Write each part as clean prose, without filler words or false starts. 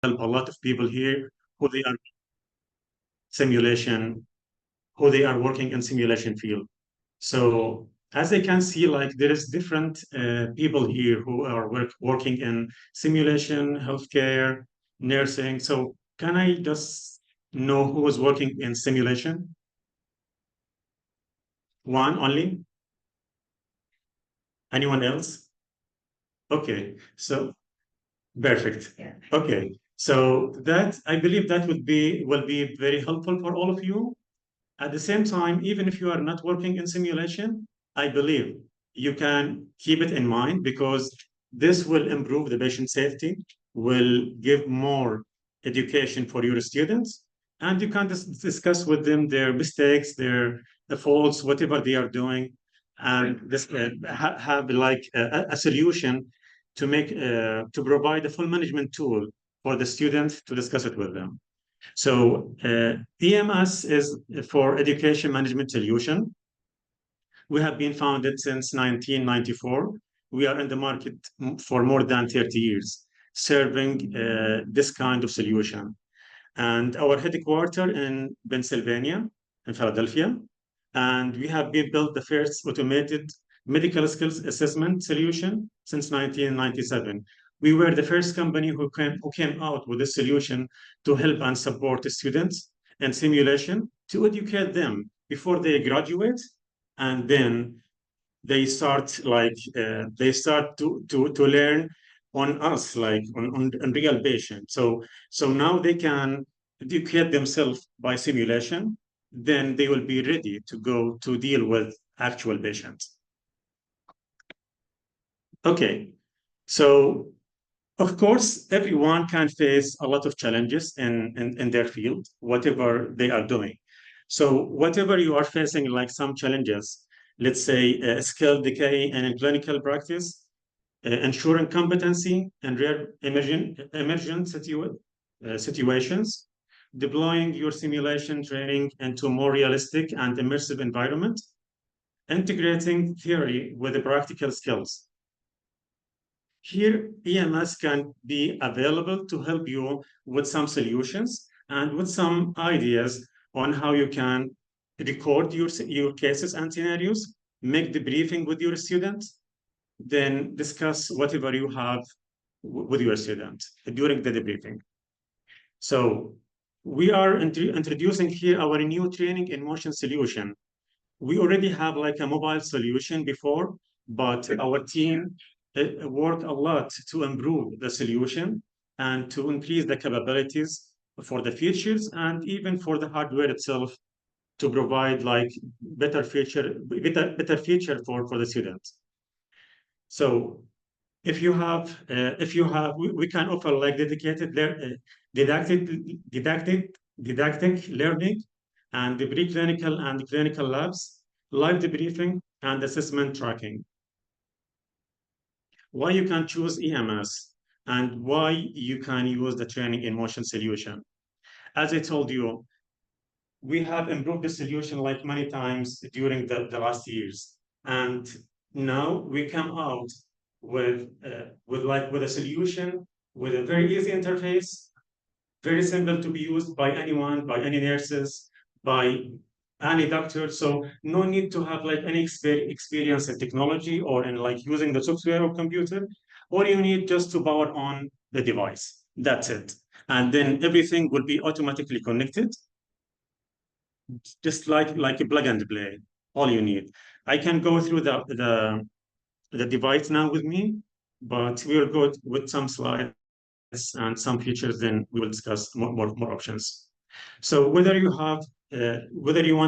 help a lot of people here who they are simulation, who they are working in simulation field. So as I can see, like there is different people here who are working in simulation, healthcare, nursing. So can I just know who is working in simulation? One only? Anyone else? Okay, so perfect. Yeah. Okay, so that I believe that will be very helpful for all of you. At the same time, even if you are not working in simulation, I believe you can keep it in mind because this will improve the patient safety, will give more education for your students, and you can discuss with them their mistakes, their faults, whatever they are doing, and this have like a solution to make to provide a full management tool for the students to discuss it with them. So EMS is for Education Management Solution. We have been founded since 1994. We are in the market for more than 30 years, serving this kind of solution. And our headquarters in Pennsylvania, in Philadelphia. And we have been built the first automated medical skills assessment solution since 1997. We were the first company who came out with a solution to help and support the students in simulation to educate them before they graduate, and then they start to learn on us, like on real patients. So now they can educate themselves by simulation, then they will be ready to go to deal with actual patients. Okay, so of course, everyone can face a lot of challenges in their field, whatever they are doing. So whatever you are facing, like some challenges, let's say skill decay and in clinical practice, ensuring competency in rare emergent situations, deploying your simulation training into more realistic and immersive environment, integrating theory with the practical skills. Here, EMS can be available to help you with some solutions and with some ideas on how you can record your cases and scenarios, make the briefing with your students, then discuss whatever you have with your students during the debriefing. So we are introducing here our new training in motion solution. We already have like a mobile solution before, but our team worked a lot to improve the solution and to increase the capabilities for the features and even for the hardware itself to provide like better feature for the students. So we can offer like didactic learning and the preclinical and clinical labs, live debriefing, and assessment tracking. Why you can choose EMS and why you can use the training in motion solution. As I told you, we have improved the solution like many times during the last years. And now we come out with a solution with a very easy interface, very simple to be used by anyone, by any nurses, by any doctor. So no need to have like any experience in technology or in like using the software or computer. All you need just to power on the device. That's it. And then everything will be automatically connected, just like a plug and play. All you need. I can go through the device now with me, but we'll go with some slides and some features, then we will discuss more options. So whether you want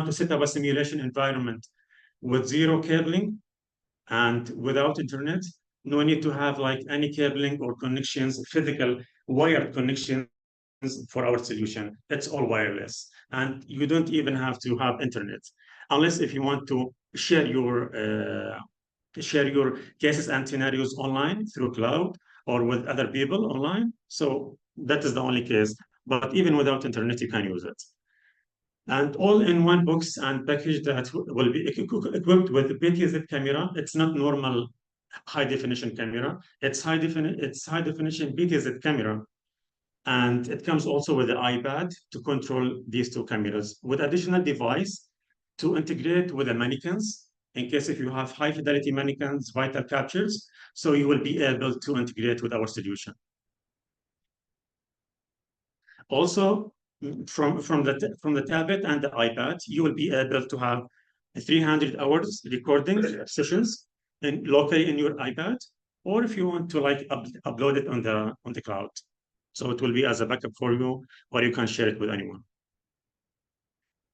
to set up a simulation environment with zero cabling and without internet, no need to have like any cabling or connections, physical wired connections for our solution. It's all wireless. And you don't even have to have internet, unless if you want to share your cases and scenarios online through cloud or with other people online. So that is the only case. But even without internet, you can use it. And all in one box and package that will be equipped with a PTZ camera. It's not normal high definition camera. It's high definition PTZ camera And it comes also with the iPad to control these two cameras with additional device to integrate with the mannequins in case if you have high fidelity mannequins, vital captures, so you will be able to integrate with our solution. Also, from the tablet and the iPad, you will be able to have 300 hours recording sessions locally in your iPad, or if you want to like upload it on the cloud. So it will be as a backup for you, or you can share it with anyone.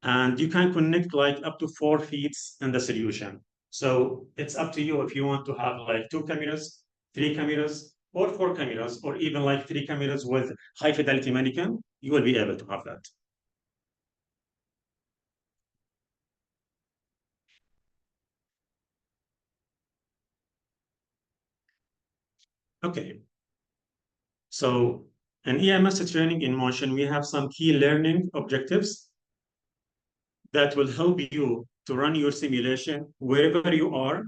And you can connect like up to 4 feeds in the solution. So it's up to you if you want to have like 2 cameras, 3 cameras, or 4 cameras, or even like 3 cameras with high fidelity mannequin, you will be able to have that. Okay. So in EMS training in motion, we have some key learning objectives that will help you to run your simulation wherever you are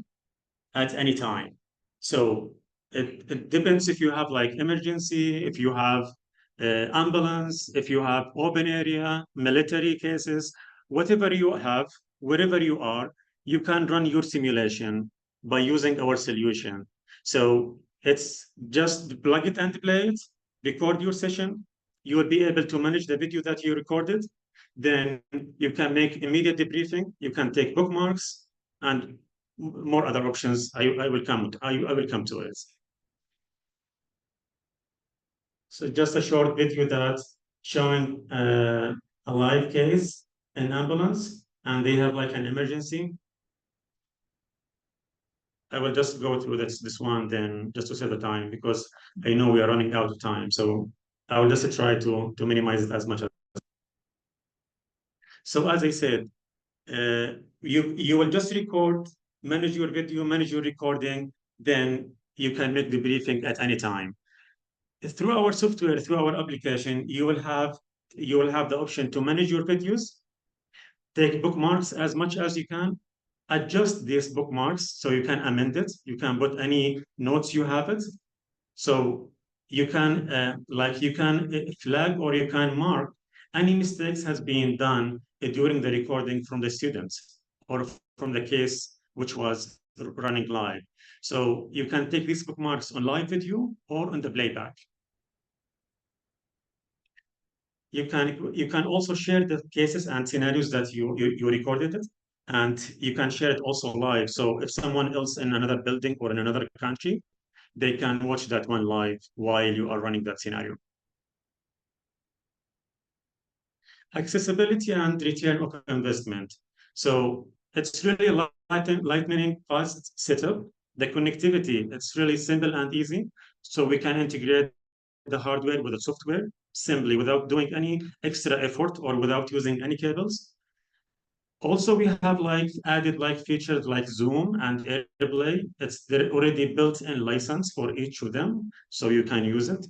at any time. So it depends if you have like emergency, if you have ambulance, if you have open area, military cases, whatever you have, wherever you are, you can run your simulation by using our solution. So it's just plug it and play it, record your session. You will be able to manage the video that you recorded. Then you can make immediate debriefing. You can take bookmarks and more other options. I will come to it. So just a short video that showing a live case in ambulance, and they have like an emergency. I will just go through this one then just to save the time because I know we are running out of time. So I will just try to minimize it as much as. So as I said, you will just record, manage your video, manage your recording, then you can make the briefing at any time. Through our software, through our application, you will have the option to manage your videos, take bookmarks as much as you can, adjust these bookmarks so you can amend it. You can put any notes you have it. So you can you can flag or you can mark any mistakes has been done during the recording from the students or from the case which was running live. So you can take these bookmarks on live video or on the playback. You can also share the cases and scenarios that you recorded it, and you can share it also live. So if someone else in another building or in another country, they can watch that one live while you are running that scenario. Accessibility and return of investment. So it's really a lightning fast setup. The connectivity, it's really simple and easy. So we can integrate the hardware with the software simply without doing any extra effort or without using any cables. Also, we have like added like features like Zoom and AirPlay. It's they're already built in license for each of them, so you can use it.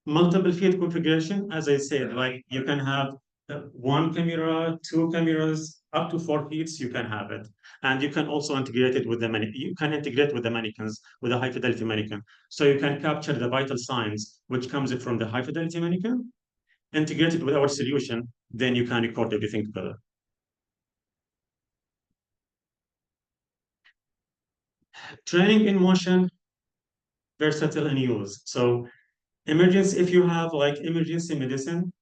Multiple field configuration, as I said, like you can have 1 camera, 2 cameras, up to 4 feeds, you can have it. And you can also integrate it with you can integrate with the mannequins, with a high fidelity mannequin. So you can capture the vital signs, which comes from the high fidelity mannequin, integrate it with our solution, then you can record everything together. Training in motion, versatile in use. So emergency, if you have like emergency medicine,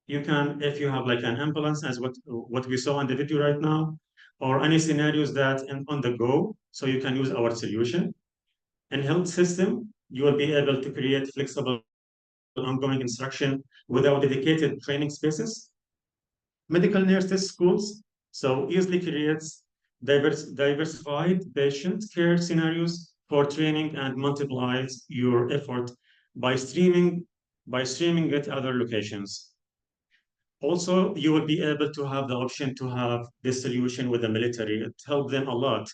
you can, if you have like an ambulance, as what we saw in the video right now, or any scenarios that on the go, so you can use our solution. In health system, you will be able to create flexible ongoing instruction without dedicated training spaces. Medical nurses schools, so easily creates diversified patient care scenarios for training and multiplies your effort by streaming at other locations. Also, you will be able to have the option to have this solution with the military. It helped them a lot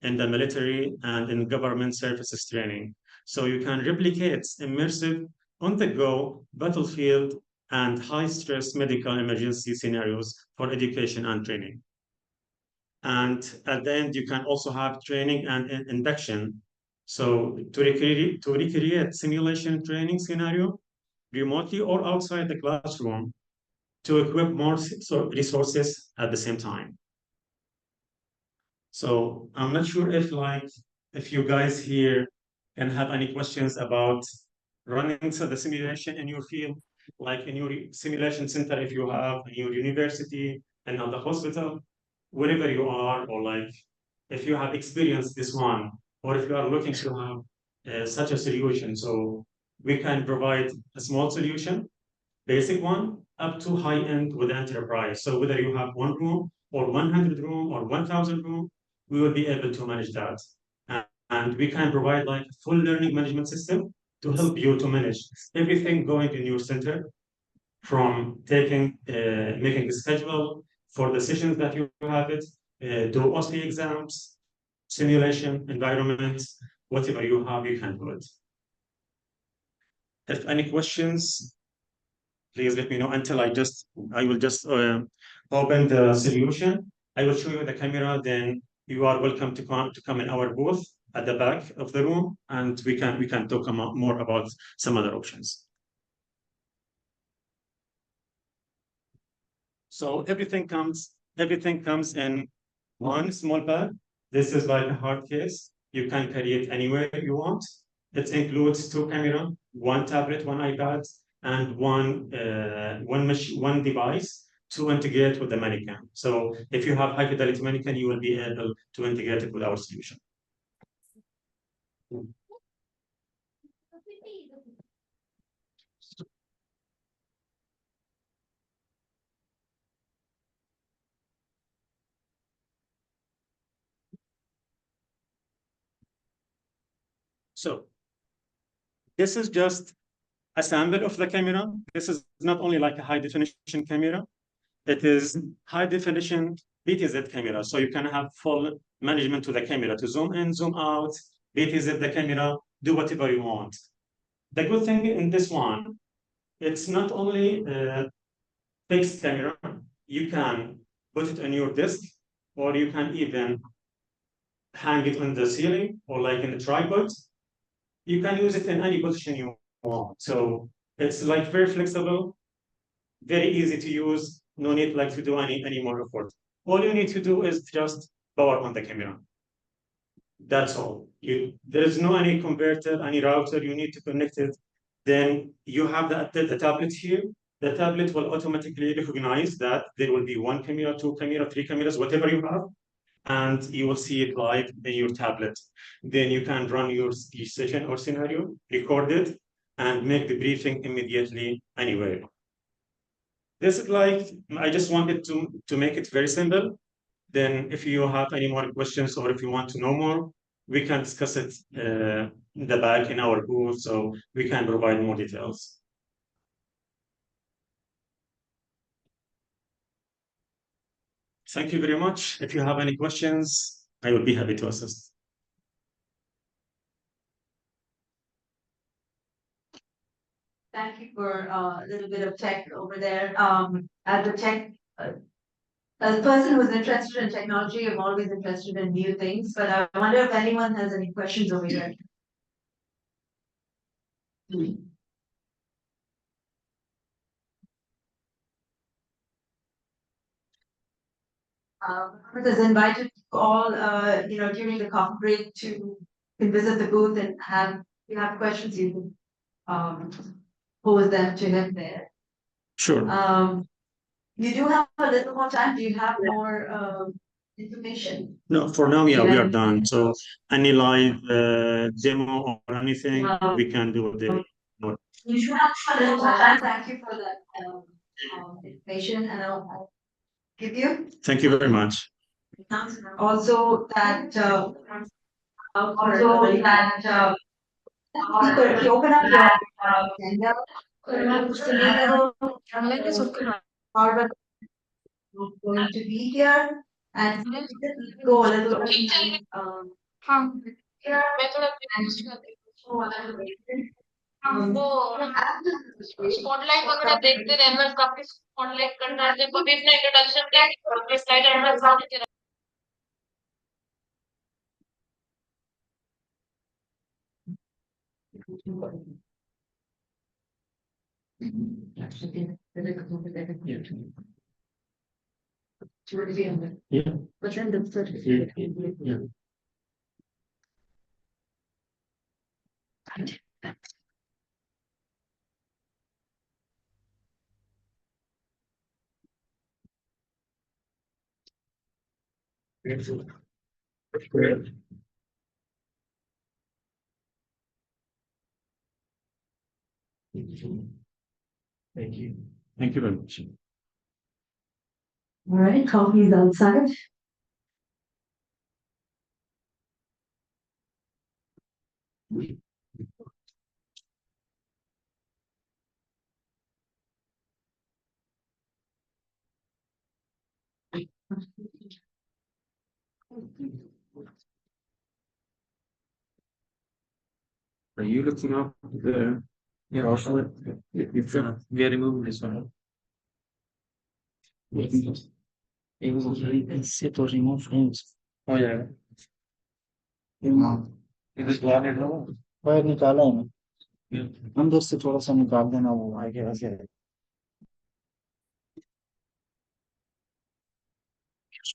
in the military and in government services training. So you can replicate immersive on-the-go battlefield and high-stress medical emergency scenarios for education and training. And at the end, you can also have training and induction. So to recreate simulation training scenario, remotely or outside the classroom to equip more resources at the same time. So I'm not sure if you guys here can have any questions about running the simulation in your field, like in your simulation center, if you have in your university and at the hospital, wherever you are, or like if you have experienced this one, or if you are looking to have such a solution. So we can provide a small solution, basic one, up to high end with enterprise. So whether you have one room or 100 room or 1000 room, we will be able to manage that. And we can provide like a full learning management system to help you to manage everything going in your center, from making a schedule for the sessions that you have it, do OSCE exams, simulation, environments, whatever you have, you can do it. If any questions, please let me know until I will just open the solution. I will show you the camera, then you are welcome to come in our booth at the back of the room, and we can talk more about some other options. So everything comes in one small bag. This is like a hard case. You can carry it anywhere you want. It includes two cameras, one tablet, one iPad, and one device to integrate with the mannequin. So if you have high fidelity mannequin, you will be able to integrate it with our solution. So this is just a sample of the camera. This is not only like a high definition camera, it is high definition BTZ camera. So you can have full management to the camera to zoom in, zoom out, BTZ the camera, do whatever you want. The good thing in this one, it's not only a fixed camera, you can put it on your desk, or you can even hang it on the ceiling or like in a tripod. You can use it in any position you want. So it's like very flexible, very easy to use, no need like to do any more effort. All you need to do is just power on the camera. That's all. There is no any converter, any router, you need to connect it. Then you have the tablet here. The tablet will automatically recognize that there will be one camera, two camera, three cameras, whatever you have, and you will see it live in your tablet. Then you can run your session or scenario, record it, and make the briefing immediately anywhere. This is like, I just wanted to make it very simple. Then if you have any more questions or if you want to know more, we can discuss it in the back in our booth, so we can provide more details. Thank you very much. If you have any questions, I will be happy to assist. Thank you for a little bit of tech over there. As a person who's interested in technology, I'm always interested in new things, but I wonder if anyone has any questions over here. Is invited all, during the coffee break to visit the booth and you have questions, you can pose them to him there. Sure. You do have a little more time. Do you have more information? No, for now, yeah, we are done. So any live demo or anything, we can do it. You should have a little more time. Thank you for that information, and I'll give you. Thank you very much. Also that if you open up your agenda, Harvard is going to be here, and go a little वो spotlight वगैरह देखते रहे मैं काफी spotlight करना है जब भी अपना इंट्रोडक्शन दिया slide Yeah. But then the certificate. Yeah. Great. Thank you. Thank you very much. All right, coffee is outside. Are you looking up the? Yeah, also, if we are removing this one. It was removed from. Oh yeah. It is planted now. बाहर निकाला है Yeah. अंदर से थोड़ा सा निकाल देना वो आगे ऐसे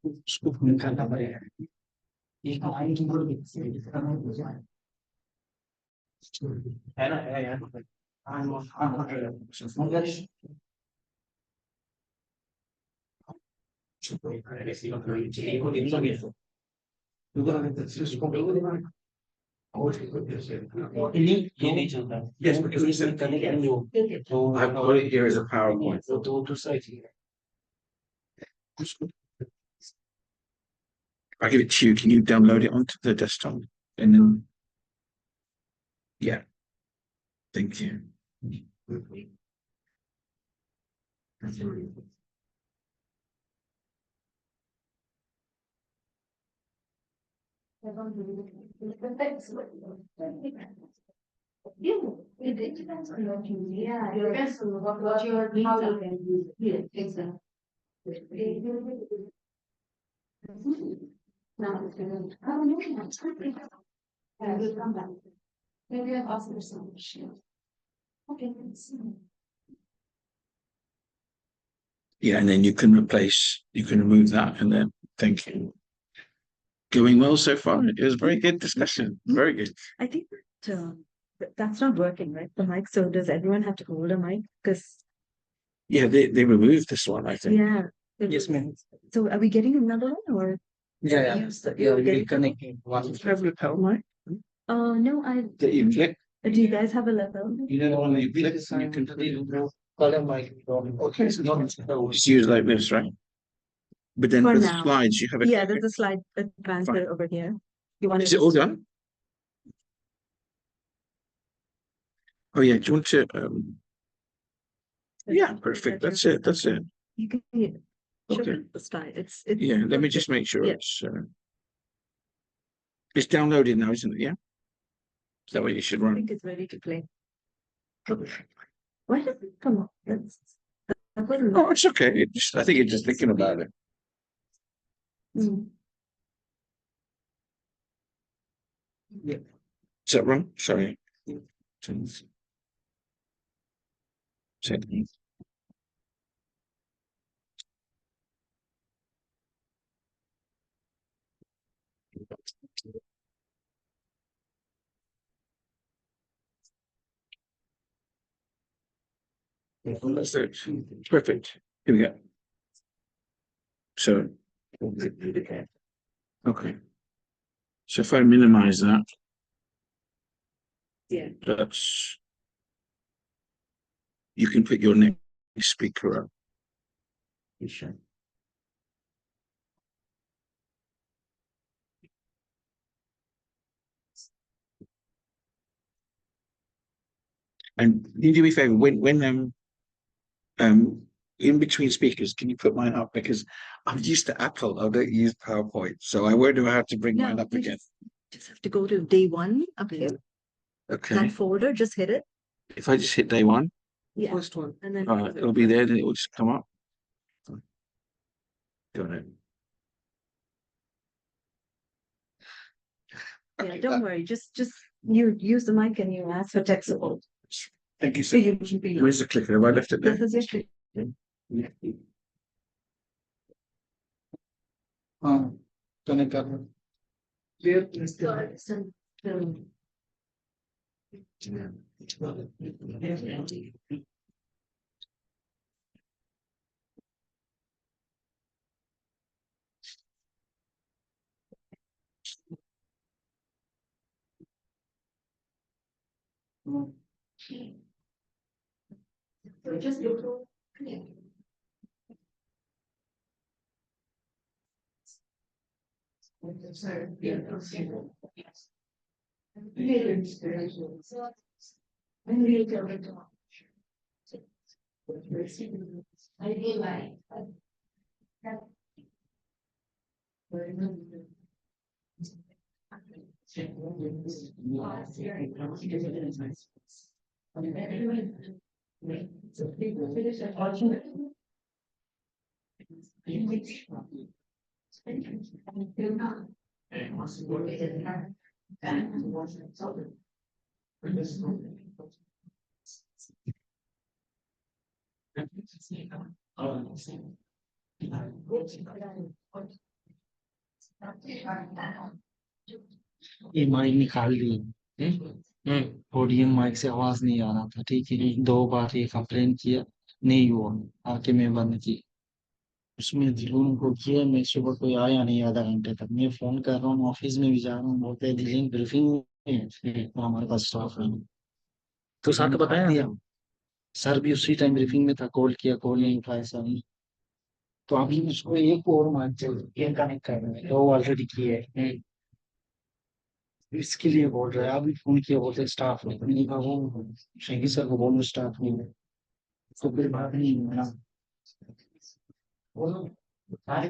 उसको निकालना पड़ेगा एक लाइन की है ना है यार मगर ये नहीं चलता Yes, because we said I've got it here as a PowerPoint. तो दूसरा ही I give it to you. Can you download it onto the desktop? And then, yeah. Thank you. Yeah, your best, what your, how you can use it. Yeah, exactly. Now it's gonna, I don't know, it's pretty. Yeah, we'll come back. Maybe I'll ask her some. Okay, let's see. Yeah, and then you can remove that, and then thank you. Going well so far. It was a very good discussion. Very good. I think that's not working, right? The mic. So does everyone have to hold a mic? Because Yeah, they removed this one, I think. yeah. yes ma'am So are we getting another one or? yeah Use the- yeah getting- we'll connect it once Have a lapel mic No, I. that you click. Do you guys have a level? you know When you click, you can color mic okay, so just use like this, right? But then For for the now. slides, you have a Yeah, there's a slide advancer over here. You want Is it all done? Oh yeah, do you want to yeah, perfect. That's it. That's it. You can show Okay. the slide. It's Yeah, let me just make sure Yeah. it's downloaded now, isn't it? Yeah. Is that what you should I run? think it's ready to play. Oh, Why does it come up? That wasn't. it's okay. I think you're just thinking about it. Mm. Is that wrong? Sorry. Settings. That's it. Perfect. Here we go. So, okay. So if I minimize that, Yeah. that's, you can put your next speaker up. And can you do me a favor when in between speakers, can you put mine up? Because I'm used to Apple, I don't use PowerPoint. So I wonder if I have to bring mine up you again. just have to go to day one up here. Okay. That folder, just hit it. If I just hit day one, Yeah. first one And then. it'll be there, then it will just come up. Got it. Yeah, Okay, don't worry. Just you use the mic and you ask for tech support. Thank you, So sir. you should be. Where's the clicker? Have I left it there? This is your clicker. हाँ connect कर लो So just look. ये mic निकाल ली Odiorne mic से आवाज नहीं आ रहा था ठीक है 2 बार ये कंप्लेन किया नहीं हुआ आके मैं बंद की उसमें दिलून को किया मैं सुबह कोई आया नहीं आधा घंटे तक मैं फोन कर रहा हूँ ऑफिस में भी जा रहा हूँ बोलते हैं दिलीन ब्रीफिंग में है, तो हमारे पास स्टाफ है तो सर को बताया दिया सर भी उसी टाइम ब्रीफिंग में था कॉल किया कॉल नहीं उठाया सर ने तो अभी उसको एक और माइक चाहिए कनेक्ट करना है तो वो ऑलरेडी किया है इसके लिए बोल रहा है अभी फोन किया बोलते स्टाफ ने मैंने कहा वो शंकी सर को बोलो स्टाफ नहीं है तो फिर बात नहीं है ना बोलो सारे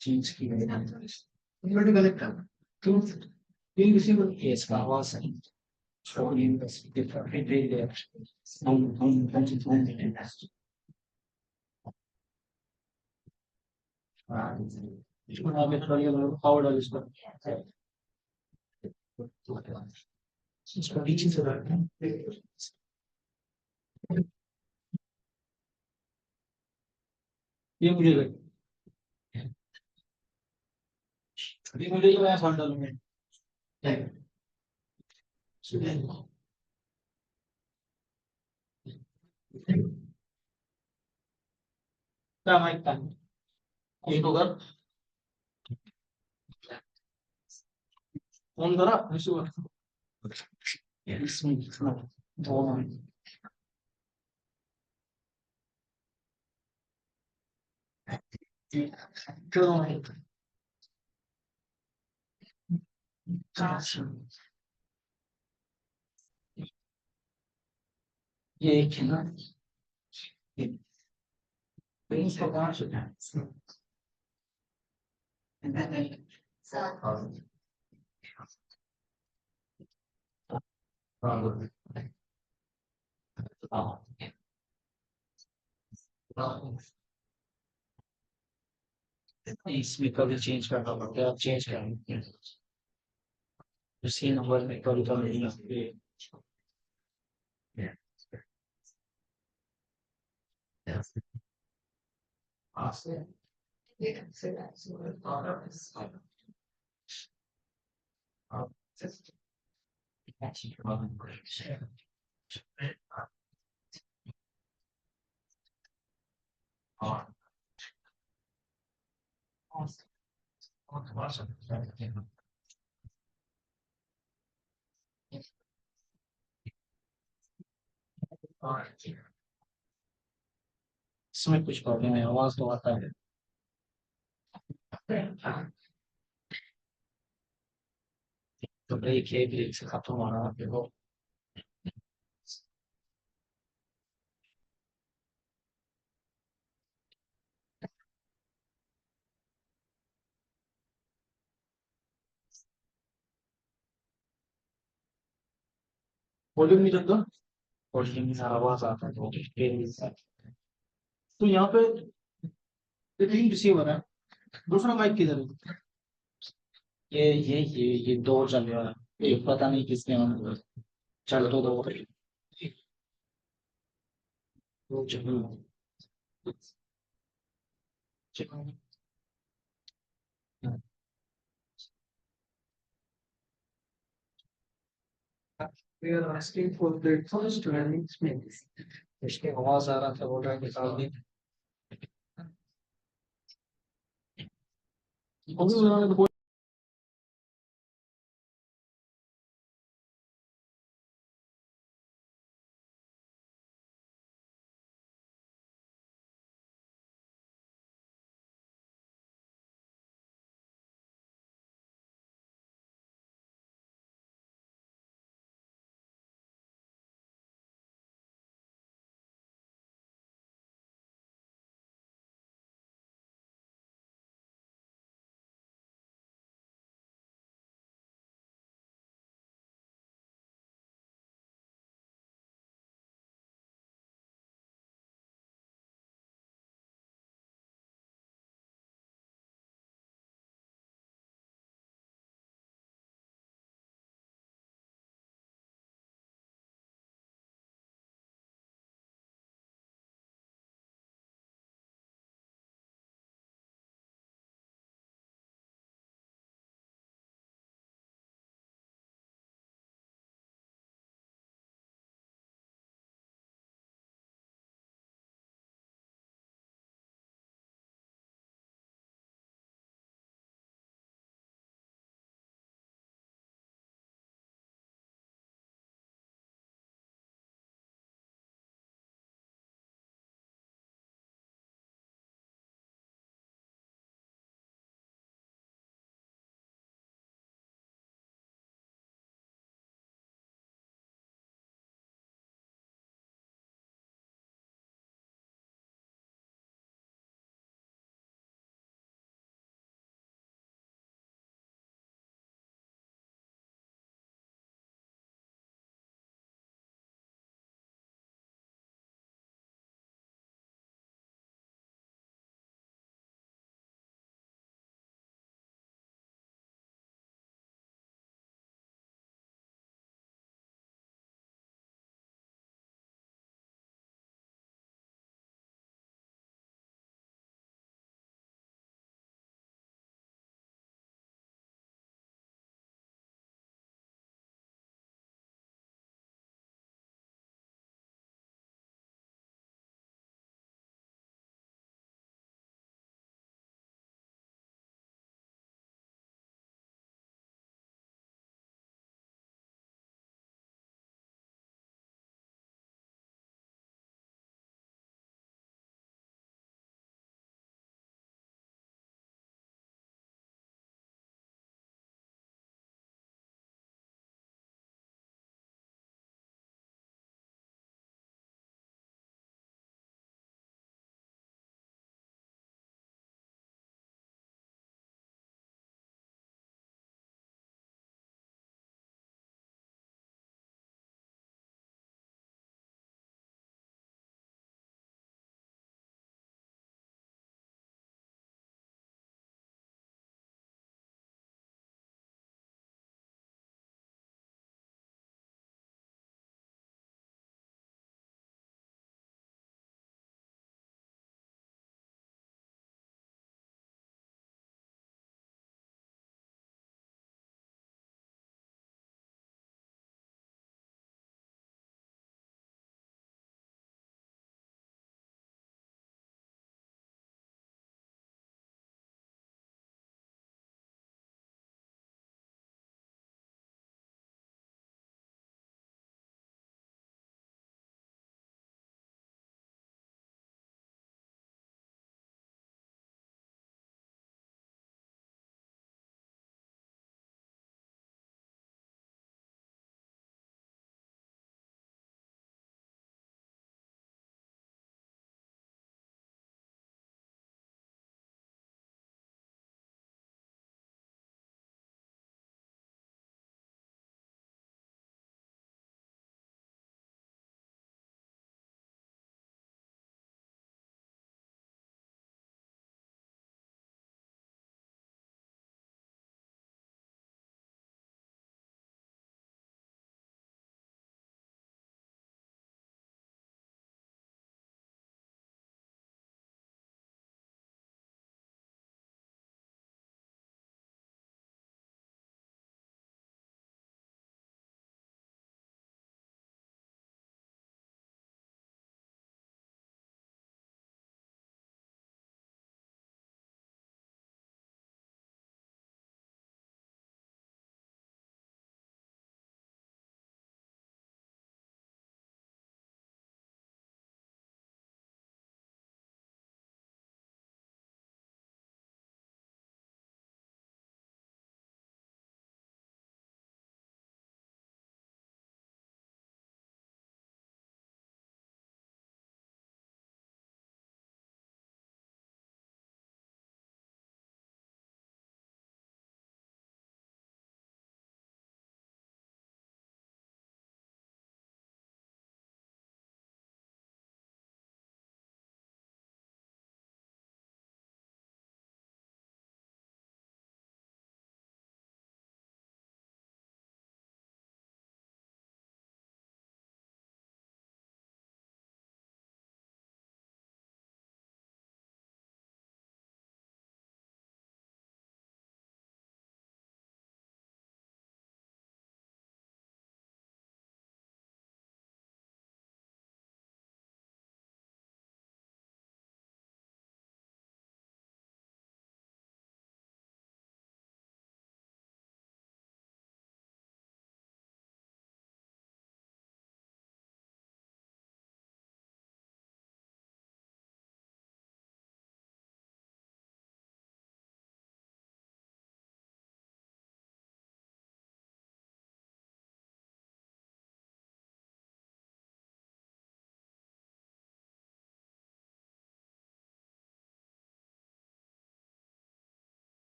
चेंज की इसका आवाज नहीं इसको पीछे से ये मुझे अभी मुझे तो मैं फंड डालूंगा क्या माइक का एक होगा फोन करा इसमें लिखना दोनों ये एक है ना इसमें कभी चेंज करना पड़ता है, आप चेंज करेंगे उसी नंबर में कभी कभी इसमें कुछ प्रॉब्लम है, आवाज तो आता है तो ब्रेक से खत्म हो रहा है वॉल्यूम नहीं रखता वॉल्यूम में आवाज आता है तो यहाँ पे तीन रिसीवर है दूसरा माइक किधर है ये दो चल रहा है एक पता नहीं किसने ऑन किया। चल तो दो दो चल We are asking for breakfast arrangements. इसके आवाज आ रहा था बोल रहा है निकाल दी अभी उन्होंने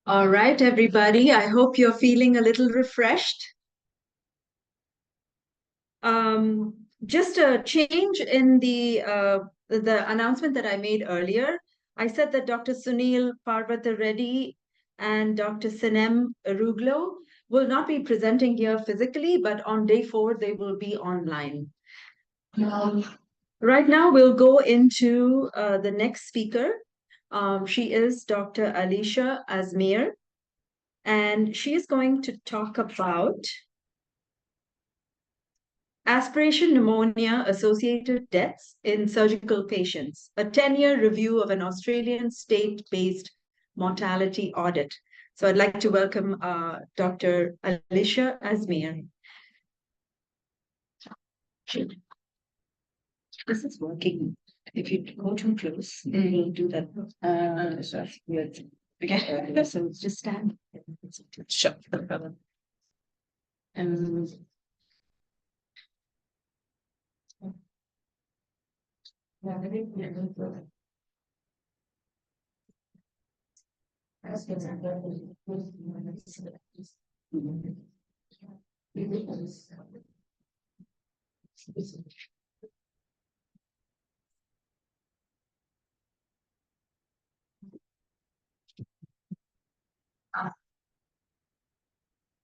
All right, everybody. I hope you're feeling a little refreshed. Just a change in the announcement that I made earlier. I said that Dr. Sunil Parvata Reddy and Dr. Sinem Ruglo will not be presenting here physically, but on day 4, they will be online. Right now, we'll go into the next speaker. She is Dr. Alicia Azmir, and she is going to talk about aspiration pneumonia associated deaths in surgical patients, a 10-year review of an Australian state-based mortality audit. So I'd like to welcome Dr. Alicia Azmir. This is working. If you go too close, it will do that. Okay, so just stand. Sure, no problem.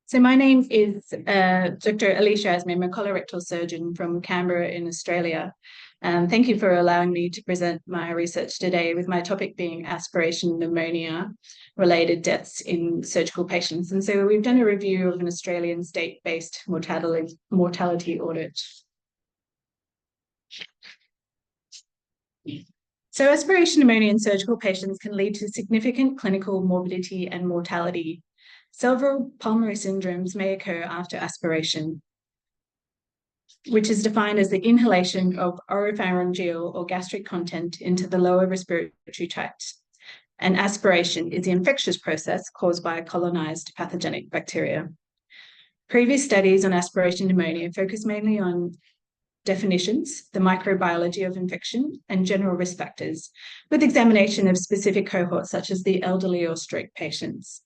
So my name is Dr. Alicia Azmir. I'm a colorectal surgeon from Canberra in Australia. Thank you for allowing me to present my research today, with my topic being aspiration pneumonia related deaths in surgical patients. And so we've done a review of an Australian state-based mortality audit. So aspiration pneumonia in surgical patients can lead to significant clinical morbidity and mortality. Several pulmonary syndromes may occur after aspiration, which is defined as the inhalation of oropharyngeal or gastric content into the lower respiratory tract. And aspiration is the infectious process caused by colonized pathogenic bacteria. Previous studies on aspiration pneumonia focus mainly on definitions, the microbiology of infection, and general risk factors, with examination of specific cohorts such as the elderly or stroke patients.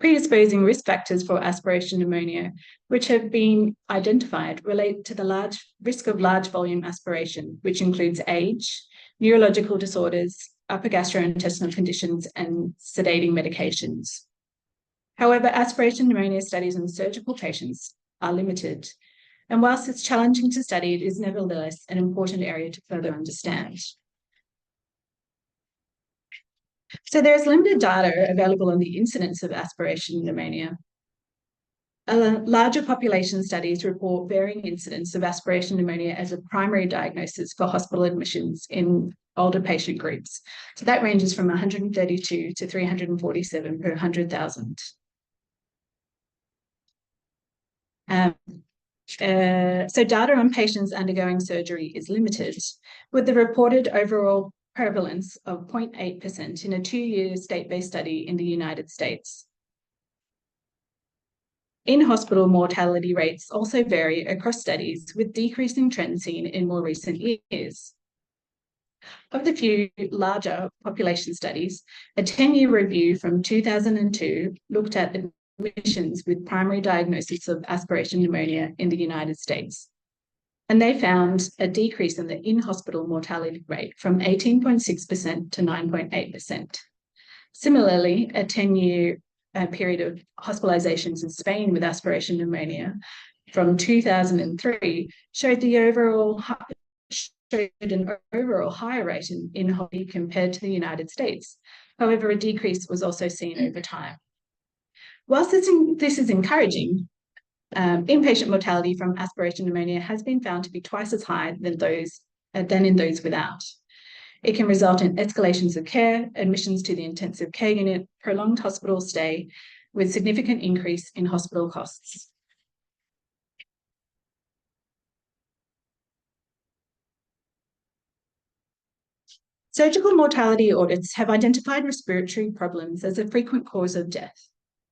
Predisposing risk factors for aspiration pneumonia, which have been identified, relate to the risk of large volume aspiration, which includes age, neurological disorders, upper gastrointestinal conditions, and sedating medications. However, aspiration pneumonia studies in surgical patients are limited, and whilst it's challenging to study, it is nevertheless an important area to further understand. So there's limited data available on the incidence of aspiration pneumonia. Larger population studies report varying incidence of aspiration pneumonia as a primary diagnosis for hospital admissions in older patient groups. So that ranges from 132 to 347 per 100,000. So data on patients undergoing surgery is limited, with the reported overall prevalence of 0.8% in a 2-year state-based study in the United States. In-hospital mortality rates also vary across studies, with decreasing trends seen in more recent years. Of the few larger population studies, a 10-year review from 2002 looked at admissions with primary diagnosis of aspiration pneumonia in the United States. And they found a decrease in the in-hospital mortality rate from 18.6% to 9.8%. Similarly, a 10-year period of hospitalizations in Spain with aspiration pneumonia from 2003 showed an overall higher rate in hospital compared to the United States. However, a decrease was also seen over time. Whilst this is encouraging, inpatient mortality from aspiration pneumonia has been found to be twice as high than in those without. It can result in escalations of care, admissions to the intensive care unit, prolonged hospital stay, with significant increase in hospital costs. Surgical mortality audits have identified respiratory problems as a frequent cause of death.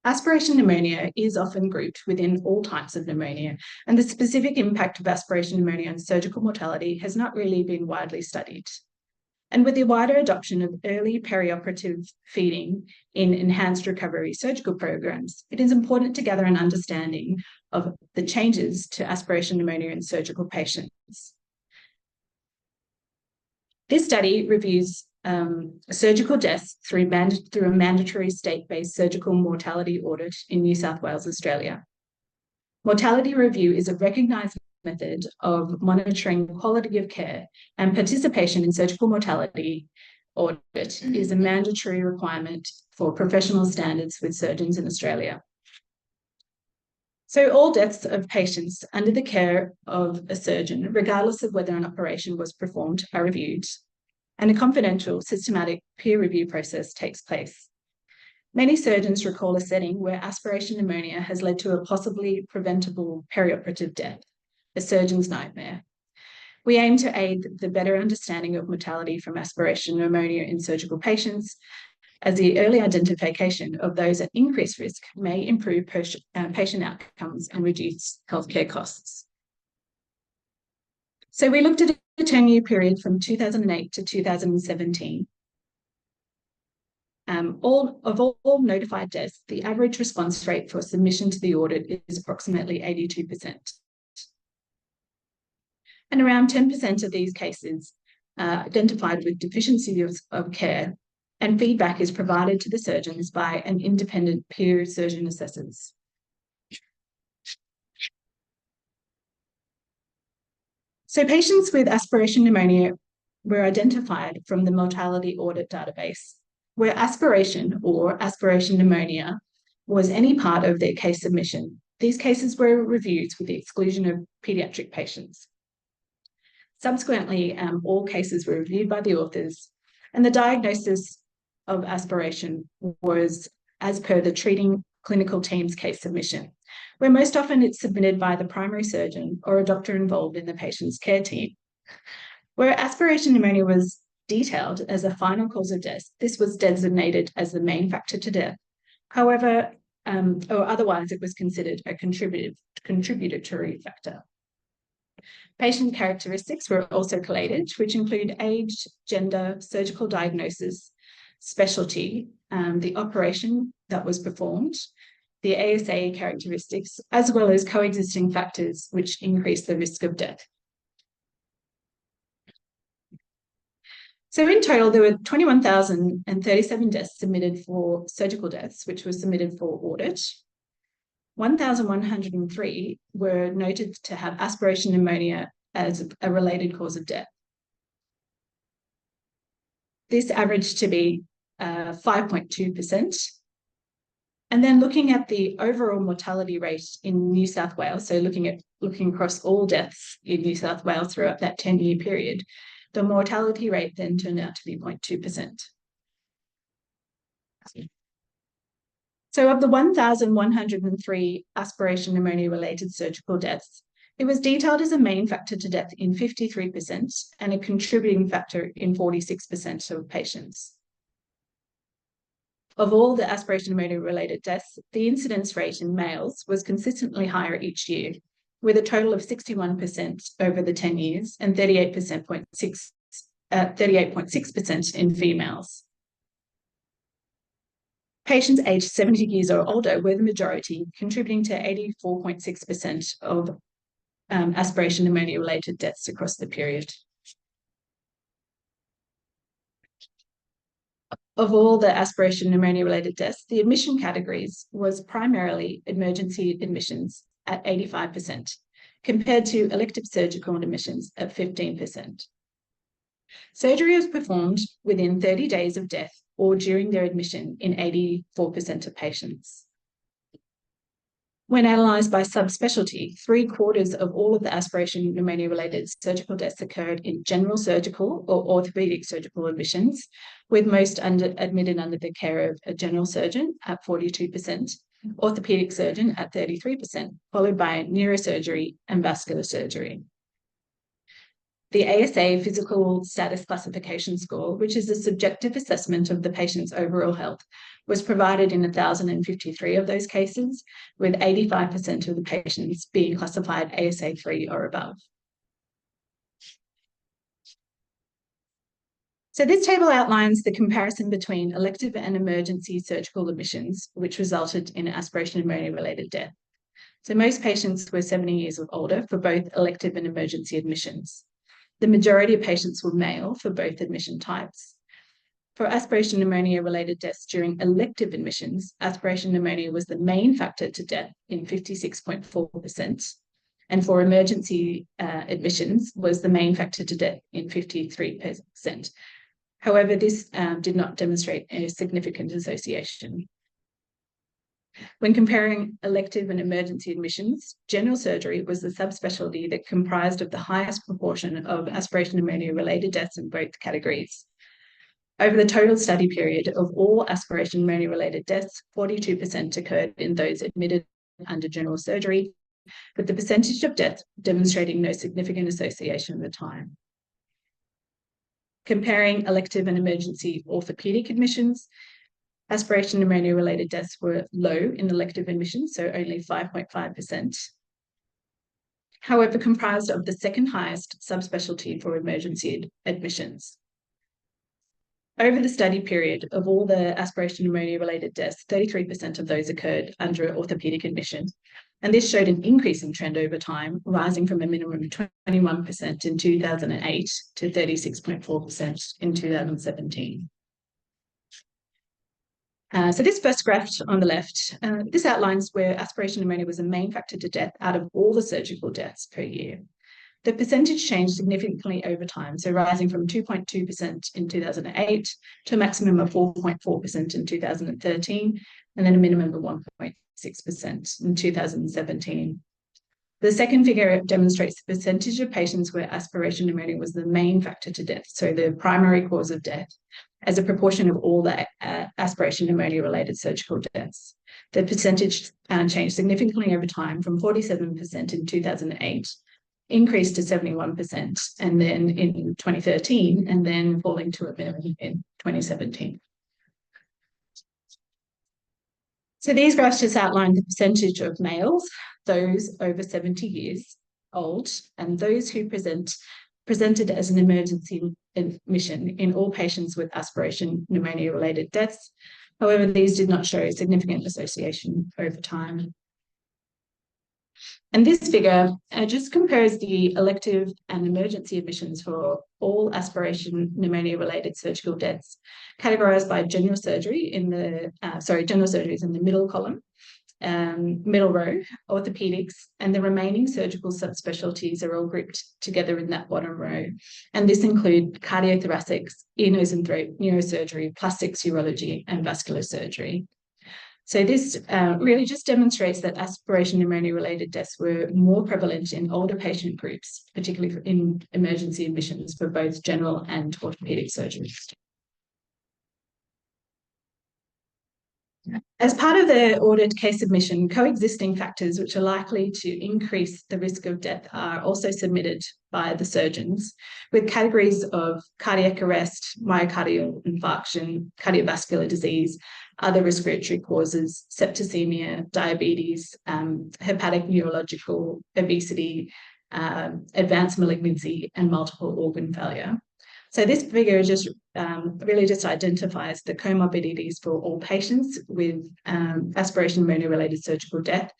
Aspiration pneumonia is often grouped within all types of pneumonia, and the specific impact of aspiration pneumonia on surgical mortality has not really been widely studied. And with the wider adoption of early perioperative feeding in enhanced recovery surgical programs, it is important to gather an understanding of the changes to aspiration pneumonia in surgical patients. This study reviews surgical deaths through a mandatory state-based surgical mortality audit in New South Wales, Australia. Mortality review is a recognised method of monitoring quality of care, and participation in surgical mortality audit is a mandatory requirement for professional standards with surgeons in Australia. So all deaths of patients under the care of a surgeon, regardless of whether an operation was performed, are reviewed, and a confidential, systematic peer review process takes place. Many surgeons recall a setting where aspiration pneumonia has led to a possibly preventable perioperative death, a surgeon's nightmare. We aim to aid the better understanding of mortality from aspiration pneumonia in surgical patients, as the early identification of those at increased risk may improve patient outcomes and reduce healthcare costs. So we looked at a 10-year period from 2008 to 2017. All notified deaths, the average response rate for submission to the audit is approximately 82%. And around 10% of these cases are identified with deficiencies of care, and feedback is provided to the surgeons by an independent peer surgeon assessors. So patients with aspiration pneumonia were identified from the mortality audit database, where aspiration or aspiration pneumonia was any part of their case submission. These cases were reviewed with the exclusion of paediatric patients. Subsequently, all cases were reviewed by the authors, and the diagnosis of aspiration was as per the treating clinical team's case submission, where most often it's submitted by the primary surgeon or a doctor involved in the patient's care team. Where aspiration pneumonia was detailed as a final cause of death, this was designated as the main factor to death. However, or otherwise it was considered a contributory factor. Patient characteristics were also collated, which include age, gender, surgical diagnosis, specialty, the operation that was performed, the ASA characteristics, as well as coexisting factors which increase the risk of death. So in total, there were 21,037 deaths submitted for surgical deaths, which was submitted for audit. 1,103 were noted to have aspiration pneumonia as a related cause of death. This averaged to be 5.2%. And then looking at the overall mortality rate in New South Wales, so looking across all deaths in New South Wales throughout that 10-year period, the mortality rate then turned out to be 0.2%. So of the 1,103 aspiration pneumonia related surgical deaths, it was detailed as a main factor to death in 53% and a contributing factor in 46% of patients. Of all the aspiration pneumonia related deaths, the incidence rate in males was consistently higher each year, with a total of 61% over the 10 years and 38.6% in females. Patients aged 70 years or older were the majority, contributing to 84.6% of aspiration pneumonia related deaths across the period. Of all the aspiration pneumonia related deaths, the admission categories was primarily emergency admissions at 85%, compared to elective surgical admissions at 15%. Surgery was performed within 30 days of death or during their admission in 84% of patients. When analysed by subspecialty, 3/4 of all of the aspiration pneumonia-related surgical deaths occurred in general surgical or orthopaedic surgical admissions, with most admitted under the care of a general surgeon at 42%, orthopaedic surgeon at 33%, followed by neurosurgery and vascular surgery. The ASA Physical Status Classification Score, which is a subjective assessment of the patient's overall health, was provided in 1,053 of those cases, with 85% of the patients being classified ASA 3 or above. So this table outlines the comparison between elective and emergency surgical admissions, which resulted in aspiration pneumonia-related death. So most patients were 70 years or older for both elective and emergency admissions. The majority of patients were male for both admission types. For aspiration pneumonia-related deaths during elective admissions, aspiration pneumonia was the main factor to death in 56.4%, and for emergency admissions was the main factor to death in 53%. However, this did not demonstrate a significant association. When comparing elective and emergency admissions, general surgery was the subspecialty that comprised of the highest proportion of aspiration pneumonia-related deaths in both categories. Over the total study period of all aspiration pneumonia-related deaths, 42% occurred in those admitted under general surgery, with the percentage of death demonstrating no significant association at the time. Comparing elective and emergency orthopedic admissions, aspiration pneumonia-related deaths were low in elective admissions, so only 5.5%. However, comprised of the second highest subspecialty for emergency admissions. Over the study period of all the aspiration pneumonia-related deaths, 33% of those occurred under orthopedic admission. And this showed an increasing trend over time, rising from a minimum of 21% in 2008 to 36.4% in 2017. So this first graph on the left, this outlines where aspiration pneumonia was a main factor to death out of all the surgical deaths per year. The percentage changed significantly over time, so rising from 2.2% in 2008 to a maximum of 4.4% in 2013, and then a minimum of 1.6% in 2017. The second figure demonstrates the percentage of patients where aspiration pneumonia was the main factor to death, so the primary cause of death, as a proportion of all the aspiration pneumonia-related surgical deaths. The percentage changed significantly over time from 47% in 2008, increased to 71%, and then in 2013, and then falling to a minimum in 2017. So these graphs just outline the percentage of males, those over 70 years old, and those who presented as an emergency admission in all patients with aspiration pneumonia-related deaths. However, these did not show significant association over time. And this figure just compares the elective and emergency admissions for all aspiration pneumonia-related surgical deaths, categorized by general surgery in the, general surgery is in the middle column, middle row, orthopedics, and the remaining surgical subspecialties are all grouped together in that bottom row. And this include cardiothoracics, ear, nose and throat, neurosurgery, plastics, urology, and vascular surgery. So this really just demonstrates that aspiration pneumonia-related deaths were more prevalent in older patient groups, particularly in emergency admissions for both general and orthopedic surgeries. As part of the ordered case submission, coexisting factors which are likely to increase the risk of death are also submitted by the surgeons, with categories of cardiac arrest, myocardial infarction, cardiovascular disease, other respiratory causes, septicemia, diabetes, hepatic neurological, obesity, advanced malignancy, and multiple organ failure. So this figure just really just identifies the comorbidities for all patients with aspiration pneumonia-related surgical death,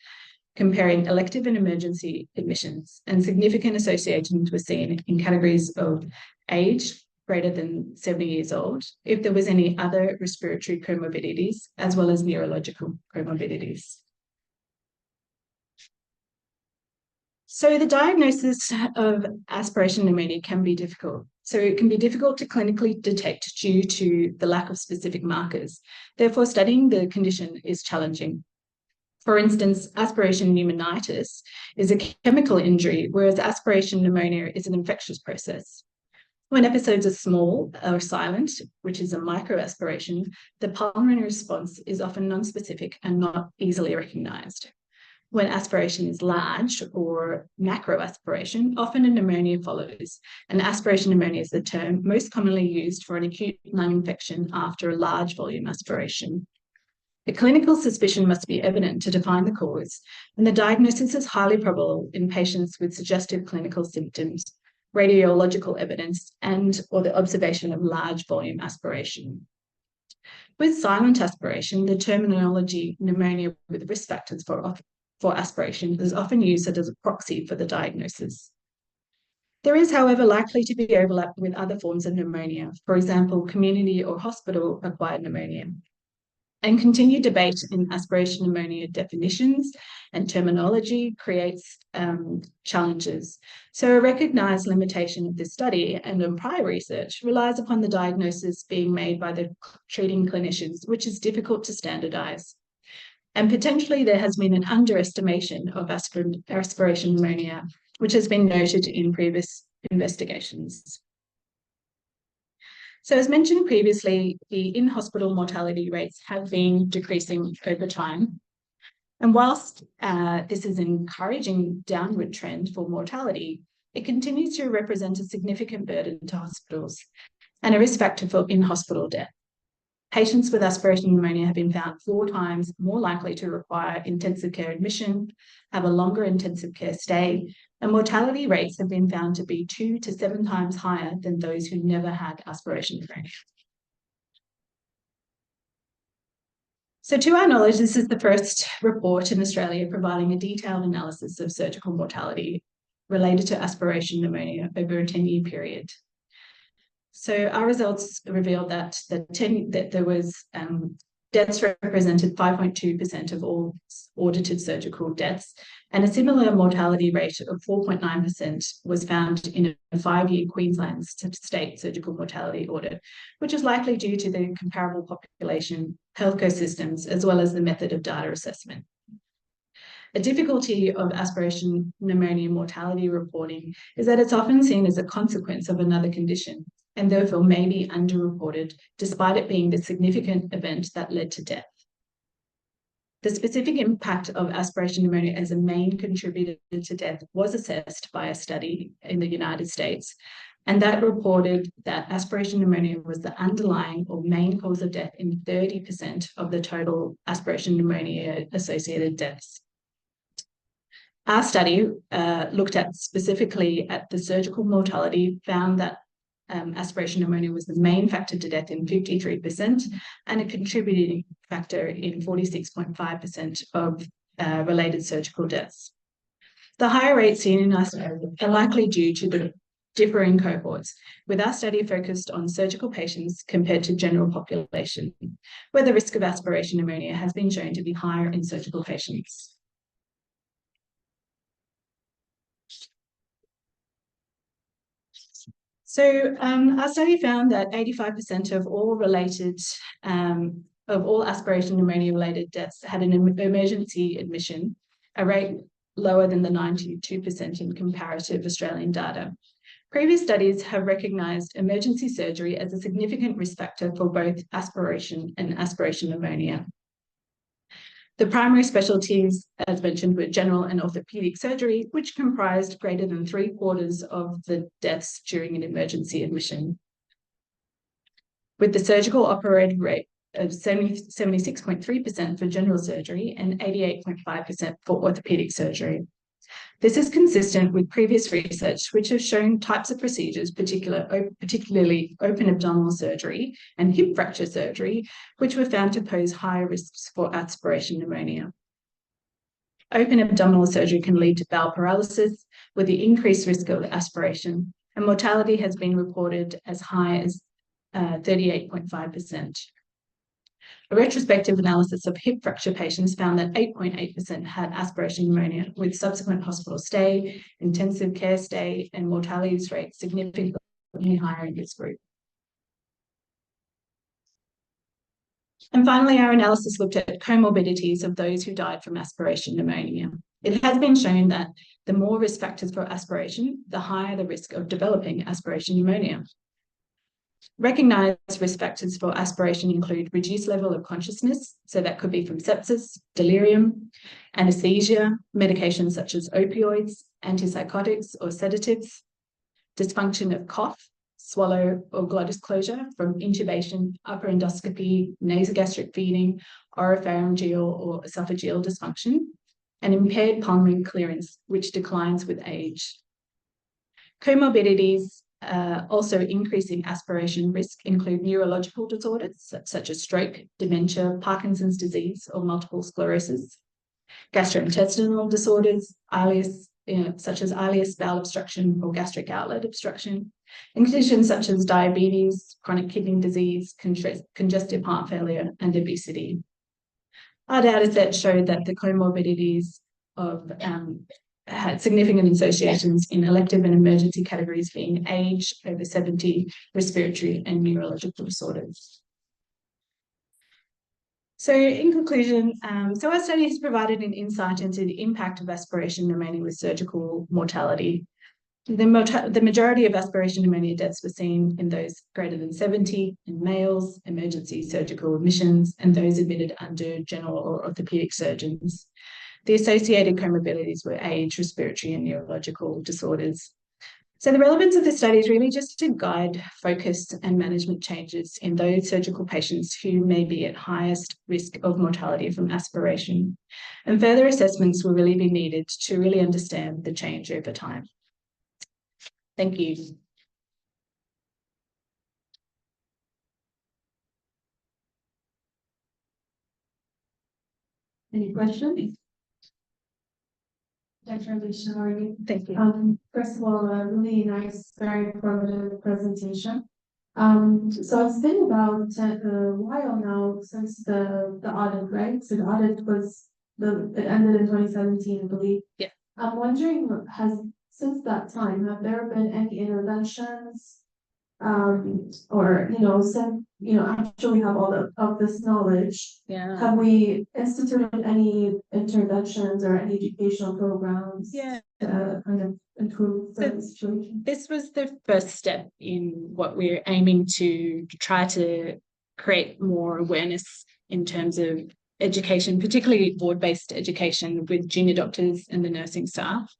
comparing elective and emergency admissions, and significant associations were seen in categories of age greater than 70 years old, if there was any other respiratory comorbidities, as well as neurological comorbidities. So the diagnosis of aspiration pneumonia can be difficult. So it can be difficult to clinically detect due to the lack of specific markers. Therefore, studying the condition is challenging. For instance, aspiration pneumonitis is a chemical injury, whereas aspiration pneumonia is an infectious process. When episodes are small or silent, which is a microaspiration, the pulmonary response is often non-specific and not easily recognised. When aspiration is large or macro aspiration, often a pneumonia follows, and aspiration pneumonia is the term most commonly used for an acute lung infection after a large volume aspiration. A clinical suspicion must be evident to define the cause, and the diagnosis is highly probable in patients with suggestive clinical symptoms, radiological evidence, and or the observation of large volume aspiration. With silent aspiration, the terminology pneumonia with risk factors for aspiration is often used as a proxy for the diagnosis. There is, however, likely to be overlap with other forms of pneumonia, for example, community or hospital-acquired pneumonia. And continued debate in aspiration pneumonia definitions and terminology creates challenges. So a recognised limitation of this study and on prior research relies upon the diagnosis being made by the treating clinicians, which is difficult to standardise. And potentially there has been an underestimation of aspiration pneumonia, which has been noted in previous investigations. So as mentioned previously, the in-hospital mortality rates have been decreasing over time. And whilst this is an encouraging downward trend for mortality, it continues to represent a significant burden to hospitals and a risk factor for in-hospital death. Patients with aspiration pneumonia have been found 4 times more likely to require intensive care admission, have a longer intensive care stay, and mortality rates have been found to be 2 to 7 times higher than those who never had aspiration pneumonia. So to our knowledge, this is the first report in Australia providing a detailed analysis of surgical mortality related to aspiration pneumonia over a 10-year period. So our results revealed that there was deaths represented 5.2% of all audited surgical deaths, and a similar mortality rate of 4.9% was found in a 5-year Queensland state surgical mortality audit, which is likely due to the comparable population, healthcare systems, as well as the method of data assessment. A difficulty of aspiration pneumonia mortality reporting is that it's often seen as a consequence of another condition, and therefore may be underreported despite it being the significant event that led to death. The specific impact of aspiration pneumonia as a main contributor to death was assessed by a study in the United States, and that reported that aspiration pneumonia was the underlying or main cause of death in 30% of the total aspiration pneumonia associated deaths. Our study looked at specifically at the surgical mortality, found that aspiration pneumonia was the main factor to death in 53% and a contributing factor in 46.5% of related surgical deaths. The higher rates seen in Australia are likely due to the differing cohorts, with our study focused on surgical patients compared to general population, where the risk of aspiration pneumonia has been shown to be higher in surgical patients. So our study found that 85% of all aspiration pneumonia related deaths had an emergency admission, a rate lower than the 92% in comparative Australian data. Previous studies have recognised emergency surgery as a significant risk factor for both aspiration and aspiration pneumonia. The primary specialties, as mentioned, were general and orthopaedic surgery, which comprised greater than 3/4 of the deaths during an emergency admission, with the surgical operated rate of 76.3% for general surgery and 88.5% for orthopaedic surgery. This is consistent with previous research, which has shown types of procedures, particularly open abdominal surgery and hip fracture surgery, which were found to pose higher risks for aspiration pneumonia. Open abdominal surgery can lead to bowel paralysis with the increased risk of aspiration, and mortality has been reported as high as 38.5%. A retrospective analysis of hip fracture patients found that 8.8% had aspiration pneumonia, with subsequent hospital stay, intensive care stay, and mortality rates significantly higher in this group. And finally, our analysis looked at comorbidities of those who died from aspiration pneumonia. It has been shown that the more risk factors for aspiration, the higher the risk of developing aspiration pneumonia. Recognized risk factors for aspiration include reduced level of consciousness, so that could be from sepsis, delirium, anesthesia, medications such as opioids, antipsychotics or sedatives, dysfunction of cough, swallow or glottis closure from intubation, upper endoscopy, nasogastric feeding, oropharyngeal or esophageal dysfunction, and impaired pulmonary clearance, which declines with age. Comorbidities also increasing aspiration risk include neurological disorders such as stroke, dementia, Parkinson's disease, or multiple sclerosis, gastrointestinal disorders, such as ileus bowel obstruction or gastric outlet obstruction, and conditions such as diabetes, chronic kidney disease, congestive heart failure, and obesity. Our data set showed that the comorbidities of had significant associations in elective and emergency categories being age, over 70, respiratory and neurological disorders. So in conclusion, so our study has provided an insight into the impact of aspiration pneumonia with surgical mortality. The majority of aspiration pneumonia deaths were seen in those greater than 70, in males, emergency surgical admissions, and those admitted under general or orthopedic surgeons. The associated comorbidities were age, respiratory, and neurological disorders. So the relevance of this study is really just to guide focus and management changes in those surgical patients who may be at highest risk of mortality from aspiration. And further assessments will really be needed to really understand the change over time. Thank you. Any questions? Dr. Alicia, how are you? Thank you. First of all, a really nice, very informative presentation. So it's been about a while now since the audit, right? So the audit it ended in 2017, I believe. Yeah. I'm wondering, since that time, have there been any interventions? Or after we have all of this knowledge, Yeah. have we instituted any interventions or any educational programs? Yeah. To kind of improve the situation? This was the first step in what we're aiming to try to create more awareness in terms of education, particularly ward-based education with junior doctors and the nursing staff.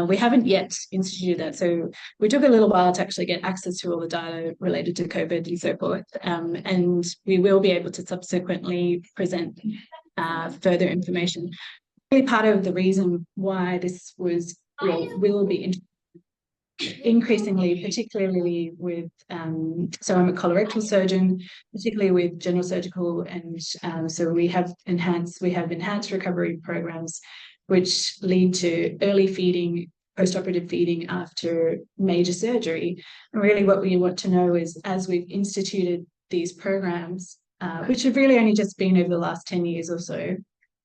We haven't yet instituted that, so we took a little while to actually get access to all the data related to COVID and so forth, and we will be able to subsequently present further information. Really part of the reason why this will be increasingly, particularly with, so I'm a colorectal surgeon, particularly with general surgical, and so we have enhanced recovery programs which lead to early feeding, postoperative feeding after major surgery. And really what we want to know is, as we've instituted these programs, which have really only just been over the last 10 years or so,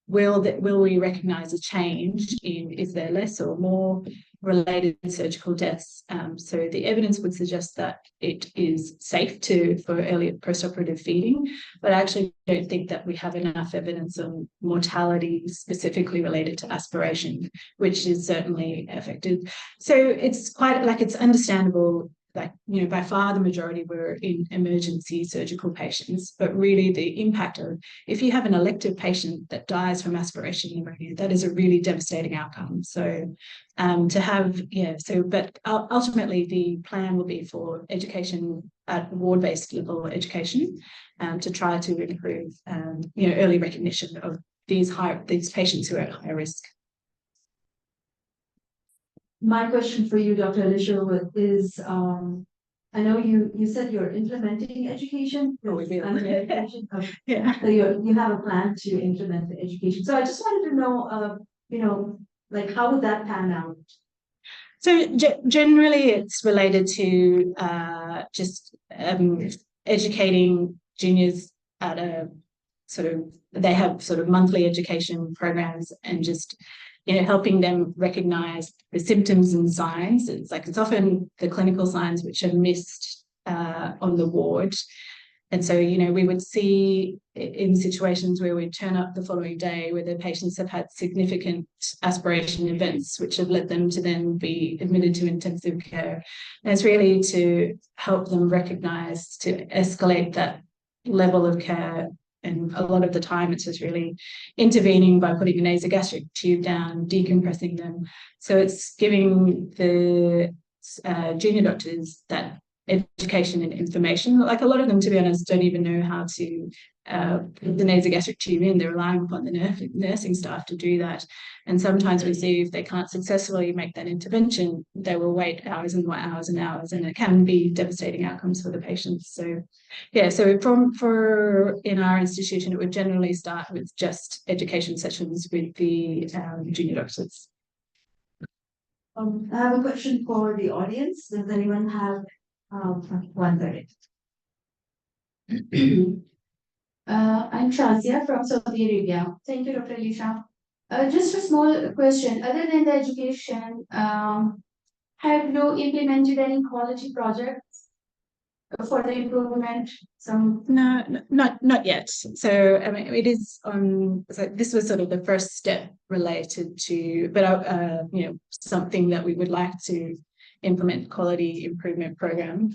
will we recognize a change in, is there less or more related surgical deaths? So the evidence would suggest that it is safe for early postoperative feeding, but I actually don't think that we have enough evidence on mortality specifically related to aspiration, which is certainly affected. So it's it's understandable. By far the majority were in emergency surgical patients, but really the impact of, if you have an elective patient that dies from aspiration pneumonia, that is a really devastating outcome. So but ultimately the plan will be for education at ward-based level education, to try to improve, early recognition of these patients who are at high risk. My question for you, Dr. Alicia, is, I know you said you're implementing education. Oh, we will. Education. Yeah. So you have a plan to implement the education. So I just wanted to know, how would that pan out? So generally it's related to just educating juniors at they have monthly education programs, and just helping them recognize the symptoms and signs. It's often the clinical signs which are missed on the ward, And so, you know, we would see in situations where we turn up the following day where the patients have had significant aspiration events, which have led them to then be admitted to intensive care. And it's really to help them recognize, to escalate that level of care. And a lot of the time it's just really intervening by putting a nasogastric tube down, decompressing them. So it's giving the junior doctors that education and information. Like a lot of them, to be honest, don't even know how to put the nasogastric tube in. They're relying upon the nursing staff to do that. And sometimes we see if they can't successfully make that intervention, they will wait hours and hours and hours, and it can be devastating outcomes for the patients. So yeah, so for in our institution, it would generally start with just education sessions with the junior doctors. I have a question for the audience. Does anyone have one minute? I'm Shazia from Saudi Arabia. Thank you, Dr. Lisha. Just a small question. Other than the education, have you implemented any quality projects for the improvement? No, not yet. So I mean, it is on. So this was sort of the first step related to, but you know, something that we would like to implement quality improvement program.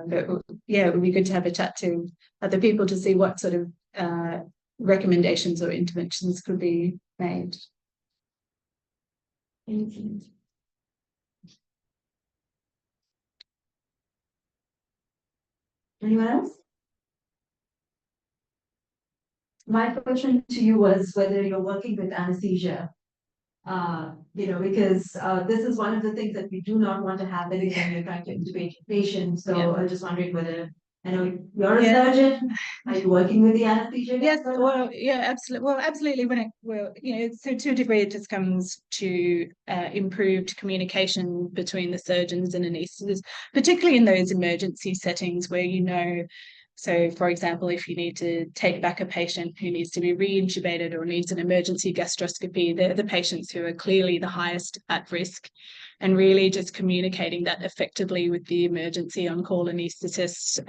But yeah, it would be good to have a chat to other people to see what sort of recommendations or interventions could be made. Anyone else? My question to you was whether you're working with anesthesia. You know, because this is one of the things that we do not want to happen when you're trying to intubate a patient. So Yeah. I'm just wondering whether, I know you're a Yeah. surgeon, are you working with the anesthesia? Yes, well, yeah, absolutely. Well, absolutely. You know, so to a degree, it just comes to improved communication between the surgeons and anaesthetists, particularly in those emergency settings where, you know, so for example, if you need to take back a patient who needs to be re-intubated or needs an emergency gastroscopy, they're the patients who are clearly the highest at risk. And really just communicating that effectively with the emergency on-call anaesthetists.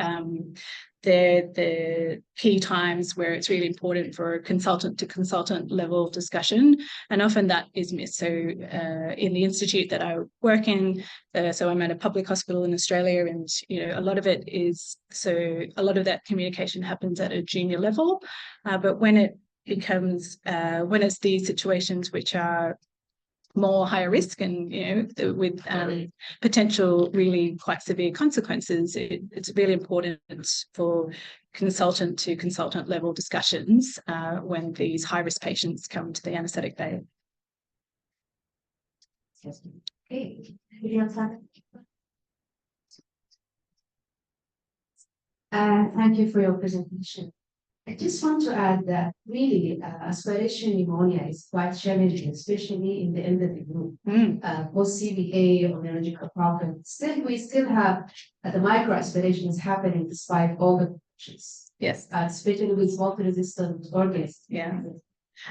They're the key times where it's really important for a consultant to consultant level discussion, and often that is missed. So in the institute that I work in, so I'm at a public hospital in Australia, and you know, a lot of that communication happens at a junior level, but when it becomes when it's these situations which are more higher risk and, you know, with potential really quite severe consequences, it's really important for consultant to consultant level discussions when these high risk patients come to the anaesthetic bay. Okay. Anybody else have? Thank you for your presentation. I just want to add that really aspiration pneumonia is quite challenging, especially in the elderly group. Post CVA or neurological problems. We still have the micro aspirations happening despite all the conditions. Yes, especially with multi-resistant organs. Yeah,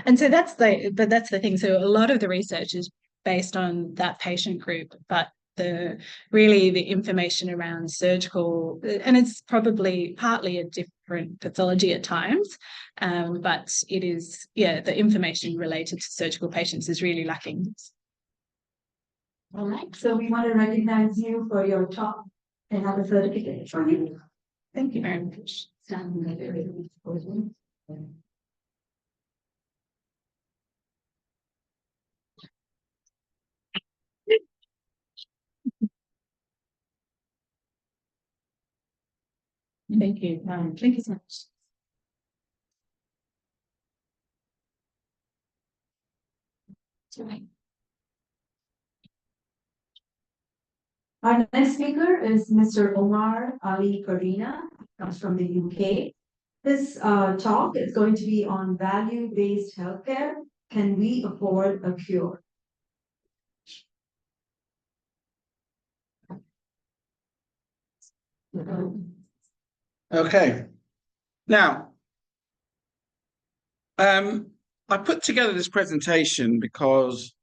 and so that's the thing. So a lot of the research is based on that patient group, but the information around surgical, and it's probably partly a different pathology at times, but it is, yeah, the information related to surgical patients is really lacking. All right, so we want to recognize you for your talk and have a certificate from you. Thank you very much. Thank you. Thank you so much. Our next speaker is Mr. Omar Ali Karina, comes from the UK. This talk is going to be on value-based healthcare. Can we afford a cure? Okay. Now, I put together this presentation because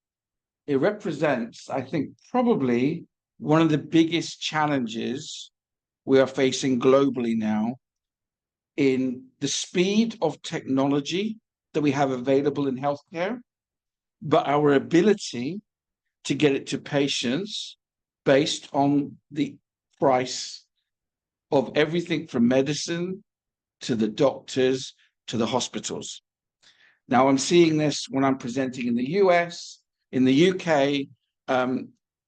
it represents, I think, probably one of the biggest challenges we are facing globally now in the speed of technology that we have available in healthcare, but our ability to get it to patients based on the price of everything from medicine to the doctors to the hospitals. Now, I'm seeing this when I'm presenting in the US, in the UK,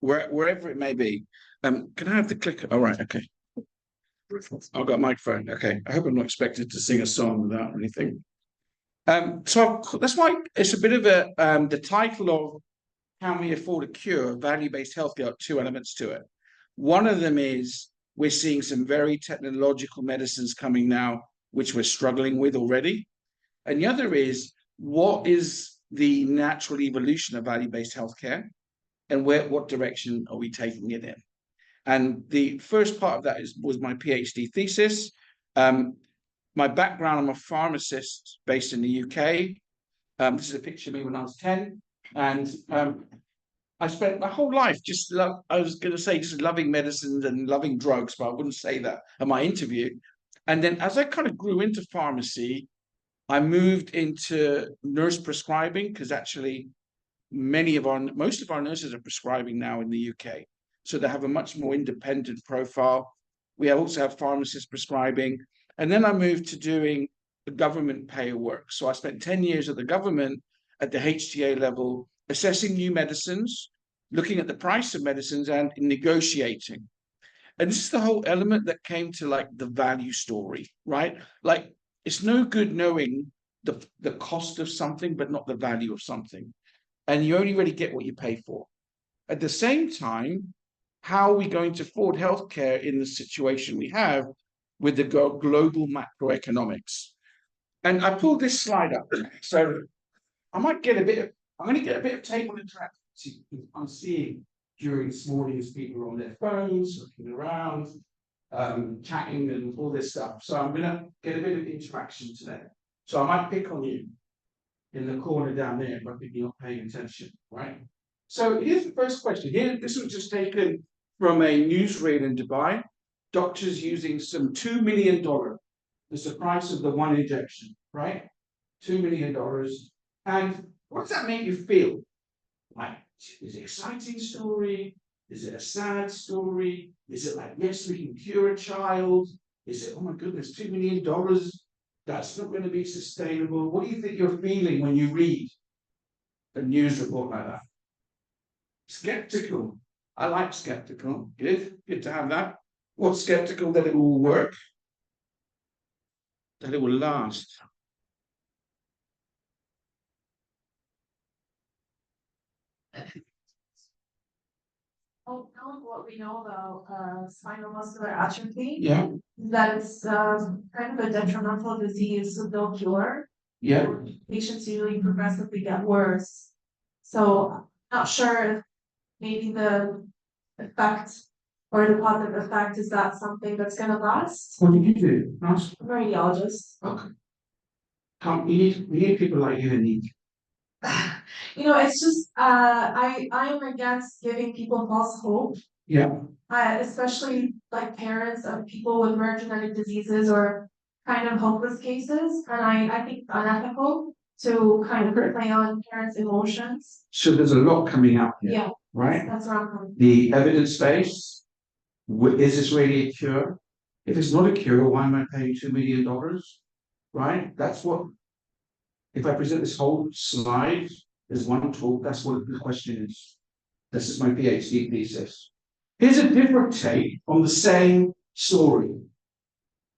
wherever it may be. Can I have the clicker? All right, okay. I've got a microphone. Okay, I hope I'm not expected to sing a song without anything. So that's why it's a bit of a the title of Can We Afford a Cure? Value-based healthcare, two elements to it. One of them is we're seeing some very technological medicines coming now, which we're struggling with already. And the other is, what is the natural evolution of value-based healthcare, and what direction are we taking it in? And the first part of that was my PhD thesis. My background, I'm a pharmacist based in the UK. This is a picture of me when I was 10. And I spent my whole life just loving medicines and loving drugs, but I wouldn't say that at my interview. And then as I kind of grew into pharmacy, I moved into nurse prescribing, because actually most of our nurses are prescribing now in the UK. So they have a much more independent profile. We also have pharmacists prescribing. And then I moved to doing the government payer work. So I spent 10 years at the government at the HTA level, assessing new medicines, looking at the price of medicines and negotiating. And this is the whole element that came to like the value story, right? Like, it's no good knowing the cost of something, but not the value of something. And you only really get what you pay for. At the same time, how are we going to afford healthcare in the situation we have with the global macroeconomics? And I pulled this slide up. So I'm going to get a bit of table interaction. I'm seeing during this morning as people are on their phones, looking around, chatting and all this stuff. So I'm going to get a bit of interaction today. So I might pick on you in the corner down there, but if you're not paying attention, right? So here's the first question. This was just taken from a newsreel in Dubai. Doctors using some $2 million. It's the price of the one injection, right? $2 million. And what does that make you feel? Like, is it an exciting story? Is it a sad story? Is it like, yes, we can cure a child? Is it, oh my goodness, $2 million? That's not going to be sustainable. What do you think you're feeling when you read a news report like that? Skeptical. I like skeptical. Good to have that. What's skeptical? That it will work, that it will last. Well, knowing what we know about spinal muscular atrophy, Yeah. that it's kind of a detrimental disease with no cure. Yeah. Patients usually progressively get worse. So not sure if maybe the effect or the positive effect, is that something that's going to last? What did you do? Ask. I'm a radiologist. Okay. We need people like you in need. You know, it's just I am against giving people false hope. Yeah. Especially like parents of people with rare genetic diseases or kind of hopeless cases, and I think it's unethical to kind of play on parents' emotions. So there's a lot coming out here. Yeah, right? that's where I'm coming. The evidence base. Is this really a cure? If it's not a cure, why am I paying $2 million? Right? That's what. If I present this whole slide as one talk, that's what the question is. This is my PhD thesis. Here's a different take on the same story.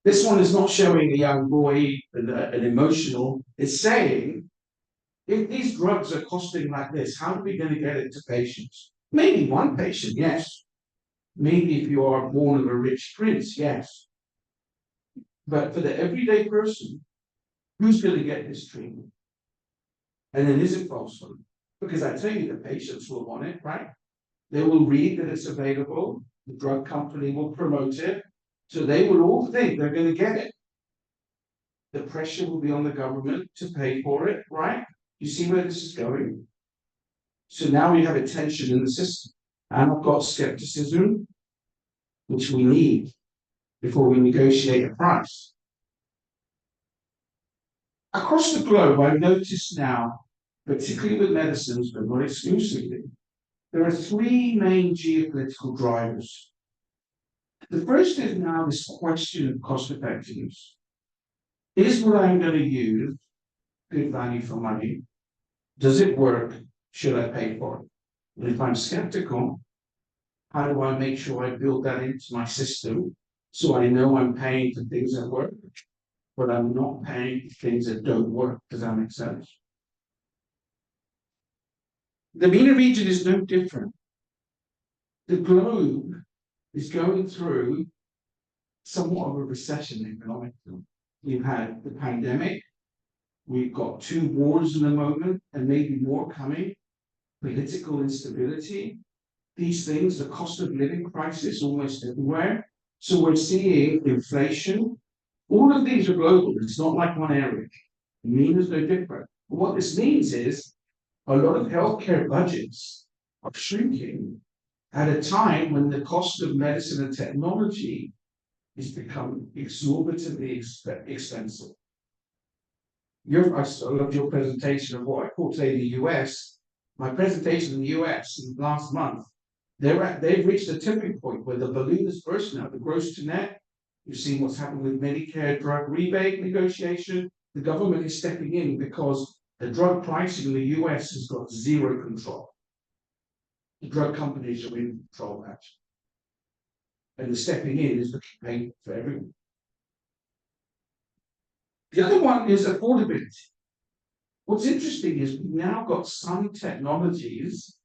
This one is not showing a young boy an emotional. It's saying, if these drugs are costing like this, how are we going to get it to patients? Maybe one patient, yes. Maybe if you are born of a rich prince, yes. But for the everyday person, who's going to get this treatment? And then is it falsehood? Because I tell you, the patients will want it, right? They will read that it's available. The drug company will promote it. So they will all think they're going to get it. The pressure will be on the government to pay for it, right? You see where this is going? So now we have a tension in the system. And I've got skepticism, which we need before we negotiate a price. Across the globe, I've noticed now, particularly with medicines, but not exclusively, there are three main geopolitical drivers. The first is now this question of cost effectiveness. Is what I'm going to use good value for money? Does it work? Should I pay for it? And if I'm skeptical, how do I make sure I build that into my system so I know I'm paying for things that work, but I'm not paying for things that don't work? Does that make sense? The MENA region is no different. The globe is going through somewhat of a recession economically. We've had the pandemic, we've got 2 wars in the moment, and maybe more coming, political instability, these things, the cost of living crisis almost everywhere. So we're seeing inflation. All of these are global, it's not like one area. MENA is no different. But what this means is a lot of healthcare budgets are shrinking at a time when the cost of medicine and technology is becoming exorbitantly expensive. I loved your presentation of what I call today the US. My presentation in the US last month, they've reached a tipping point where the balloon is burst now, the gross to net. You've seen what's happened with Medicare drug rebate negotiation. The government is stepping in because the drug pricing in the US has got zero control. The drug companies are in control, actually. And the stepping in is looking painful for everyone. The other one is affordability. What's interesting is we've now got some technologies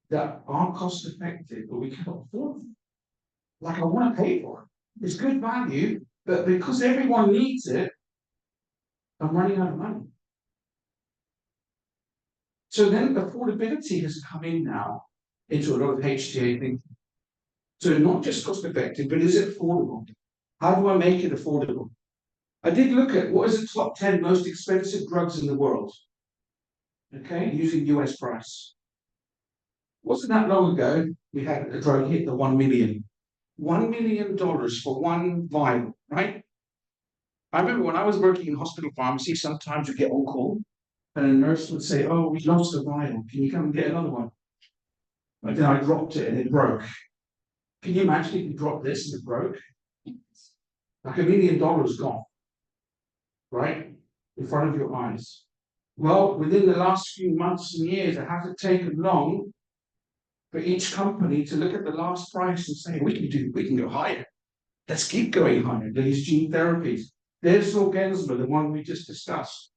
that are cost effective, but we cannot afford them. Like I want to pay for it. It's good value, but because everyone needs it, I'm running out of money. So then affordability has come in now into a lot of HTA thinking. So not just cost effective, but is it affordable? How do I make it affordable? I did look at what is the top 10 most expensive drugs in the world. Okay, using US price. Wasn't that long ago, we had a drug hit the 1 million. $1 million for one vial, right? I remember when I was working in hospital pharmacy, sometimes you get on call and a nurse would say, oh, we lost a vial. Can you come and get another one? But then I dropped it and it broke. Can you imagine if you dropped this and it broke? Like $1 million gone, right? In front of your eyes. Well, within the last few months and years, it hasn't taken long for each company to look at the last price and say, we can go higher. Let's keep going higher. These gene therapies. There's Zolgensma, the one we just discussed.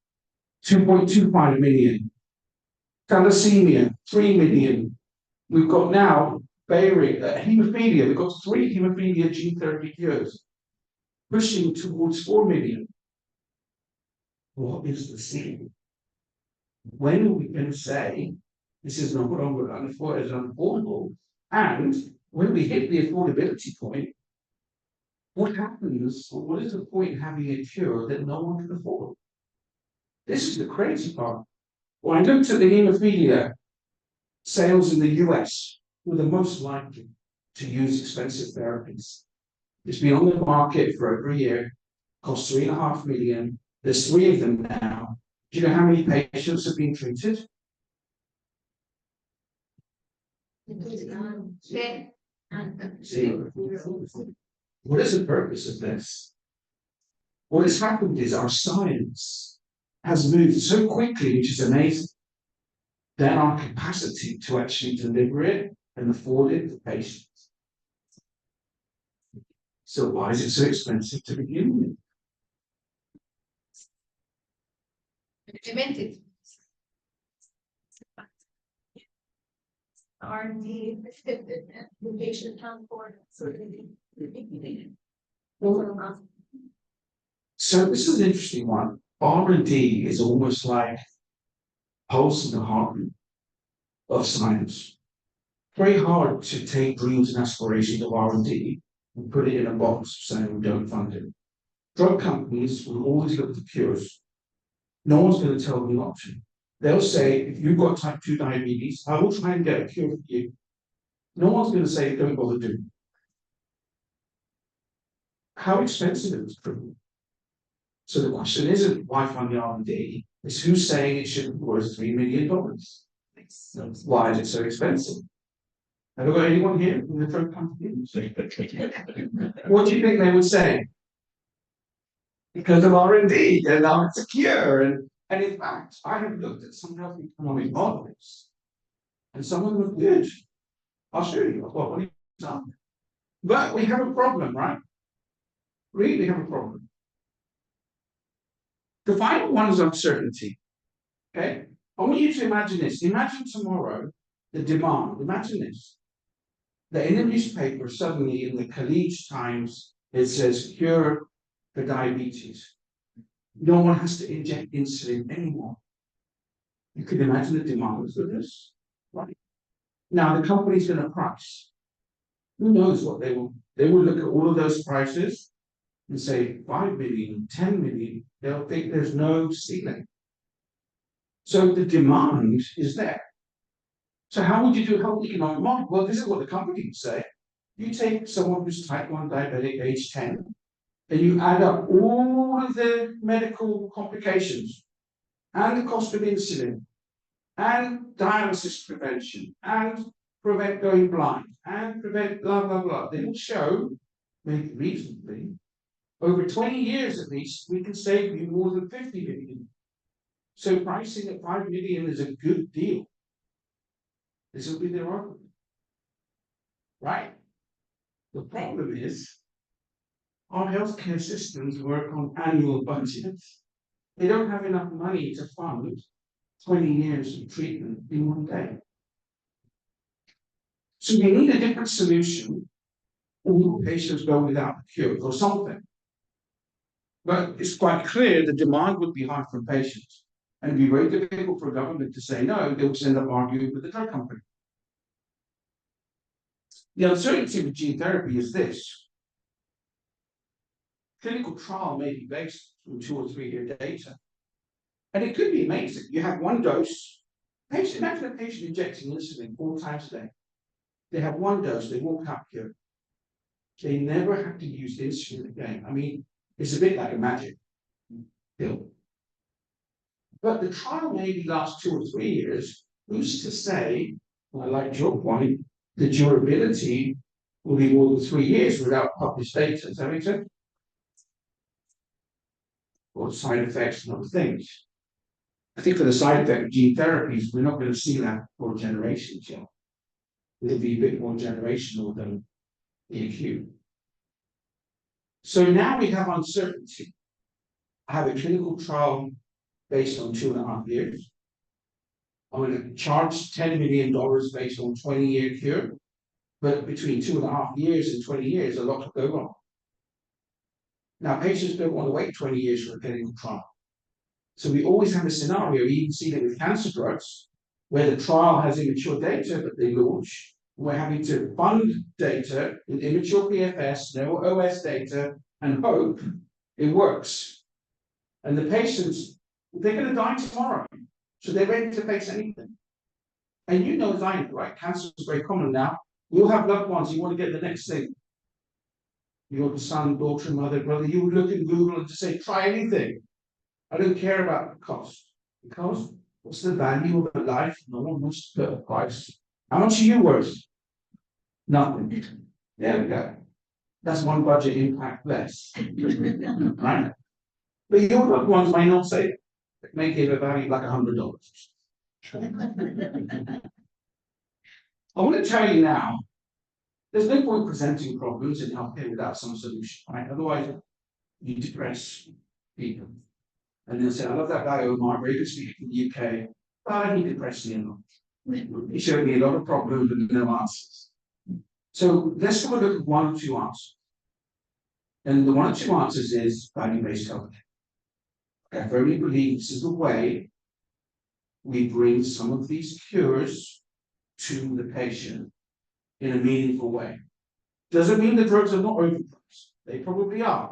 2.25 million. Thalassemia, 3 million. We've got now hemophilia. We've got 3 hemophilia gene therapy cures, pushing towards 4 million. What is the scene? When are we going to say this is no longer unaffordable? And when we hit the affordability point, what happens, or what is the point in having a cure that no one can afford? This is the crazy part. When I looked at the hemophilia sales in the US, were the most likely to use expensive therapies. It's been on the market for over a year, costs $3.5 million. There's 3 of them now. Do you know how many patients have been treated? Zero. What is the purpose of this? What has happened is our science has moved so quickly, which is amazing, that our capacity to actually deliver it and afford it to patients. So why is it so expensive to begin with? Implemented. R&D, the patient transport. So this is an interesting one. R&D is almost like pulse in the heartbeat of science. Very hard to take dreams and aspirations of R&D and put it in a box saying we don't fund it. Drug companies will always look for cures. No one's going to tell them not to. They'll say, if you've got type 2 diabetes, I will try and get a cure for you. No one's going to say, don't bother doing it. How expensive is treatment? So the question isn't why fund the R&D, it's who's saying it should be worth $3 million. Why is it so expensive? Have I got anyone here from the drug company? What do you think they would say? Because of R&D, and now it's a cure. And in fact, I have looked at some health economic models, and some of them look good. I'll show you. What do you think? But we have a problem, right? Really have a problem. The final one is uncertainty. Okay? I want you to imagine this. Imagine tomorrow the demand. Imagine this. That in a newspaper, suddenly in the Khaleej Times, it says cure for diabetes. No one has to inject insulin anymore. You can imagine the demand for this, right? Now the company's going to price. Who knows what they will? They will look at all of those prices and say 5 million, 10 million. They'll think there's no ceiling. So the demand is there. So how would you do health economic model? Well, this is what the company would say. You take someone who's type 1 diabetic, age 10, and you add up all of the medical complications and the cost of insulin and dialysis prevention and prevent going blind and prevent blah, blah, blah. They will show, maybe reasonably, over 20 years at least, we can save you more than 50 million. So pricing at 5 million is a good deal. This will be their argument. Right? The problem is, our healthcare systems work on annual budgets. They don't have enough money to fund 20 years of treatment in one day. So we need a different solution. All patients go without a cure or something. But it's quite clear the demand would be high from patients. And it'd be very difficult for a government to say no, they will end up arguing with the drug company. The uncertainty with gene therapy is this. Clinical trial may be based on 2 or 3 year data. And it could be amazing. You have one dose. Imagine a patient injecting insulin 4 times a day. They have one dose, they walk out cured. They never have to use insulin again. I mean, it's a bit like a magic pill. But the trial maybe lasts 2 or 3 years. Who's to say, I like your point, the durability will be more than 3 years without published data. Does that make sense? Or side effects and other things. I think for the side effect of gene therapies, we're not going to see that for generations yet. It'll be a bit more generational than the acute. So now we have uncertainty. I have a clinical trial based on 2.5 years. I'm going to charge $10 million based on 20-year cure. But between 2.5 years and 20 years, a lot could go wrong. Now, patients don't want to wait 20 years for a clinical trial. So we always have a scenario, you even see that with cancer drugs, where the trial has immature data, but they launch. We're having to fund data with immature PFS, no OS data, and hope it works. And the patients, they're going to die tomorrow. So they're ready to face anything. And you know, as I know, right? Cancer is very common now. You'll have loved ones, you want to get the next thing. Your son, daughter, mother, brother, you would look in Google and just say, try anything. I don't care about the cost. Because what's the value of a life? No one wants to put a price. How much are you worth? Nothing. There we go. That's one budget impact less. Right? But your loved ones may not say it. It may give a value like $100. I want to tell you now, there's no point presenting problems in healthcare without some solution, right? Otherwise, you depress people. And they'll say, I love that guy Omar, very good speaker from the UK, but he depressed me enough. He showed me a lot of problems and no answers. So let's have a look at 1 or 2 answers. And the 1 or 2 answers is value-based healthcare. I firmly believe this is the way we bring some of these cures to the patient in a meaningful way. Doesn't mean the drugs are not overpriced. They probably are.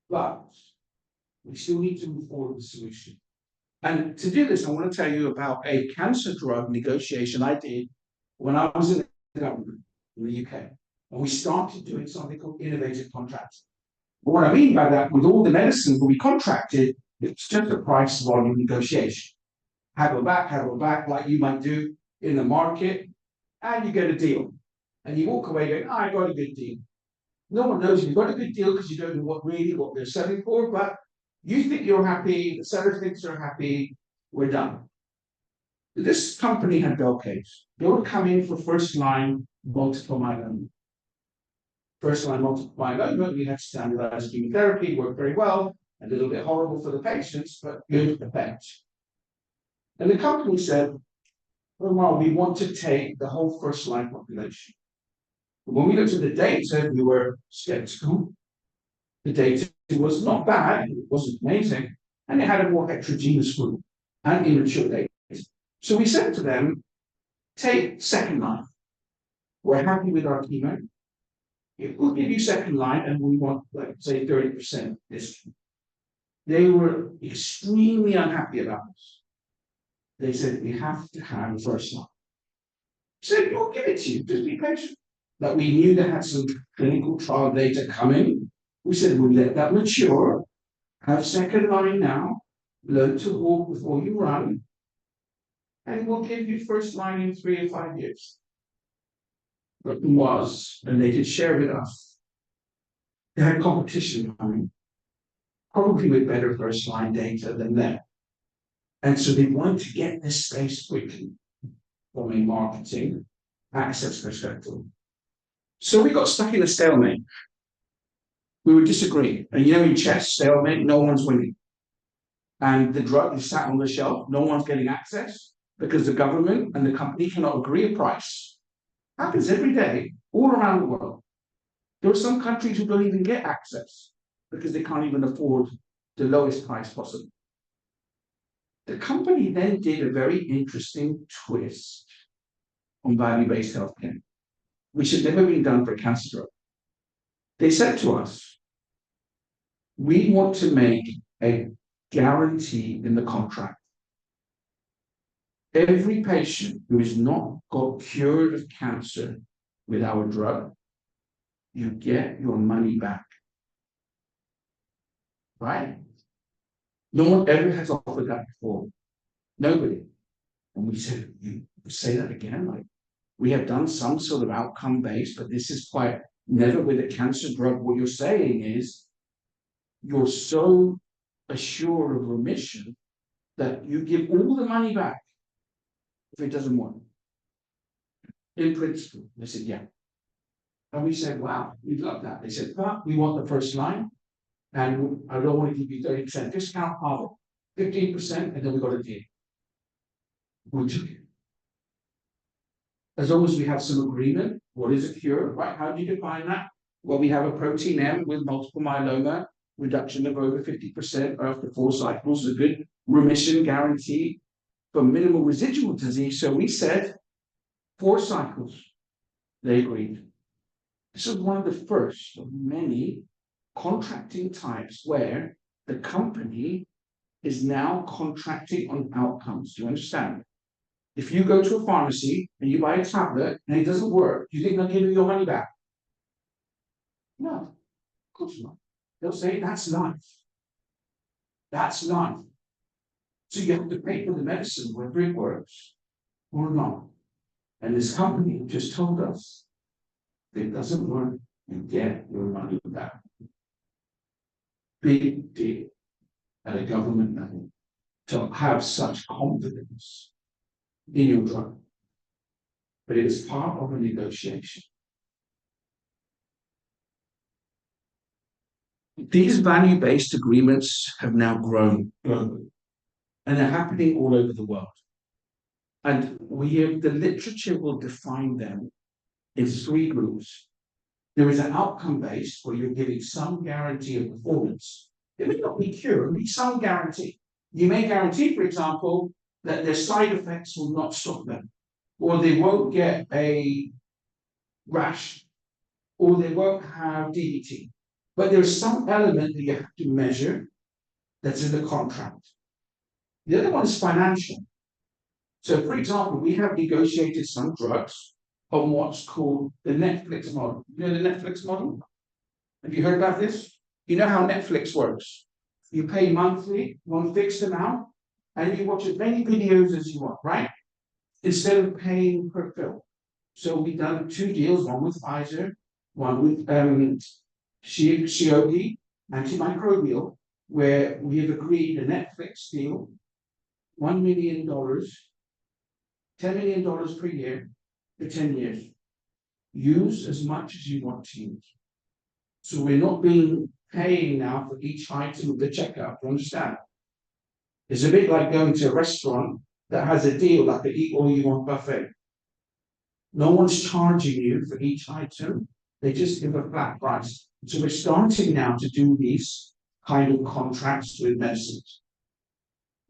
But we still need to move forward with the solution. And to do this, I want to tell you about a cancer drug negotiation I did when I was in the government in the UK. And we started doing something called innovative contracts. But what I mean by that, with all the medicines we contracted, it's just a price volume negotiation. Haggle back, like you might do in the market, and you get a deal. And you walk away going, oh, I got a good deal. No one knows you've got a good deal because you don't know what they're selling for, but you think you're happy, the seller thinks they're happy, we're done. This company had Velcade. They would come in for first-line multiple myeloma. First-line multiple myeloma, we had standardized chemotherapy, worked very well, a little bit horrible for the patients, but good effect. And the company said, well, we want to take the whole first-line population. But when we looked at the data, we were skeptical. The data was not bad, it wasn't amazing, and it had a more heterogeneous group and immature data. So we said to them, take second line. We're happy with our chemo. We'll give you second line and we want, like, say, 30% discount. They were extremely unhappy about this. They said, we have to have first line. I said, we'll give it to you, just be patient. But we knew they had some clinical trial data coming. We said, we'll let that mature, have second line now, learn to walk before you run, and we'll give you first line in 3 or 5 years. But it was, and they did share with us, they had competition coming, probably with better first line data than them. And so they wanted to get this space quickly from a marketing access perspective. So we got stuck in a stalemate. We were disagreeing. And you know, in chess, stalemate, no one's winning. And the drug is sat on the shelf, no one's getting access because the government and the company cannot agree a price. Happens every day, all around the world. There are some countries who don't even get access because they can't even afford the lowest price possible. The company then did a very interesting twist on value-based healthcare, which had never been done for a cancer drug. They said to us, we want to make a guarantee in the contract. Every patient who is not got cured of cancer with our drug, you get your money back. Right? No one ever has offered that before. Nobody. And we said, you say that again? Like, we have done some sort of outcome based, but this is quite never with a cancer drug. What you're saying is you're so assured of remission that you give all the money back if it doesn't work. In principle, they said, yeah. And we said, wow, we love that. They said, but we want the first line, and I don't want to give you 30% discount, 15%, and then we got a deal. We took it. As long as we have some agreement, what is a cure, right? How do you define that? Well, we have a protein M with multiple myeloma, reduction of over 50% after 4 cycles, a good remission guarantee for minimal residual disease. So we said 4 cycles. They agreed. This is one of the first of many contracting types where the company is now contracting on outcomes. Do you understand? If you go to a pharmacy and you buy a tablet and it doesn't work, do you think they'll give you your money back? No, of course not. They'll say that's life. That's life. So you have to pay for the medicine whether it works or not. And this company just told us, if it doesn't work, you get your money back. Big deal at a government level to have such confidence in your drug. But it is part of a negotiation. These value-based agreements have now grown globally, and they're happening all over the world. And the literature will define them in 3 groups. There is an outcome-based where you're giving some guarantee of performance. It may not be cure, it may be some guarantee. You may guarantee, for example, that their side effects will not stop them, or they won't get a rash, or they won't have DVT. But there's some element that you have to measure that's in the contract. The other one is financial. So, for example, we have negotiated some drugs on what's called the Netflix model. You know the Netflix model? Have you heard about this? You know how Netflix works. You pay monthly, one fixed amount, and you watch as many videos as you want, right? Instead of paying per film. So we've done 2 deals, one with Pfizer, one with Shiogi, antimicrobial, where we have agreed a Netflix deal, $1 million, $10 million per year for 10 years. Use as much as you want to use. So we're not paying now for each item of the checkout, you understand? It's a bit like going to a restaurant that has a deal like the eat all you want buffet. No one's charging you for each item, they just give a flat price. So we're starting now to do these kind of contracts with medicines.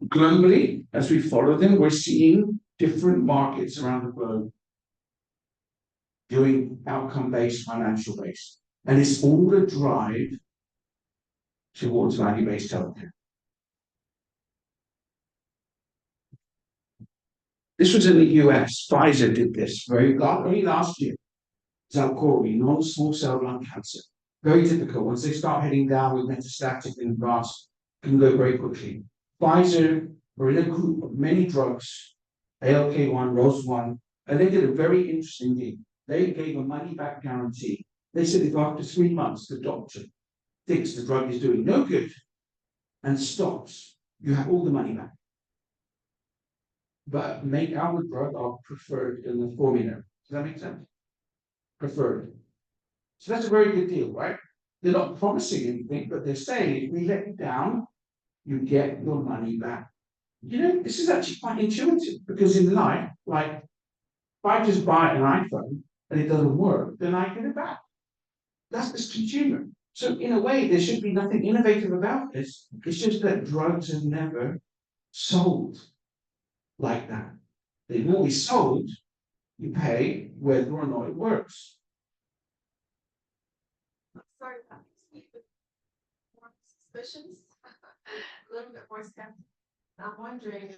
Globally, as we follow them, we're seeing different markets around the globe doing outcome-based, financial-based. And it's all a drive towards value-based healthcare. This was in the US. Pfizer did this only last year. Xalkori, non-small cell lung cancer. Very difficult. Once they start heading down with metastatic and advanced, can go very quickly. Pfizer were in a group of many drugs, ALK1, ROS1, and they did a very interesting thing. They gave a money-back guarantee. They said if after 3 months the doctor thinks the drug is doing no good and stops, you have all the money back. But make our drug our preferred in the formula. Does that make sense? Preferred. So that's a very good deal, right? They're not promising anything, but they're saying if we let you down, you get your money back. You know, this is actually quite intuitive because in life, like if I just buy an iPhone and it doesn't work, then I get it back. That's this consumer. So in a way, there should be nothing innovative about this. It's just that drugs are never sold like that. They've always sold, you pay whether or not it works. Sorry, that makes me a bit more suspicious, a little bit more skeptical. I'm wondering,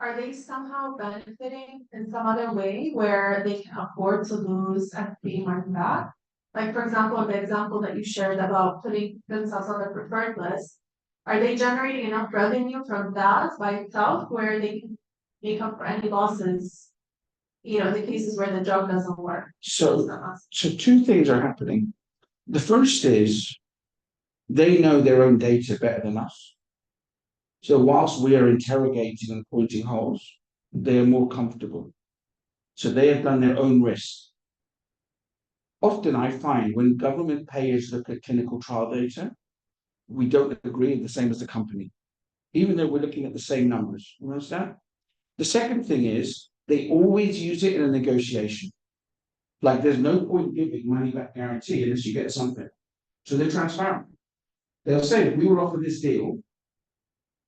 are they somehow benefiting in some other way where they can afford to lose and pay money back? Like, for example, the example that you shared about putting themselves on the preferred list, are they generating enough revenue from that by itself where they can make up for any losses, you know, the cases where the drug doesn't work? So 2 things are happening. The first is they know their own data better than us. So whilst we are interrogating and pointing holes, they are more comfortable. So they have done their own risk. Often I find when government payers look at clinical trial data, we don't agree the same as the company, even though we're looking at the same numbers. You understand? The second thing is they always use it in a negotiation. Like there's no point giving money back guarantee unless you get something. So they're transparent. They'll say, we will offer this deal.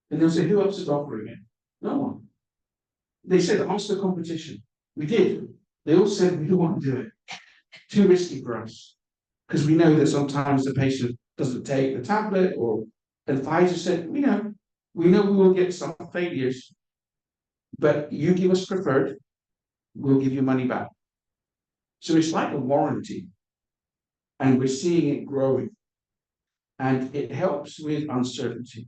And they'll say, who else is offering it? No one. They said, ask the competition. We did. They all said, we don't want to do it. Too risky for us. Because we know that sometimes the patient doesn't take the tablet and Pfizer said, we know we will get some failures, but you give us preferred, we'll give you money back. So it's like a warranty, and we're seeing it growing, and it helps with uncertainty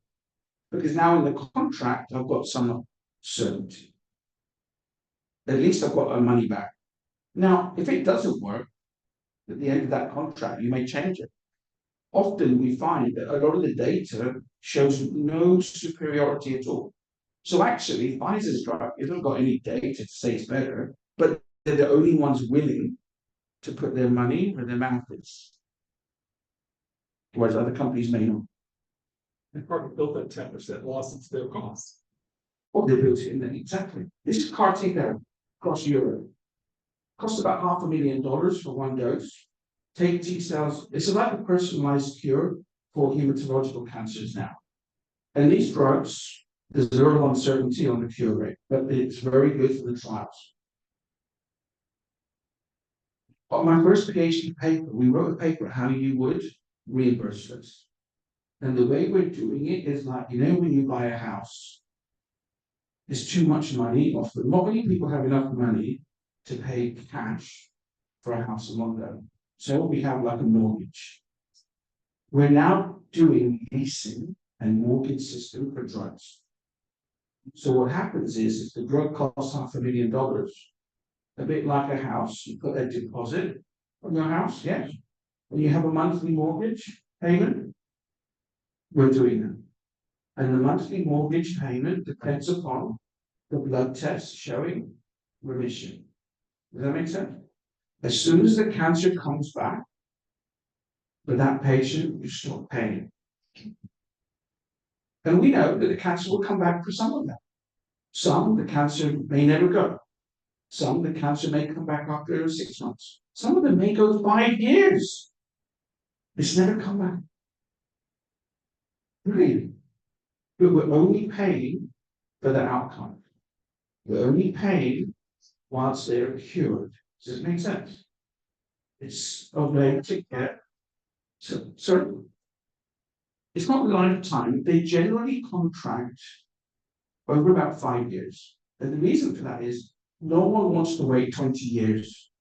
because now in the contract I've got some certainty. At least I've got our money back. Now, if it doesn't work at the end of that contract, you may change it. Often we find that a lot of the data shows no superiority at all. So actually, Pfizer's drug hasn't got any data to say it's better, but they're the only ones willing to put their money where their mouth is. Whereas other companies may not. They've probably built that 10% loss into their cost. Or they built it in there, exactly. This is CAR T therapy across Europe. Costs about $500,000 for 1 dose. Take T cells, it's like a personalized cure for hematological cancers now. And these drugs, there's a lot of uncertainty on the cure rate, but it's very good for the trials. On my first PhD paper, we wrote a paper how you would reimburse this. And the way we're doing it is like, you know, when you buy a house, there's too much money often. Not many people have enough money to pay cash for a house in London. So we have like a mortgage. We're now doing leasing and mortgage system for drugs. So what happens is if the drug costs $500,000, a bit like a house, you put a deposit on your house, yes, and you have a monthly mortgage payment. We're doing that. And the monthly mortgage payment depends upon the blood test showing remission. Does that make sense? As soon as the cancer comes back, for that patient, you stop paying. And we know that the cancer will come back for some of them. Some, the cancer may never go. Some, the cancer may come back after 6 months. Some of them may go 5 years. It's never come back. Really. But we're only paying for the outcome. We're only paying whilst they're cured. Does it make sense? It's of a ticket. So it's not a lifetime. They generally contract over about 5 years. And the reason for that is no one wants to wait 20 years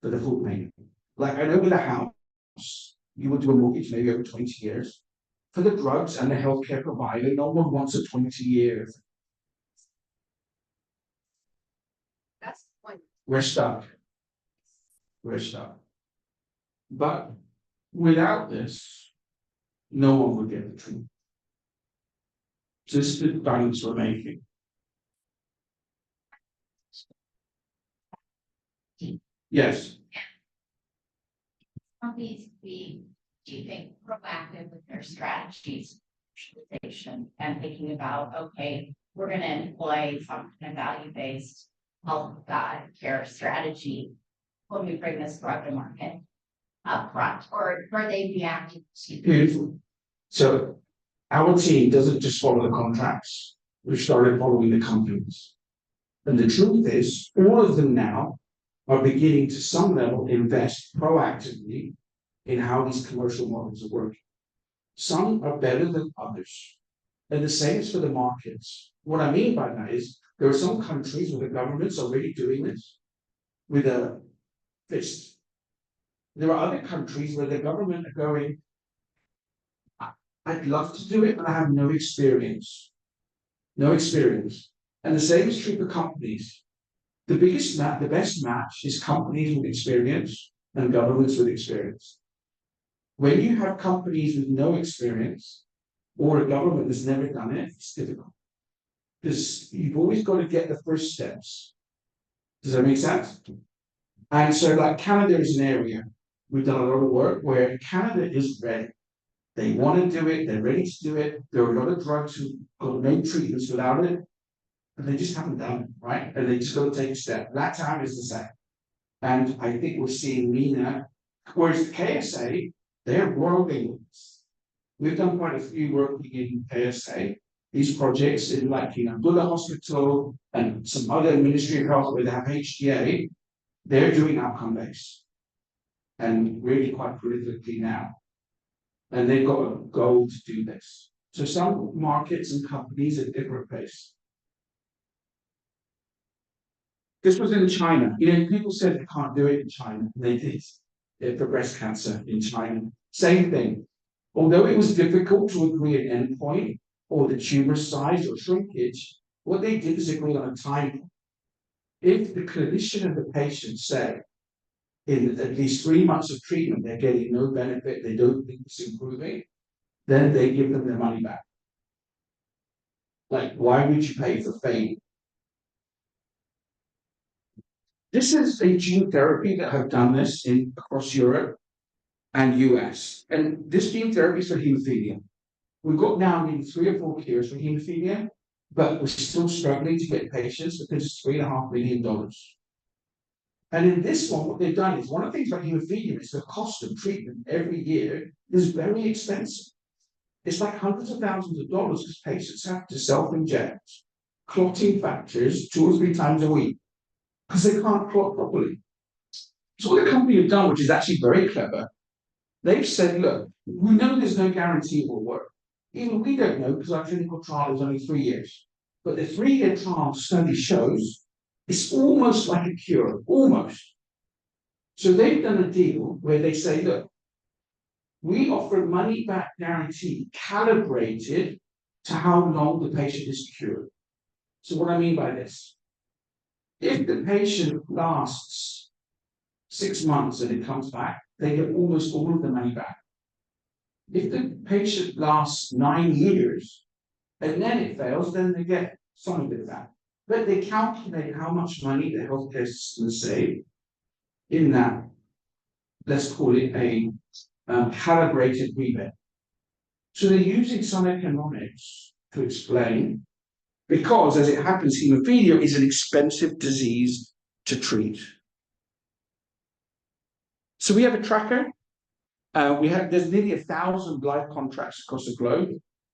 for the full payment. Like I know with a house, you would do a mortgage maybe over 20 years. For the drugs and the healthcare provider, no one wants a 20 years. That's the point. We're stuck. We're stuck. But without this, no one would get the treatment. So this is the balance we're making. Yes. Companies be, do you think, proactive with their strategies, commercialization, and thinking about, okay, we're going to employ some kind of value-based health care strategy when we bring this drug to market up front, or are they reacting to? Beautiful. So our team doesn't just follow the contracts. We've started following the companies. And the truth is, all of them now are beginning to some level invest proactively in how these commercial models are working. Some are better than others. And the same is for the markets. What I mean by that is there are some countries where the government's already doing this with a fist. There are other countries where the government are going, I'd love to do it, but I have no experience. No experience. And the same is true for companies. The best match is companies with experience and governments with experience. When you have companies with no experience or a government that's never done it, it's difficult. Because you've always got to get the first steps. Does that make sense? And so like Canada is an area we've done a lot of work where Canada is ready. They want to do it, they're ready to do it. There are a lot of drugs who've got no treatments without it, and they just haven't done it, right? And they just got to take a step. That time is the same. And I think we're seeing MENA, whereas the KSA, they're rolling with us. We've done quite a few working in KSA, these projects in like, Abdullah Hospital and some other Ministry of Health where they have HTA, they're doing outcome based and really quite prolifically now. And they've got a goal to do this. So some markets and companies at different pace. This was in China. People said they can't do it in China. They did it for breast cancer in China. Same thing. Although it was difficult to agree an endpoint or the tumor size or shrinkage, what they did is agree on a time. If the clinician and the patient say, in at least 3 months of treatment, they're getting no benefit, they don't think it's improving, then they give them their money back. Like, why would you pay for fame? This is a gene therapy that have done this across Europe and US. And this gene therapy is for hemophilia. We've got now maybe 3 or 4 cures for hemophilia, but we're still struggling to get patients because it's $3.5 million. And in this one, what they've done is one of the things about hemophilia is the cost of treatment every year is very expensive. It's like hundreds of thousands of dollars because patients have to self-inject clotting factors 2 or 3 times a week because they can't clot properly. So what the company have done, which is actually very clever, they've said, look, we know there's no guarantee it will work. Even we don't know because our clinical trial is only 3 years. But the 3-year trial study shows it's almost like a cure, almost. So they've done a deal where they say, look, We offer a money back guarantee calibrated to how long the patient is cured. So what I mean by this, if the patient lasts 6 months and it comes back, they get almost all of the money back. If the patient lasts 9 years and then it fails, then they get some of it back. But they calculate how much money the healthcare system saves in that, let's call it a calibrated rebate. So they're using some economics to explain, because as it happens, hemophilia is an expensive disease to treat. So we have a tracker. There's nearly 1,000 live contracts across the globe.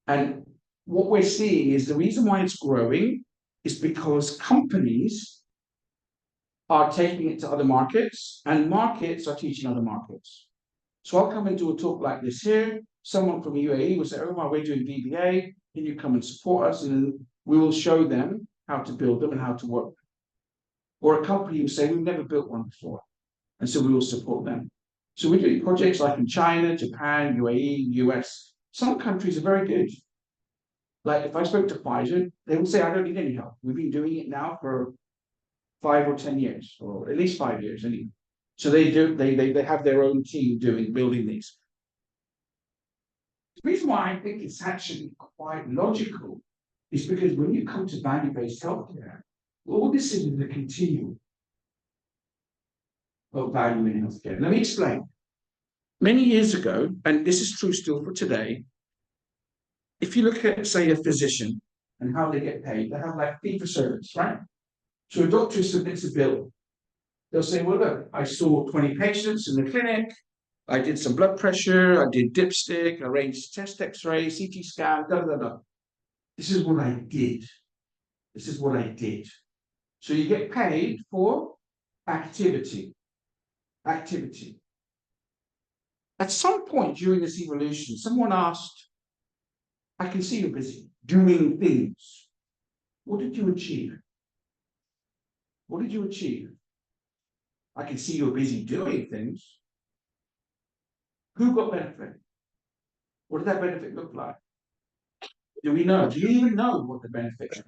And what we're seeing is the reason why it's growing is because companies are taking it to other markets and markets are teaching other markets. So I'll come and do a talk like this here. Someone from UAE will say, oh, we're doing VBA. Can you come and support us? And we will show them how to build them and how to work. Or a company will say, we've never built one before. And so we will support them. So we're doing projects like in China, Japan, UAE, US. Some countries are very good. Like if I spoke to Pfizer, they would say, I don't need any help. We've been doing it now for 5 or 10 years, or at least 5 years anyway. So they have their own team building these. The reason why I think it's actually quite logical is because when you come to value-based healthcare, all this is a continuum of value in healthcare. Let me explain. Many years ago, and this is true still for today, if you look at, say, a physician and how they get paid, they have like fee for service, right? So a doctor submits a bill. They'll say, well, look, I saw 20 patients in the clinic. I did some blood pressure. I did dipstick, arranged chest x-ray, CT scan, da, da, da. This is what I did. This is what I did. So you get paid for activity. Activity. At some point during this evolution, someone asked, I can see you're busy doing things. What did you achieve? What did you achieve? I can see you're busy doing things. Who got benefit? What did that benefit look like? Do we know? Do you even know what the benefit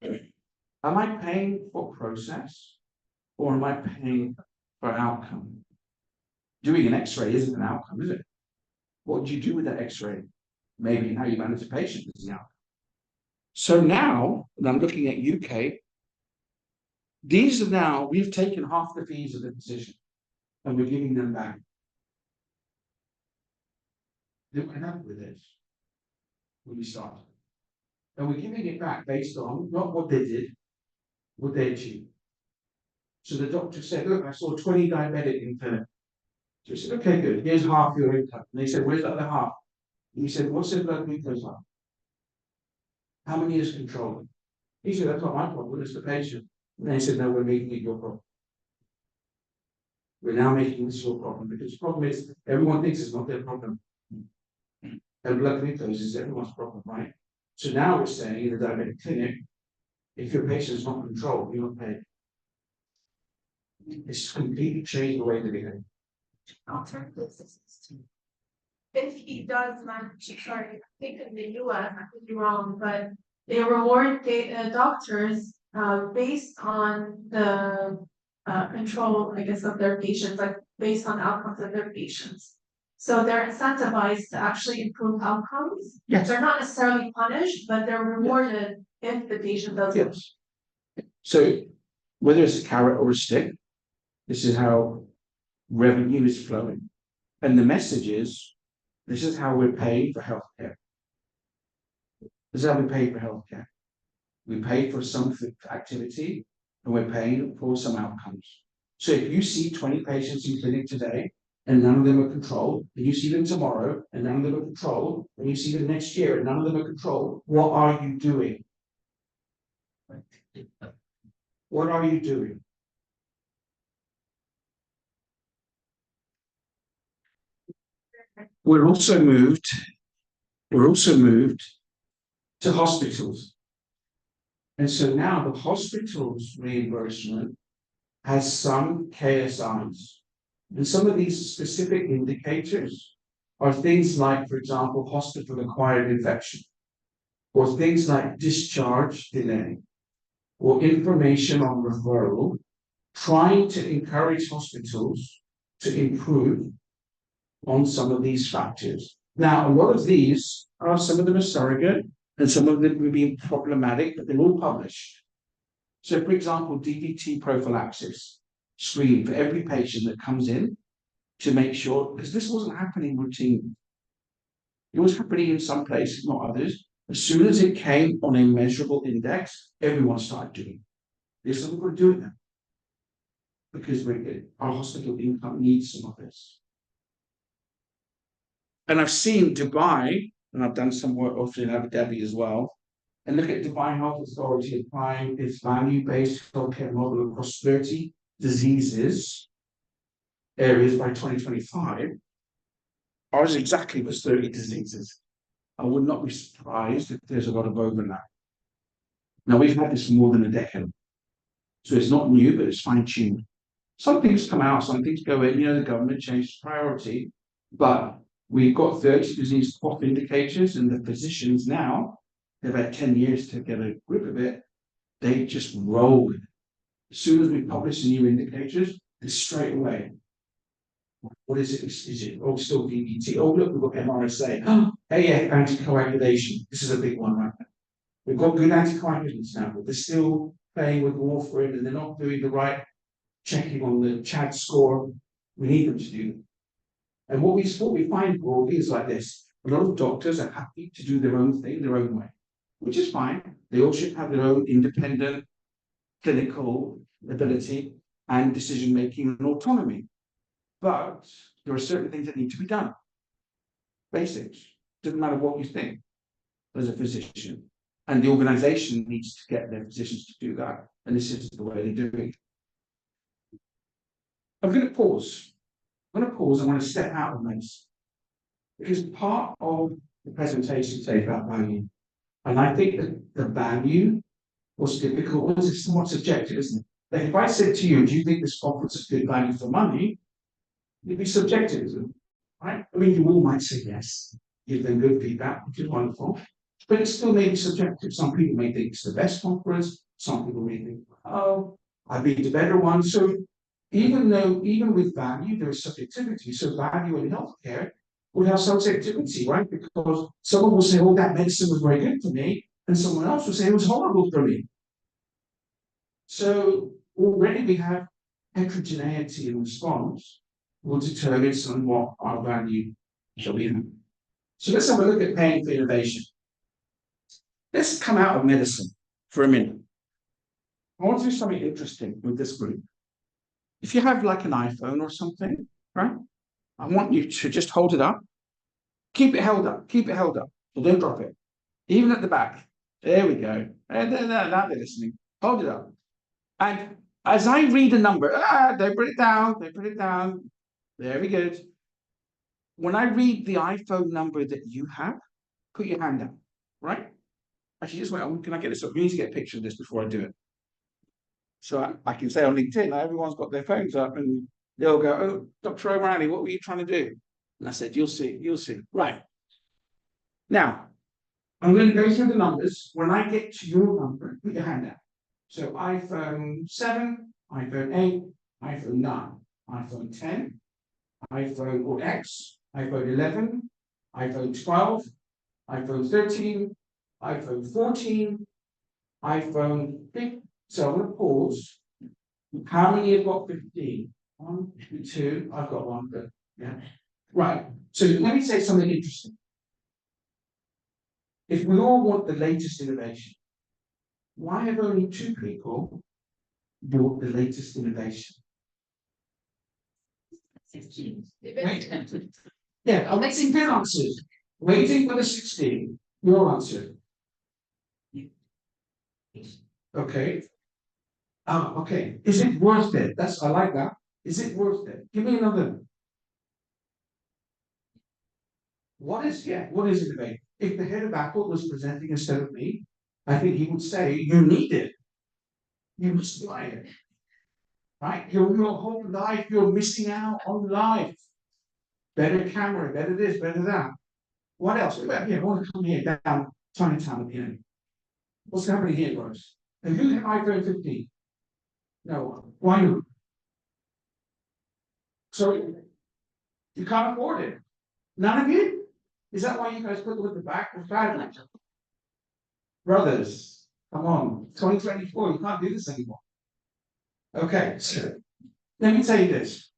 is? Am I paying for process or am I paying for outcome? Doing an x-ray isn't an outcome, is it? What do you do with that x-ray? Maybe how you manage a patient is the outcome. So now, and I'm looking at UK, these are now, we've taken half the fees of the physician and we're giving them back. Did what happened with this when we started? And we're giving it back based on not what they did, what they achieved. So the doctor said, look, I saw 20 diabetic in clinic. So he said, okay, good, here's half your income. And they said, where's the other half? And he said, what's the blood glucose like? How many is controlled? He said, that's not my problem, it's the patient. And they said, no, we're making it your problem. We're now making this your problem because the problem is everyone thinks it's not their problem. And blood glucose is everyone's problem, right? So now we're saying in the diabetic clinic, if your patient is not controlled, you're not paid. It's completely changed the way they behave. Alternative system. If he does manage, sorry, I think in the US, I could be wrong, but they reward doctors based on the control, I guess, of their patients, like based on outcomes of their patients. So they're incentivized to actually improve outcomes. Yes. They're not necessarily punished, but they're rewarded if the patient does it. Yes. So whether it's a carrot or a stick, this is how revenue is flowing. And the message is, this is how we're paying for healthcare. This is how we pay for healthcare. We pay for some activity and we're paying for some outcomes. So if you see 20 patients in clinic today and none of them are controlled, and you see them tomorrow and none of them are controlled, and you see them next year and none of them are controlled, what are you doing? What are you doing? We're also moved to hospitals. And so now the hospital's reimbursement has some KSIs. And some of these specific indicators are things like, for example, hospital-acquired infection, or things like discharge delay, or information on referral, trying to encourage hospitals to improve on some of these factors. Now, a lot of these are, some of them are surrogate, and some of them will be problematic, but they're all published. So, for example, DVT prophylaxis screen for every patient that comes in to make sure, because this wasn't happening routinely. It was happening in some places, not others. As soon as it came on a measurable index, everyone started doing it. There's something we're doing now, because our hospital income needs some of this. And I've seen Dubai, and I've done some work also in Abu Dhabi as well, and look at Dubai Health Authority applying its value-based healthcare model across 30 diseases areas by 2025. Ours exactly was 30 diseases. I would not be surprised if there's a lot of overlap. Now, we've had this for more than a decade. So it's not new, but it's fine-tuned. Some things come out, some things go in, the government changes priority, but we've got 30 disease pop indicators, and the physicians now, they've had 10 years to get a grip of it. They just roll with it. As soon as we publish the new indicators, it's straight away. What is it? Is it still DVT? Oh, look, we've got MRSA. Oh, AF anticoagulation. This is a big one right now. We've got good anticoagulants now, but they're still playing with warfarin, and they're not doing the right checking on the CHAD score. We need them to do that. And what we find broadly is like this. A lot of doctors are happy to do their own thing, their own way, which is fine. They all should have their own independent clinical ability and decision-making and autonomy. But there are certain things that need to be done. Basics. Doesn't matter what you think as a physician. And the organization needs to get their physicians to do that. And this is the way they do it. I'm going to pause. I want to step out of medicine. Because part of the presentation today is about value. And I think that the value, what's difficult is it's somewhat subjective, isn't it? Like if I said to you, do you think this conference is good value for money? It'd be subjective, isn't it? Right? I mean, you all might say yes, give them good feedback, which is wonderful. But it still may be subjective. Some people may think it's the best conference. Some people may think, oh, I've been to better ones. So even with value, there is subjectivity. So value in healthcare would have subjectivity, right? Because someone will say, oh, that medicine was very good for me. And someone else will say it was horrible for me. So already we have heterogeneity in response will determine somewhat our value shall be. So let's have a look at paying for innovation. Let's come out of medicine for a minute. I want to do something interesting with this group. If you have like an iPhone or something, right? I want you to just hold it up. Keep it held up. Keep it held up. So don't drop it. Even at the back. There we go. Now they're listening. Hold it up. And as I read a number, don't put it down. Don't put it down. Very good. When I read the iPhone number that you have, put your hand up, right? Actually, just wait. Can I get this up? We need to get a picture of this before I do it. So I can say on LinkedIn, everyone's got their phones up and they'll go, oh, Dr. O'Reilly, what were you trying to do? And I said, you'll see, you'll see. Right. Now, I'm going to go through the numbers. When I get to your number, put your hand up. So iPhone 7, iPhone 8, iPhone 9, iPhone 10, iPhone or X, iPhone 11, iPhone 12, iPhone 13, iPhone 14, iPhone 15. So I'm going to pause. How many have got 15? 1, 2, I've got one, but yeah. Right. So let me say something interesting. If we all want the latest innovation, why have only 2 people bought the latest innovation? 16. Wait. Yeah, I'm waiting for answers. Waiting for the 16. Your answer. Okay. Okay. Is it worth it? I like that. Is it worth it? Give me another. What is innovation? If the head of Apple was presenting instead of me, I think he would say, you need it. You must buy it. Right? Your whole life, you're missing out on life. better camera, better this, better that. What else? What about here? I want to come here down Chinatown at the end. What's happening here, guys? And who had iPhone 15? No. Why not? So you can't afford it. None of you? Is that why you guys put them at the back of family? Brothers, come on. 2024, you can't do this anymore. Okay, so let me tell you this.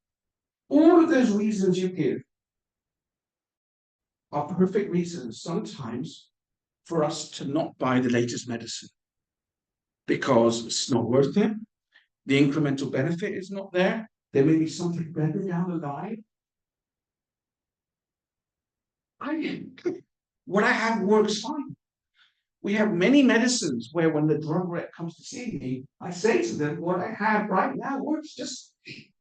All of those reasons you give are perfect reasons sometimes for us to not buy the latest medicine because it's not worth it. The incremental benefit is not there. There may be something better down the line. What I have works fine. We have many medicines where when the drug rep comes to see me, I say to them, what I have right now works just fine.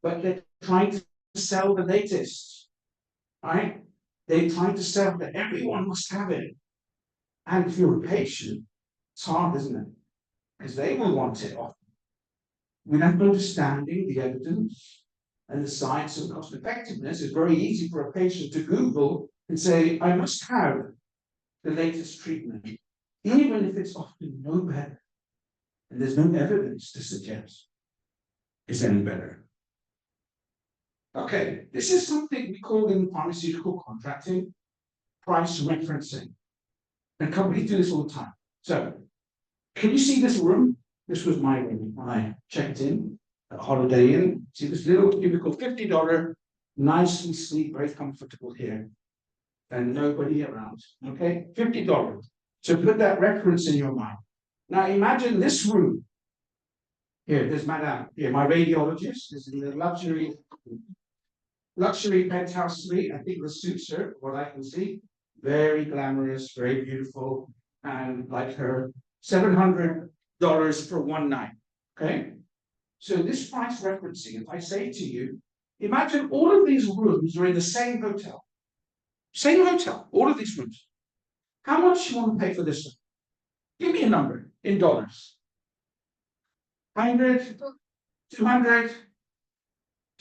But they're trying to sell the latest, right? They're trying to sell that everyone must have it. And if you're a patient, it's hard, isn't it? Because they will want it often. Without understanding the evidence and the science and cost effectiveness, it's very easy for a patient to Google and say, I must have the latest treatment, even if it's often no better. And there's no evidence to suggest it's any better. Okay, this is something we call in pharmaceutical contracting price referencing. And companies do this all the time. So, can you see this room? This was my room when I checked in at Holiday Inn. See this little cubicle, $50, nice and sleek, very comfortable here. And nobody around. Okay, $50. So put that reference in your mind. Now imagine this room. Here, there's Madame. Here, my radiologist. This is the luxury penthouse suite. I think this suits her, what I can see. Very glamorous, very beautiful, and like her, $700 for one night. Okay, so this price referencing. If I say to you, imagine all of these rooms are in the same hotel. Same hotel, all of these rooms. How much do you want to pay for this one? Give me a number in dollars. 100, 200,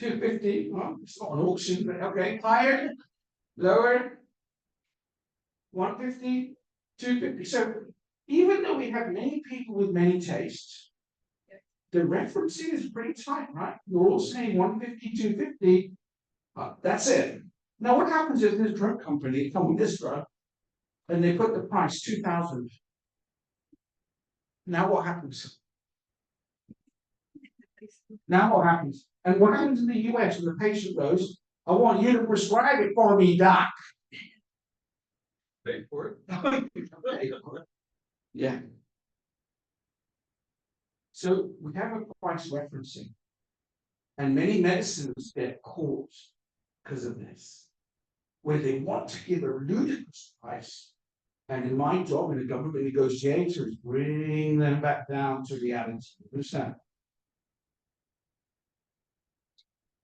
250. Well, it's not an auction, but okay. Higher, lower, 150, 250. So even though we have many people with many tastes, the referencing is pretty tight, right? You're all saying 150, 250. That's it. Now, what happens if this drug company comes with this drug and they put the price 2,000? Now what happens? Now what happens? And what happens in the US when the patient goes, I want you to prescribe it for me, doc. Pay for it. Yeah. So we have a price referencing, and many medicines get caught because of this, where they want to give a ludicrous price. And in my job in a government negotiator is bring them back down to reality. Understand?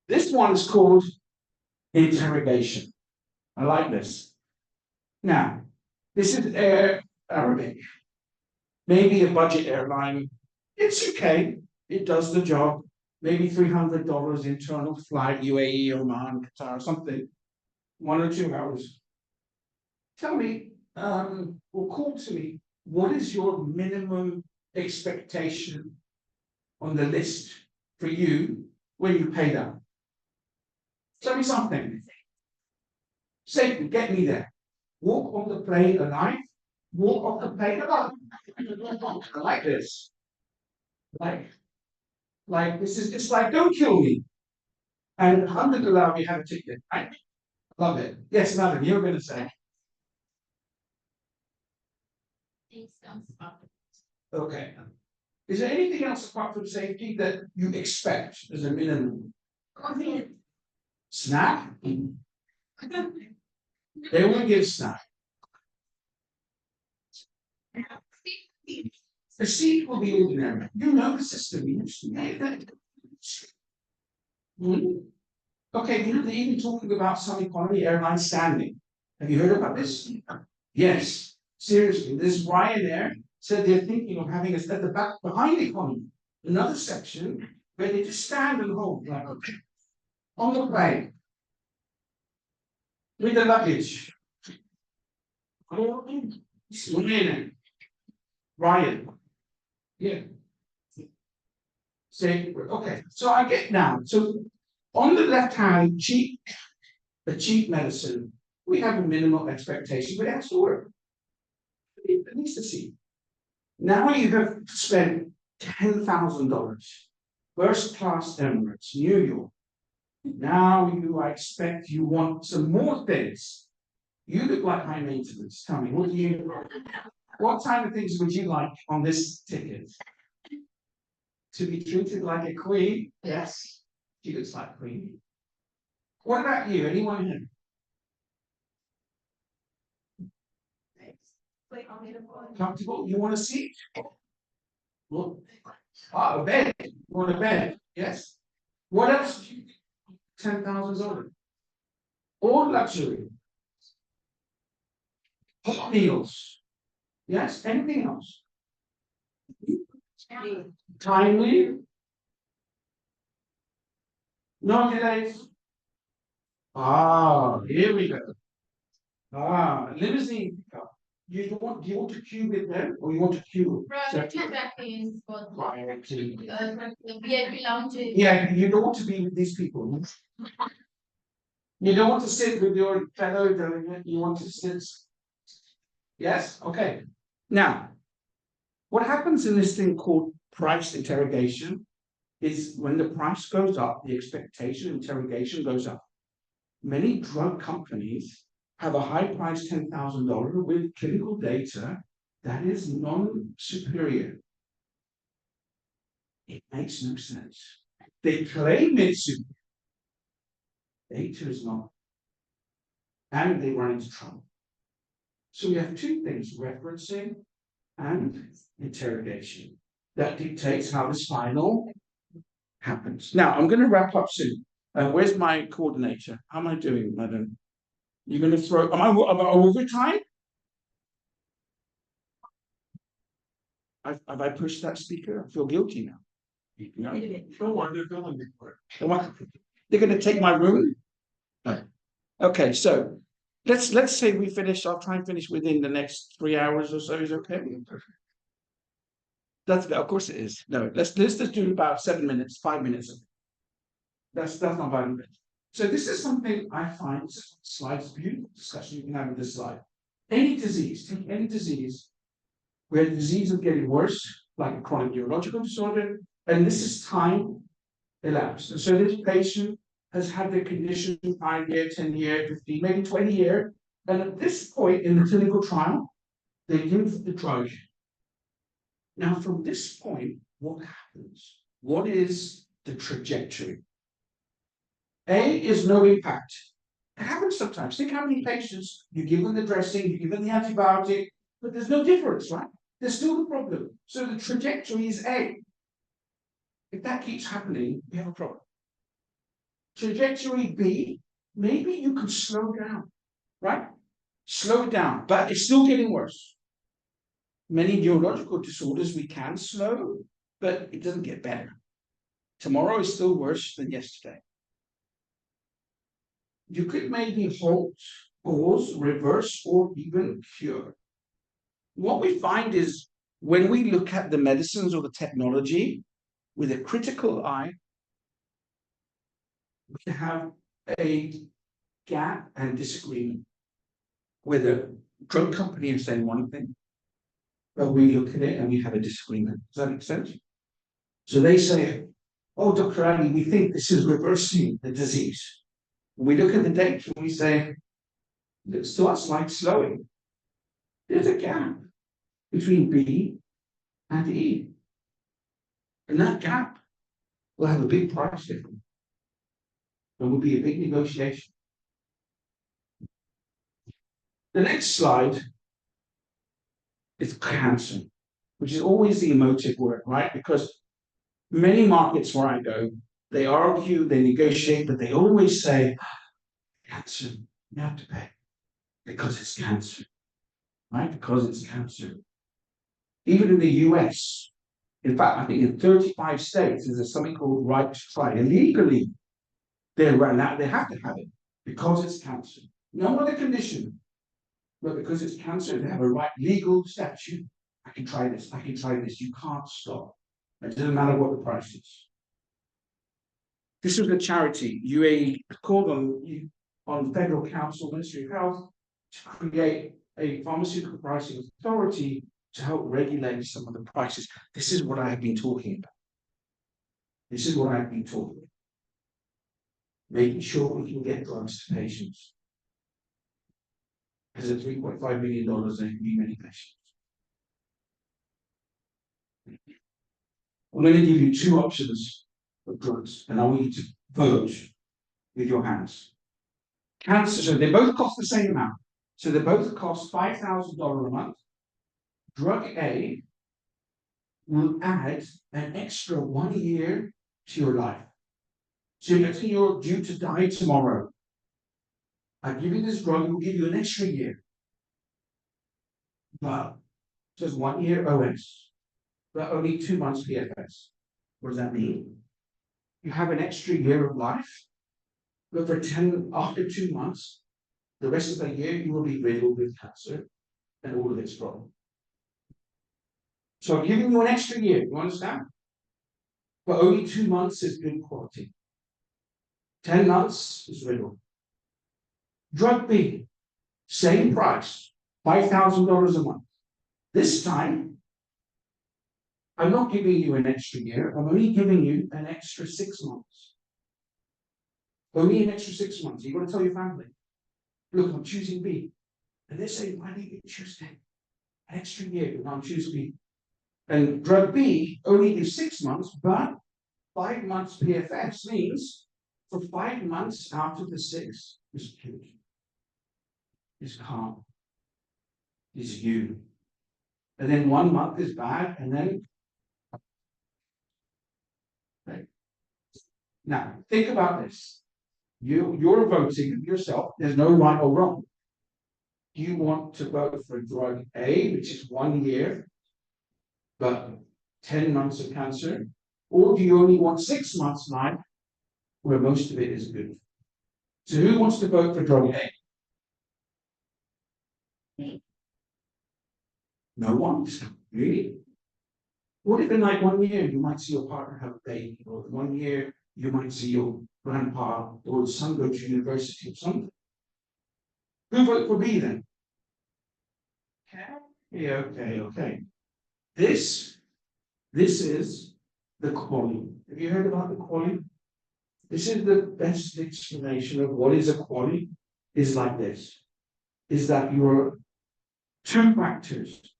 This one is called interrogation. I like this. Now, this is Air Arabic. Maybe a budget airline. It's okay. It does the job. Maybe $300 internal flight, UAE, Oman, Qatar, something. 1 or 2 hours. Tell me, or call to me, what is your minimum expectation on the list for you when you pay that? Tell me something. Safety, get me there. Walk on the plane alive. Walk off the plane alive. I like this. Like this is, it's like, don't kill me. And alhamdulillah, we have a ticket. I love it. Yes, madam, you're going to say. Okay. Is there anything else apart from safety that you expect as a minimum? Snack? They will give snack. The seat will be ordinary. You know the system. You used to know that. Okay, you know, they're even talking about some economy airlines standing. Have you heard about this? Yes. Seriously, this Ryanair said they're thinking of having us at the back behind economy, another section where they just stand and hold like on the plane. with the luggage. Ryan. Ryan. Yeah. Say, okay, so I get now. So on the left hand, cheap, the cheap medicine, we have a minimal expectation, but it has to work. It needs to see. Now you have spent $10,000, first class Emirates, New York. Now I expect you want some more things. You look like high maintenance. Tell me, what kind of things would you like on this ticket? To be treated like a queen? Yes. She looks like a queen. What about you? Anyone here? Comfortable? You want a seat? Look. A bed. You want a bed? Yes. What else? $10,000. All luxury. Hot meals. Yes. Anything else? Timely. No delays. Here we go. Limousine pickup. Do you want to queue with them or you want to queue? VIP lounge. Yeah, you don't want to be with these people. You don't want to sit with your fellow delegate, you want to sit. Yes, okay. Now, what happens in this thing called price interrogation is when the price goes up, the expectation interrogation goes up. Many drug companies have a high price $10,000 with clinical data that is non-superior. It makes no sense. They claim it's superior. Data is not. And they run into trouble. So we have two things, referencing and interrogation. That dictates how this final happens. Now, I'm going to wrap up soon. Where's my coordinator? How am I doing, madam? You're going to throw, am I over time? Have I pushed that speaker? I feel guilty now. No? Don't worry, they're billing me for it. They're going to take my room? No. Okay, so let's say we finish, I'll try and finish within the next 3 hours or so, is okay? Of course it is. No, let's just do about 7 minutes, 5 minutes. That's not bad. So this is something I find, this slide is a beautiful discussion you can have with this slide. Any disease, take any disease, where the disease is getting worse, like a chronic neurological disorder, and this is time elapsed. And so this patient has had the condition 5 year, 10 year, 15, maybe 20 year, and at this point in the clinical trial, they give the drug. Now from this point, what happens? What is the trajectory? A is no impact. It happens sometimes. Think how many patients you give them the dressing, you give them the antibiotic, but there's no difference, right? There's still the problem. So the trajectory is A. If that keeps happening, we have a problem. Trajectory B, maybe you can slow down, right? Slow it down, but it's still getting worse. Many neurological disorders we can slow, but it doesn't get better. Tomorrow is still worse than yesterday. You could maybe halt, pause, reverse, or even cure. What we find is when we look at the medicines or the technology with a critical eye, we have a gap and disagreement where the drug company is saying one thing, but we look at it and we have a disagreement. Does that make sense? So they say, oh, Dr. Ali, we think this is reversing the disease. We look at the data and we say, it looks to us like slowing. There's a gap between B and E. And that gap will have a big price difference. There will be a big negotiation. The next slide is cancer, which is always the emotive word, right? Because many markets where I go, they argue, they negotiate, but they always say, cancer, you have to pay because it's cancer, right? Because it's cancer. Even in the US, in fact, I think in 35 states, there's something called right to try. Illegally, they run out, they have to have it because it's cancer. no other condition. But because it's cancer, they have a right legal statute. I can try this, I can try this. You can't stop. It doesn't matter what the price is. This was a charity, UAE called on Federal Council, Ministry of Health, to create a pharmaceutical pricing authority to help regulate some of the prices. This is what I have been talking about. This is what I've been talking about. Making sure we can get drugs to patients. Because at $3.5 million, there can be many patients. I'm going to give you two options of drugs, and I want you to vote with your hands. Cancer, so they both cost the same amount. So they both cost $5,000 a month. Drug A will add an extra 1 year to your life. So let's say you're due to die tomorrow. I give you this drug, it will give you an extra year. But just 1 year OS, but only 2 months PFS. What does that mean? You have an extra year of life, but after 2 months, the rest of the year you will be riddled with cancer and all of its problems. So I'm giving you an extra year, you understand? But only 2 months is good quality. 10 months is riddled. Drug B, same price, $5,000 a month. This time, I'm not giving you an extra year, I'm only giving you an extra 6 months. Only an extra 6 months. You've got to tell your family, look, I'm choosing B. And they say, why do you choose an extra year? And I'm choosing B. And drug B only gives 6 months, but 5 months PFS means for 5 months out of the 6 is good, is calm, is you. And then 1 month is bad, and then right. Now think about this. You're voting yourself, there's no right or wrong. Do you want to vote for drug A, which is 1 year, but 10 months of cancer? Or do you only want 6 months life, where most of it is good? So who wants to vote for drug A? No one? Really? What if in like 1 year you might see your partner have a baby, or 1 year you might see your grandpa or son go to university or something? Who vote for B then? Yeah, okay. This is the QALY. Have you heard about the QALY? This is the best explanation of what is a QALY. Is like this. Is that your 2 factors.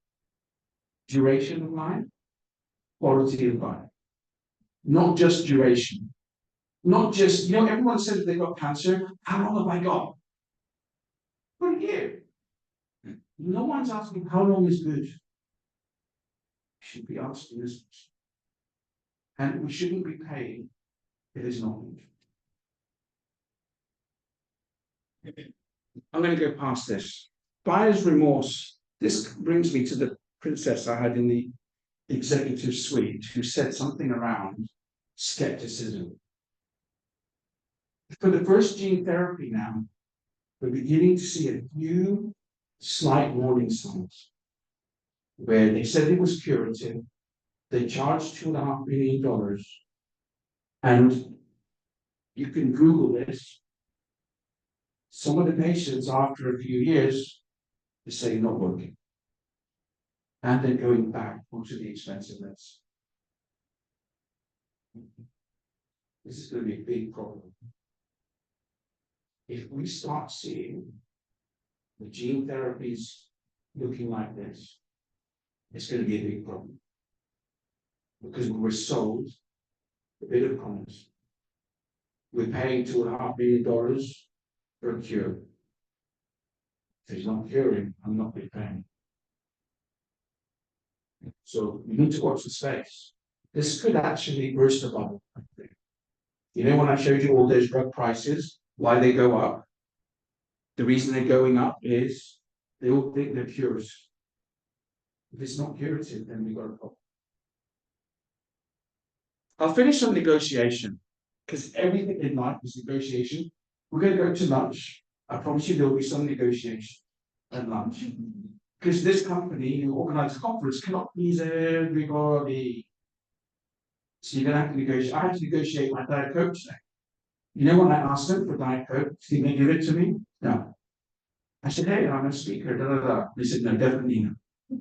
Duration of life, quality of life. Not just duration. Not just, everyone says they've got cancer. How long have I got? For a year. No one's asking how long is good. We should be asking this. And we shouldn't be paying if it's not good. I'm going to go past this. Buyer's remorse. This brings me to the princess I had in the executive suite who said something around skepticism. For the first gene therapy now, we're beginning to see a few slight warning signs where they said it was curative. They charged $2.5 million. And you can Google this. Some of the patients, after a few years, they say not working. And they're going back onto the expensive list. This is going to be a big problem. If we start seeing the gene therapies looking like this, it's going to be a big problem. Because we're sold a bit of promise. We're paying $2.5 million for a cure. If he's not curing, I'm not paying. So we need to watch the space. This could actually burst a bubble, I think. When I showed you all those drug prices, why they go up? The reason they're going up is they all think they're cures. If it's not curative, then we've got a problem. I'll finish on negotiation, because everything in life is negotiation. We're going to go to lunch. I promise you there will be some negotiation at lunch. Because this company who organized the conference cannot please everybody. So you're gonna have to negotiate. I had to negotiate my Diet Coke today. You know when I asked them for Diet Coke, did they give it to me? No. I said, hey, I'm a speaker, da da da. They said, no, definitely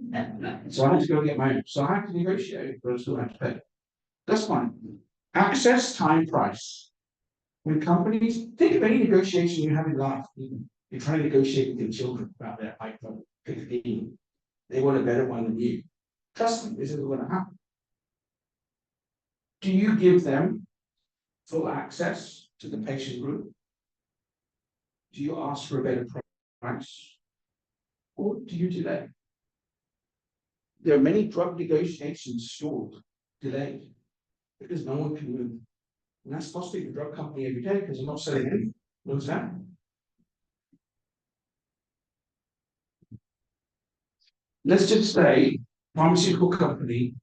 no. So I had to go get my own. So I had to negotiate, but I still had to pay. That's fine. Access, time, price. When companies think of any negotiation you have in life, even you're trying to negotiate with your children about their iPhone 15, they want a better one than you. Trust me, this is going to happen. Do you give them full access to the patient group? Do you ask for a better price? Or do you delay? There are many drug negotiations stalled, delayed, because no one can move. And that's costing the drug company every day because they're not selling anything. What's that? Let's just say pharmaceutical company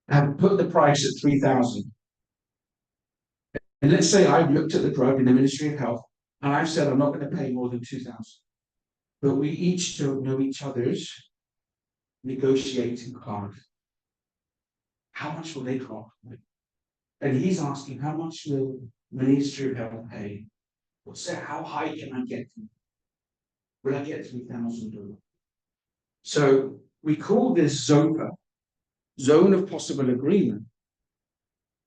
have put the price at 3,000. And let's say I've looked at the drug in the Ministry of Health and I've said I'm not going to pay more than 2,000. But we each don't know each other's negotiating card. How much will they drop? And he's asking, how much will Ministry of Health pay? So how high can I get? Will I get $3,000? So we call this ZOPA, Zone of Possible Agreement,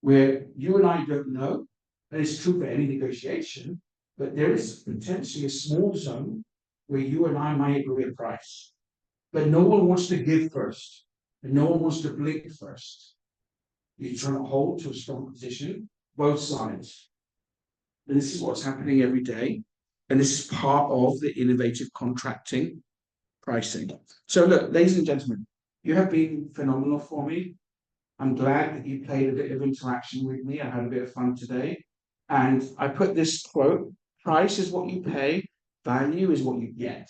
where you and I don't know, and it's true for any negotiation, but there is potentially a small zone where you and I might agree a price. But no one wants to give first, and no one wants to blink first. You're trying to hold to a strong position, both sides. And this is what's happening every day. And this is part of the innovative contracting pricing. So look, ladies and gentlemen, you have been phenomenal for me. I'm glad that you played a bit of interaction with me. I had a bit of fun today. And I put this quote, price is what you pay, value is what you get.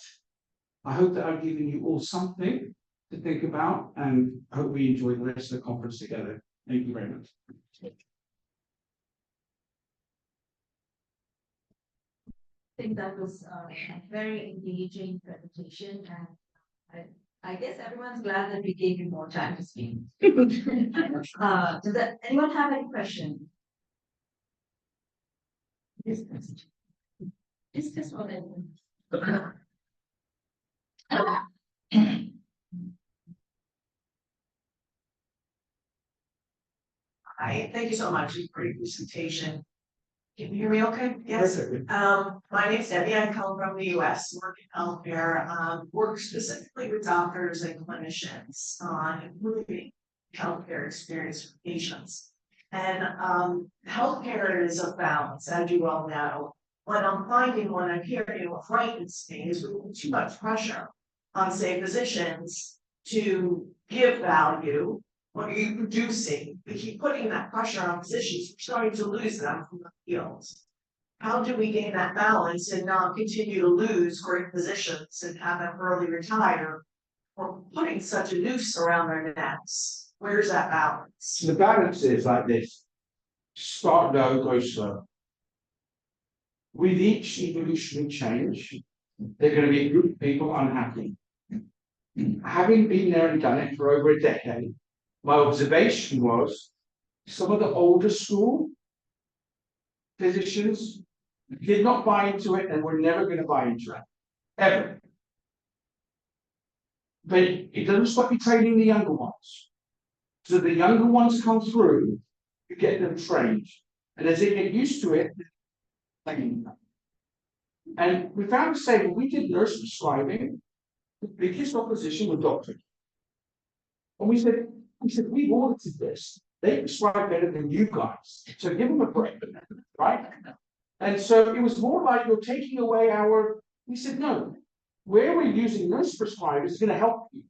I hope that I've given you all something to think about, and I hope we enjoy the rest of the conference together. Thank you very much. I think that was a very engaging presentation, and I guess everyone's glad that we gave you more time to speak. Does anyone have any questions? Discuss what Hi, thank you so much for your presentation. Can you hear me okay? Yes. Perfectly. My name is Debbie. I come from the US, work in healthcare, work specifically with doctors and clinicians on improving healthcare experience for patients. And healthcare is a balance, as you all know. What I'm finding when I'm hearing what frightens me is too much pressure on, say, physicians to give value. What are you producing? We keep putting that pressure on physicians. We're starting to lose them from the fields. How do we gain that balance and not continue to lose great physicians and have them early retire or putting such a noose around their necks? Where's that balance? The balance is like this. Start low, go slow. With each evolutionary change, there are going to be a group of people unhappy. Having been there and done it for over a decade, my observation was some of the older school physicians did not buy into it and were never going to buy into it, ever. But it doesn't stop you training the younger ones. So the younger ones come through, you get them trained. And as they get used to it, and we found the same, when we did nurse prescribing, the biggest opposition was doctors. And we said, we've audited this. They prescribe better than you guys. So give them a break, right? And so it was more like you're taking away we said, no, where we're using nurse prescribers is going to help you.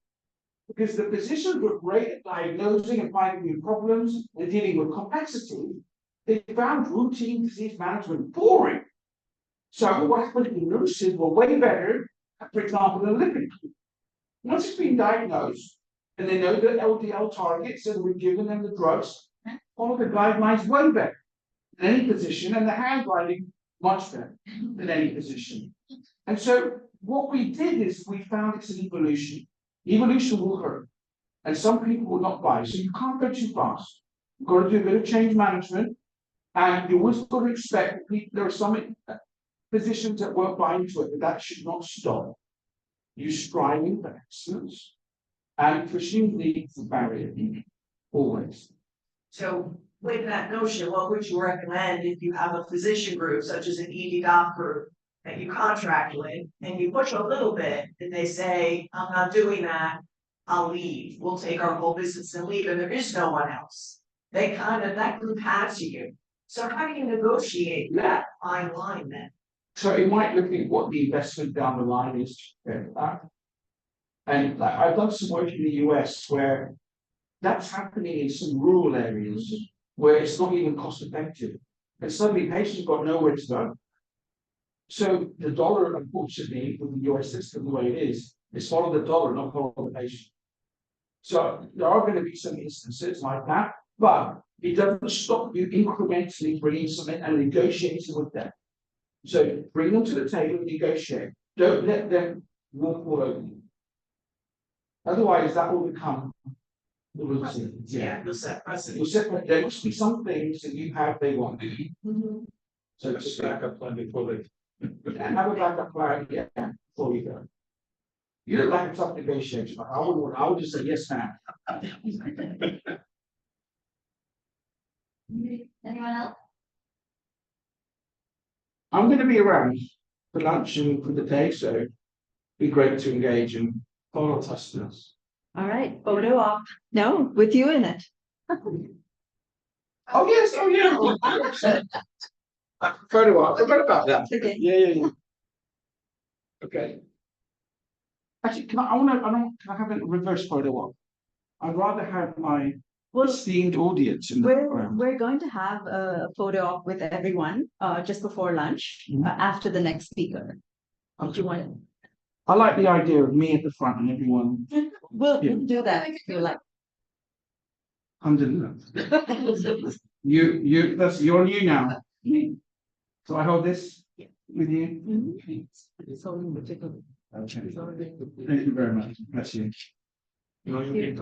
Because the physicians were great at diagnosing and finding new problems and dealing with complexity. They found routine disease management boring. So what happened to nurses were way better, for example, in lipid. Once it's been diagnosed, and they know the LDL targets, and we've given them the drugs, follow the guidelines way better than any physician, and the handwriting much better than any position. And so what we did is we found it's an evolution. Evolution will hurt. And some people will not buy. So you can't go too fast. You've got to do a bit of change management. And you always got to expect people, there are some positions that won't buy into it, but that should not stop you striving for excellence and pushing the barrier always. So with that notion, what would you recommend if you have a physician group such as an ED doc group that you contract with and you push a little bit and they say, I'm not doing that, I'll leave. We'll take our whole business and leave, and there is no one else. That group has you. So how do you negotiate that fine line then? So it might look at what the investment down the line is. And like, I've done some work in the US where that's happening in some rural areas where it's not even cost effective. And suddenly patients got nowhere to go. So the dollar, unfortunately, with the US system the way it is follow the dollar, not follow the patient. So there are going to be some instances like that, but it doesn't stop you incrementally bringing something and negotiating with them. So bring them to the table and negotiate. Don't let them walk all over you. Otherwise, that will become You'll set precedent. You'll set, there must be some things that you have they want. So Just a backup plan before they. and have a backup plan, yeah, before you go. You look like a tough negotiator. I would just say yes, ma'am. Anyone else? I'm going to be around for lunch and for the day, so it'd be great to engage and follow us. All right, photo op. No, with you in it. Oh yes, oh yeah. 100%. Photo op. I forgot about that. Okay. Yeah. Okay. Actually, can I have a reverse photo op? I'd rather have my esteemed audience in the background. We're going to have a photo op with everyone just before lunch after the next speaker. Do you want it? I like the idea of me at the front and everyone. We'll do that if you like. Alhamdulillah. You're you now. So I hold this with you. Thank you very much. Bless you. Now, then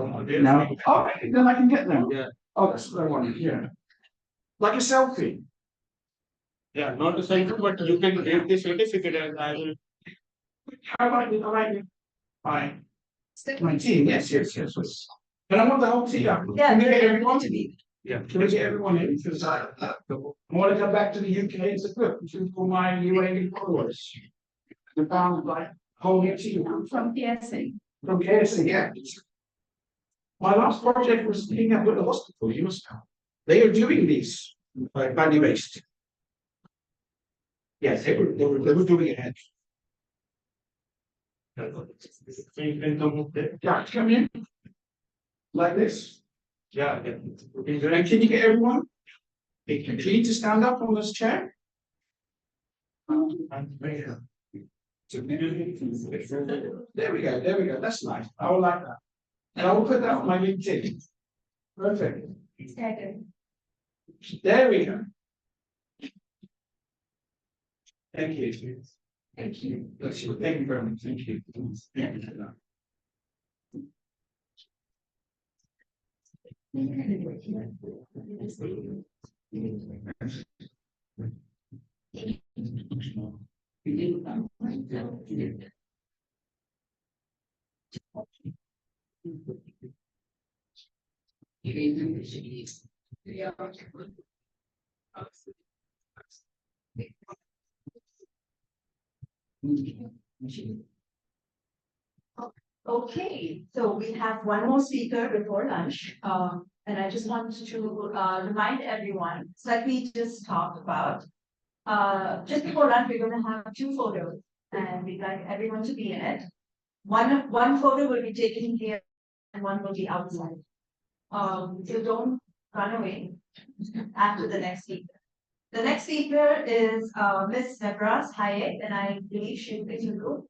I can get them. Yeah. Oh, that's what I wanted. Yeah. Like a selfie. Yeah, not a selfie, but you can take the certificate and I will. I like it. Fine. My team, yes. But I want the whole team. Yeah, Can we get they're everyone? to be. Yeah. Can we get everyone in? Because I want to come back to the UK as a group for my UAE followers. We found like whole new team. From PSA. From KSA, yeah. My last project was picking up at the hospital, you must know. They are doing these value based. Yes, they were doing it. So you can come up there. Yeah, come in. Like this. Yeah. And can you get everyone? Do you need to stand up on this chair? There we go. That's nice. I will like that. And I will put that on my LinkedIn. Perfect. There we go. Thank you. Thank you. Bless you. Thank you very much. Thank you. Thank you. Okay, so we have one more speaker before lunch. And I just want to remind everyone, it's like we just talked about. Just before lunch, we're going to have 2 photos, and we'd like everyone to be in it. One photo will be taken here, and one will be outside. So don't run away after the next speaker. The next speaker is Miss Nebras Hayek, and I believe she'll be in the group.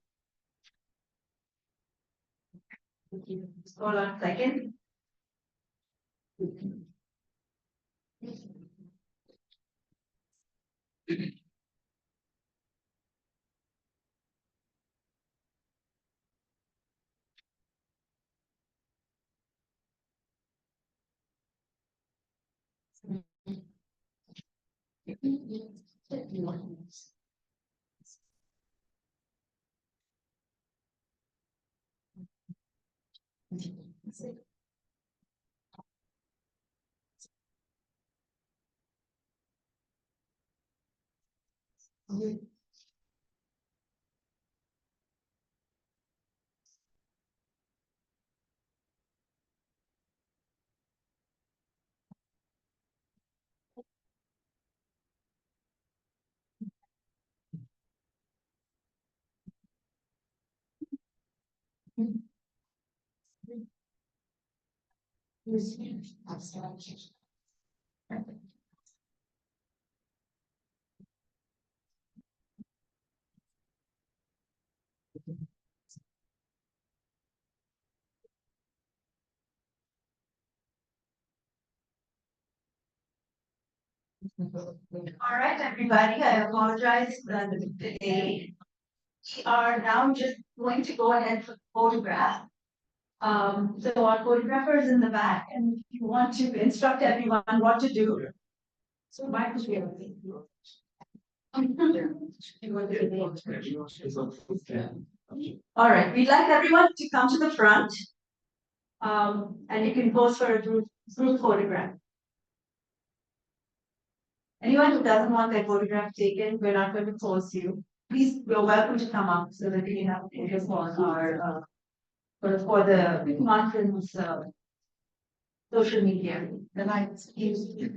Hold on a second. All right, everybody, I apologize for the delay. We are now just going to go ahead for the photograph. So our photographer is in the back, and if you want to instruct everyone what to do. So Mike was here. All right, we'd like everyone to come to the front. And you can pose for a group photograph. Anyone who doesn't want their photograph taken, we're not going to force you. Please, you're welcome to come up so that we can have pictures on our for the conference social media. The lights is the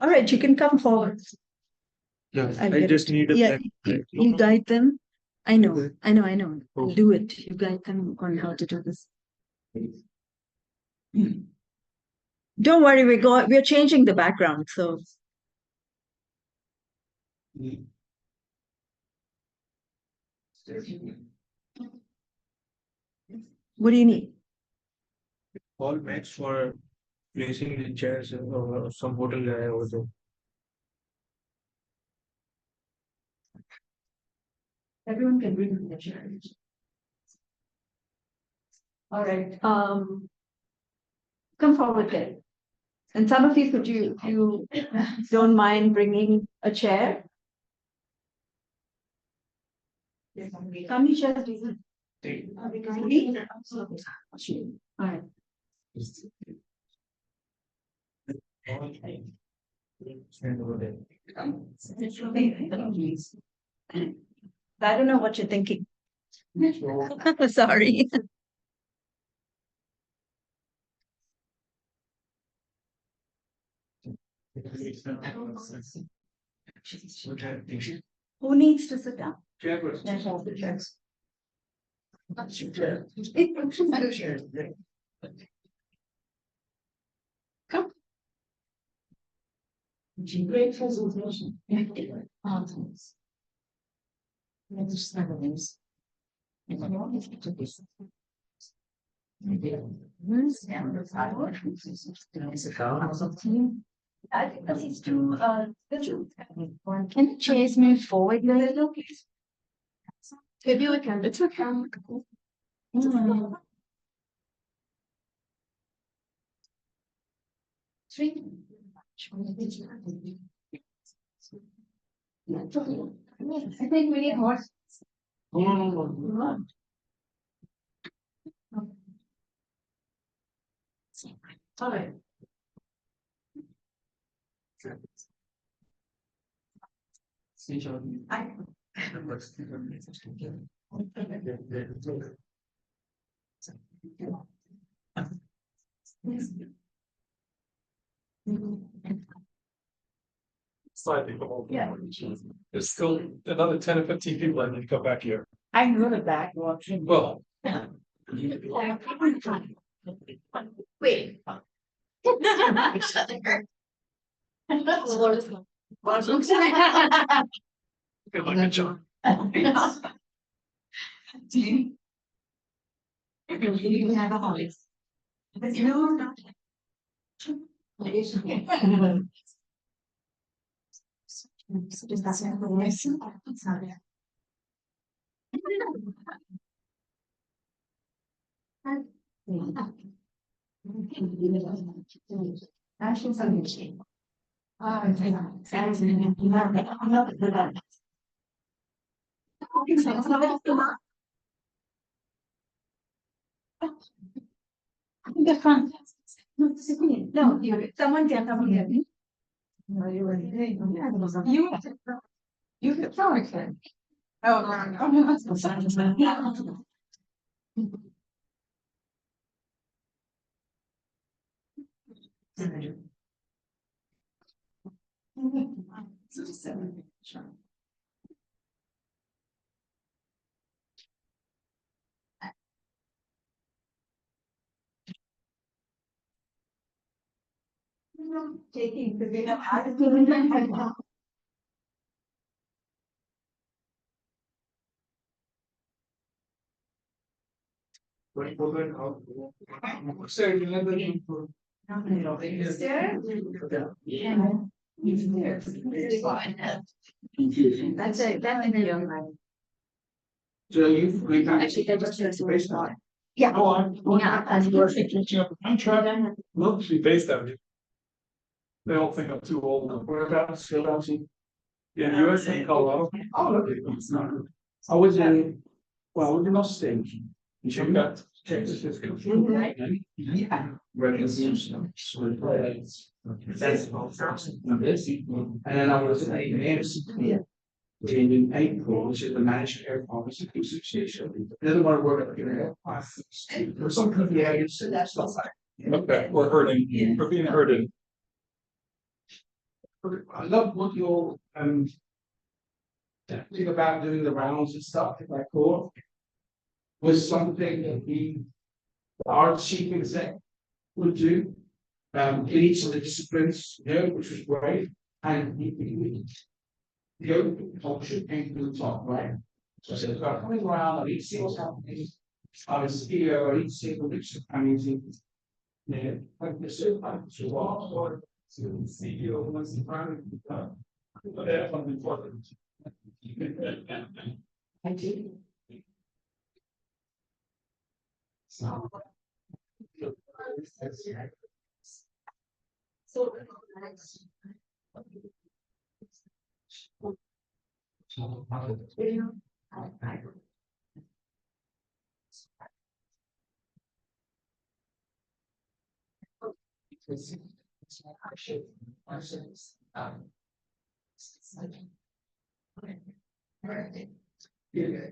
All right, you can come forward. Yeah, I'll I get just it. need a Yeah, black. you guide them. I know. Okay. Do it. You guide them on how to do this. Don't worry, we're changing the background. So what do you need? All match for placing the chairs or some hotel guy over there. everyone can bring the chair. All right, come forward then. And some of you, could you, if you don't mind bringing a chair? How many chairs do you need? Three? All right. I don't know what you're thinking. Sorry. Who needs to sit down? Let's have the chairs. Come. Great presentation. I think that is too can the chairs move forward a little, please? Maybe we can. It's okay. Three. I think we need more. All right. Slightly. Yeah. There's still another 10 or 15 people that need to come back here. I know the back watching. Well. Wait. Good luck, John. You have a holiday. But you know, not. The front. No, someone can come here. No, you were. You could tell me. Oh, no, that's the sign. Taking the bit of That's a definitely on my. So you Actually, that just shows where it's on. Yeah. Yeah, as we're catching up. I'm trying, mostly based out here. They all think I'm too old. Whereabouts, whereabouts? Yeah, US and Colorado. Oh, okay, it's not. I was in, well, I was in Austin. You got Texas. Yeah. And then I was in Anderson. In April, which is the Managed Air Pharmaceutical Association. The other one I work at, for some company, I used to that stuff. Okay, we're hurting, we're being hurted. I love what you're think about doing the rounds and stuff, if I could. Was something that our chief exec would do. In each of the disciplines, which was great. And the open culture came to the top, right? So I said, "Well, coming around, I need to see what's happening. I was CEO, I need to see the mix of meetings. Yeah, like the certified to walk or to the CEO once the primary. But that's something important. I do. So. So. Yeah.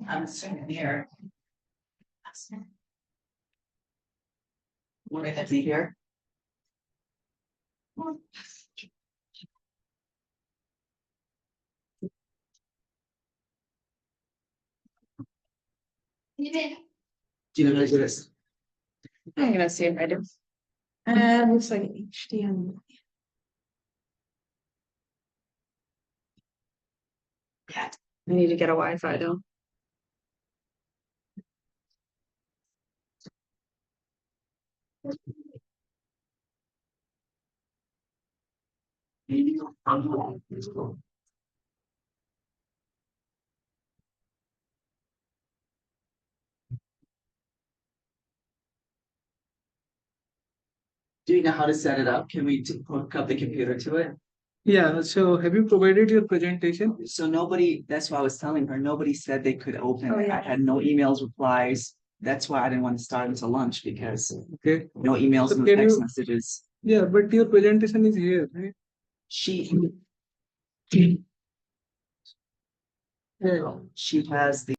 I'm sitting here. Want me to be here? Do you know how to do this? I'm gonna see if I do. Looks like HDMI. Yeah, I need to get a Wi-Fi though. Do you know how to set it up? Can we hook up the computer to it? Yeah, so have you provided your presentation? So nobody, that's why I was telling her, nobody said they could open Oh, it. yeah. I had no emails, replies. That's why I didn't want to start until lunch because Okay. no emails, So no can text you- messages. Yeah, but your presentation is here, right? She she has the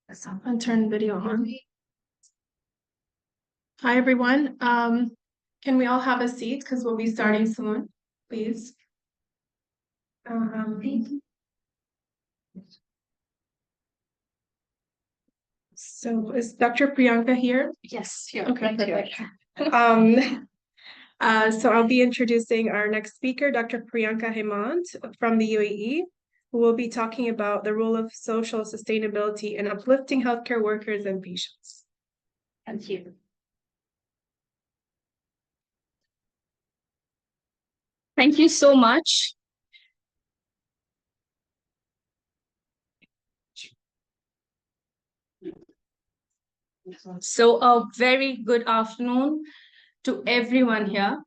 And turn video on. Hi, everyone. Can we all have a seat because we'll be starting soon, please? So is Dr. Priyanka here? Yes, here. Okay, right here. perfect. So I'll be introducing our next speaker, Dr. Priyanka Hemant from the UAE, who will be talking about the role of social sustainability in uplifting healthcare workers and patients. Thank you. Thank you so much. So a very good afternoon to everyone here.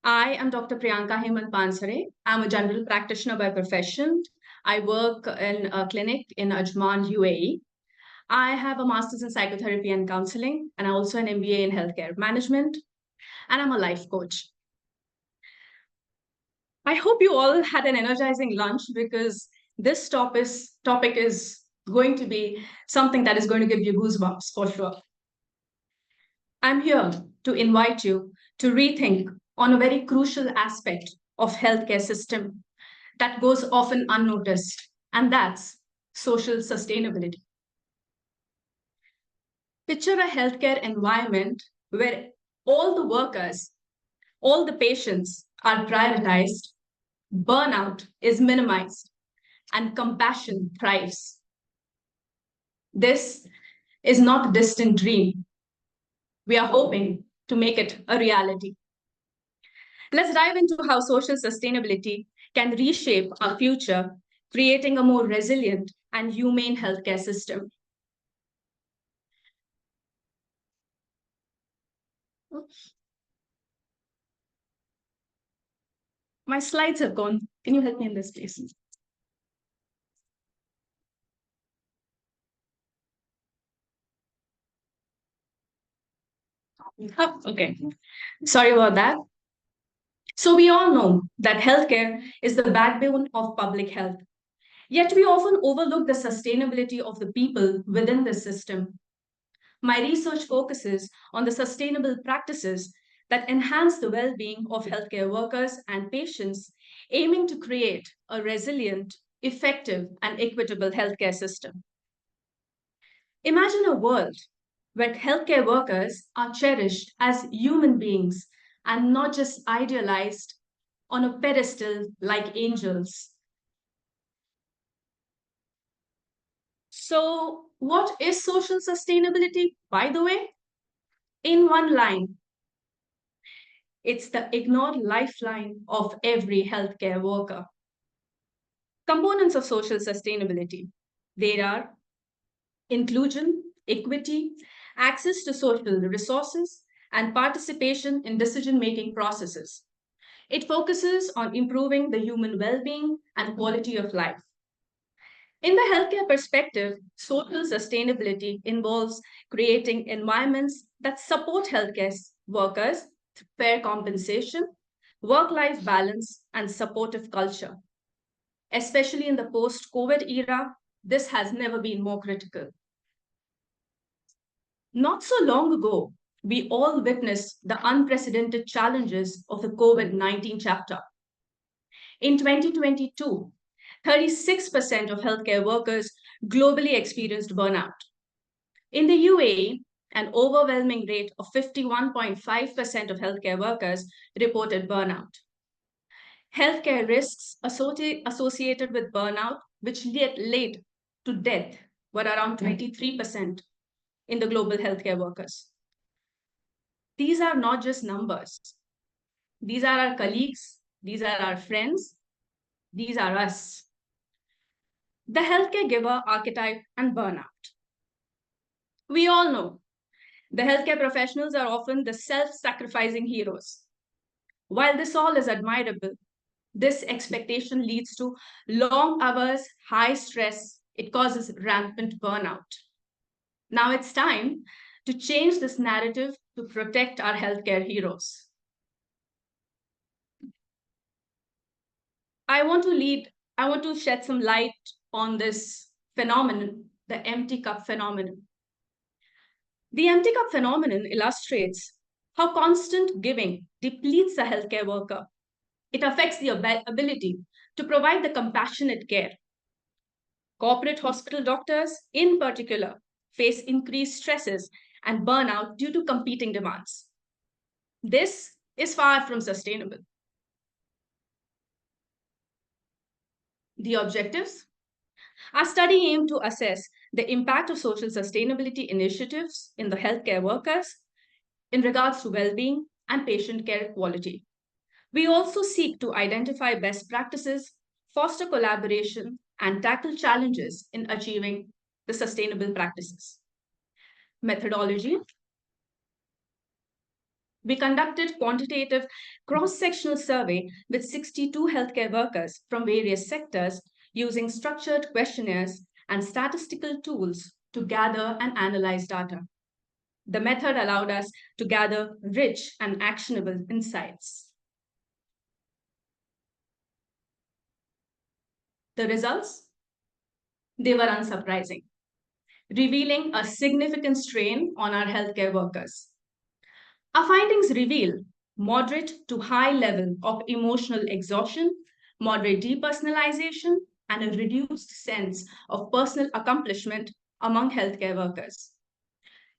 I am Dr. Priyanka Hemant Pansare. I'm a general practitioner by profession. I work in a clinic in Ajman, UAE. I have a master's in psychotherapy and counseling, and also an MBA in healthcare management, and I'm a life coach. I hope you all had an energizing lunch because this topic is going to be something that is going to give you goosebumps for sure. I'm here to invite you to rethink on a very crucial aspect of healthcare system that goes often unnoticed, and that's social sustainability. Picture a healthcare environment where all the workers, all the patients are prioritized, burnout is minimized, and compassion thrives. This is not a distant dream. We are hoping to make it a reality. Let's dive into how social sustainability can reshape our future, creating a more resilient and humane healthcare system. Oops. My slides have gone. Can you help me in this, please? Oh, okay. Sorry about that. So we all know that healthcare is the backbone of public health. Yet we often overlook the sustainability of the people within the system. My research focuses on the sustainable practices that enhance the well-being of healthcare workers and patients, aiming to create a resilient, effective, and equitable healthcare system. Imagine a world where healthcare workers are cherished as human beings and not just idealized on a pedestal like angels. So, what is social sustainability, by the way? In one line, it's the ignored lifeline of every healthcare worker. Components of social sustainability. There are inclusion, equity, access to social resources, and participation in decision-making processes. It focuses on improving the human well-being and quality of life. In the healthcare perspective, social sustainability involves creating environments that support healthcare workers, fair compensation, work-life balance, and supportive culture. Especially in the post-COVID era, this has never been more critical. Not so long ago, we all witnessed the unprecedented challenges of the COVID-19 chapter. In 2022, 36% of healthcare workers globally experienced burnout. In the UAE, an overwhelming rate of 51.5% of healthcare workers reported burnout. Healthcare risks associated with burnout, which led to death, were around 23% in the global healthcare workers. These are not just numbers. These are our colleagues, these are our friends, these are us. The healthcare giver archetype and burnout. We all know the healthcare professionals are often the self-sacrificing heroes. While this all is admirable, this expectation leads to long hours, high stress. It causes rampant burnout. Now it's time to change this narrative to protect our healthcare heroes. I want to shed some light on this phenomenon the empty cup phenomenon. The empty cup phenomenon illustrates how constant giving depletes the healthcare worker. It affects the ability to provide the compassionate care. Corporate hospital doctors, in particular, face increased stresses and burnout due to competing demands. This is far from sustainable. The objectives? Our study aimed to assess the impact of social sustainability initiatives in the healthcare workers in regards to well-being and patient care quality. We also seek to identify best practices, foster collaboration, and tackle challenges in achieving the sustainable practices. Methodology. We conducted quantitative cross-sectional survey with 62 healthcare workers from various sectors using structured questionnaires and statistical tools to gather and analyze data. The method allowed us to gather rich and actionable insights. The results? They were unsurprising, revealing a significant strain on our healthcare workers. Our findings reveal moderate to high level of emotional exhaustion, moderate depersonalization, and a reduced sense of personal accomplishment among healthcare workers.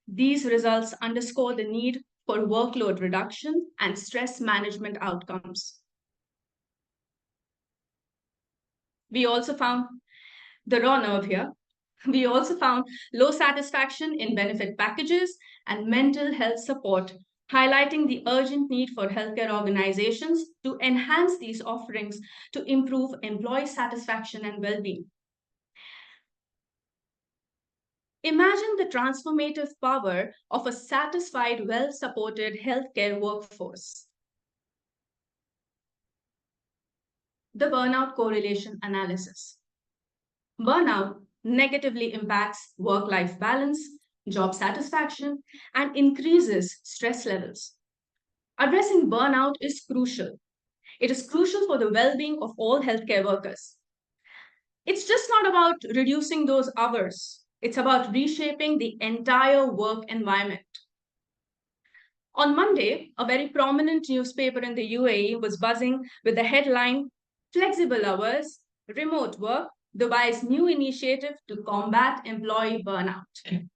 These results underscore the need for workload reduction and stress management outcomes. We also found the raw nerve here. We also found low satisfaction in benefit packages and mental health support, highlighting the urgent need for healthcare organizations to enhance these offerings to improve employee satisfaction and well-being. Imagine the transformative power of a satisfied, well-supported healthcare workforce. The burnout correlation analysis. Burnout negatively impacts work-life balance, job satisfaction, and increases stress levels. Addressing burnout is crucial. It is crucial for the well-being of all healthcare workers. It's just not about reducing those hours. It's about reshaping the entire work environment. On Monday, a very prominent newspaper in the UAE was buzzing with the headline, "Flexible Hours, Remote Work, Dubai's New Initiative to Combat Employee Burnout."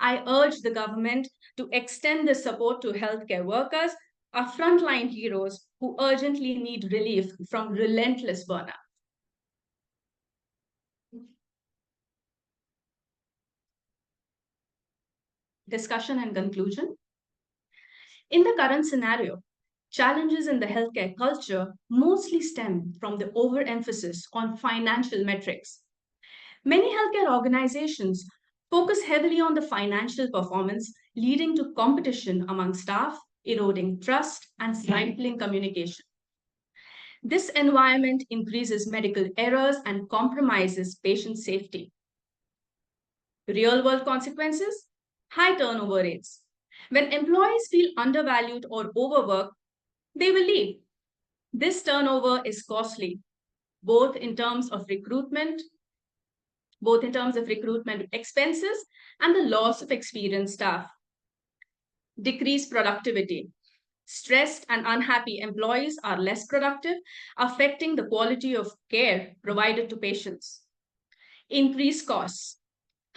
I urge the government to extend this support to healthcare workers, our frontline heroes who urgently need relief from relentless burnout. Discussion and conclusion. In the current scenario, challenges in the healthcare culture mostly stem from the overemphasis on financial metrics. Many healthcare organizations focus heavily on the financial performance, leading to competition among staff, eroding trust, and stifling communication. This environment increases medical errors and compromises patient safety. Real-world consequences: high turnover rates. When employees feel undervalued or overworked, they will leave. This turnover is costly, both in terms of recruitment expenses and the loss of experienced staff. Decreased productivity. Stressed and unhappy employees are less productive, affecting the quality of care provided to patients. Increased costs.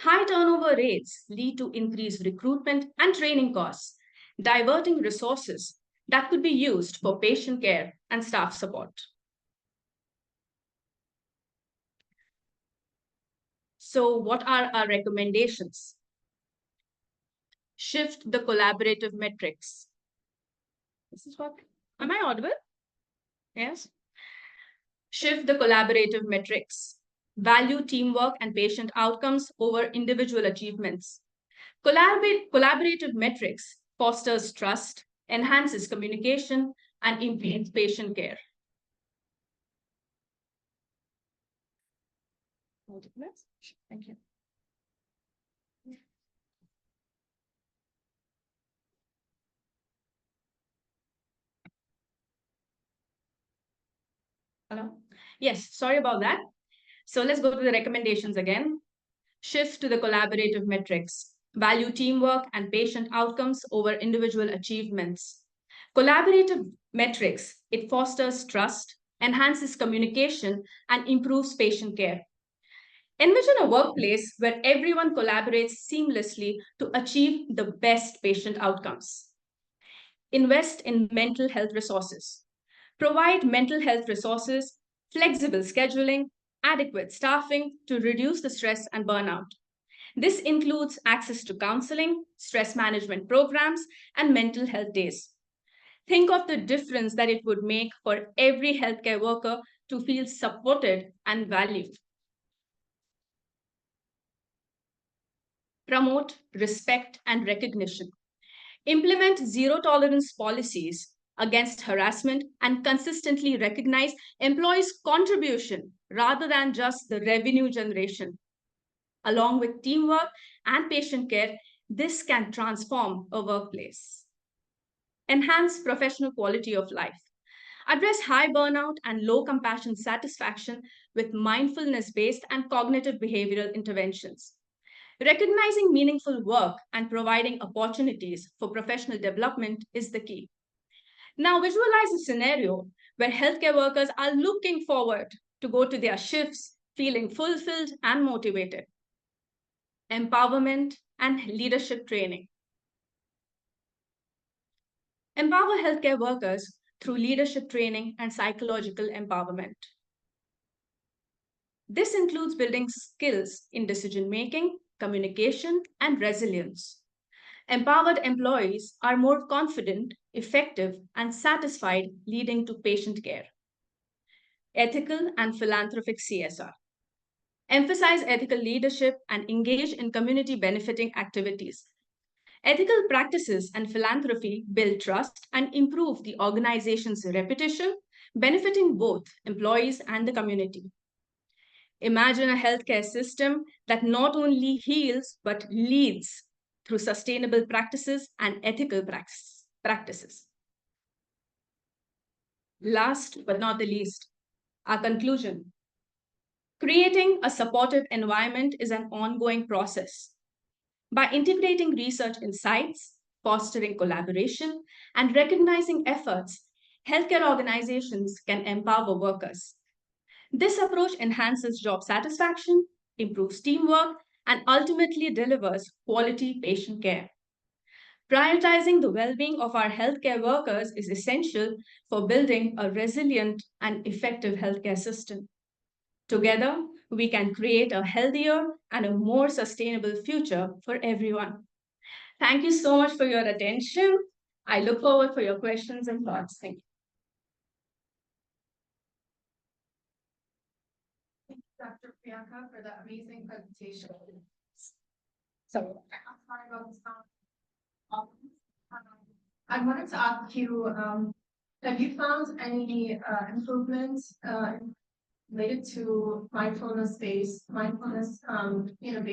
High turnover rates lead to increased recruitment and training costs, diverting resources that could be used for patient care and staff support. So, what are our recommendations? Shift the collaborative metrics. This is what, am I audible? Yes. Shift the collaborative metrics. Value teamwork and patient outcomes over individual achievements. Collaborative metrics fosters trust, enhances communication, and improves patient care. Thank you. Hello? Yes, sorry about that. So let's go to the recommendations again. shift to the collaborative metrics, value teamwork and patient outcomes over individual achievements. Collaborative metrics, it fosters trust, enhances communication, and improves patient care. Envision a workplace where everyone collaborates seamlessly to achieve the best patient outcomes. Invest in mental health resources. Provide mental health resources, flexible scheduling, adequate staffing to reduce the stress and burnout. This includes access to counseling, stress management programs, and mental health days. Think of the difference that it would make for every healthcare worker to feel supported and valued. Promote respect and recognition. Implement zero tolerance policies against harassment and consistently recognize employees' contribution rather than just the revenue generation. Along with teamwork and patient care, this can transform a workplace. Enhance professional quality of life. Address high burnout and low compassion satisfaction with mindfulness-based and cognitive behavioral interventions. Recognizing meaningful work and providing opportunities for professional development is the key. Now, visualize a scenario where healthcare workers are looking forward to go to their shifts, feeling fulfilled and motivated. Empowerment and leadership training. Empower healthcare workers through leadership training and psychological empowerment. This includes building skills in decision-making, communication, and resilience. Empowered employees are more confident, effective, and satisfied, leading to patient care. Ethical and philanthropic CSR. Emphasize ethical leadership and engage in community benefiting activities. Ethical practices and philanthropy build trust and improve the organization's reputation, benefiting both employees and the community. Imagine a healthcare system that not only heals but leads through sustainable practices and ethical practices. Last but not the least, our conclusion. Creating a supportive environment is an ongoing process. By integrating research insights, fostering collaboration, and recognizing efforts, healthcare organizations can empower workers. This approach enhances job satisfaction, improves teamwork, and ultimately delivers quality patient care. Prioritizing the well-being of our healthcare workers is essential for building a resilient and effective healthcare system. Together, we can create a healthier and a more sustainable future for everyone. Thank you so much for your attention. I look forward for your questions and thoughts. Thank you. Dr. Priyanka, for that amazing presentation. So, I'm sorry about the sound. I wanted to ask you, have you found any improvements related to mindfulness-based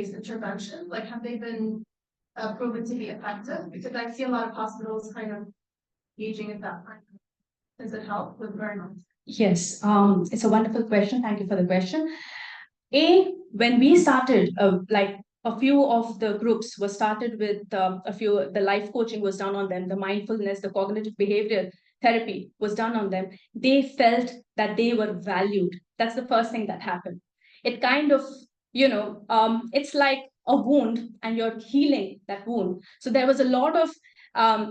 intervention? Like, have they been proven to be effective? Because I see a lot of hospitals kind of engaging at that point. Does it help with burnout? yes, it's a wonderful question. Thank you for the question. When we started, like a few of the groups were started with the life coaching was done on them, the mindfulness, the cognitive behavioral therapy was done on them. They felt that they were valued. That's the first thing that happened. It kind of, it's like a wound and you're healing that wound. So there was a lot of,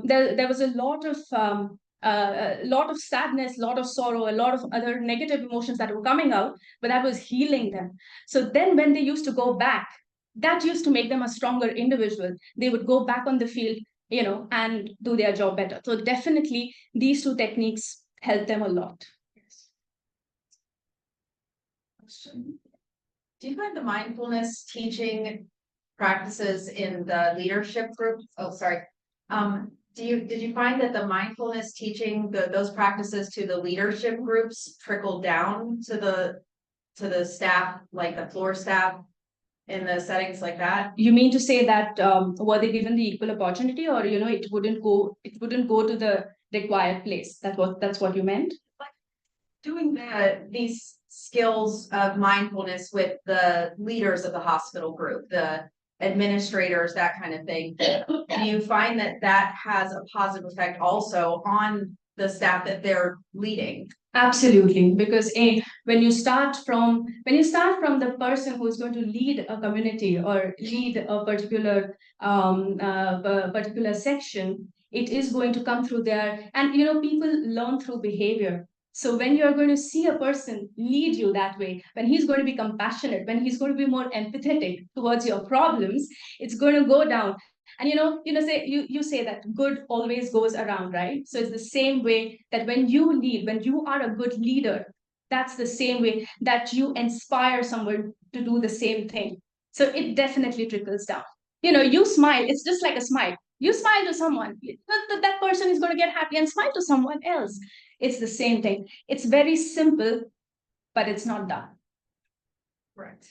there was a lot of sadness, a lot of sorrow, a lot of other negative emotions that were coming out, but that was healing them. So then when they used to go back, that used to make them a stronger individual. They would go back on the field, and do their job better. So definitely these two techniques help them a lot. Yes. Do you find the mindfulness teaching practices in the leadership group? Oh, sorry. Did you find that the mindfulness teaching, those practices to the leadership groups trickle down to the staff, like the floor staff in the settings like that? You mean to say that were they given the equal opportunity, or it wouldn't go to the required place? That's what you meant? doing these skills of mindfulness with the leaders of the hospital group, the administrators, that kind of thing, do you find that that has a positive effect also on the staff that they're leading? Absolutely, because when you start from the person who's going to lead a community or lead a particular section, it is going to come through there. And people learn through behavior. So when you're going to see a person lead you that way, when he's going to be compassionate, when he's going to be more empathetic towards your problems, it's going to go down. And you say that good always goes around, right? So it's the same way that when you lead, when you are a good leader, that's the same way that you inspire someone to do the same thing. So it definitely trickles down. You smile, it's just like a smile. You smile to someone, that person is going to get happy and smile to someone else. It's the same thing. It's very simple, but it's not done. Correct.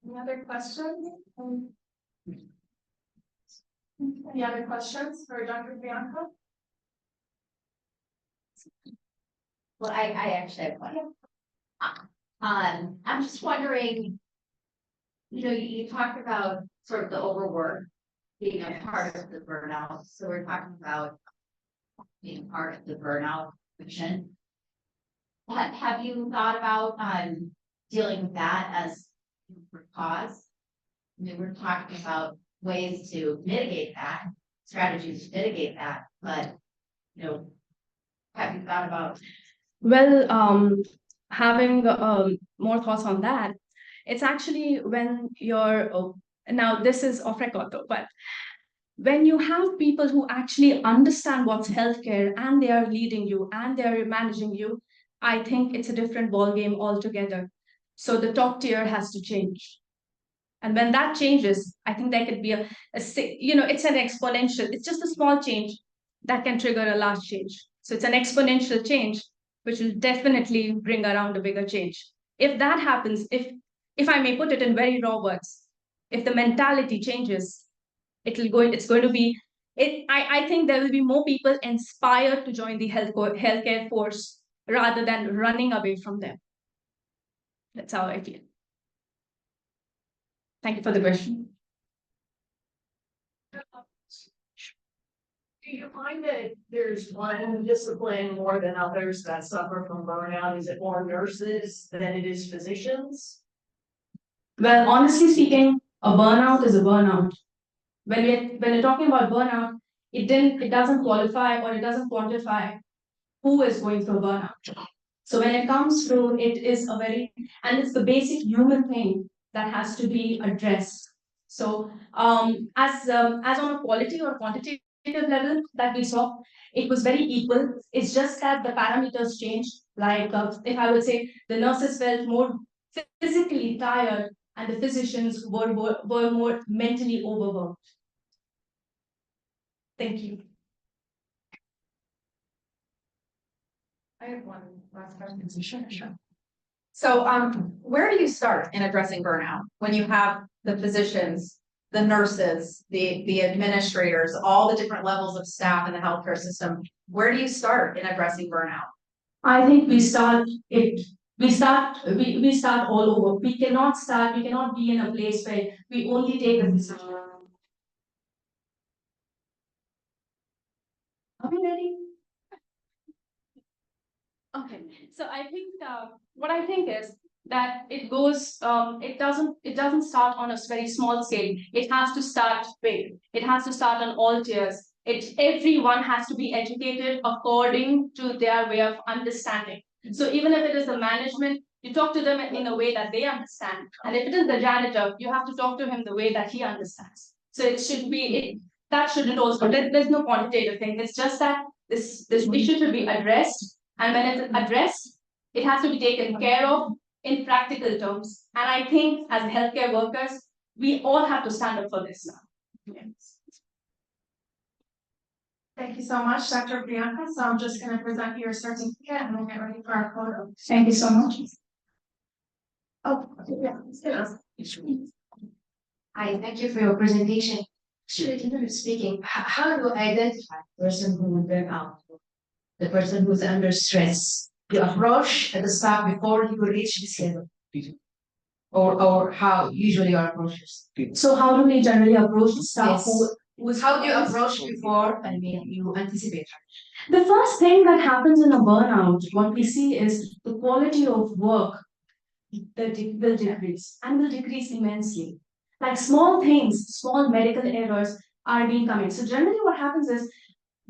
Any other questions? Any other questions for Dr. Priyanka? Well, I actually have one. I'm just wondering, you talked about sort of the overwork being a part of the burnout. So we're talking about being part of the burnout mission. Have you thought about dealing with that as a cause? I mean, we're talking about ways to mitigate that, strategies to mitigate that, but have you thought about? Well, having more thoughts on that, it's actually when you're now this is off record though, but when you have people who actually understand what's healthcare and they are leading you and they're managing you, I think it's a different ballgame altogether. So the top tier has to change. And when that changes, I think there could be it's an exponential, it's just a small change that can trigger a large change. So it's an exponential change, which will definitely bring around a bigger change. If that happens, if I may put it in very raw words, if the mentality changes, it's going to be, I think there will be more people inspired to join the healthcare force rather than running away from them. That's how I feel. Thank you for the question. Do you find that there's one discipline more than others that suffer from burnout? Is it more nurses than it is physicians? Well, honestly speaking, a burnout is a burnout. When you're talking about burnout, it doesn't qualify or it doesn't quantify who is going through burnout. So when it comes to it is and it's the basic human thing that has to be addressed. So as on a quality or quantitative level that we saw, it was very equal. It's just that the parameters changed. Like if I would say the nurses felt more physically tired and the physicians were more mentally overworked. Thank you. I have one last question. Sure. So, where do you start in addressing burnout when you have the physicians, the nurses, the administrators, all the different levels of staff in the healthcare system? Where do you start in addressing burnout? I think we start all over. We cannot be in a place where we only take a decision. Are we ready? Okay, so I think what I think is that it doesn't start on a very small scale. It has to start big. It has to start on all tiers. Everyone has to be educated according to their way of understanding. So even if it is the management, you talk to them in a way that they understand. And if it is the janitor, you have to talk to him the way that he understands. So it should be that shouldn't also, there's no quantitative thing. It's just that this issue should be addressed. And when it's addressed, it has to be taken care of in practical terms. And I think as healthcare workers, we all have to stand up for this now. Yes. Thank you so much, Dr. Priyanka. So I'm just going to present your certificate and we'll get ready for our photo. Thank you so much. Oh, yeah. Hi, thank you for your presentation. Actually, generally speaking, how do you identify a person who will burn out? the person who's under stress. You approach the staff before you reach this level. Or how usually your approaches. So how do we generally approach the staff Yes. who's How do you approach before, I mean, you anticipate? The first thing that happens in a burnout, what we see is the quality of work that will decrease and will decrease immensely. Like small things, small medical errors are being coming. So generally what happens is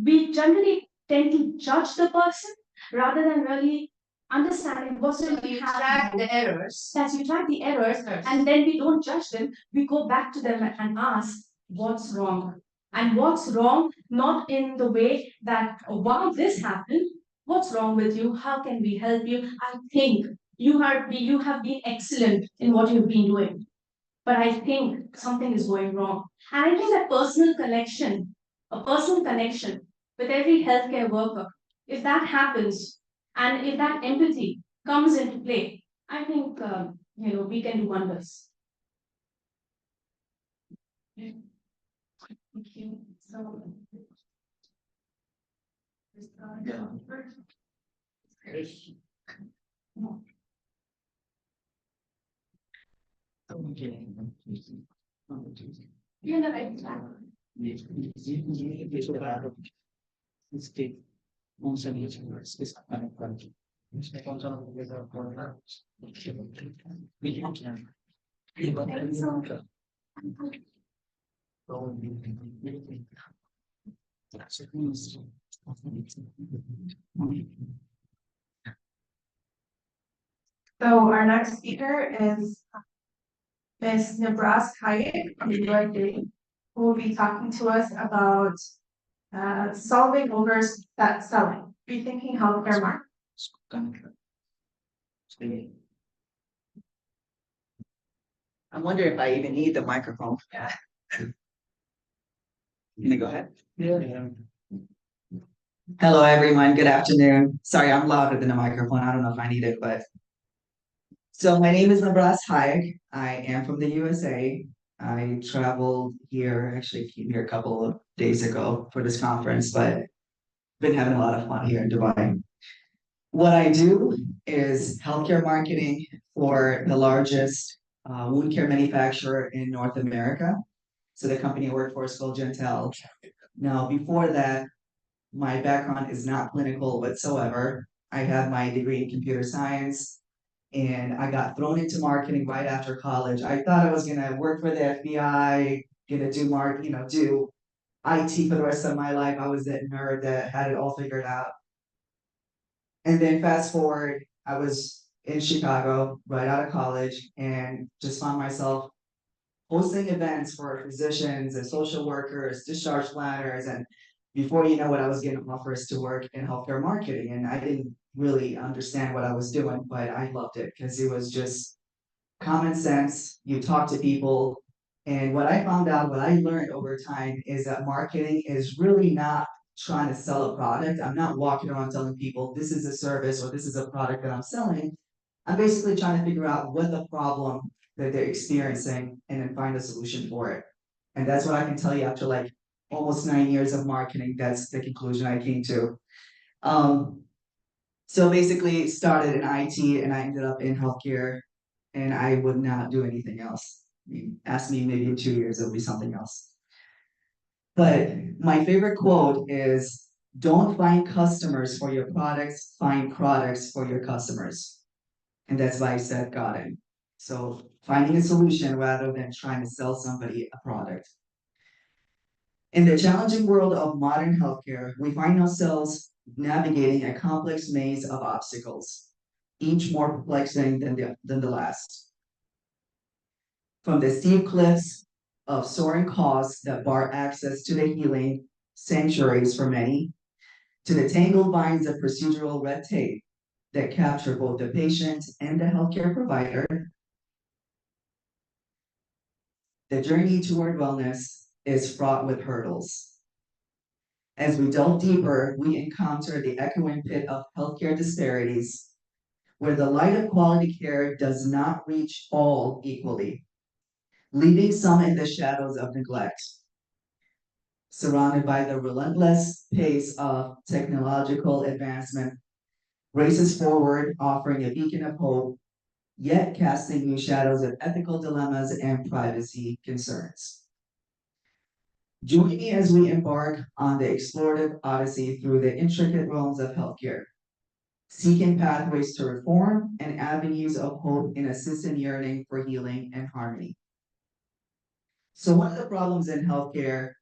we generally tend to judge the person rather than really understanding what's really Track the errors. As you track the errors and then we don't judge them, we go back to them and ask what's wrong. And what's wrong, not in the way that why this happened, what's wrong with you, how can we help you? I think you have been excellent in what you've been doing. But I think something is going wrong. And I think that a personal connection with every healthcare worker, if that happens, and if that empathy comes into play, I think we can do wonders. Thank you. So, Yeah, no, I- So our next speaker is Ms. Nebraska Hayek from the USA, who will be talking to us about solving overs that selling, rethinking healthcare market. I wonder if I even need the microphone. Can I go ahead? Yeah. Hello, everyone. Good afternoon. Sorry, I'm louder than the microphone. I don't know if I need it, but. So my name is Nebraska Hayek. I am from the USA. I traveled here, actually came here a couple of days ago for this conference, but been having a lot of fun here in Dubai. What I do is healthcare marketing for the largest wound care manufacturer in North America. So the company I work for is called Gentel. Now, before that, my background is not clinical whatsoever. I have my degree in computer science, and I got thrown into marketing right after college. I thought I was gonna work for the FBI, gonna do do IT for the rest of my life. I was that nerd that had it all figured out. And then fast forward, I was in Chicago right out of college and just found myself hosting events for physicians and social workers, discharge planners, and before you know it, I was getting offers to work in healthcare marketing. And I didn't really understand what I was doing, but I loved it because it was just common sense. You talk to people. And what I found out, what I learned over time is that marketing is really not trying to sell a product. I'm not walking around telling people this is a service or this is a product that I'm selling. I'm basically trying to figure out what the problem that they're experiencing and then find a solution for it. And that's what I can tell you after like almost 9 years of marketing. That's the conclusion I came to. So basically started in IT and I ended up in healthcare, and I would not do anything else. You ask me maybe in 2 years, it'll be something else. But my favorite quote is, don't find customers for your products, find products for your customers. And that's by Seth Godin. So finding a solution rather than trying to sell somebody a product. In the challenging world of modern healthcare, we find ourselves navigating a complex maze of obstacles, each more perplexing than the last. From the steep cliffs of soaring costs that bar access to the healing sanctuaries for many, to the tangled vines of procedural red tape that capture both the patient and the healthcare provider, the journey toward wellness is fraught with hurdles. As we delve deeper, we encounter the echoing pit of healthcare disparities, where the light of quality care does not reach all equally, leaving some in the shadows of neglect. surrounded by the relentless pace of technological advancement, races forward, offering a beacon of hope, yet casting new shadows of ethical dilemmas and privacy concerns. Join me as we embark on the explorative odyssey through the intricate realms of healthcare, seeking pathways to reform and avenues of hope in a system yearning for healing and harmony. So one of the problems in healthcare,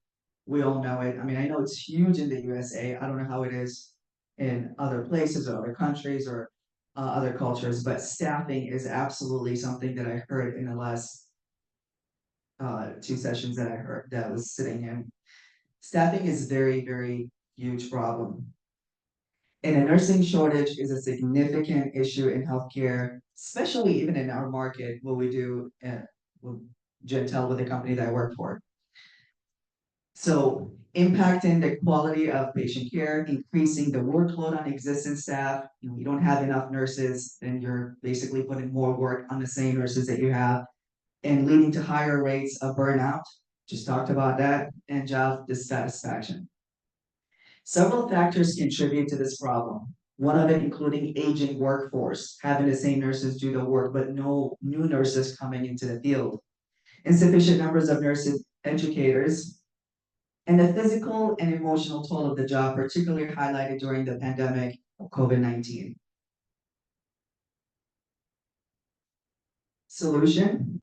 we all know it. I mean, I know it's huge in the USA. I don't know how it is in other places or other countries or other cultures, but staffing is absolutely something that I heard in the last 2 sessions that I heard that I was sitting in. Staffing is very, very huge problem. And a nursing shortage is a significant issue in healthcare, especially even in our market, what we do with Gentel, with the company that I work for. So impacting the quality of patient care, increasing the workload on existing staff. You don't have enough nurses, then you're basically putting more work on the same nurses that you have, and leading to higher rates of burnout. Just talked about that, and job dissatisfaction. Several factors contribute to this problem. One of it including aging workforce, having the same nurses do the work, but no new nurses coming into the field. Insufficient numbers of nurses, educators, and the physical and emotional toll of the job, particularly highlighted during the pandemic of COVID-19. Solution: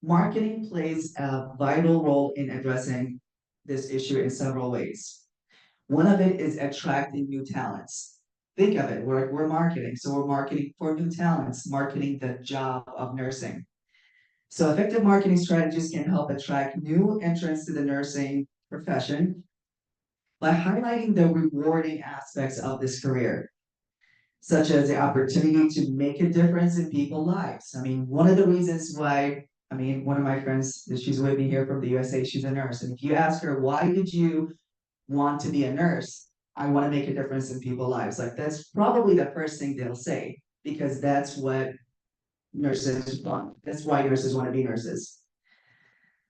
marketing plays a vital role in addressing this issue in several ways. One of it is attracting new talents. Think of it, we're marketing, so we're marketing for new talents, marketing the job of nursing. So effective marketing strategies can help attract new entrants to the nursing profession by highlighting the rewarding aspects of this career, such as the opportunity to make a difference in people's lives. I mean, one of the reasons why, one of my friends, she's with me here from the USA, she's a nurse. And if you ask her, why did you want to be a nurse? I want to make a difference in people's lives. Like, that's probably the first thing they'll say, because that's what nurses want. That's why nurses want to be nurses.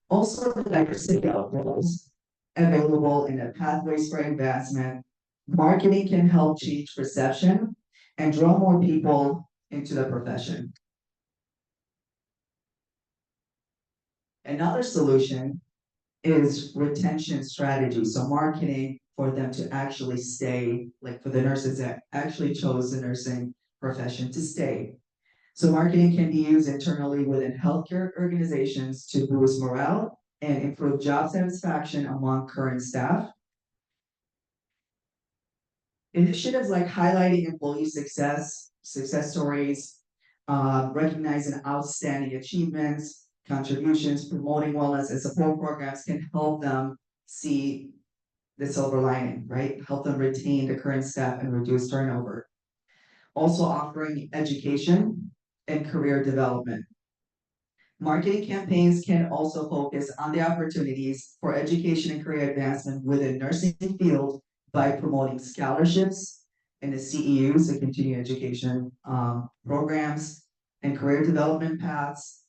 Also, the diversity of roles available in the pathways for advancement. Marketing can help change perception and draw more people into the profession. Another solution is retention strategy. So marketing for them to actually stay, like for the nurses that actually chose the nursing profession to stay. So marketing can be used internally within healthcare organizations to boost morale and improve job satisfaction among current staff. Initiatives like highlighting employee success stories, recognizing outstanding achievements, contributions, promoting wellness and support programs can help them see the silver lining, right? Help them retain the current staff and reduce turnover. Also offering education and career development. Marketing campaigns can also focus on the opportunities for education and career advancement within nursing field by promoting scholarships and the CEUs, the continuing education programs, and career development paths.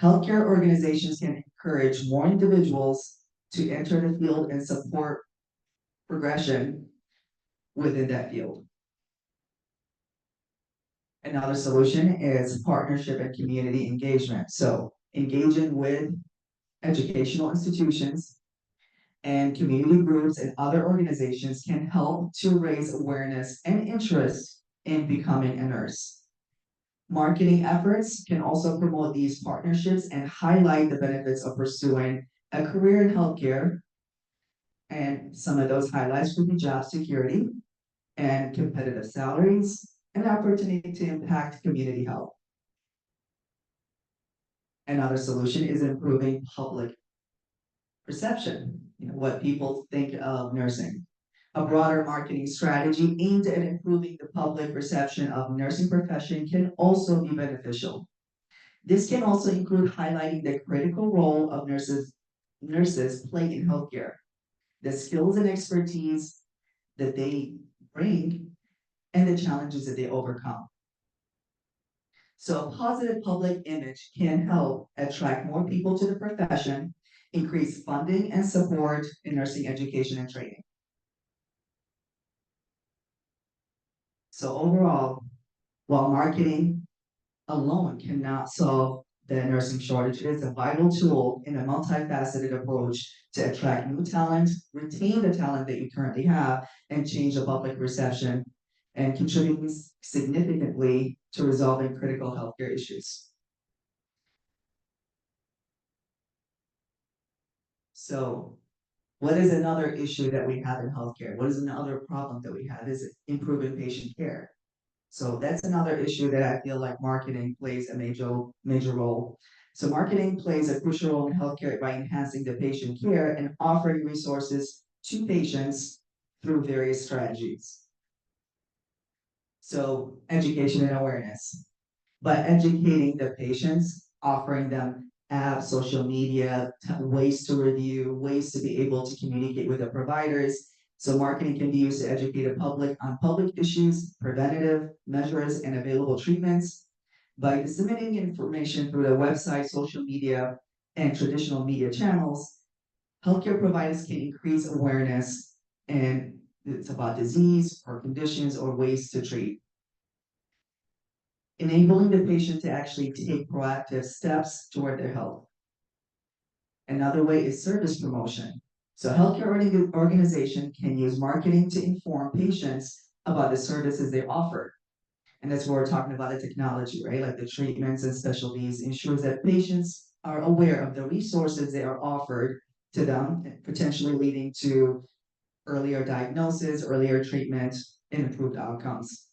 Healthcare organizations can encourage more individuals to enter the field and support progression within that field. Another solution is partnership and community engagement. So engaging with educational institutions and community groups and other organizations can help to raise awareness and interest in becoming a nurse. Marketing efforts can also promote these partnerships and highlight the benefits of pursuing a career in healthcare. And some of those highlights would be job security and competitive salaries, an opportunity to impact community health. Another solution is improving public perception, what people think of nursing. A broader marketing strategy aimed at improving the public perception of nursing profession can also be beneficial. This can also include highlighting the critical role of nurses play in healthcare, the skills and expertise that they bring, and the challenges that they overcome. So a positive public image can help attract more people to the profession increase funding and support in nursing education and training. So overall, while marketing alone cannot solve the nursing shortage, it is a vital tool in a multifaceted approach to attract new talent, retain the talent that you currently have, and change the public perception, and contributing significantly to resolving critical healthcare issues. So, what is another issue that we have in healthcare? What is another problem that we have? Is improving patient care. So that's another issue that I feel like marketing plays a major role. So marketing plays a crucial role in healthcare by enhancing the patient care and offering resources to patients through various strategies. So education and awareness. By educating the patients, offering them apps, social media, ways to review, ways to be able to communicate with the providers. So marketing can be used to educate the public on public issues, preventative measures, and available treatments. By disseminating information through the website, social media, and traditional media channels, healthcare providers can increase awareness, and it's about disease or conditions or ways to treat. Enabling the patient to actually take proactive steps toward their health. Another way is service promotion. So healthcare organization can use marketing to inform patients about the services they offer. And that's where we're talking about the technology, right? Like the treatments and specialties ensures that patients are aware of the resources that are offered to them, potentially leading to earlier diagnosis, earlier treatment, and improved outcomes.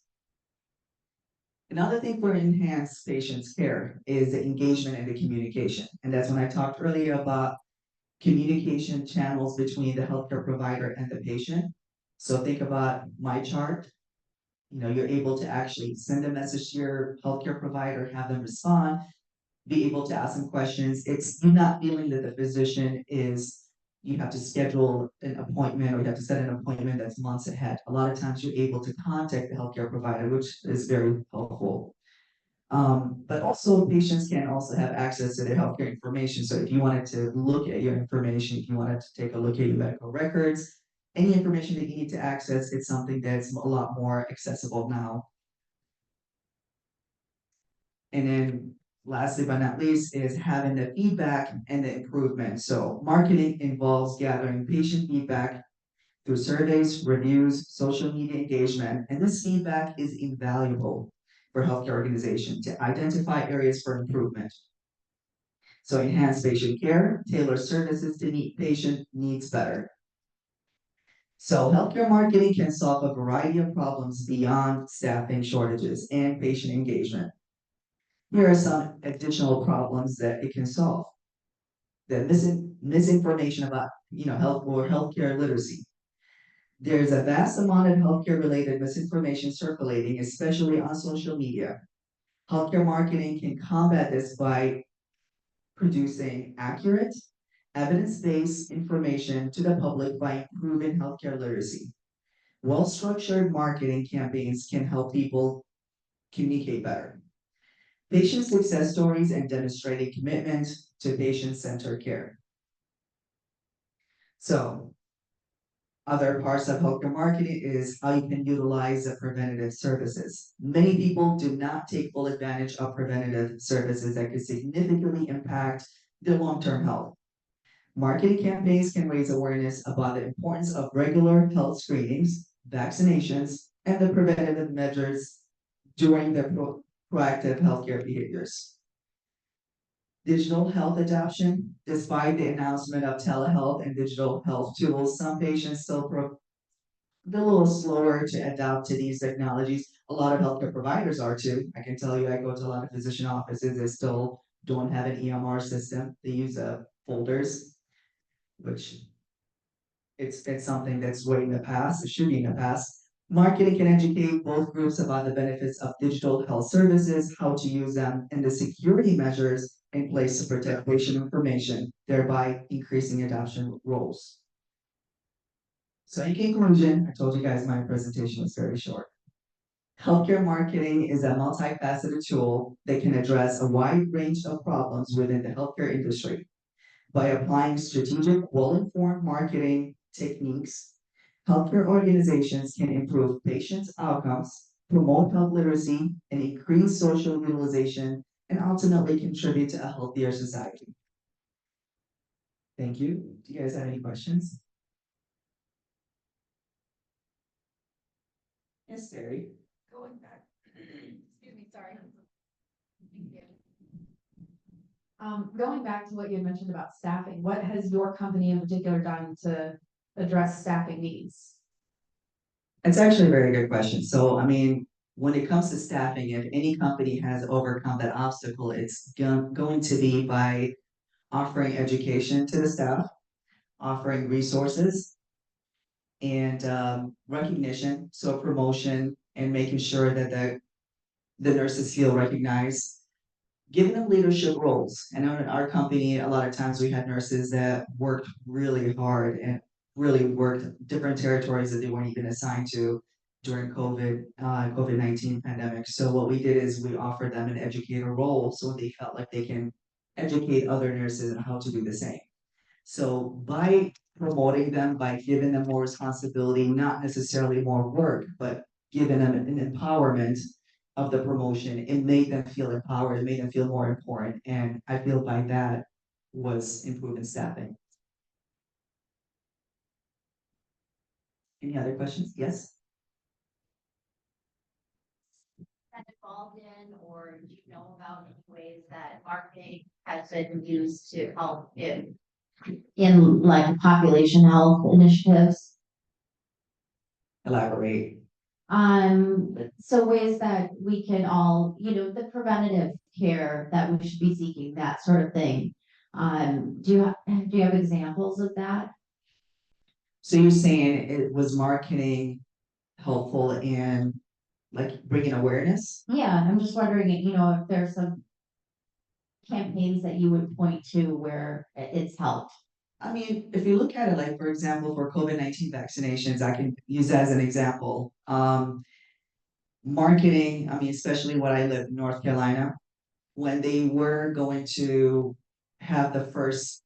Another thing for enhanced patients' care is the engagement and the communication. And that's when I talked earlier about communication channels between the healthcare provider and the patient. So think about MyChart. You know, you're able to actually send a message to your healthcare provider, have them respond, be able to ask them questions. It's you're not feeling that the physician is, you have to schedule an appointment or you have to set an appointment that's months ahead. A lot of times you're able to contact the healthcare provider, which is very helpful. But also patients can also have access to their healthcare information. So if you wanted to look at your information, if you wanted to take a look at your medical records, any information that you need to access, it's something that's a lot more accessible now. And then lastly but not least is having the feedback and the improvement. So marketing involves gathering patient feedback through surveys, reviews, social media engagement, and this feedback is invaluable for healthcare organizations to identify areas for improvement. So enhance patient care, tailor services to meet patient needs better. So healthcare marketing can solve a variety of problems beyond staffing shortages and patient engagement. Here are some additional problems that it can solve. The misinformation about health or healthcare literacy. There's a vast amount of healthcare related misinformation circulating, especially on social media. Healthcare marketing can combat this by producing accurate, evidence-based information to the public by improving healthcare literacy. Well-structured marketing campaigns can help people communicate better. Patient success stories and demonstrating commitment to patient-centered care. So, other parts of healthcare marketing is how you can utilize the preventative services. Many people do not take full advantage of preventative services that could significantly impact their long-term health. Marketing campaigns can raise awareness about the importance of regular health screenings, vaccinations, and the preventative measures during the proactive healthcare behaviors. Digital health adoption. Despite the announcement of telehealth and digital health tools, some patients still a little slower to adapt to these technologies. A lot of healthcare providers are too. I can tell you, I go to a lot of physician offices, they still don't have an EMR system. They use folders, which it's something that's way in the past. It should be in the past. Marketing can educate both groups about the benefits of digital health services, how to use them, and the security measures in place to protect patient information, thereby increasing adoption roles. So in conclusion, I told you guys my presentation was very short. Healthcare marketing is a multifaceted tool that can address a wide range of problems within the healthcare industry. By applying strategic, well-informed marketing techniques, healthcare organizations can improve patients' outcomes, promote health literacy, and increase social utilization, and ultimately contribute to a healthier society. Thank you. Do you guys have any questions? Yes, Terry. Going back, excuse me, sorry. Going back to what you mentioned about staffing, what has your company in particular done to address staffing needs? It's actually a very good question. So, I mean, when it comes to staffing, if any company has overcome that obstacle, it's going to be by offering education to the staff, offering resources, and recognition, so promotion, and making sure that the nurses feel recognized, giving them leadership roles. I know in our company, a lot of times we had nurses that worked really hard and really worked different territories that they weren't even assigned to during COVID-19 pandemic. So what we did is we offered them an educator role so they felt like they can educate other nurses on how to do the same. So by promoting them, by giving them more responsibility, not necessarily more work, but giving them an empowerment of the promotion, it made them feel empowered, it made them feel more important. And I feel by that was improving staffing. Any other questions? Yes? That involved in, or do you know about any ways that marketing has been used to help in like population health initiatives? Elaborate. So ways that we can all, the preventative care that we should be seeking, that sort of thing. Do you have examples of that? So you're saying it was marketing helpful in like bringing awareness? Yeah, I'm just wondering, if there's some campaigns that you would point to where it's helped. I mean, if you look at it, like, for example, for COVID-19 vaccinations, I can use that as an example. Marketing, I mean, especially when I live in North Carolina, when they were going to have the first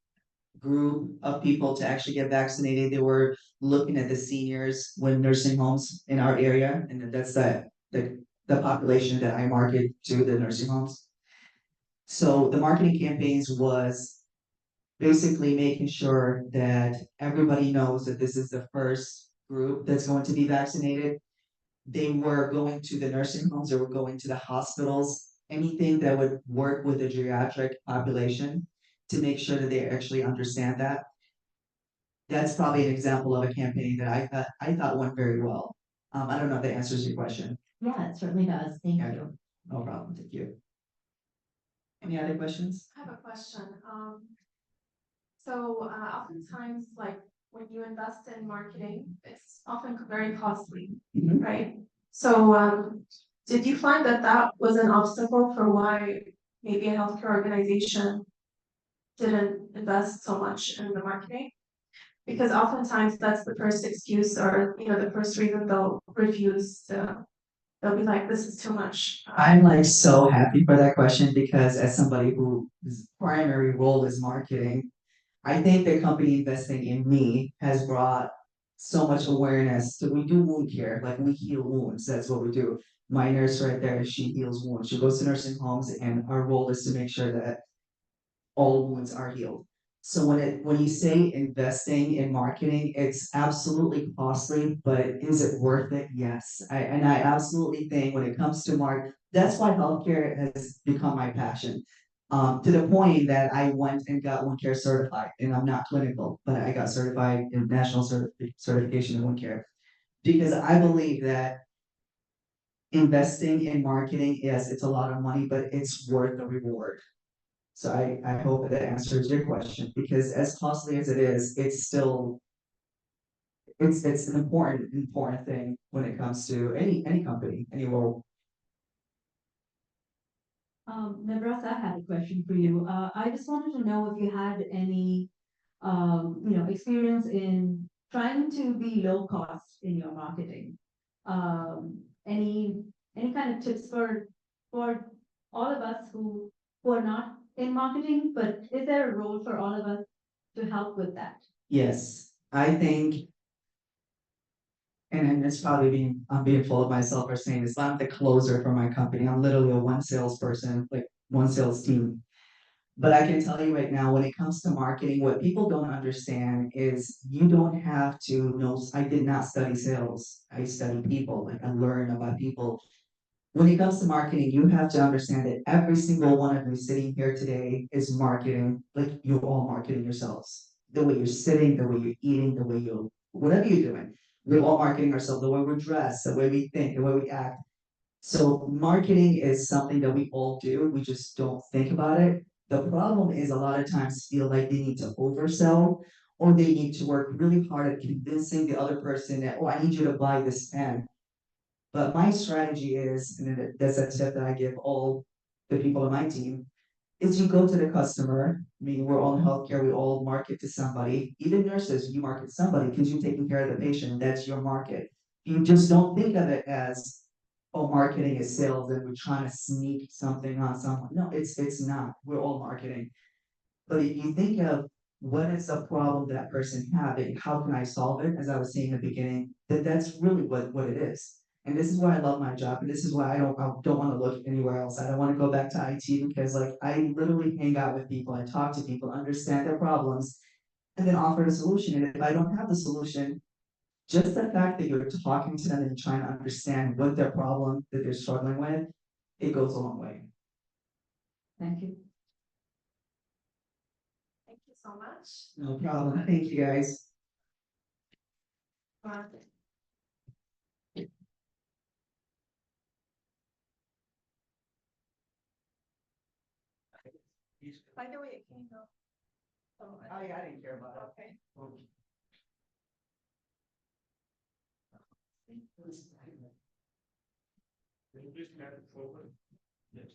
group of people to actually get vaccinated, they were looking at the seniors when nursing homes in our area, and that's the population that I market to, the nursing homes. So the marketing campaigns was basically making sure that everybody knows that this is the first group that's going to be vaccinated. They were going to the nursing homes, they were going to the hospitals, anything that would work with the geriatric population to make sure that they actually understand that. That's probably an example of a campaign that I thought went very well. I don't know if that answers your question. Yeah, it certainly does. Thank you. No problem. Thank you. Any other questions? I have a question. So oftentimes, like when you invest in marketing, it's often very costly, right? So did you find that that was an obstacle for why maybe a healthcare organization didn't invest so much in the marketing? Because oftentimes that's the first excuse, or the first reason they'll refuse. They'll be like, "This is too much." I'm like so happy for that question because as somebody whose primary role is marketing, I think the company investing in me has brought so much awareness. So we do wound care, like we heal wounds. That's what we do. My nurse right there, she heals wounds. She goes to nursing homes, and our role is to make sure that all wounds are healed. So when you say investing in marketing, it's absolutely costly, but is it worth it? Yes. I absolutely think when it comes to that's why healthcare has become my passion. To the point that I went and got wound care certified, and I'm not clinical, but I got certified in national certification in wound care because I believe that investing in marketing, yes, it's a lot of money, but it's worth the reward. So I hope that answers your question because as costly as it is, it's still it's an important thing when it comes to any company, any role. Navras, I had a question for you. I just wanted to know if you had any, experience in trying to be low cost in your marketing. Any kind of tips for all of us who are not in marketing, but is there a role for all of us to help with that? Yes, I think, and it's probably I'm being full of myself for saying this, I'm the closer for my company. I'm literally a one salesperson, like one sales team. But I can tell you right now, when it comes to marketing, what people don't understand is you don't have to know. I did not study sales. I studied people, like I learned about people. When it comes to marketing, you have to understand that every single one of you sitting here today is marketing, like you're all marketing yourselves. The way you're sitting, the way you're eating, the way you're, whatever you're doing, we're all marketing ourselves, the way we're dressed, the way we think, the way we act. So marketing is something that we all do, we just don't think about it. The problem is a lot of times feel like they need to oversell or they need to work really hard at convincing the other person that, oh, I need you to buy this pen. But my strategy is, and that's a tip that I give all the people on my team, is you go to the customer. I mean, we're all in healthcare, we all market to somebody. Even nurses, you market to somebody because you're taking care of the patient, and that's your market. You just don't think of it as, oh, marketing is sales and we're trying to sneak something on someone. No, it's not. We're all marketing. But if you think of what is the problem that person have and how can I solve it, as I was saying in the beginning, that's really what it is. And this is why I love my job, and this is why I don't want to look anywhere else. I don't want to go back to IT because like I literally hang out with people, I talk to people, understand their problems, and then offer a solution. And if I don't have the solution, just the fact that you're talking to them and trying to understand what their problem that they're struggling with, it goes a long way. Thank you. Thank you so much. No problem. Thank you, guys. By the way, can you go? Oh, yeah, I didn't care about it. Okay. Please carry it forward. Yes.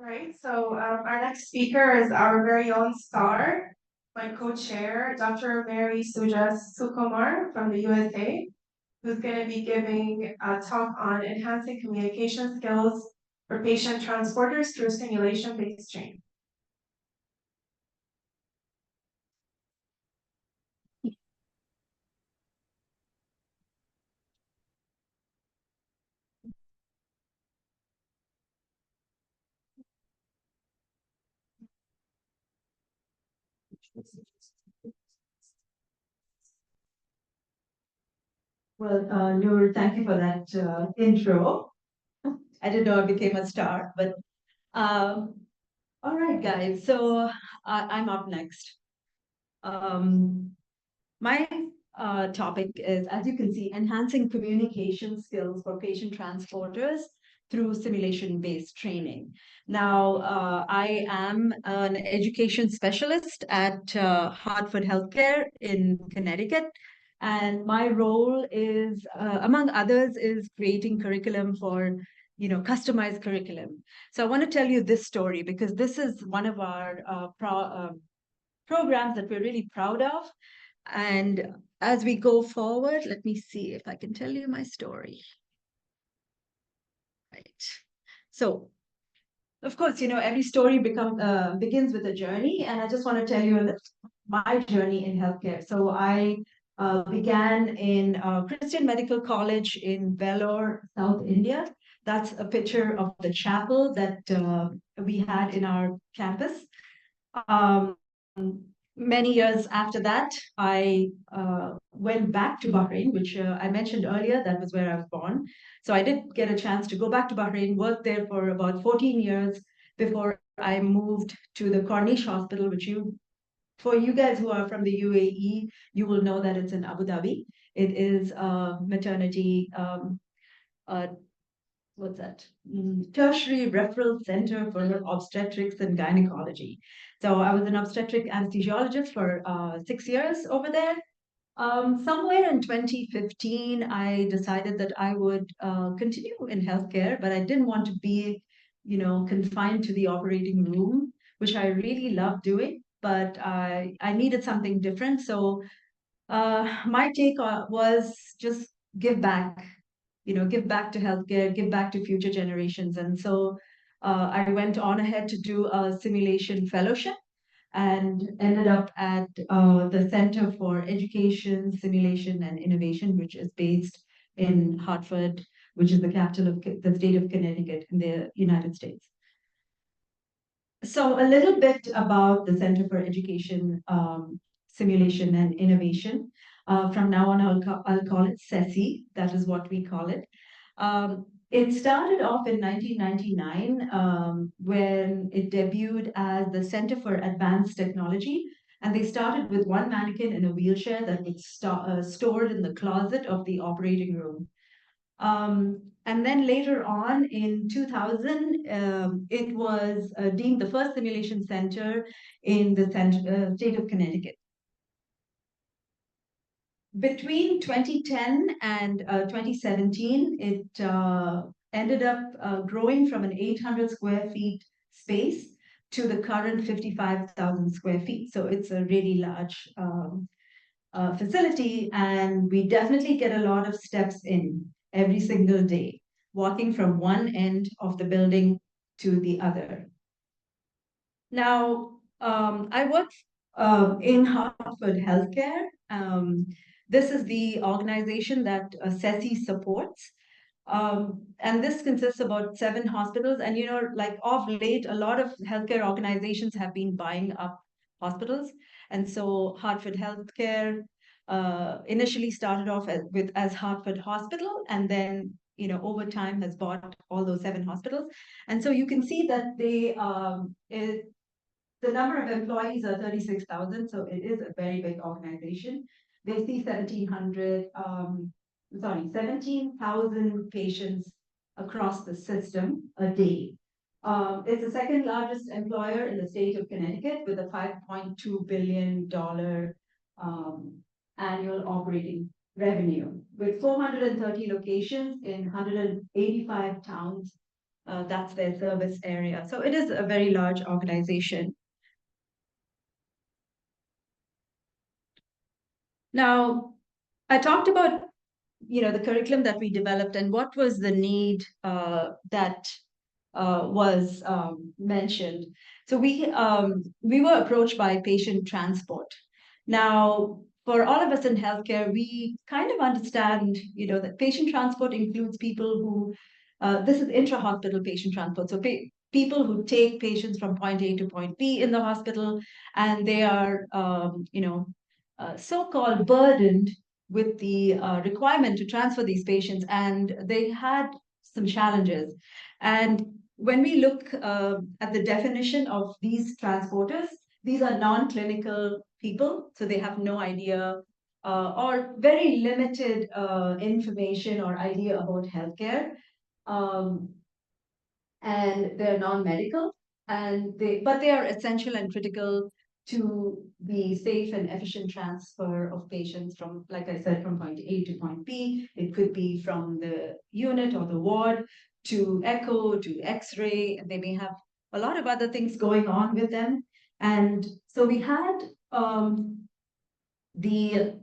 Right, so our next speaker is our very own star, my co-chair, Dr. Mary Sujas Sukumar from the USA, who's going to be giving a talk on enhancing communication skills for patient transporters through simulation-based training. Well, Noor, thank you for that intro. I didn't know I became a star, but all right, guys. So I'm up next. My topic is, as you can see, enhancing communication skills for patient transporters through simulation-based training. Now, I am an education specialist at Hartford Healthcare in Connecticut. And my role is, among others, is creating curriculum for, customized curriculum. So I want to tell you this story because this is one of our programs that we're really proud of. And as we go forward, let me see if I can tell you my story. Right. So, of course, every story begins with a journey. And I just want to tell you my journey in healthcare. So I began in Christian Medical College in Vellore, South India. That's a picture of the chapel that we had in our campus. Many years after that, I went back to Bahrain, which I mentioned earlier, that was where I was born. So I did get a chance to go back to Bahrain, work there for about 14 years before I moved to the Corniche Hospital, which for you guys who are from the UAE, you will know that it's in Abu Dhabi. It is a maternity, tertiary referral center for obstetrics and gynecology. So I was an obstetric anesthesiologist for 6 years over there. Somewhere in 2015, I decided that I would continue in healthcare, but I didn't want to be, confined to the operating room, which I really love doing. but I needed something different. So my take was just give back, give back to healthcare, give back to future generations. And so I went on ahead to do a simulation fellowship and ended up at the Center for Education, Simulation, and Innovation, which is based in Hartford, which is the capital of the state of Connecticut in the United States. So a little bit about the Center for Education, Simulation, and Innovation. From now on, I'll call it CESI. That is what we call it. It started off in 1999 when it debuted as the Center for Advanced Technology. And they started with one mannequin in a wheelchair that was stored in the closet of the operating room. And then later on in 2000, it was deemed the first simulation center in the state of Connecticut. Between 2010 and 2017, it ended up growing from an 800 square feet space to the current 55,000 square feet. So it's a really large facility, and we definitely get a lot of steps in every single day, walking from one end of the building to the other. Now, I work in Hartford Healthcare. This is the organization that CESI supports. And this consists of about 7 hospitals. And, like of late, a lot of healthcare organizations have been buying up hospitals. And so Hartford Healthcare initially started off as Hartford Hospital, and then, over time has bought all those 7 hospitals. And so you can see that the number of employees are 36,000. So it is a very big organization. They see 17,000 patients across the system a day. It's the second largest employer in the state of Connecticut with a $5.2 billion annual operating revenue, with 430 locations in 185 towns. That's their service area. So it is a very large organization. Now, I talked about, the curriculum that we developed and what was the need that was mentioned. So we were approached by patient transport. Now, for all of us in healthcare, we kind of understand, that patient transport includes people who, this is intra-hospital patient transport. So people who take patients from point A to point B in the hospital, and they are, so-called burdened with the requirement to transfer these patients, and they had some challenges. And when we look at the definition of these transporters, these are non-clinical people, so they have no idea or very limited information or idea about healthcare, and they're non-medical, but they are essential and critical to the safe and efficient transfer of patients from, like I said, from point A to point B. It could be from the unit or the ward to echo to X-ray, and they may have a lot of other things going on with them. And so we had the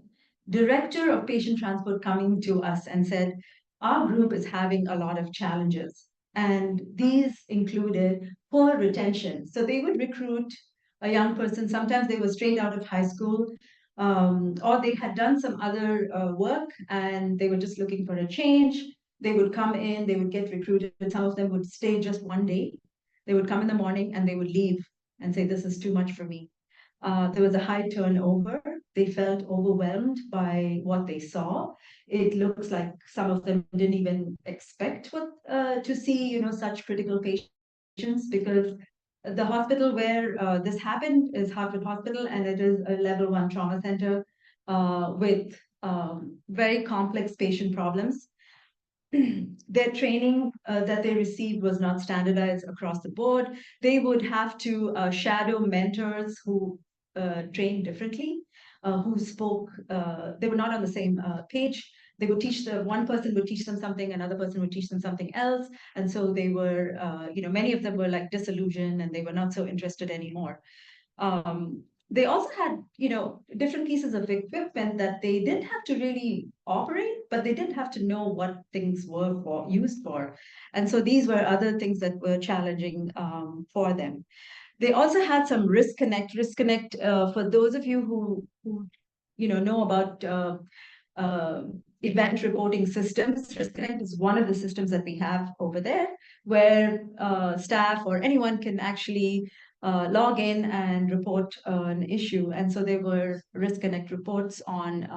director of patient transport coming to us and said, our group is having a lot of challenges. And these included poor retention. So they would recruit a young person. Sometimes they were straight out of high school, or they had done some other work and they were just looking for a change. They would come in, they would get recruited. Some of them would stay just one day. They would come in the morning and they would leave and say, this is too much for me. There was a high turnover. They felt overwhelmed by what they saw. It looks like some of them didn't even expect to see, such critical patients, because the hospital where this happened is Hartford Hospital, and it is a level 1 trauma center with very complex patient problems. Their training that they received was not standardized across the board. They would have to shadow mentors who trained differently, who spoke, they were not on the same page. They would teach one person would teach them something, another person would teach them something else. And so they were, many of them were like disillusioned and they were not so interested anymore. They also had, different pieces of equipment that they didn't have to really operate, but they didn't have to know what things were used for. And so these were other things that were challenging for them. They also had some Risk Connect. Risk Connect, for those of you who know about event reporting systems, Risk Connect is one of the systems that we have over there, where staff or anyone can actually log in and report an issue. And so there were Risk Connect reports on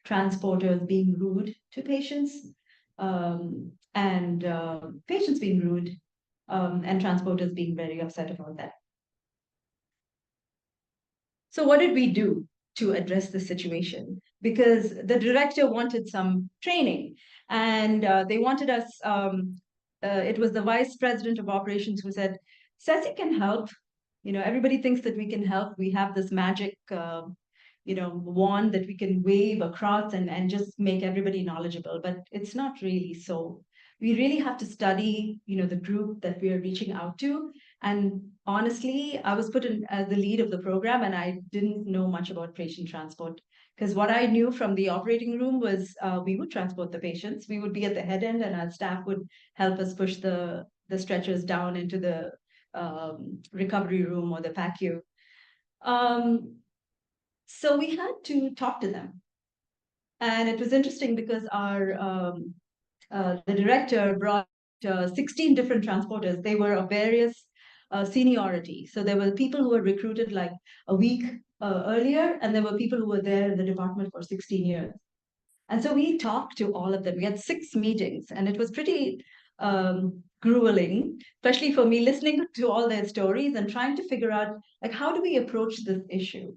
transporters being rude to patients, and patients being rude, and transporters being very upset about that. So what did we do to address the situation? Because the director wanted some training, and they wanted us, it was the vice president of operations who said, Ceci can help. Everybody thinks that we can help. We have this magic, wand that we can wave across and just make everybody knowledgeable, but it's not really so. We really have to study, the group that we are reaching out to. And honestly, I was put in as the lead of the program, and I didn't know much about patient transport. Because what I knew from the operating room was we would transport the patients. We would be at the head end, and our staff would help us push the stretchers down into the recovery room or the PACU. So we had to talk to them. And it was interesting because the director brought 16 different transporters. They were of various seniority. So there were people who were recruited like a week earlier, and there were people who were there in the department for 16 years. And so we talked to all of them. We had 6 meetings, and it was pretty grueling, especially for me, listening to all their stories and trying to figure out, like, how do we approach this issue?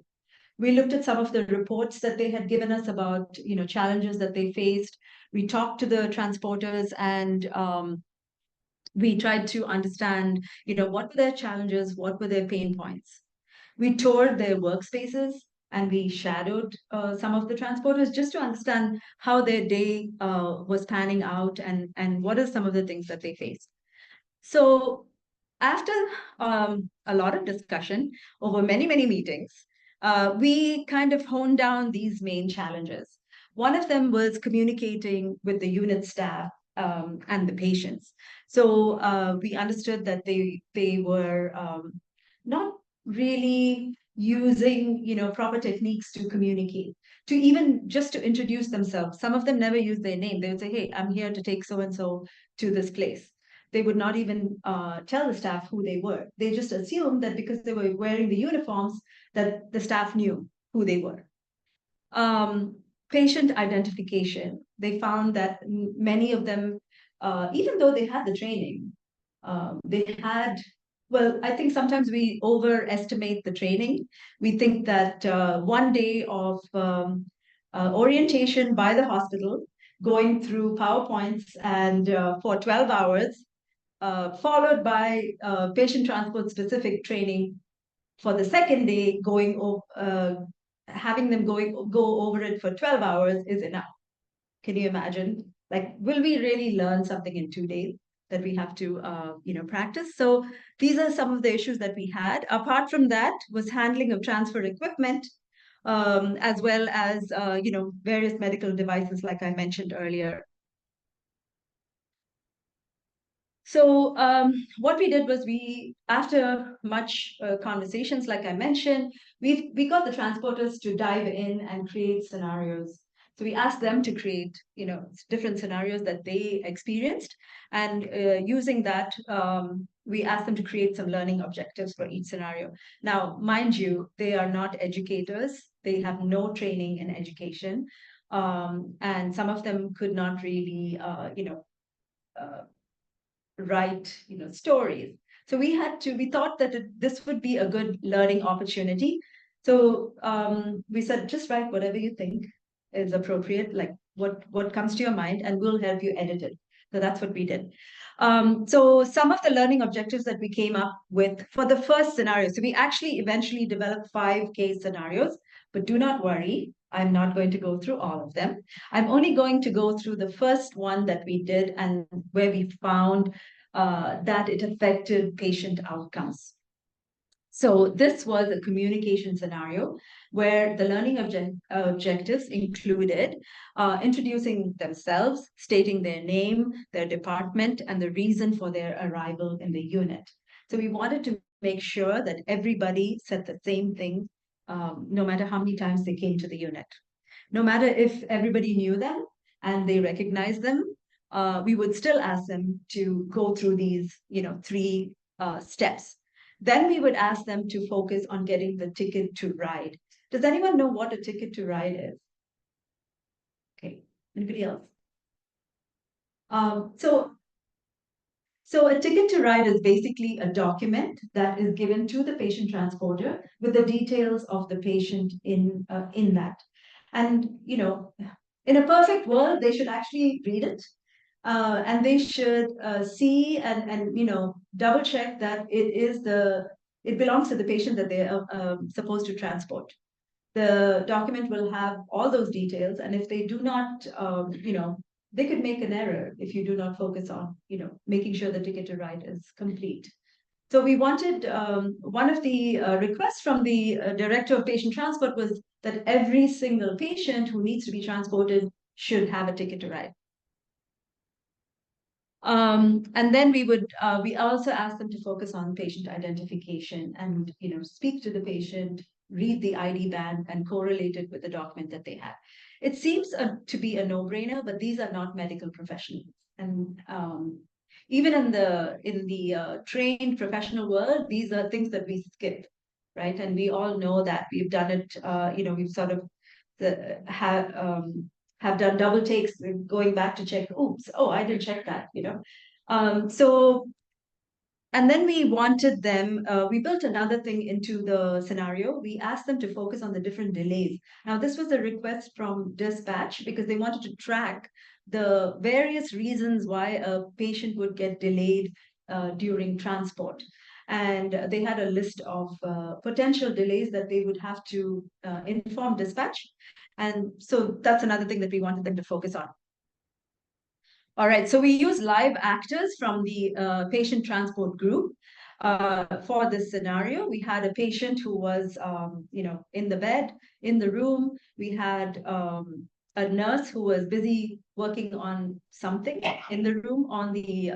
We looked at some of the reports that they had given us about, challenges that they faced. We talked to the transporters, and we tried to understand, what were their challenges, what were their pain points. We toured their workspaces, and we shadowed some of the transporters just to understand how their day was panning out, and what are some of the things that they faced. So after a lot of discussion over many, many meetings, we kind of honed down these main challenges. One of them was communicating with the unit staff and the patients. So we understood that they were not really using, proper techniques to communicate, to even just to introduce themselves. Some of them never use their name. They would say, hey, I'm here to take so-and-so to this place. They would not even tell the staff who they were. They just assumed that because they were wearing the uniforms, that the staff knew who they were. Patient identification. They found that many of them, even though they had the training, I think sometimes we overestimate the training. We think that 1 day of orientation by the hospital, going through PowerPoints and for 12 hours, followed by patient transport specific training for the second day, having them go over it for 12 hours is enough. Can you imagine? Like, will we really learn something in 2 days that we have to, practice? So these are some of the issues that we had. Apart from that was handling of transfer equipment, as well as, various medical devices, like I mentioned earlier. So what we did was after much conversations, like I mentioned, we got the transporters to dive in and create scenarios. So we asked them to create, different scenarios that they experienced. And using that, we asked them to create some learning objectives for each scenario. Now, mind you, they are not educators. They have no training in education. And some of them could not really, write stories. So we thought that this would be a good learning opportunity. So we said, just write whatever you think is appropriate, like what comes to your mind, and we'll help you edit it. So that's what we did. So some of the learning objectives that we came up with for the first scenario, so we actually eventually developed 5 case scenarios, but do not worry, I'm not going to go through all of them. I'm only going to go through the first one that we did and where we found that it affected patient outcomes. So this was a communication scenario where the learning objectives included introducing themselves, stating their name, their department, and the reason for their arrival in the unit. So we wanted to make sure that everybody said the same thing, no matter how many times they came to the unit. No matter if everybody knew them and they recognized them, we would still ask them to go through these, 3 steps. Then we would ask them to focus on getting the ticket to ride. Does anyone know what a ticket to ride is? Okay, anybody else? So a ticket to ride is basically a document that is given to the patient transporter with the details of the patient in that. And, in a perfect world, they should actually read it. And they should see and double check that it belongs to the patient that they are supposed to transport. The document will have all those details, and if they do not, they could make an error if you do not focus on, making sure the ticket to ride is complete. So we wanted, one of the requests from the Director of Patient Transport was that every single patient who needs to be transported should have a ticket to ride. And then we also asked them to focus on patient identification and, speak to the patient, read the ID band and correlate it with the document that they have. It seems to be a no-brainer, but these are not medical professionals. And even in the trained professional world, these are things that we skip, right? And we all know that we've done it, we've sort of have done double takes going back to check, oops, oh, I didn't check that, and then we wanted them, we built another thing into the scenario. We asked them to focus on the different delays. Now, this was a request from dispatch because they wanted to track the various reasons why a patient would get delayed during transport. And they had a list of potential delays that they would have to inform dispatch. And so that's another thing that we wanted them to focus on. All right, so we use live actors from the patient transport group for this scenario. We had a patient who was, in the bed, in the room. We had a nurse who was busy working on something in the room on the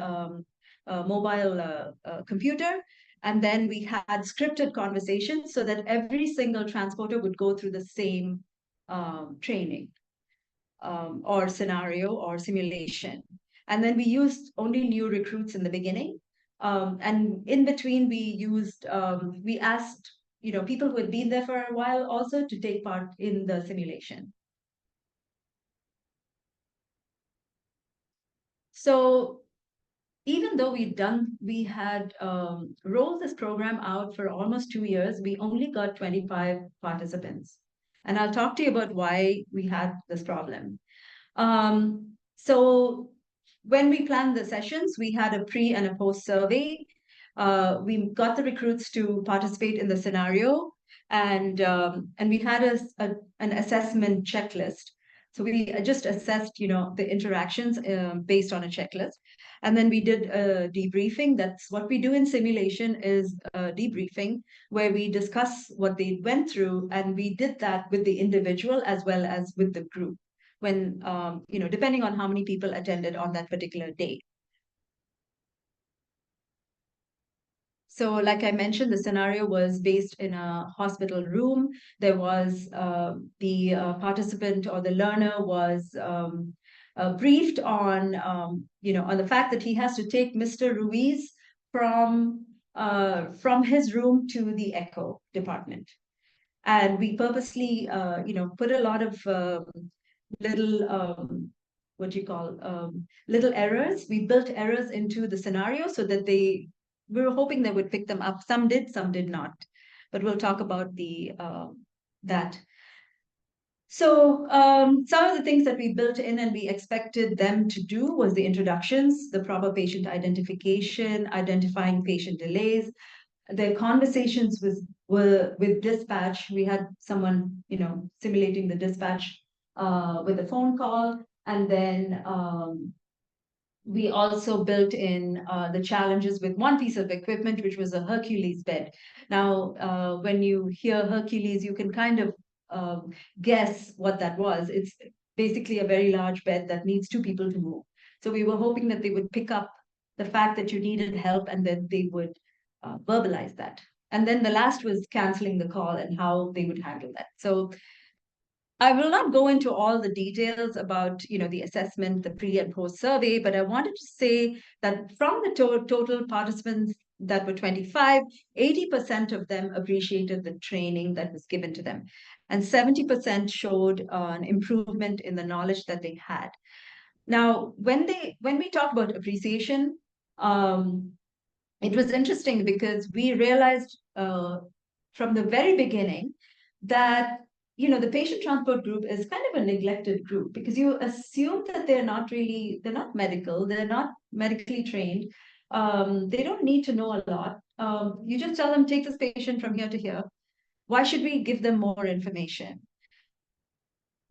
mobile computer. And then we had scripted conversations so that every single transporter would go through the same training or scenario or simulation. And then we used only new recruits in the beginning. And in between, we asked, people who had been there for a while also to take part in the simulation. So even though we had rolled this program out for almost 2 years, we only got 25 participants. And I'll talk to you about why we had this problem. So when we planned the sessions, we had a pre and a post survey. We got the recruits to participate in the scenario, and we had an assessment checklist. So we just assessed, the interactions based on a checklist. And then we did a debriefing. That's what we do in simulation, is a debriefing where we discuss what they went through. And we did that with the individual as well as with the group when, depending on how many people attended on that particular day. So like I mentioned, the scenario was based in a hospital room. There was the participant or the learner was briefed on, on the fact that he has to take Mr. Ruiz from his room to the echo department. And we purposely, put a lot of little, little errors. We built errors into the scenario so that we were hoping they would pick them up. Some did, some did not. But we'll talk about that. So some of the things that we built in and we expected them to do was the introductions, the proper patient identification, identifying patient delays, the conversations with dispatch. We had someone, simulating the dispatch with a phone call, and then we also built in the challenges with one piece of equipment, which was a Hercules bed. Now, when you hear Hercules, you can kind of guess what that was. It's basically a very large bed that needs two people to move. So we were hoping that they would pick up the fact that you needed help and then they would verbalize that. And then the last was canceling the call and how they would handle that. So I will not go into all the details about, the assessment, the pre and post survey, but I wanted to say that from the total participants that were 25, 80% of them appreciated the training that was given to them. And 70% showed an improvement in the knowledge that they had. Now, when we talk about appreciation, it was interesting because we realized from the very beginning that the patient transport group is kind of a neglected group because you assume that they're not medical, they're not medically trained, they don't need to know a lot. You just tell them, take this patient from here to here. Why should we give them more information?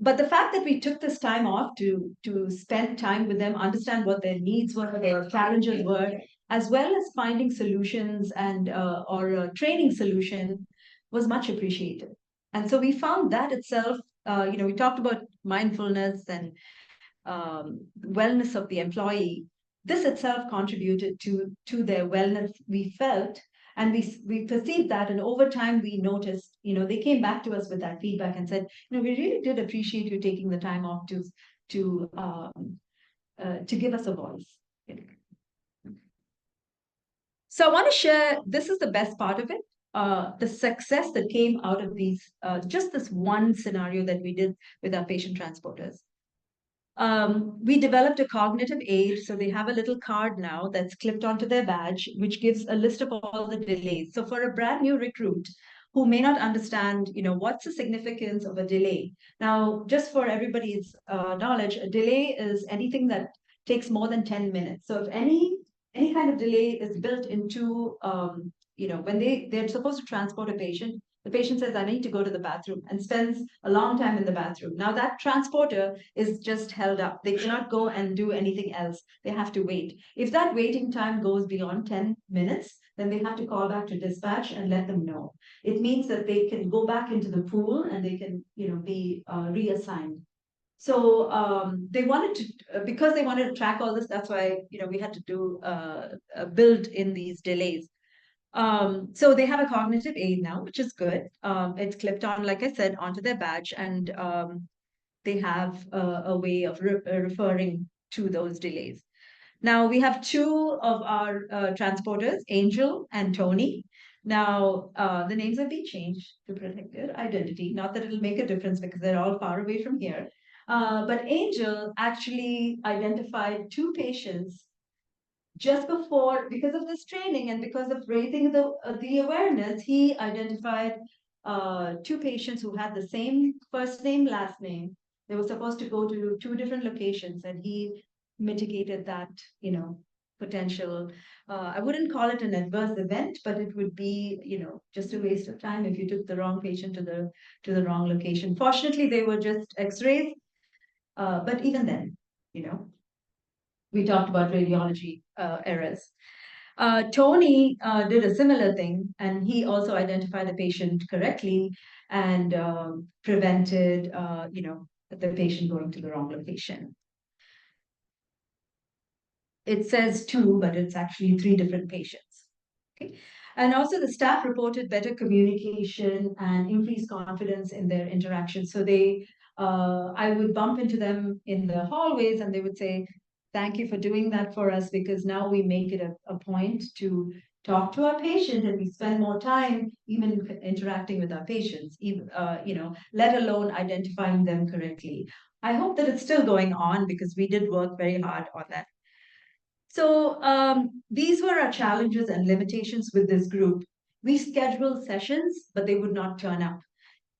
But the fact that we took this time off to spend time with them, understand what their needs were, their challenges were, as well as finding solutions and or a training solution was much appreciated. And so we found that itself, we talked about mindfulness and wellness of the employee. This itself contributed to their wellness, we felt, and we perceived that. And over time, we noticed, they came back to us with that feedback and said, we really did appreciate you taking the time off to give us a voice. So I want to share, this is the best part of it. The success that came out of these, just this one scenario that we did with our patient transporters. We developed a cognitive aid, so they have a little card now that's clipped onto their badge, which gives a list of all the delays. So for a brand new recruit who may not understand, what's the significance of a delay. Now, just for everybody's knowledge, a delay is anything that takes more than 10 minutes. So if any kind of delay is built into when they're supposed to transport a patient, the patient says, I need to go to the bathroom, and spends a long time in the bathroom. Now that transporter is just held up. They cannot go and do anything else. They have to wait. If that waiting time goes beyond 10 minutes, then they have to call back to dispatch and let them know. It means that they can go back into the pool and they can, be reassigned. So they wanted to, because they wanted to track all this, that's why, we had to do build in these delays. So they have a cognitive aid now, which is good. It's clipped on, like I said, onto their badge, and they have a way of referring to those delays. Now we have two of our transporters, Angel and Tony. Now the names have been changed to protect their identity. Not that it'll make a difference because they're all far away from here. But Angel actually identified two patients just before, because of this training and because of raising the awareness, he identified two patients who had the same first name, last name. They were supposed to go to two different locations, and he mitigated that, potential. I wouldn't call it an adverse event, but it would be, just a waste of time if you took the wrong patient to the wrong location. Fortunately, they were just X-rays, but even then, we talked about radiology errors. Tony did a similar thing, and he also identified the patient correctly and prevented, the patient going to the wrong location. It says two, but it's actually three different patients. Okay. And also the staff reported better communication and increased confidence in their interactions. So I would bump into them in the hallways and they would say, thank you for doing that for us, because now we make it a point to talk to our patient, and we spend more time even interacting with our patients, even, let alone identifying them correctly. I hope that it's still going on because we did work very hard on that. So these were our challenges and limitations with this group. We scheduled sessions, but they would not turn up,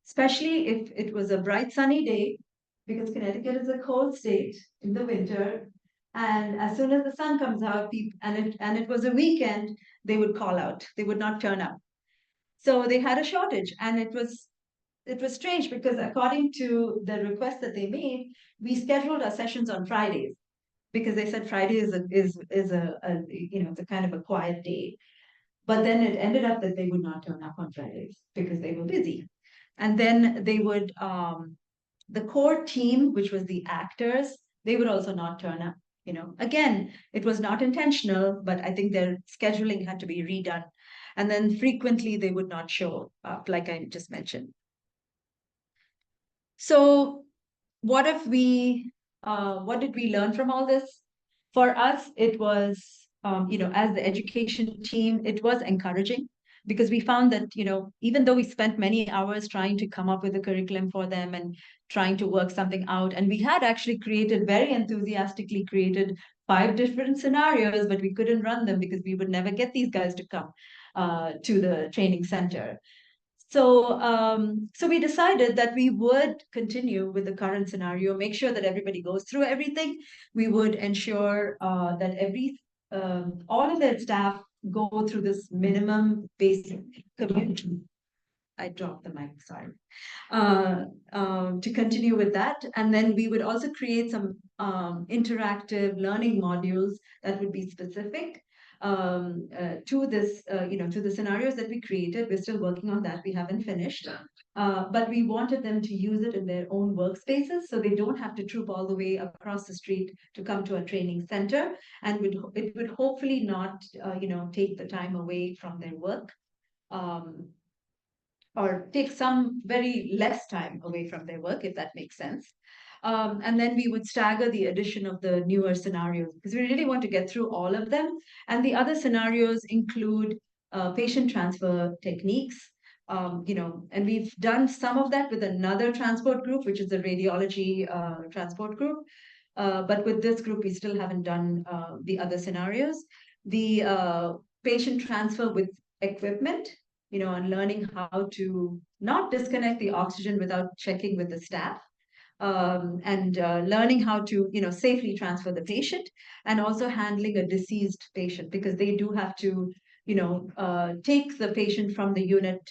especially if it was a bright sunny day, because Connecticut is a cold state in the winter. And as soon as the sun comes out, and it was a weekend, they would call out. They would not turn up. So they had a shortage, and it was strange because according to the request that they made, we scheduled our sessions on Fridays. because they said Friday is a you know, it's a kind of a quiet day. But then it ended up that they would not turn up on Fridays because they were busy. And then they would, the core team, which was the actors, they would also not turn up. You know, again, it was not intentional, but I think their scheduling had to be redone. And then frequently they would not show up, like I just mentioned. So what if we, what did we learn from all this? For us, it was, you know, as the education team, it was encouraging because we found that, you know, even though we spent many hours trying to come up with a curriculum for them and trying to work something out, and we had actually created, very enthusiastically created 5 different scenarios, but we couldn't run them because we would never get these guys to come to the training center. So, so we decided that we would continue with the current scenario, make sure that everybody goes through everything. We would ensure that all of their staff go through this minimum basic community. I dropped the mic, sorry. To continue with that. And then we would also create some interactive learning modules that would be specific to this, you know, to the scenarios that we created. We're still working on that. We haven't finished. But we wanted them to use it in their own workspaces so they don't have to troop all the way across the street to come to a training center. And it would hopefully not, you know, take the time away from their work. Or take some very less time away from their work, if that makes sense. And then we would stagger the addition of the newer scenarios because we really want to get through all of them. And the other scenarios include patient transfer techniques, you know, and we've done some of that with another transport group, which is the radiology transport group. But with this group, we still haven't done the other scenarios. The patient transfer with equipment, you know, and learning how to not disconnect the oxygen without checking with the staff. And learning how to, you know, safely transfer the patient, and also handling a deceased patient because they do have to, you know, take the patient from the unit,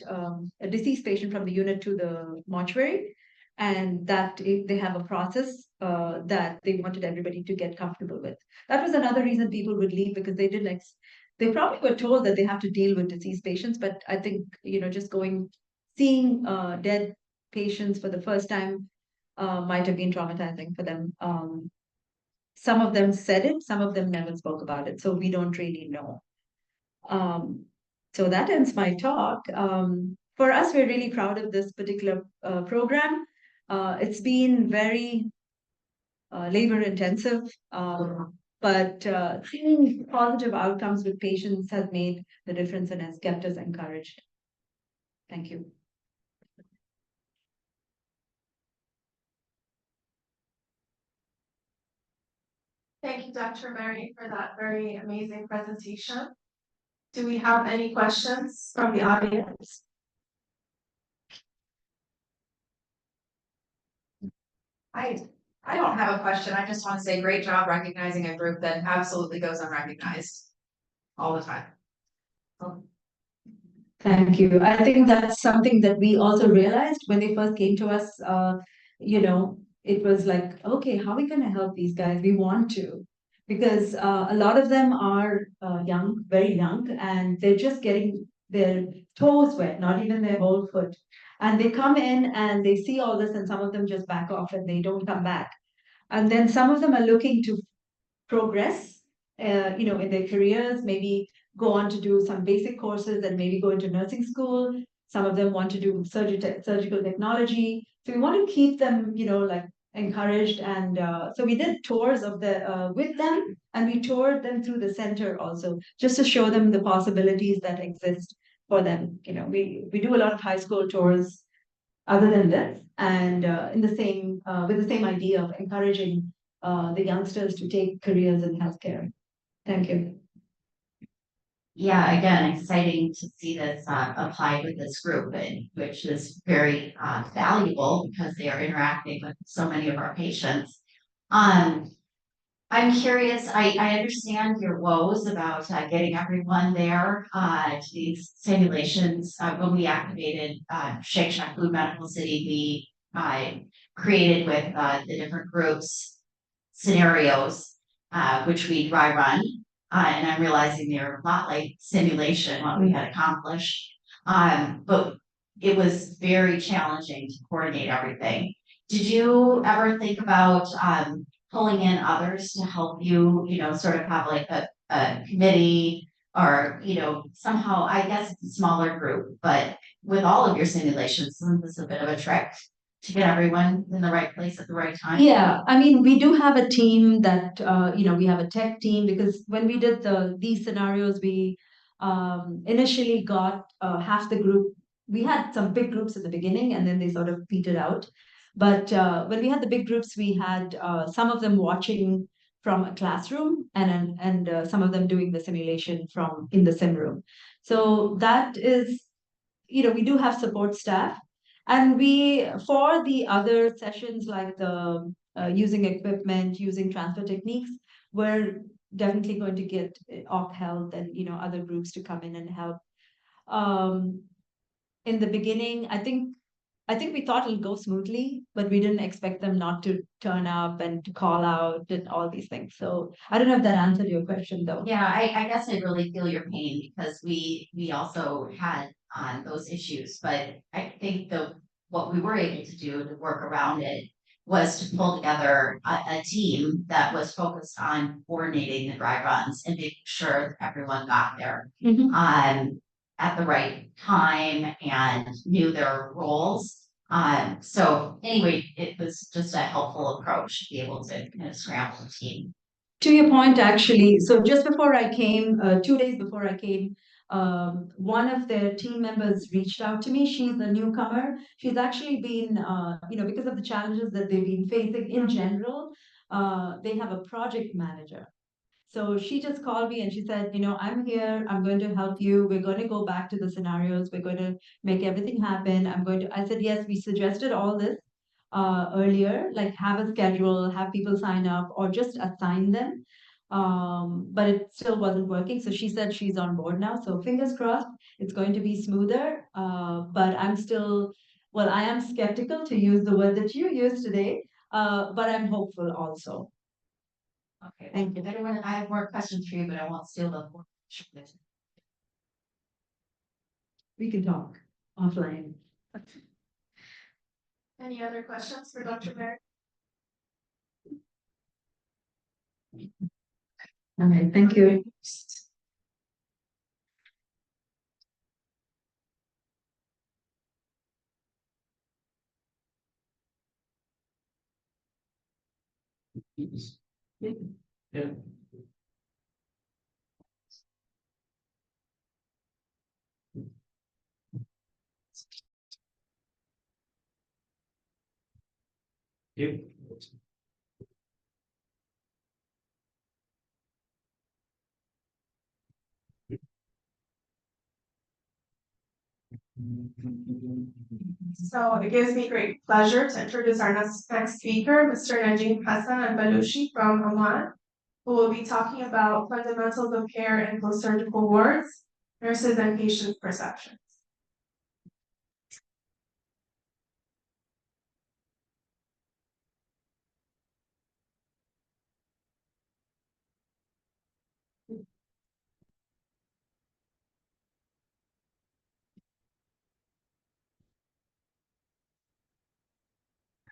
a deceased patient from the unit to the mortuary, and that they have a process that they wanted everybody to get comfortable with. That was another reason people would leave because they didn't like. They probably were told that they have to deal with deceased patients, but I think, you know, just seeing dead patients for the first time might have been traumatizing for them. Some of them said it, some of them never spoke about it, so we don't really know. So that ends my talk. For us, we're really proud of this particular program. It's been very labor intensive, but seeing positive outcomes with patients has made the difference and has kept us encouraged. Thank you. Thank you, Dr. Mary, for that very amazing presentation. Do we have any questions from the audience? I don't have a question. I just want to say great job recognizing a group that absolutely goes unrecognized all the time. Thank you. I think that's something that we also realized when they first came to us. You know, it was like, okay, how are we going to help these guys? We want to, because a lot of them are young, very young, and they're just getting their toes wet, not even their whole foot. And they come in and they see all this, and some of them just back off and they don't come back. And then some of them are looking to progress, you know, in their careers, maybe go on to do some basic courses and maybe go into nursing school. Some of them want to do surgical technology. So we want to keep them, you know, like encouraged. And so we did tours of the with them, and we toured them through the center also, just to show them the possibilities that exist for them. You know, we do a lot of high school tours other than this, and in the same with the same idea of encouraging the youngsters to take careers in healthcare. Thank you. Yeah, again, exciting to see this applied with this group, which is very valuable because they are interacting with so many of our patients. I'm curious, I understand your woes about getting everyone there to these simulations. When we activated Sheikh Shahbood Medical City, we created with the different groups scenarios. which we dry run. And I'm realizing they're a lot like simulation, what we had accomplished. But it was very challenging to coordinate everything. Did you ever think about pulling in others to help you, sort of have like a committee or, somehow, I guess it's a smaller group, but with all of your simulations, isn't this a bit of a trick to get everyone in the right place at the right time? Yeah, I mean, we do have a team that, we have a tech team because when we did these scenarios, we initially got half the group. We had some big groups at the beginning and then they sort of petered out. But when we had the big groups, we had some of them watching from a classroom and some of them doing the simulation from in the sim room. So that is, we do have support staff. And we, for the other sessions like the using equipment, using transfer techniques, we're definitely going to get OC Health and, other groups to come in and help. In the beginning, I think we thought it'll go smoothly, but we didn't expect them not to turn up and to call out and all these things. So I don't know if that answered your question though. Yeah, I guess I really feel your pain because we also had those issues, but I think what we were able to do to work around it was to pull together a team that was focused on coordinating the dry runs and making sure that everyone got there at the right time and knew their roles. So anyway, it was just a helpful approach to be able to kind of scramble the team. To your point, actually, so just before I came, 2 days before I came, one of their team members reached out to me. She's a newcomer. She's actually been, because of the challenges that they've been facing in general, they have a project manager. So she just called me and she said, I'm here, I'm going to help you. We're going to go back to the scenarios. We're going to make everything happen. I said, yes, we suggested all this earlier, like have a schedule, have people sign up or just assign them. But it still wasn't working. So she said she's on board now. So fingers crossed, it's going to be smoother. But I am skeptical to use the word that you used today, but I'm hopeful also. Okay, thank you. Everyone, I have more questions for you, but I won't steal the floor. We can talk offline. Any other questions for Dr. Barrett? Okay, thank you. Yeah. Yep. So it gives me great pleasure to introduce our next speaker, Mr. Najim Hassan Al-Balushi from Oman, who will be talking about fundamentals of care in post-surgical wards, nurses and patients' perceptions.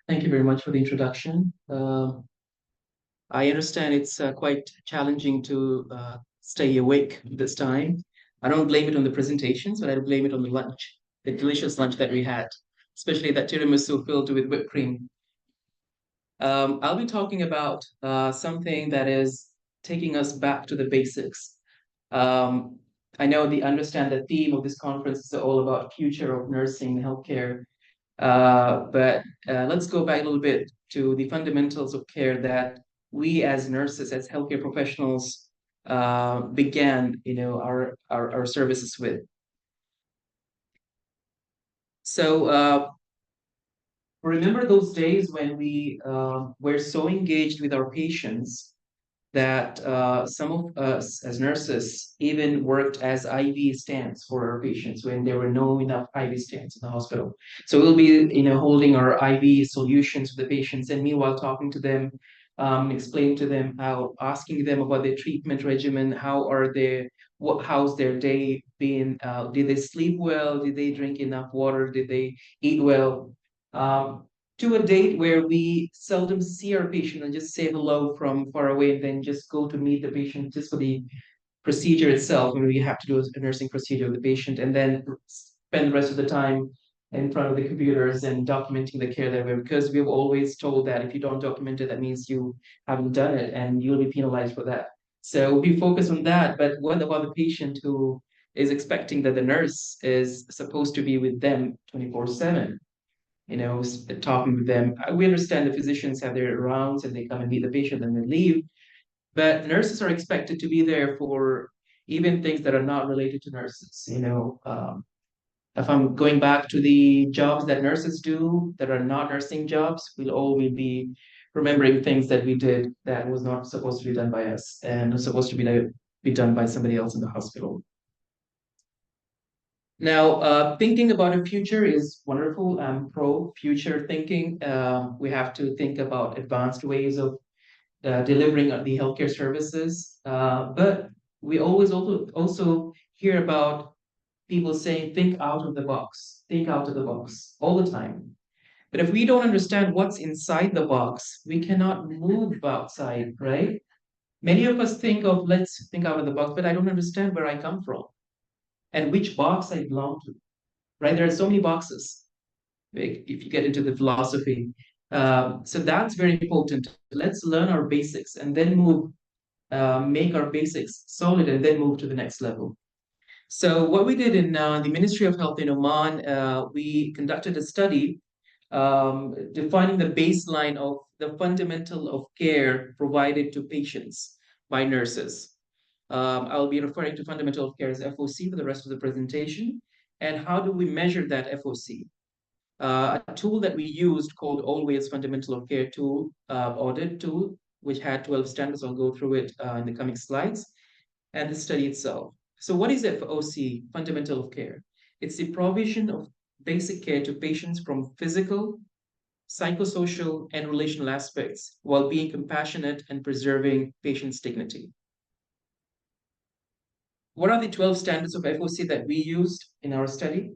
Thank you very much for the introduction. I understand it's quite challenging to stay awake this time. I don't blame it on the presentations, but I blame it on the lunch, the delicious lunch that we had, especially that tiramisu filled with whipped cream. I'll be talking about something that is taking us back to the basics. I understand the theme of this conference is all about future of nursing and healthcare. But let's go back a little bit to the fundamentals of care that we as nurses, as healthcare professionals, began, our services with. So remember those days when we were so engaged with our patients that some of us as nurses even worked as IV stands for our patients when there were no enough IV stands in the hospital. So we'll be, holding our IV solutions for the patients and meanwhile talking to them explaining to them how, asking them about their treatment regimen, how's their day been, did they sleep well, did they drink enough water, did they eat well, to a date where we seldom see our patient and just say hello from far away and then just go to meet the patient just for the procedure itself, when we have to do a nursing procedure with the patient, and then spend the rest of the time in front of the computers and documenting the care that we're, because we've always told that if you don't document it, that means you haven't done it and you'll be penalized for that. So we focus on that, but what about the patient who is expecting that the nurse is supposed to be with them 24/7? Talking with them. We understand the physicians have their rounds and they come and meet the patient and then leave, but nurses are expected to be there for even things that are not related to nurses. If I'm going back to the jobs that nurses do that are not nursing jobs, we'll always be remembering things that we did that was not supposed to be done by us and was supposed to be done by somebody else in the hospital. Now, thinking about a future is wonderful. I'm pro future thinking. We have to think about advanced ways of delivering the healthcare services. But we always also hear about people saying, think out of the box, think out of the box all the time. But if we don't understand what's inside the box, we cannot move outside, right? Many of us think of, let's think out of the box, but I don't understand where I come from and which box I belong to, right? There are so many boxes, if you get into the philosophy. So that's very important. Let's learn our basics and then make our basics solid and then move to the next level. So what we did in the Ministry of Health in Oman, we conducted a study defining the baseline of the fundamental of care provided to patients by nurses. I'll be referring to fundamental of care as FOC for the rest of the presentation. And how do we measure that FOC? A tool that we used called Always Fundamental of Care tool, audit tool, which had 12 standards. I'll go through it in the coming slides, and the study itself. So what is FOC, fundamental of care? It's the provision of basic care to patients from physical, psychosocial, and relational aspects while being compassionate and preserving patients' dignity. What are the 12 standards of FOC that we used in our study?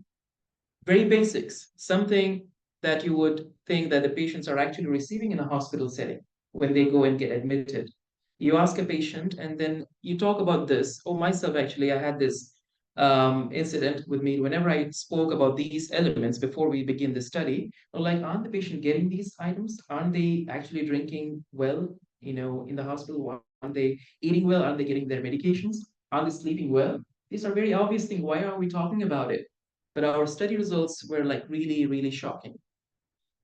Very basics, something that you would think that the patients are actually receiving in a hospital setting when they go and get admitted. You ask a patient and then you talk about this. Oh, myself, actually, I had this incident with me. Whenever I spoke about these elements before we begin the study, I'm like, aren't the patient getting these items? Aren't they actually drinking well, in the hospital? Aren't they eating well? Aren't they getting their medications? Are they sleeping well? These are very obvious things. Why are we talking about it? But our study results were like really, really shocking.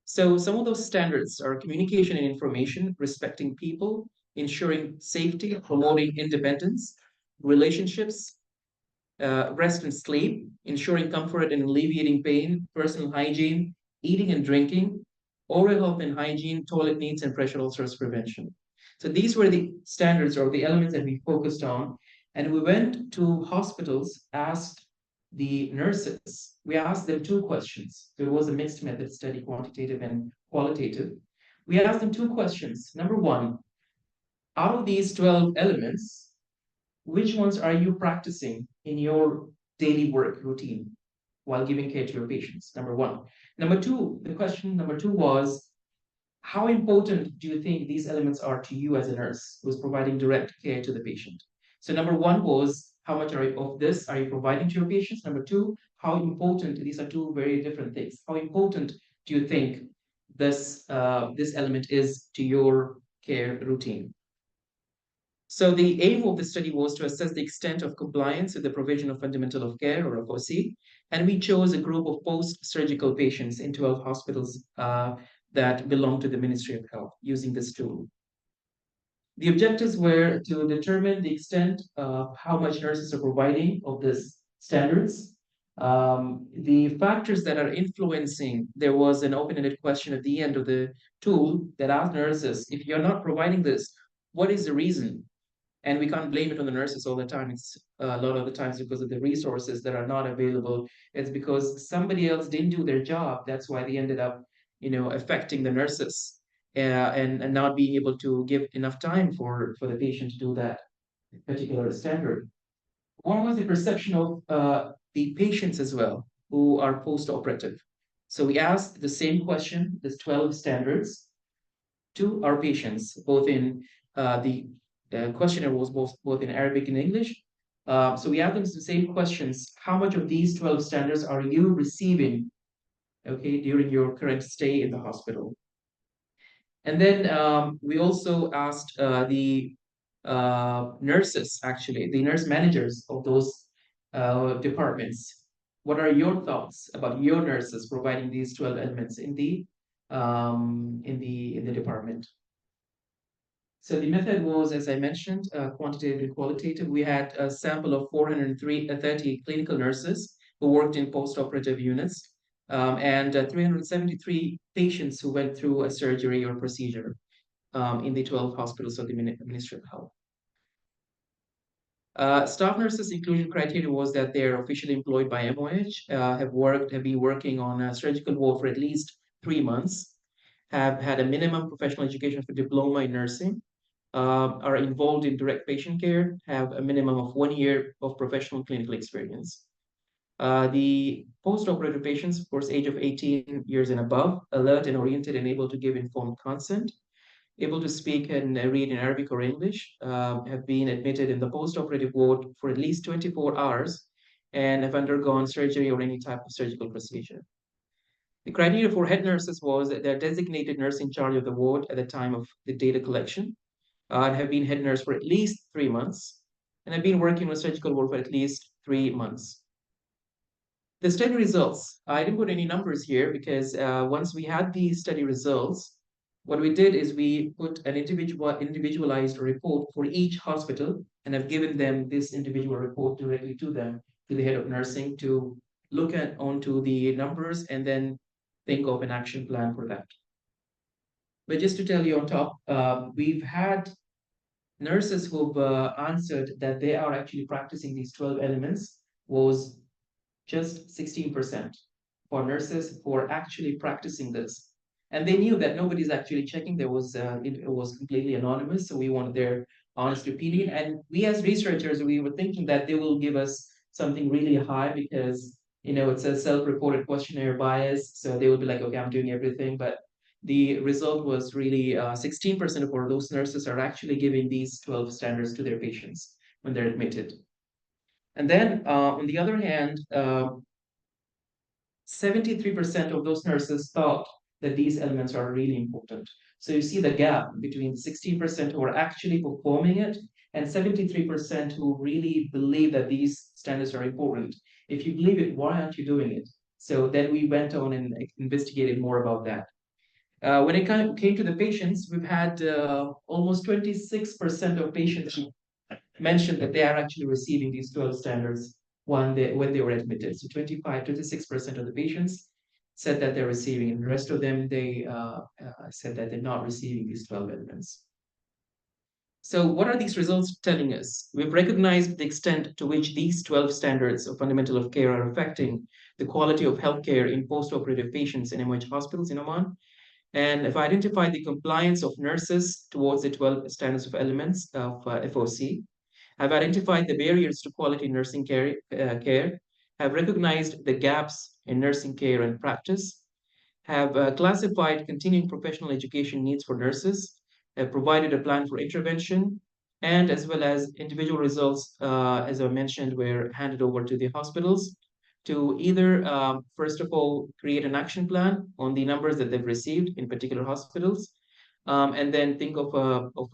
So some of those standards are communication and information, respecting people, ensuring safety, promoting independence, relationships, rest and sleep, ensuring comfort and alleviating pain, personal hygiene, eating and drinking, oral health and hygiene, toilet needs, and pressure ulcers prevention. So these were the standards or the elements that we focused on. And we went to hospitals, asked the nurses, we asked them two questions. There was a mixed method study, quantitative and qualitative. We asked them two questions. Number one, out of these 12 elements, which ones are you practicing in your daily work routine while giving care to your patients? Number one. Number two, the question number two was, how important do you think these elements are to you as a nurse who's providing direct care to the patient? So number one was, how much of this are you providing to your patients? Number two, how important, these are two very different things. How important do you think this element is to your care routine? So the aim of the study was to assess the extent of compliance with the provision of fundamental of care, or FOC, and we chose a group of post-surgical patients in 12 hospitals that belong to the Ministry of Health using this tool. The objectives were to determine the extent of how much nurses are providing of these standards. The factors that are influencing, there was an open-ended question at the end of the tool that asked nurses, if you're not providing this, what is the reason? And we can't blame it on the nurses all the time. It's a lot of the times because of the resources that are not available. It's because somebody else didn't do their job. That's why they ended up, affecting the nurses. and not being able to give enough time for the patient to do that particular standard. One was the perception of the patients as well, who are post-operative. So we asked the same question, the 12 standards, to our patients, both in the questionnaire was both in Arabic and English. So we asked them the same questions. How much of these 12 standards are you receiving, okay, during your current stay in the hospital? And then we also asked the nurses, actually, the nurse managers of those departments. What are your thoughts about your nurses providing these 12 elements in the department? So the method was, as I mentioned, quantitative and qualitative. We had a sample of 430 clinical nurses who worked in post-operative units, and 373 patients who went through a surgery or procedure in the 12 hospitals of the Ministry of Health. Staff nurses inclusion criteria was that they're officially employed by MOH, have been working on a surgical ward for at least 3 months, have had a minimum professional education for diploma in nursing, are involved in direct patient care, have a minimum of 1 year of professional clinical experience. The post-operative patients, of course, age of 18 years and above, alert and oriented and able to give informed consent, able to speak and read in Arabic or English, have been admitted in the post-operative ward for at least 24 hours, and have undergone surgery or any type of surgical procedure. The criteria for head nurses was that they're designated nurse in charge of the ward at the time of the data collection, and have been head nurse for at least 3 months, and have been working on surgical ward for at least 3 months. The study results, I didn't put any numbers here because once we had the study results, what we did is we put an individualized report for each hospital and have given them this individual report directly to them, to the head of nursing, to look at onto the numbers and then think of an action plan for that. But just to tell you on top, we've had nurses who've answered that they are actually practicing these 12 elements was just 16% for nurses who are actually practicing this. And they knew that nobody's actually checking. It was completely anonymous, so we wanted their honest opinion. And we as researchers, we were thinking that they will give us something really high because, you know, it's a self-reported questionnaire bias. So they will be like, okay, I'm doing everything. But the result was really 16% of those nurses are actually giving these 12 standards to their patients when they're admitted. And then on the other hand, 73% of those nurses thought that these elements are really important. So you see the gap between 16% who are actually performing it and 73% who really believe that these standards are important. If you believe it, why aren't you doing it? So then we went on and investigated more about that. When it came to the patients, we've had almost 26% of patients who mentioned that they are actually receiving these 12 standards when they were admitted. So 26% of the patients said that they're receiving, and the rest of them, they said that they're not receiving these 12 elements. So what are these results telling us? We've recognized the extent to which these 12 standards of fundamental of care are affecting the quality of healthcare in post-operative patients in MOH hospitals in Oman. And have identified the compliance of nurses towards the 12 standards of elements of FOC. Have identified the barriers to quality nursing care, have recognized the gaps in nursing care and practice, have classified continuing professional education needs for nurses, have provided a plan for intervention, and as well as individual results, as I mentioned, were handed over to the hospitals to either, first of all, create an action plan on the numbers that they've received in particular hospitals, and then think of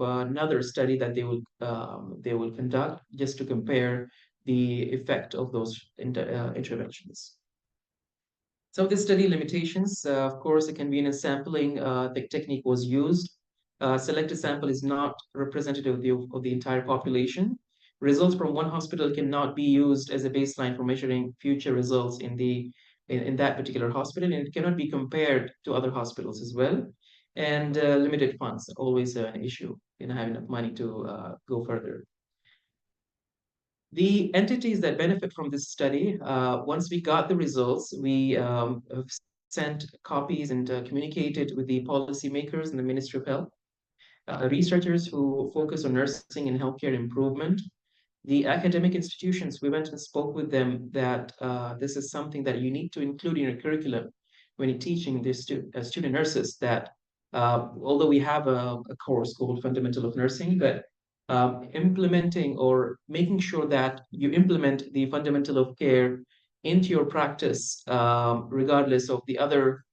another study that they will conduct just to compare the effect of those interventions. Some of the study limitations, of course, a convenient sampling the technique was used. Selected sample is not representative of the entire population. Results from one hospital cannot be used as a baseline for measuring future results in that particular hospital, and it cannot be compared to other hospitals as well. And limited funds, always an issue in having enough money to go further. The entities that benefit from this study, once we got the results, we sent copies and communicated with the policymakers in the Ministry of Health, researchers who focus on nursing and healthcare improvement, the academic institutions. We went and spoke with them that this is something that you need to include in your curriculum when you're teaching the student nurses, that although we have a course called Fundamental of Nursing, but implementing or making sure that you implement the fundamental of care into your practice, regardless of the other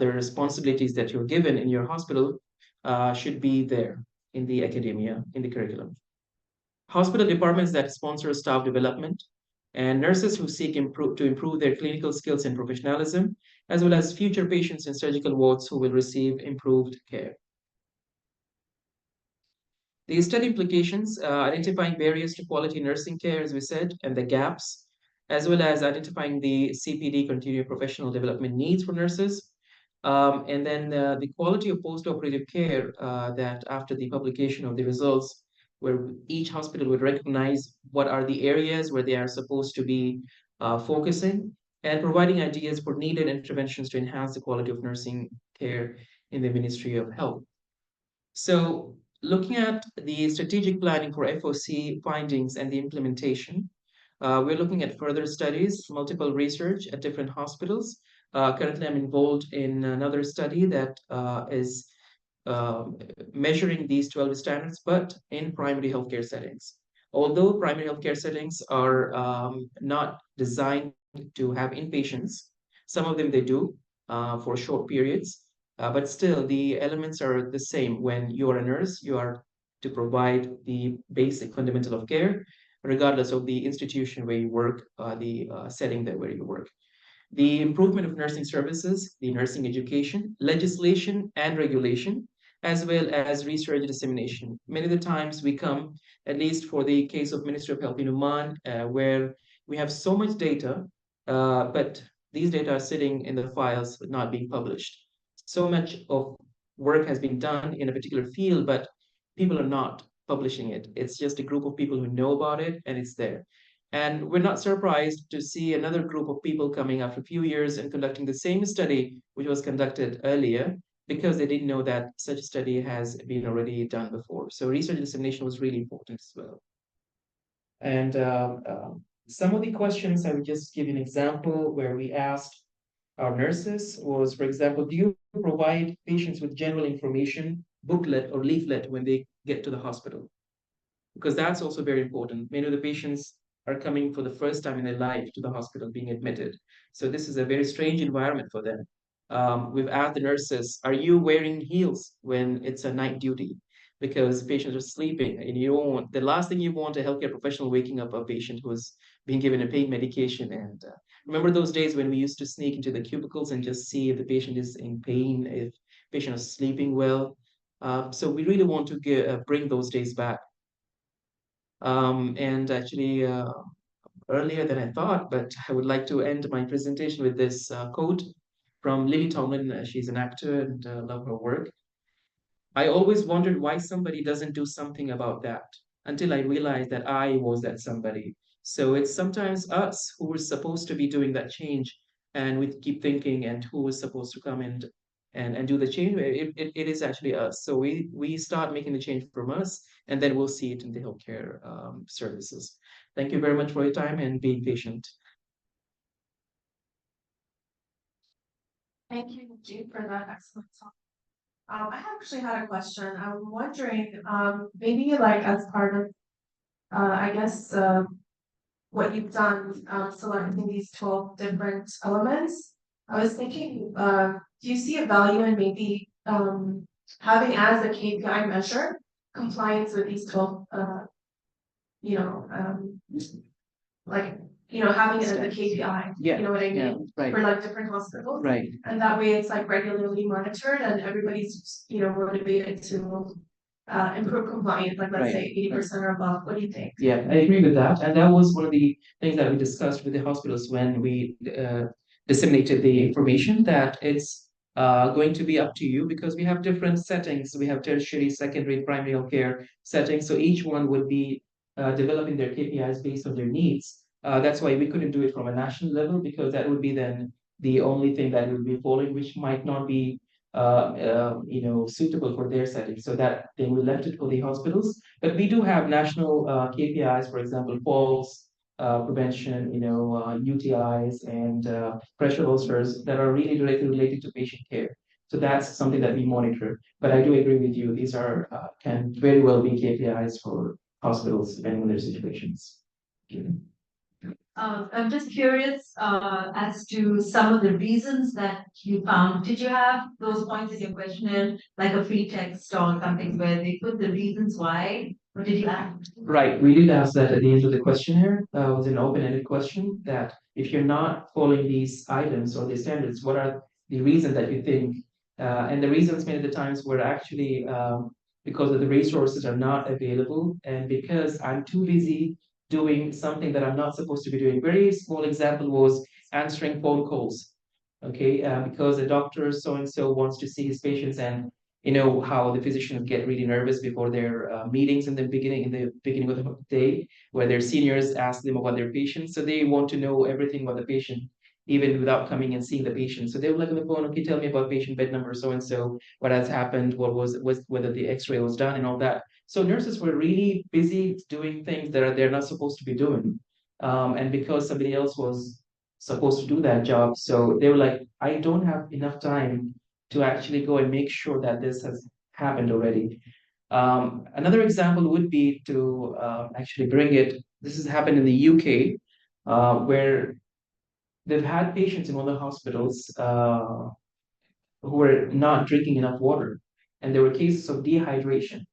responsibilities that you're given in your hospital, should be there in the academia, in the curriculum. Hospital departments that sponsor staff development, and nurses who seek to improve their clinical skills and professionalism, as well as future patients in surgical wards who will receive improved care. The study implications, identifying barriers to quality nursing care, as we said, and the gaps, as well as identifying the CPD, continuing professional development needs for nurses, and then the quality of post-operative care, that after the publication of the results, where each hospital would recognize what are the areas where they are supposed to be focusing, and providing ideas for needed interventions to enhance the quality of nursing care in the Ministry of Health. So looking at the strategic planning for FOC findings and the implementation, we're looking at further studies, multiple research at different hospitals. Currently, I'm involved in another study that is measuring these 12 standards, but in primary healthcare settings. Although primary healthcare settings are not designed to have inpatients, some of them they do for short periods, but still the elements are the same. When you are a nurse, you are to provide the basic fundamental of care, regardless of the institution where you work, the setting where you work. The improvement of nursing services, the nursing education, legislation and regulation, as well as research dissemination. Many of the times we come, at least for the case of Ministry of Health in Oman, where we have so much data, but these data are sitting in the files but not being published. So much of work has been done in a particular field, but people are not publishing it. It's just a group of people who know about it, and it's there. And we're not surprised to see another group of people coming after a few years and conducting the same study, which was conducted earlier, because they didn't know that such a study has been already done before. So research dissemination was really important as well. And some of the questions, I would just give you an example where we asked our nurses was, for example, do you provide patients with general information, booklet or leaflet when they get to the hospital? Because that's also very important. Many of the patients are coming for the first time in their life to the hospital, being admitted. So this is a very strange environment for them. We've asked the nurses, are you wearing heels when it's a night duty? Because patients are sleeping, and you don't want, the last thing you want a healthcare professional waking up a patient who is being given a pain medication. And remember those days when we used to sneak into the cubicles and just see if the patient is in pain, if patient is sleeping well. So we really want to bring those days back. And actually, earlier than I thought, but I would like to end my presentation with this quote from Lily Tomlin. She's an actor and love her work. I always wondered why somebody doesn't do something about that until I realized that I was that somebody. So it's sometimes us who are supposed to be doing that change, and we keep thinking, and who is supposed to come and do the change? It is actually us. So we start making the change from us, and then we'll see it in the healthcare services. Thank you very much for your time and being patient. Thank you, Jean, for that excellent talk. I actually had a question. I'm wondering, maybe like as part of, I guess, what you've done, selecting these 12 different elements, I was thinking, do you see a value in maybe having as a KPI measure compliance with these 12, having it as a KPI, Yeah, you know what I mean? yeah, right. For like different hospitals. Right. And that way it's like regularly monitored and everybody's, motivated to improve compliance, like let's Right, say 80% or above. What do you think? Yeah, I agree with that. And that was one of the things that we discussed with the hospitals when we disseminated the information, that it's going to be up to you, because we have different settings. We have tertiary, secondary, primary health care settings. So each one would be developing their KPIs based on their needs. That's why we couldn't do it from a national level, because that would be then the only thing that will be following, which might not be suitable for their setting, so that they will left it for the hospitals. But we do have national KPIs, for example, falls prevention, UTIs and pressure ulcers that are really related to patient care. So that's something that we monitor. But I do agree with you; these are can very well be KPIs for hospitals depending on their situations. I'm just curious as to some of the reasons that you found. Did you have those points in your questionnaire, like a free text or something where they put the reasons why? Or did you ask? Right, we did ask that at the end of the questionnaire. It was an open-ended question that if you're not following these items or these standards, what are the reasons that you think? And the reasons many of the times were actually because of the resources are not available and because I'm too busy doing something that I'm not supposed to be doing. Very small example was answering phone calls. Okay, because the doctor so-and-so wants to see his patients, and you know how the physicians get really nervous before their meetings in the beginning of the day, where their seniors ask them about their patients. So they want to know everything about the patient, even without coming and seeing the patient. So they were like on the phone, okay, tell me about patient bed number so-and-so, what has happened, what was whether the x-ray was done and all that. So nurses were really busy doing things that they're not supposed to be doing. And because somebody else was supposed to do that job, so they were like, I don't have enough time to actually go and make sure that this has happened already. Another example would be to actually bring it, this has happened in the UK, where they've had patients in one of the hospitals who were not drinking enough water, and there were cases of dehydration.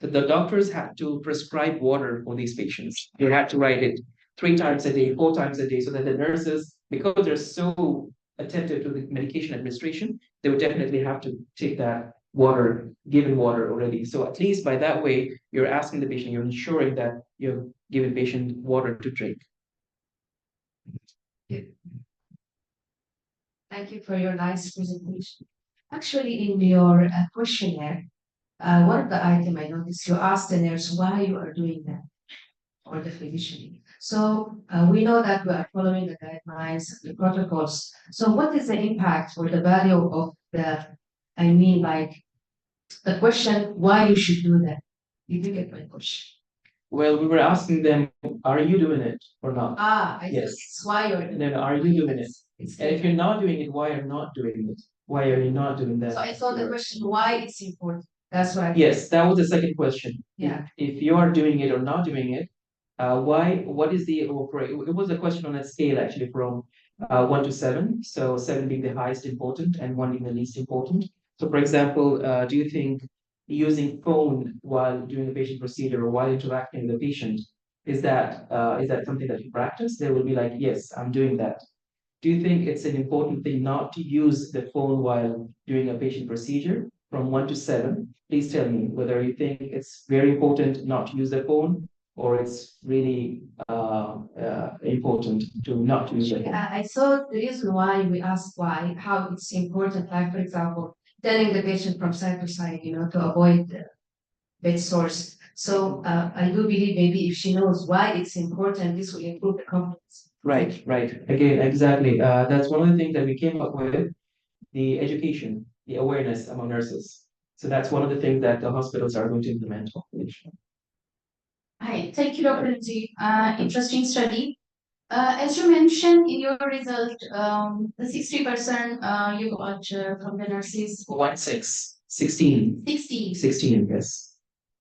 That the doctors had to prescribe water for these patients. They had to write it 3 times a day, 4 times a day, so that the nurses, because they're so attentive to the medication administration, they would definitely have to take that water, given water already. So at least by that way, you're asking the patient, you're ensuring that you're giving patient water to drink. Thank you for your nice presentation. Actually, in your questionnaire, one of the item I noticed, you asked the nurse why you are doing that, or the physician. So we know that we are following the guidelines, the protocols. So what is the impact or the value of the, like the question why you should do that? Did you get my question? Well, we were asking them, are you doing it or not? I Yes. it's why you're doing Then it. are you doing it? It's And if you're not doing it, why are you not doing it? Why are you not doing that? So I thought the question why it's important. That's why. Yes, that was the second question. Yeah. If you are doing it or not doing it, why? What is the It was a question on a scale actually from 1 to 7. So 7 being the highest important and 1 being the least important. So, for example, do you think using phone while doing a patient procedure or while interacting with the patient is that something that you practice? They will be like, yes, I'm doing that. Do you think it's an important thing not to use the phone while doing a patient procedure? From 1 to 7, please tell me whether you think it's very important not to use the phone or it's really important to not use the phone. I thought the reason why we asked why, how it's important, like for example, telling the patient from side to side, to avoid the bed source. So I do believe maybe if she knows why it's important, this will improve the confidence. Right, right. Again, exactly. That's one of the things that we came up with, the education, the awareness among nurses. So that's one of the things that the hospitals are going to implement. Hi, thank you, Dr. Lindsay. Interesting study. As you mentioned in your result, the 60% you got from the nurses. 16. 16, yes.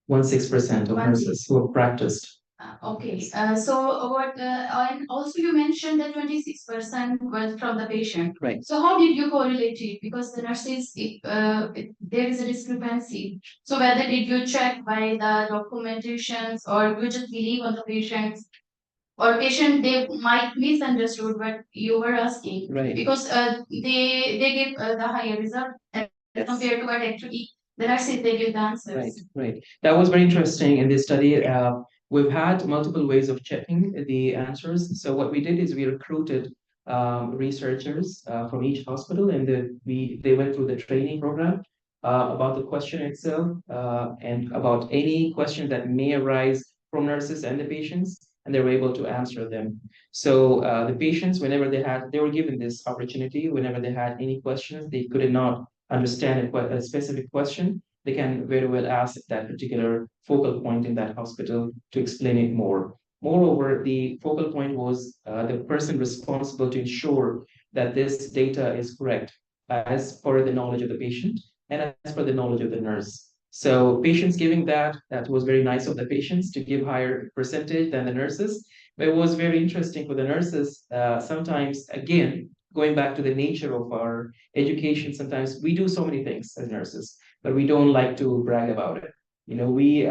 16% of nurses who have practiced. Okay, so what, and also you mentioned that 26% was from the patient. Right. So how did you correlate it? Because the nurses, if there is a discrepancy. So whether did you check by the documentations or you just believe on the patients? Or patient, they might misunderstood what you were asking. Right. Because they give the higher result compared to what actually the nurses, they give the answers. Right, right. That was very interesting in this study. We've had multiple ways of checking the answers. So what we did is we recruited researchers from each hospital, and they went through the training program about the question itself and about any question that may arise from nurses and the patients. and they were able to answer them. So the patients, whenever they were given this opportunity, whenever they had any questions, they could not understand a specific question, they can very well ask that particular focal point in that hospital to explain it more. Moreover, the focal point was the person responsible to ensure that this data is correct as per the knowledge of the patient and as per the knowledge of the nurse. So patients giving that was very nice of the patients to give higher percentage than the nurses. But it was very interesting for the nurses. Sometimes, again, going back to the nature of our education, sometimes we do so many things as nurses, but we don't like to brag about it. You know, we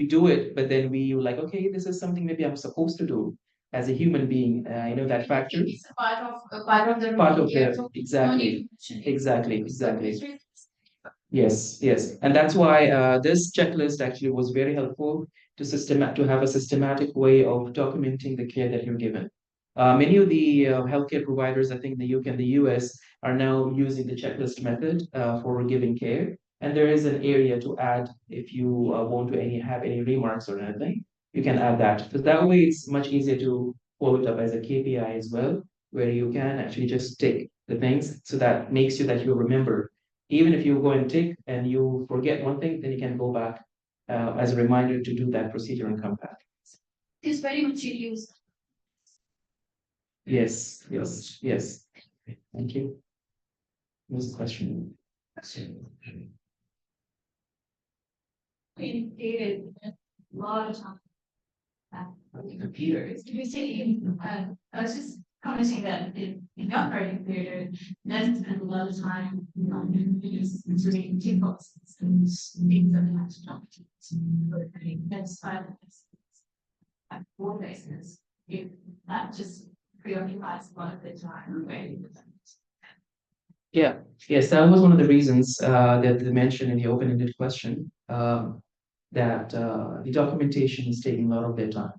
do it, but then we like, okay, this is something maybe I'm supposed to do as a human being. You know, that factor. It's a part of the Part of routine, the so exactly, exactly, exactly. exactly. Yes, yes, and that's why this checklist actually was very helpful to have a systematic way of documenting the care that you're given. Many of the healthcare providers, I think in the UK and the US, are now using the checklist method for giving care. And there is an area to add if you want to have any remarks or anything, you can add that. So that way it's much easier to follow it up as a KPI as well, where you can actually just tick the things. So that makes you that you remember. Even if you go and tick and you forget one thing, then you can go back as a reminder to do that procedure and come back. It is very much used. Yes, yes, yes. Thank you. What's the question? We dated a lot of time. On the computers. Can we say, I was just commenting that in your writing period, Ned spent a lot of time on computers and doing tables and things that they had to talk to. That's at 4 bases. If that just preoccupies a lot of the time, right? Yeah, yes, that was one of the reasons that they mentioned in the open-ended question that the documentation is taking a lot of their time.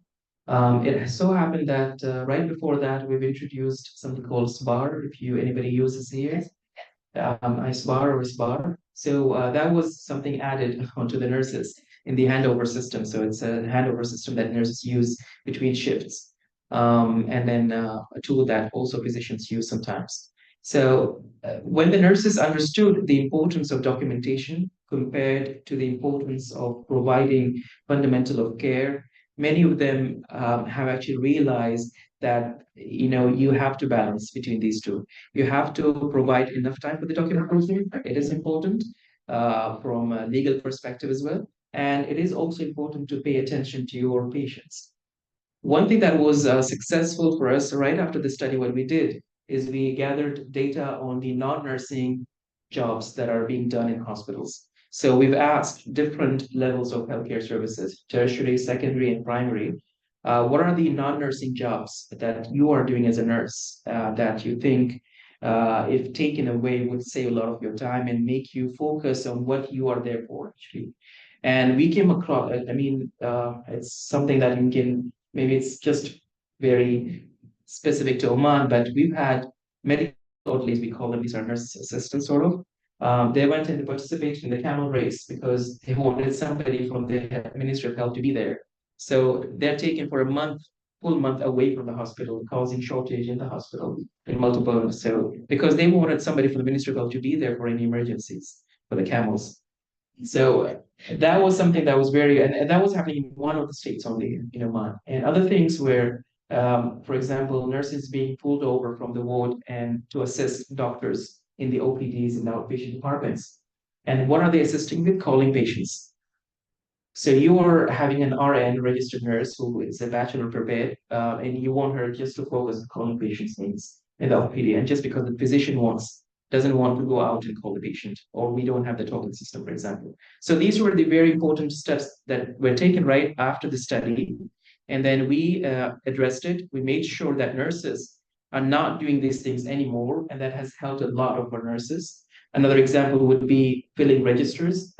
It has so happened that right before that, we've introduced something called SBAR, if anybody uses here, iSBAR or SBAR. So that was something added onto the nurses in the handover system. So it's a handover system that nurses use between shifts. And then a tool that also physicians use sometimes. So when the nurses understood the importance of documentation compared to the importance of providing fundamental of care, many of them have actually realized that you have to balance between these two. You have to provide enough time for the documentation. It is important from a legal perspective as well. And it is also important to pay attention to your patients. One thing that was successful for us right after the study, what we did is we gathered data on the non-nursing jobs that are being done in hospitals. So we've asked different levels of healthcare services, tertiary, secondary, and primary. What are the non-nursing jobs that you are doing as a nurse that you think, if taken away, would save a lot of your time and make you focus on what you are there for, actually? And we came across, it's something that you can, maybe it's just very specific to Oman, but we've had medical orderlies, we call them, these are nurse assistants sort of. They went and participated in the camel race because they wanted somebody from the Ministry of Health to be there. So they're taken for a month, full month away from the hospital, causing shortage in the hospital in multiple. So because they wanted somebody from the Ministry of Health to be there for any emergencies for the camels. So that was something that was and that was happening in one of the states only in Oman. And other things were, for example, nurses being pulled over from the ward and to assist doctors in the OPDs and outpatient departments. And what are they assisting with? Calling patients. So you are having an RN, registered nurse, who is a bachelor prepared, and you want her just to focus on calling patients' names in the OPD. And just because the physician doesn't want to go out and call the patient, or we don't have the token system, for example. So these were the very important steps that were taken right after the study. And then we addressed it. We made sure that nurses are not doing these things anymore, and that has helped a lot of our nurses. Another example would be filling registers.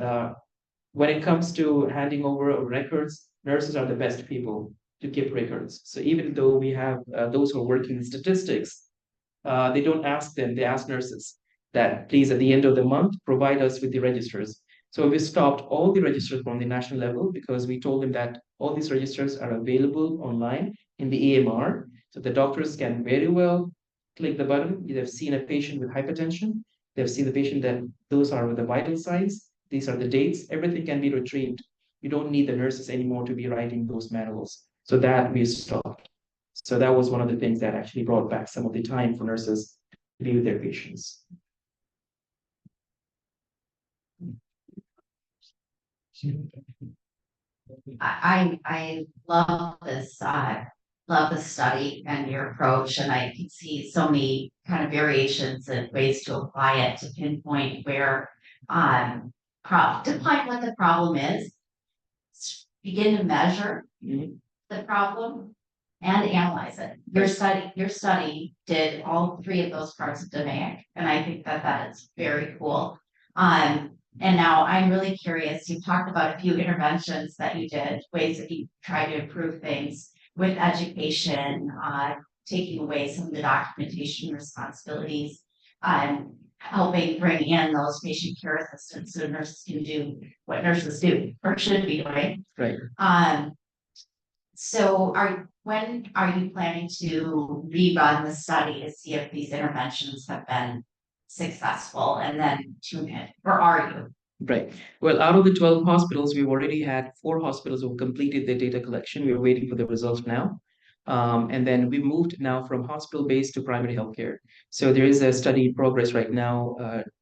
When it comes to handing over records, nurses are the best people to keep records. So even though we have those who are working in statistics, they don't ask them, they ask nurses that please at the end of the month, provide us with the registers. So we stopped all the registers from the national level because we told them that all these registers are available online in the EMR. So the doctors can very well click the button. They've seen a patient with hypertension. They've seen the patient that those are the vital signs. These are the dates. Everything can be retrieved. You don't need the nurses anymore to be writing those manuals. So that we stopped. So that was one of the things that actually brought back some of the time for nurses to be with their patients. I love this study and your approach, and I can see so many kind of variations and ways to apply it to pinpoint where define what the problem is, begin to measure the problem and analyze it. Your study did all three of those parts of DMAIC, and I think that that is very cool. And now I'm really curious, you talked about a few interventions that you did, ways that you try to improve things with education, taking away some of the documentation responsibilities, helping bring in those patient care assistants so nurses can do what nurses do or should be doing. Right. So when are you planning to rerun the study to see if these interventions have been successful and then tune it, or are you? Right. Well, out of the 12 hospitals, we've already had 4 hospitals who completed their data collection. We're waiting for the results now. And then we moved now from hospital-based to primary healthcare. So there is a study in progress right now.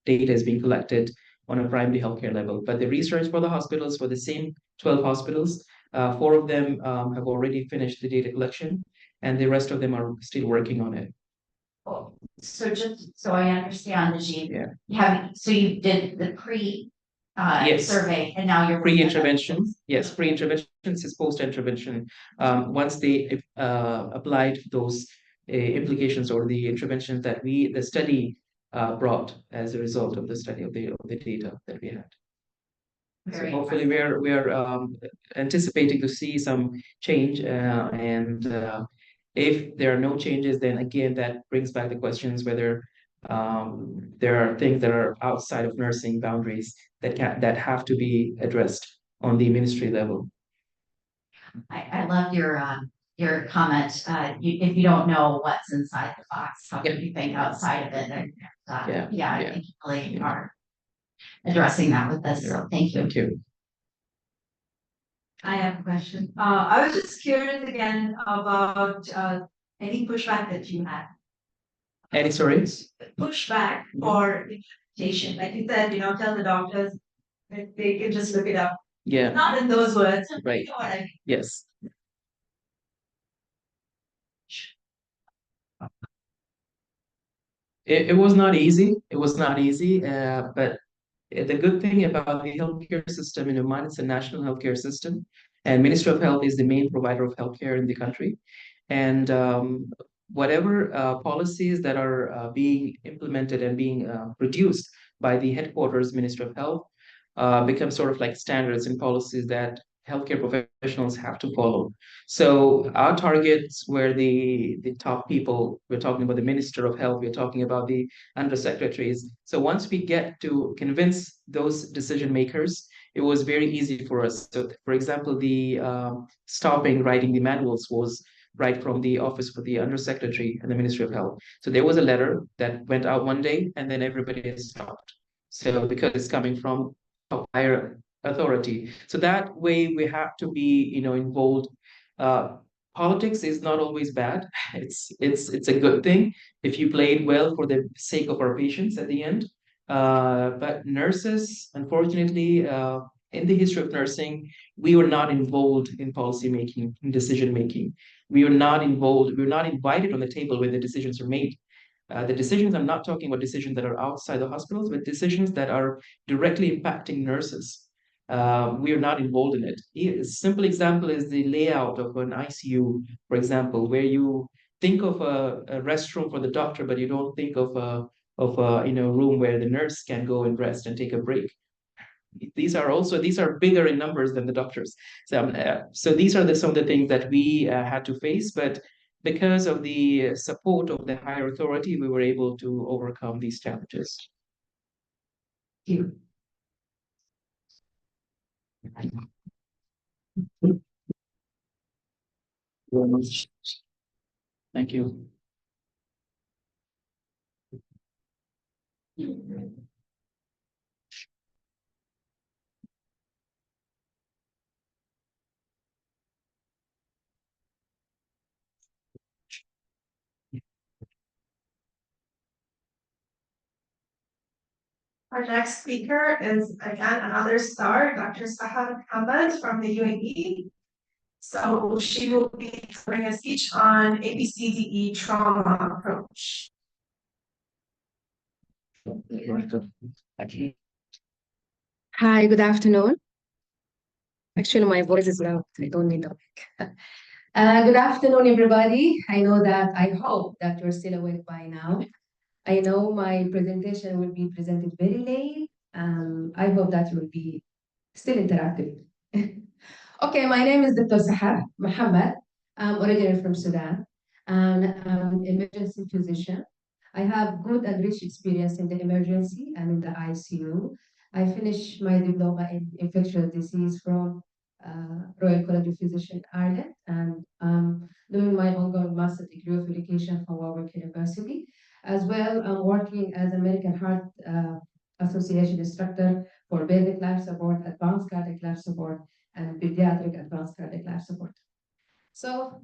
Data is being collected on a primary healthcare level. But the research for the hospitals, for the same 12 hospitals, 4 of them have already finished the data collection, and the rest of them are still working on it. So just so I understand, Najib, Yeah. so you did the Yes. survey, and now you're Pre-intervention, yes, pre-intervention is post-intervention. Once they applied those implications or the interventions that the study brought as a result of the study of the data that we had. So hopefully we're anticipating to see some change, and if there are no changes, then again that brings back the questions whether there are things that are outside of nursing boundaries that have to be addressed on the ministry level. I love your comment. If you don't know what's inside the box, how can you think outside of it? And I think you really are addressing that with this. So thank you. Thank you. I have a question. I was just curious again about any pushback that you had. Any sorry? Pushback for implementation. Like you said, tell the doctors that they can just look it up. Yeah. Not in those words. Right. You know what I mean? Yes. It was not easy. It was not easy, but the good thing about the healthcare system in Oman, it's a national healthcare system, and Ministry of Health is the main provider of healthcare in the country. And whatever policies that are being implemented and being produced by the headquarters Ministry of Health become sort of like standards and policies that healthcare professionals have to follow. So our targets were the top people. We're talking about the Minister of Health. We're talking about the undersecretaries. So once we get to convince those decision makers, it was very easy for us. So, for example, the stopping writing the manuals was right from the office for the undersecretary and the Ministry of Health. So there was a letter that went out one day, and then everybody has stopped. So because it's coming from a higher authority. So that way we have to be, involved. Politics is not always bad. It's a good thing if you play it well for the sake of our patients at the end. But nurses, unfortunately, in the history of nursing, we were not involved in policy making, in decision making. We were not involved. We were not invited on the table when the decisions are made. The decisions, I'm not talking about decisions that are outside the hospitals, but decisions that are directly impacting nurses. We are not involved in it. A simple example is the layout of an ICU, for example, where you think of a restroom for the doctor, but you don't think of a room where the nurse can go and rest and take a break. These are bigger in numbers than the doctors. So these are some of the things that we had to face, but because of the support of the higher authority, we were able to overcome these challenges. Thank you. Very much. Thank you. Our next speaker is again another star, Dr. Sahar Ahmed from the UAE. So she will be giving a speech on ABCDE trauma approach. Hi, good afternoon. Actually, my voice is loud. I don't need a mic. Good afternoon, everybody. I know that, I hope that you're still awake by now. I know my presentation will be presented very late. I hope that you will be still interactive. Okay, my name is Dr. Sahar Mohammed. I'm originally from Sudan, and I'm an emergency physician. I have good and rich experience in the emergency and in the ICU. I finished my diploma in infectious disease from Royal College of Physicians Ireland, and doing my ongoing master degree of education from Warwick University. As well, I'm working as American Heart Association instructor for basic life support, advanced cardiac life support, and pediatric advanced cardiac life support. So,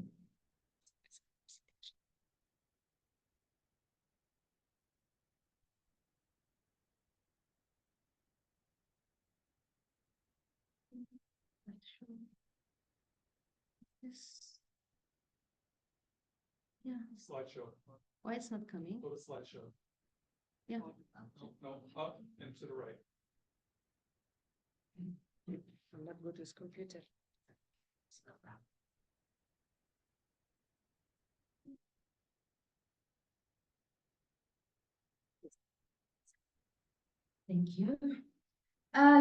yeah. Slideshow. Why it's not coming? Go to slideshow. Yeah. No, up and to the right. I'm not good with computer. It's no problem. Thank you.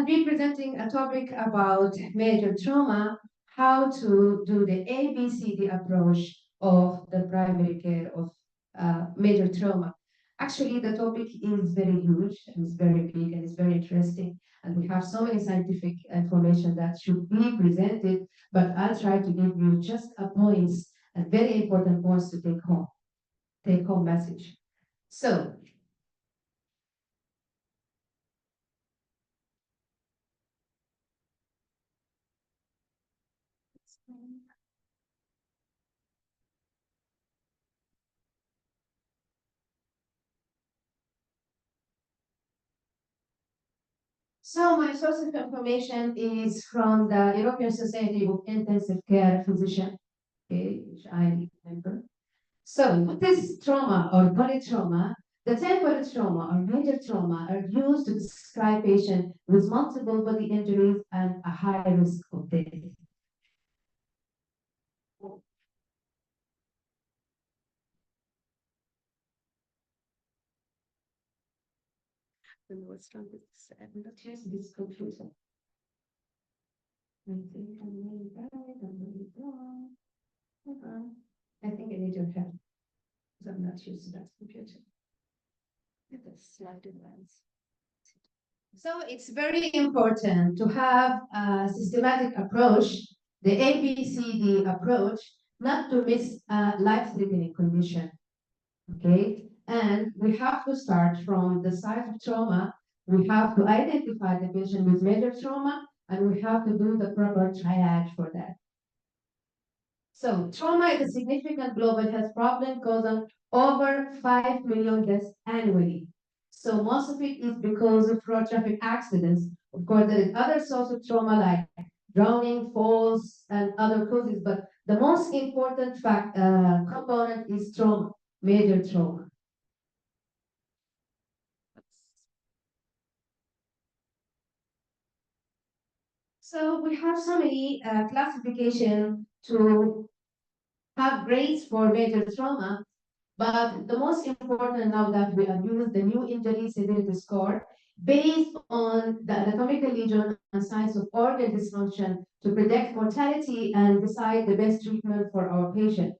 Be presenting a topic about major trauma, how to do the ABCD approach of the primary care of major trauma. Actually, the topic is very huge, and it's very big, and it's very interesting. And we have so many scientific information that should be presented, but I'll try to give you just a points, and very important points to take home message. So, so my source of information is from the European Society of Intensive Care Physician, okay, which I remember. So what is trauma or polytrauma? The term polytrauma or major trauma are used to describe patients with multiple body injuries and a high risk of death. I don't know what's wrong with this. I'm not using this computer. I think I'm really bad. I'm really wrong. I think I need your help because I'm not used to that computer. Get the slide advance. So it's very important to have a systematic approach, the ABCD approach, not to miss a life-threatening condition. Okay, and we have to start from the site of trauma. We have to identify the patient with major trauma, and we have to do the proper triage for that. So trauma is a significant global health problem causing over 5 million deaths annually. So most of it is because of road traffic accidents. Of course, there is other source of trauma like drowning, falls, and other causes, but the most important component is trauma, major trauma. So we have so many classification to have grades for major trauma, but the most important now that we have used the new injury severity score based on the anatomical lesion and signs of organ dysfunction to predict mortality and decide the best treatment for our patient.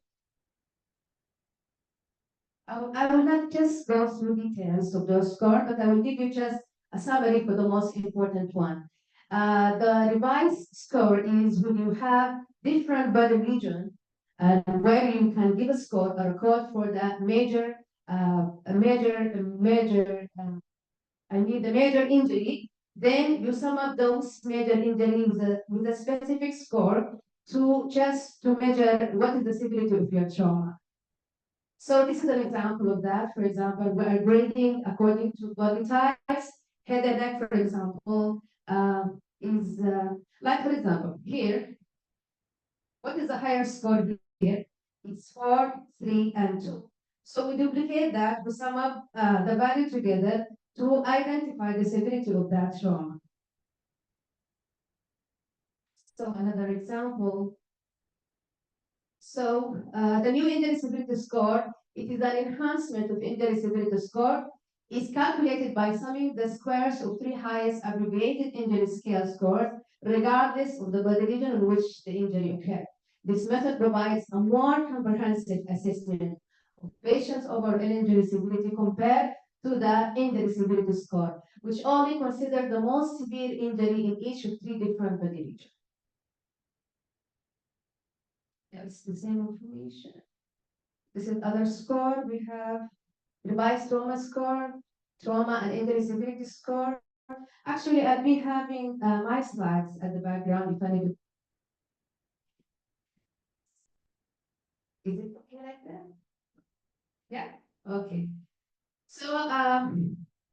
I will not just go through details of those scores, but I will give you just a summary for the most important one. The revised score is when you have different body region, where you can give a score or a code for the major, the major injury. Then you sum up those major injuries with a specific score to measure what is the severity of your trauma. So this is an example of that. For example, we are grading according to body types. Head and neck, for example, is like, for example, here, what is the higher score here? It's 4, 3, and 2. So we duplicate that, we sum up the value together to identify the severity of that trauma. So another example. So the new injury severity score, it is an enhancement of injury severity score. Is calculated by summing the squares of 3 highest abbreviated injury scale scores, regardless of the body region in which the injury occurred. This method provides a more comprehensive assessment of patients' overall injury severity compared to the injury severity score, which only considers the most severe injury in each of 3 different body regions. It's the same information. This is other score. We have revised trauma score, trauma and injury severity score. Actually, I'll be having my slides at the background if I need to. Is it okay like that? Yeah, okay. So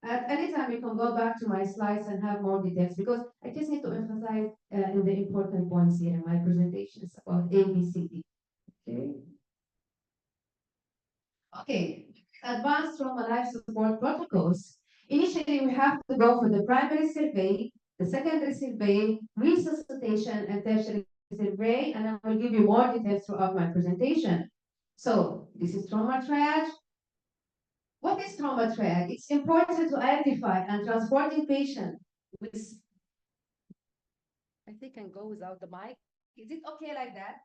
at any time you can go back to my slides and have more details, because I just need to emphasize in the important points here in my presentations about ABCD. Okay. Okay, advanced trauma life support protocols. Initially, we have to go for the primary survey, the secondary survey, resuscitation, and tertiary survey, and I will give you more details throughout my presentation. So this is trauma triage. What is trauma triage? It's important to identify and transporting patient with. I think I can go without the mic. Is it okay like that?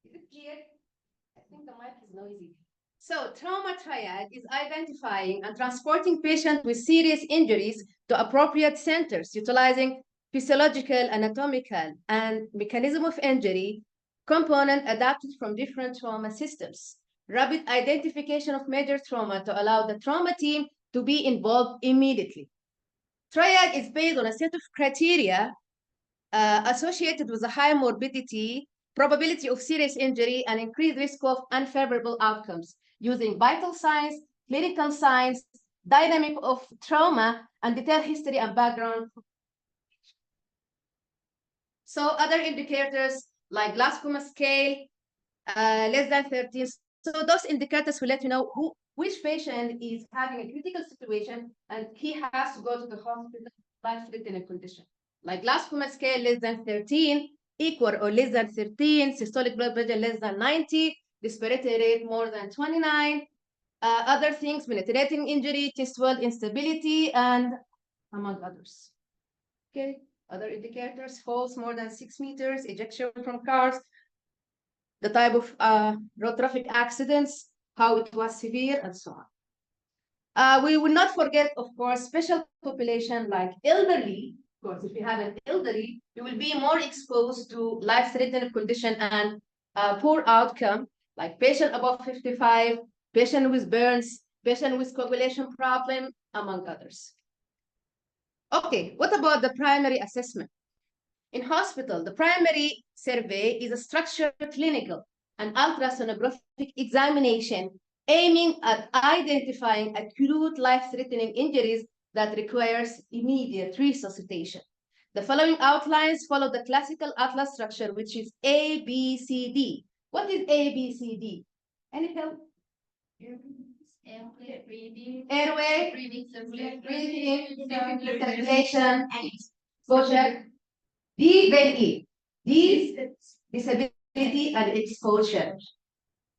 Is it clear? I think the mic is noisy. So trauma triage is identifying and transporting patients with serious injuries to appropriate centers, utilizing physiological, anatomical, and mechanism of injury component adapted from different trauma systems. Rapid identification of major trauma to allow the trauma team to be involved immediately. Triage is based on a set of criteria associated with a high morbidity, probability of serious injury, and increased risk of unfavorable outcomes, using vital signs, clinical signs, dynamic of trauma, and detailed history and background. So other indicators like Glasgow scale, less than 13. So those indicators will let you know which patient is having a critical situation and he has to go to the hospital, life-threatening condition. Like Glasgow scale less than 13, equal or less than 13, systolic blood pressure less than 90, respiratory rate more than 29, other things, penetrating injury, chest wall instability, and among others. Okay, other indicators, falls more than 6 meters, ejection from cars, the type of road traffic accidents, how it was severe, and so on. We will not forget, of course, special population like elderly. Of course, if you have an elderly, you will be more exposed to life-threatening condition and poor outcome, like patient above 55, patient with burns, patient with coagulation problem, among others. Okay, what about the primary assessment? In hospital, the primary survey is a structured clinical and ultrasonographic examination aiming at identifying acute life-threatening injuries that requires immediate resuscitation. The following outlines follow the classical atlas structure, which is ABCD. What is ABCD? Any help? Airway, breathing, circulation, exposure. D, then E. D is disability and exposure.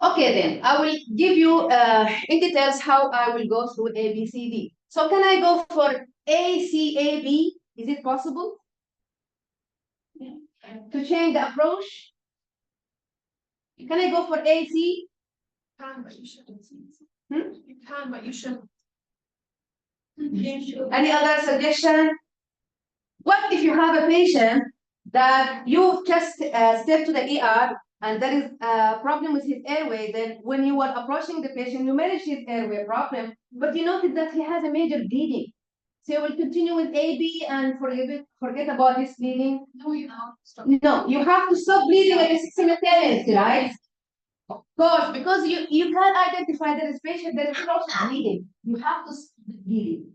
Okay, then I will give you in details how I will go through ABCD. So can I go for ACAB? Is it possible to change the approach? Can I go for AC? You can, but you shouldn't. Hmm? You can, but you shouldn't. Any other suggestion? What if you have a patient that you just step to the ER and there is a problem with his airway? Then when you are approaching the patient, you manage his airway problem, but you notice that he has a major bleeding. So you will continue with AB and forget about his bleeding? No, you have to stop. No, you have to stop bleeding at simultaneously, right? Of course, because you can't identify that this patient that is also bleeding. You have to stop bleeding.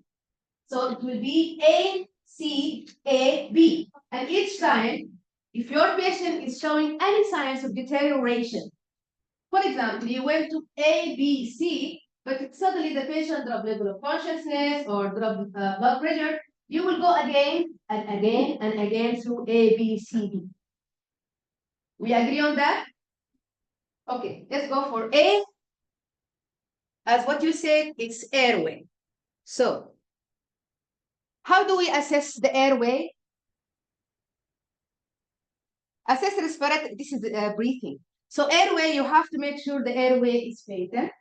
So it will be A, C, A, B. And each time, if your patient is showing any signs of deterioration, for example, you went to A, B, C, but suddenly the patient dropped level of consciousness or dropped blood pressure, you will go again and again and again through A, B, C, D. We agree on that? Okay, let's go for A. As what you said, it's airway. So, how do we assess the airway? Assess respiratory, this is breathing. So airway, you have to make sure the airway is patent.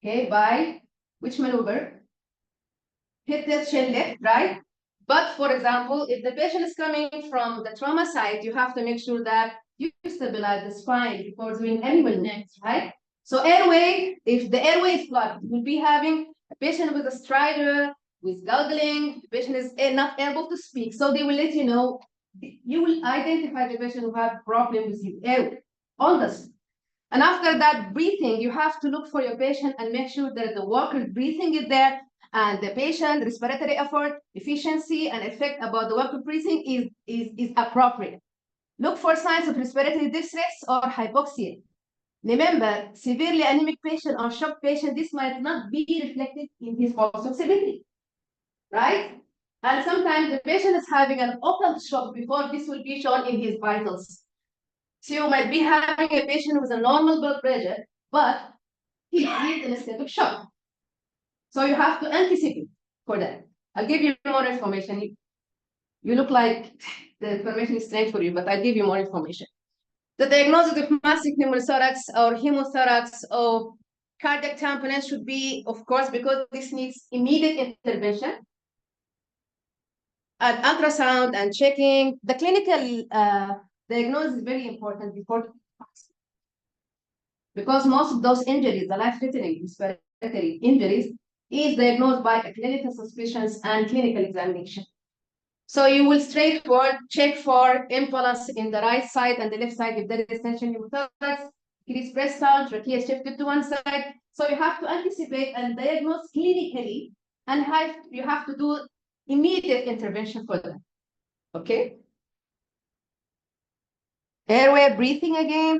Okay, by which maneuver? Hit the chin lift, right? But for example, if the patient is coming from the trauma site, you have to make sure that you stabilize the spine before doing any maneuver, right? So airway, if the airway is blocked, we'll be having a patient with a stridor, with gargling, the patient is not able to speak. So they will let you know, you will identify the patient who have problem with his airway on the spot. And after that breathing, you have to look for your patient and make sure that the walker breathing is there and the patient respiratory effort, efficiency, and effect about the walker breathing is appropriate. Look for signs of respiratory distress or hypoxia. Remember, severely anemic patient or shock patient, this might not be reflected in his pulse oximetry, right? And sometimes the patient is having an occult shock before this will be shown in his vitals. So you might be having a patient with a normal blood pressure, but he is in a state of shock. So you have to anticipate for that. I'll give you more information. You look like the information is strange for you, but I'll give you more information. The diagnosis of massive pneumothorax or hemothorax or cardiac tamponade should be, of course, because this needs immediate intervention. And ultrasound and checking. The clinical diagnosis is very important before, because most of those injuries, the life-threatening respiratory injuries, is diagnosed by a clinical suspicions and clinical examination. So you will straightforward check for imbalance in the right side and the left side if there is tension pneumothorax, increased breath sound, trachea shifted to one side. So you have to anticipate and diagnose clinically, and you have to do immediate intervention for them. Okay? Airway breathing again.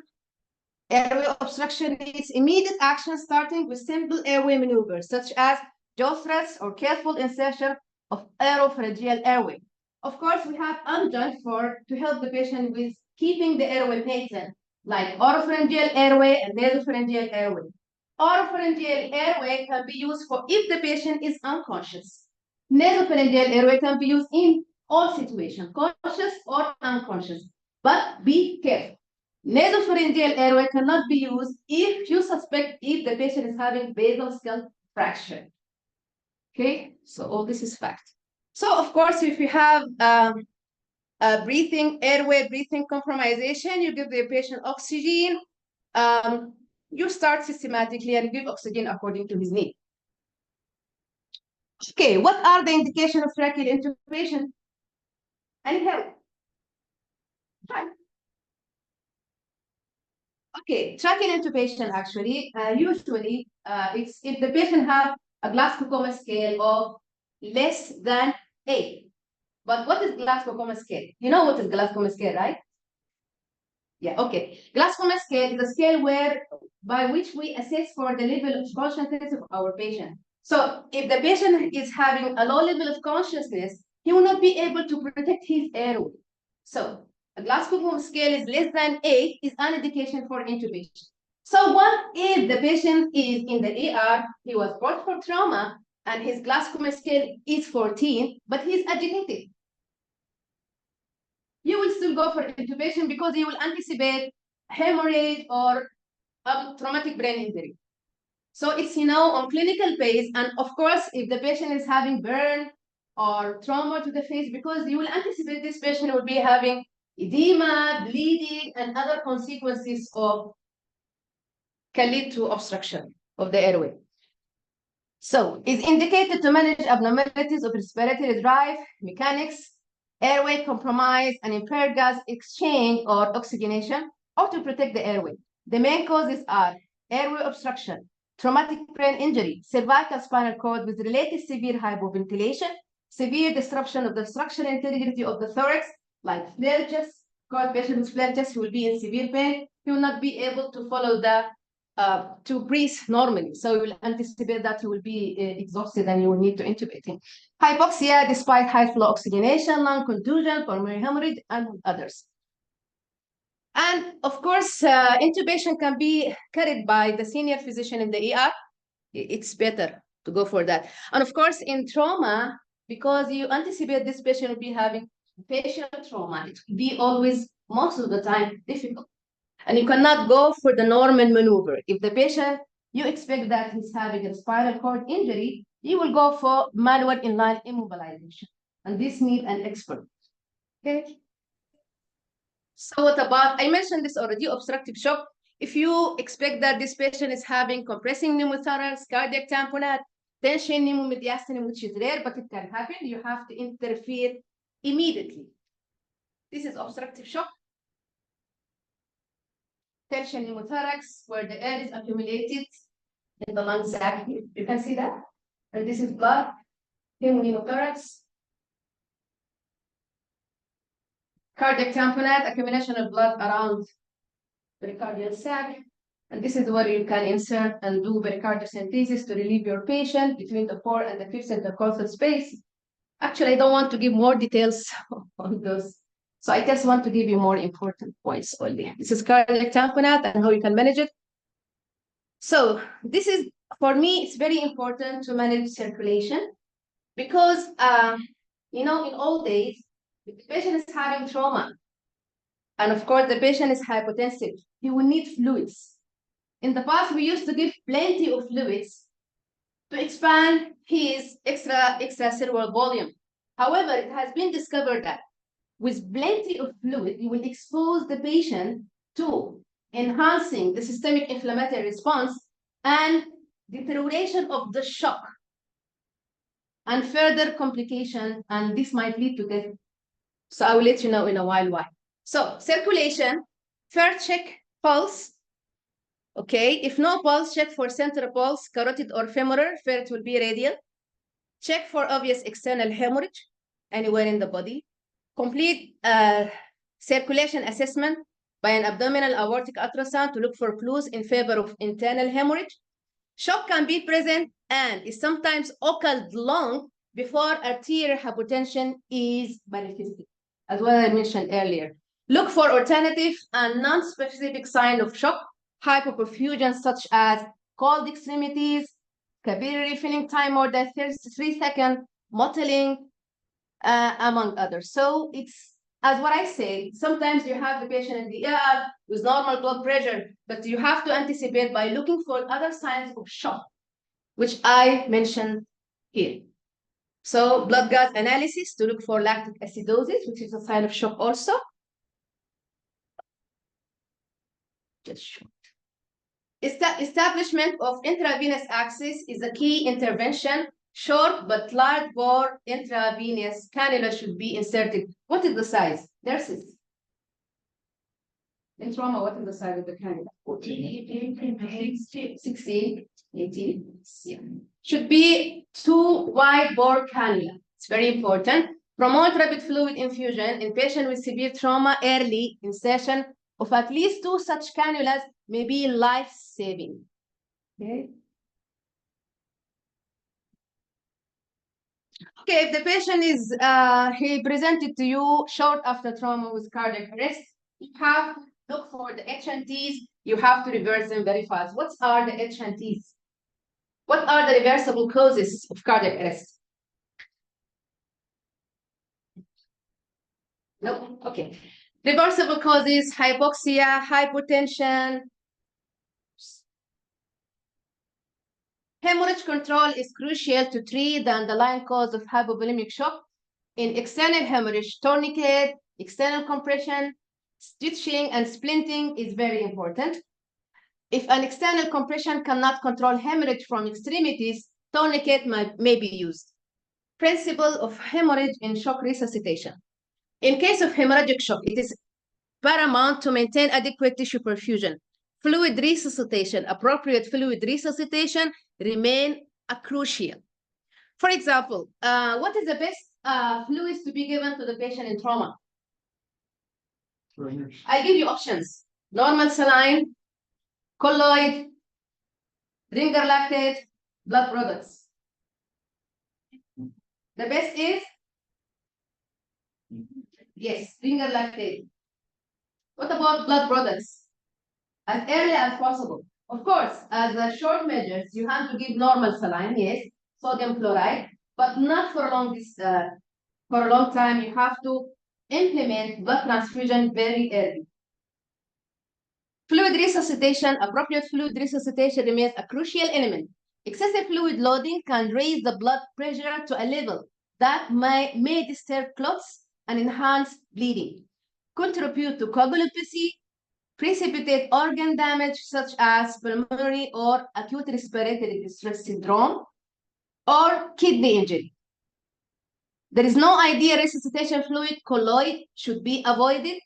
Airway obstruction needs immediate action, starting with simple airway maneuvers such as jaw thrust or careful insertion of oropharyngeal airway. Of course, we have adjunct to help the patient with keeping the airway patent, like oropharyngeal airway and nasopharyngeal airway. Oropharyngeal airway can be used for if the patient is unconscious. Nasopharyngeal airway can be used in all situations, conscious or unconscious, but be careful. Nasopharyngeal airway cannot be used if you suspect if the patient is having basal skull fracture. Okay, so all this is fact. So of course, if you have breathing, airway breathing compromisation, you give the patient oxygen. You start systematically and give oxygen according to his need. Okay, what are the indications of tracheal intubation? Any help? Fine. Okay, tracheal intubation actually, usually it's if the patient have a Glasgow Coma scale of less than 8. But what is Glasgow Coma scale? You know what is Glasgow Coma scale, right? Yeah, okay. Glasgow Coma scale is a scale by which we assess for the level of consciousness of our patient. So if the patient is having a low level of consciousness, he will not be able to protect his airway. So a Glasgow Coma scale is less than 8 is an indication for intubation. So what if the patient is in the ER, he was brought for trauma, and his Glasgow Coma scale is 14, but he's agitated? You will still go for intubation because you will anticipate hemorrhage or traumatic brain injury. So it's, on clinical base. And of course, if the patient is having burn, or trauma to the face, because you will anticipate this patient will be having edema, bleeding, and other consequences of can lead to obstruction of the airway. So is indicated to manage abnormalities of respiratory drive, mechanics, airway compromise, and impaired gas exchange or oxygenation, or to protect the airway. The main causes are airway obstruction, traumatic brain injury, cervical spinal cord with related severe hypoventilation, severe disruption of the structural integrity of the thorax, like flare chest. Cord patient with flare chest will be in severe pain. He will not be able to follow the to breathe normally. So you will anticipate that you will be exhausted and you will need to intubate him. Hypoxia despite high flow oxygenation, lung contusion, pulmonary hemorrhage, and others. And of course, intubation can be carried by the senior physician in the ER. It's better to go for that. And of course, in trauma, because you anticipate this patient will be having facial trauma, it will be always, most of the time, difficult. And you cannot go for the normal maneuver. If the patient, you expect that he's having a spinal cord injury, you will go for manual inline immobilization. And this needs an expert. Okay. So what about, I mentioned this already, obstructive shock. If you expect that this patient is having compressing pneumothorax, cardiac tamponade, tension pneumomediastinum, which is rare, but it can happen, you have to interfere immediately. This is obstructive shock. Tension pneumothorax, where the air is accumulated in the lung sac. You can see that. And this is blood, pneumothorax. Cardiac tamponade, accumulation of blood around pericardial sac. And this is where you can insert and do pericardiocentesis to relieve your patient between the 4th and the 5th intercostal space. Actually, I don't want to give more details on those. So I just want to give you more important points only. This is cardiac tamponade and how you can manage it. So this is, for me, it's very important to manage circulation because, in old days, if the patient is having trauma, and of course the patient is hypotensive, he will need fluids. In the past, we used to give plenty of fluids to expand his extracellular volume. However, it has been discovered that with plenty of fluid, you will expose the patient to enhancing the systemic inflammatory response and deterioration of the shock and further complication, and this might lead to death. So I will let you know in a while why. So circulation, first check pulse. Okay, if no pulse, check for central pulse, carotid or femoral, first will be radial. Check for obvious external hemorrhage anywhere in the body. Complete circulation assessment by an abdominal aortic ultrasound to look for clues in favor of internal hemorrhage. Shock can be present and is sometimes occurred long before arterial hypotension is manifested, as well as I mentioned earlier. Look for alternative and non-specific sign of shock, hypoperfusion such as cold extremities, capillary filling time more than 3 seconds, mottling, among others. So it's, as what I say, sometimes you have the patient in the ER with normal blood pressure, but you have to anticipate by looking for other signs of shock, which I mentioned here. So blood gas analysis to look for lactic acidosis, which is a sign of shock also. Just short. Establishment of intravenous access is a key intervention. Short but large bore intravenous cannula should be inserted. What is the size? Nurses. In trauma, what is the size of the cannula? 16, 18. Yeah. Should be 2 wide bore cannula. It's very important. Promote rapid fluid infusion in patient with severe trauma early. Insertion of at least 2 such cannulas may be life-saving. Okay. Okay, if the patient is, he presented to you short after trauma with cardiac arrest, you have to look for the HNTs, you have to reverse them very fast. What are the HNTs? What are the reversible causes of cardiac arrest? No, okay. Reversible causes, hypoxia, hypotension, Hemorrhage control is crucial to treat the underlying cause of hypovolemic shock. In external hemorrhage, tourniquet, external compression, stitching, and splinting is very important. If an external compression cannot control hemorrhage from extremities, tourniquet may be used. Principle of hemorrhage in shock resuscitation. In case of hemorrhagic shock, it is paramount to maintain adequate tissue perfusion. Fluid resuscitation, appropriate fluid resuscitation remain crucial. For example, what is the best fluids to be given to the patient in trauma? I give you options: normal saline, colloid, ringer lactate, blood products. The best is, yes, ringer lactate. What about blood products? As early as possible. Of course, as a short measures, you have to give normal saline, yes, sodium chloride, but not for a long time. You have to implement blood transfusion very early. Fluid resuscitation, appropriate fluid resuscitation remains a crucial element. Excessive fluid loading can raise the blood pressure to a level that may disturb clots and enhance bleeding, contribute to coagulopathy, precipitate organ damage such as pulmonary or acute respiratory distress syndrome, or kidney injury. There is no ideal resuscitation fluid. Colloid should be avoided.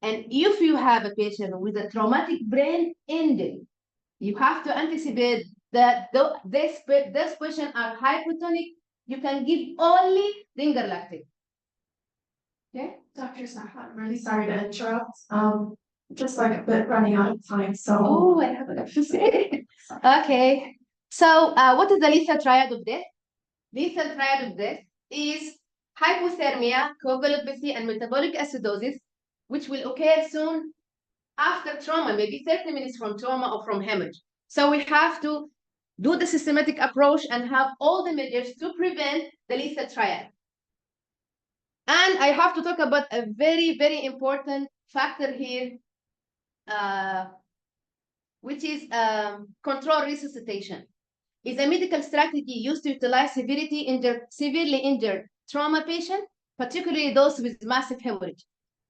And if you have a patient with a traumatic brain injury, you have to anticipate that these patients are hypotonic. You can give only ringer lactate. Okay, Dr. Saha, I'm really sorry to interrupt. Just like a bit running out of time, so. Oh, I have enough to say. Okay, so what is the lethal triad of death? Lethal triad of death is hypothermia, coagulopathy, and metabolic acidosis, which will occur soon after trauma, maybe 30 minutes from trauma or from hemorrhage. So we have to do the systematic approach and have all the measures to prevent the lethal triad. And I have to talk about a very, very important factor here, which is control resuscitation. Is a medical strategy used to utilize severely injured trauma patients, particularly those with massive hemorrhage.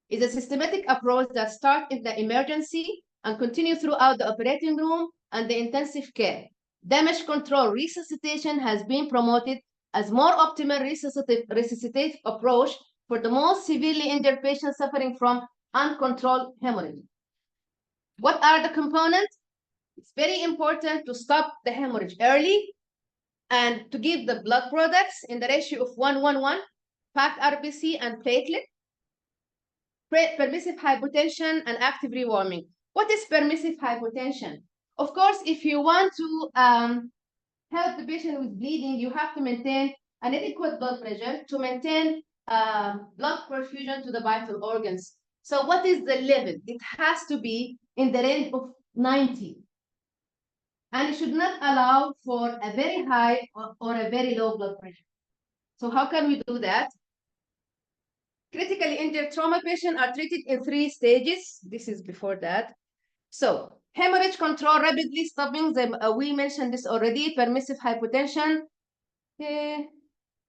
It's a systematic approach that starts in the emergency and continues throughout the operating room and the intensive care. Damage control resuscitation has been promoted as more optimal resuscitative approach for the most severely injured patients suffering from uncontrolled hemorrhage. What are the components? It's very important to stop the hemorrhage early and to give the blood products in the ratio of 1:1:1, packed RBC and platelet, permissive hypotension, and active rewarming. What is permissive hypotension? Of course, if you want to help the patient with bleeding, you have to maintain an adequate blood pressure to maintain blood perfusion to the vital organs. So what is the level? It has to be in the range of 90. And it should not allow for a very high or a very low blood pressure. So how can we do that? Critically injured trauma patients are treated in 3 stages. This is before that. So hemorrhage control, rapidly stopping them. We mentioned this already, permissive hypotension.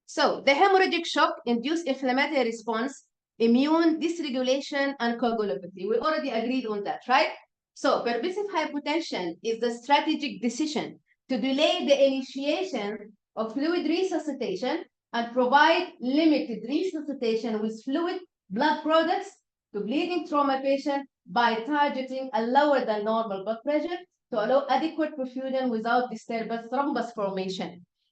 So the hemorrhagic shock induced inflammatory response, immune dysregulation, and coagulopathy. We already agreed on that, right? So permissive hypotension is the strategic decision to delay the initiation of fluid resuscitation and provide limited resuscitation with fluid blood products to bleeding trauma patients by targeting a lower than normal blood pressure to allow adequate perfusion without disturbance thrombus formation.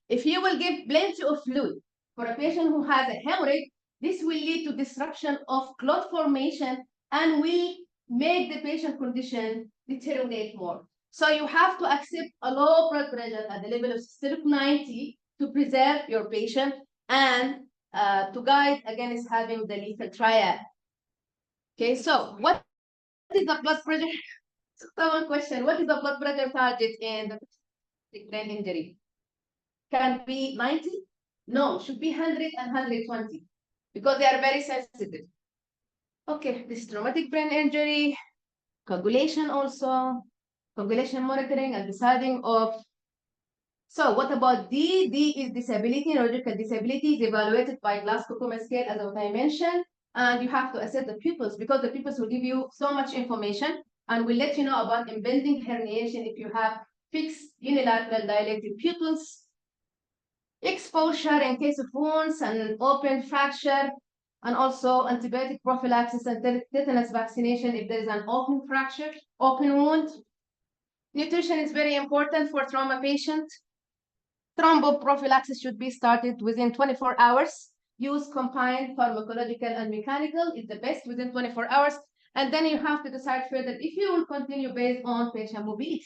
If you will give plenty of fluid for a patient who has a hemorrhage, this will lead to disruption of clot formation and will make the patient condition deteriorate more. So you have to accept a low blood pressure at the level of systolic 90 to preserve your patient and to guide against having the lethal triad. Okay, so what is the blood pressure? One question, what is the blood pressure target in the brain injury? Can be 90? No, should be 100 and 120 because they are very sensitive. Okay, this traumatic brain injury, coagulation also, coagulation monitoring and deciding of So what about D? D is disability, neurological disability is evaluated by Glasgow-Coma scale, as what I mentioned. And you have to assess the pupils because the pupils will give you so much information and will let you know about impending herniation if you have fixed unilateral dilated pupils, exposure in case of wounds and open fracture, and also antibiotic prophylaxis and tetanus vaccination if there is an open fracture, open wound. Nutrition is very important for trauma patients. Thromboprophylaxis should be started within 24 hours. Use combined pharmacological and mechanical is the best within 24 hours. And then you have to decide further if you will continue based on patient mobility.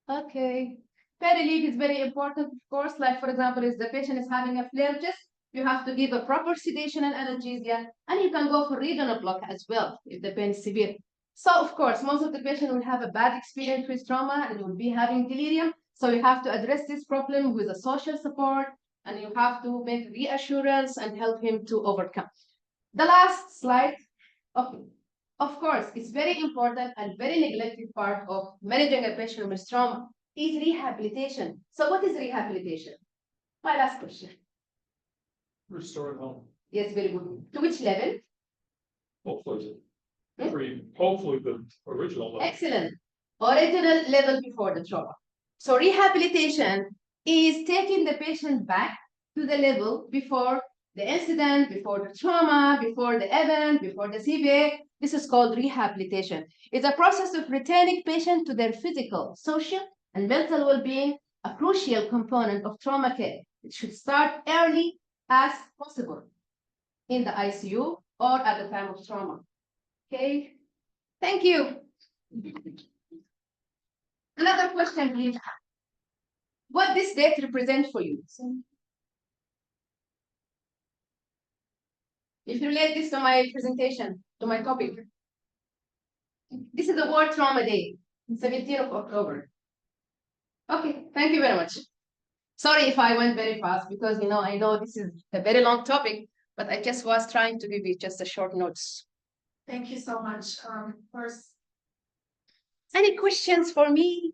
Okay. Relief is very important, of course. Like, for example, if the patient is having a flare chest, you have to give a proper sedation and analgesia, and you can go for regional block as well if the pain is severe. So, of course, most of the patient will have a bad experience with trauma and will be having delirium. So you have to address this problem with a social support, and you have to make reassurance and help him to overcome. The last slide, of course, it's very important and very neglected part of managing a patient with trauma is rehabilitation. So what is rehabilitation? My last question. Restore home. Yes, very good. To which level? Hopefully. Hopefully the original level. Excellent. Original level before the trauma. So rehabilitation is taking the patient back to the level before the incident, before the trauma, before the event, before the CVA. This is called rehabilitation. It's a process of returning patient to their physical, social, and mental well-being, a crucial component of trauma care. It should start early as possible in the ICU or at the time of trauma. Okay, thank you. Another question, please. What this date represents for you? If you relate this to my presentation, to my topic. This is the World Trauma Day, 17th of October. Okay, thank you very much. Sorry if I went very fast because, I know this is a very long topic, but I just was trying to give you just a short notes. Thank you so much. First, any questions for me?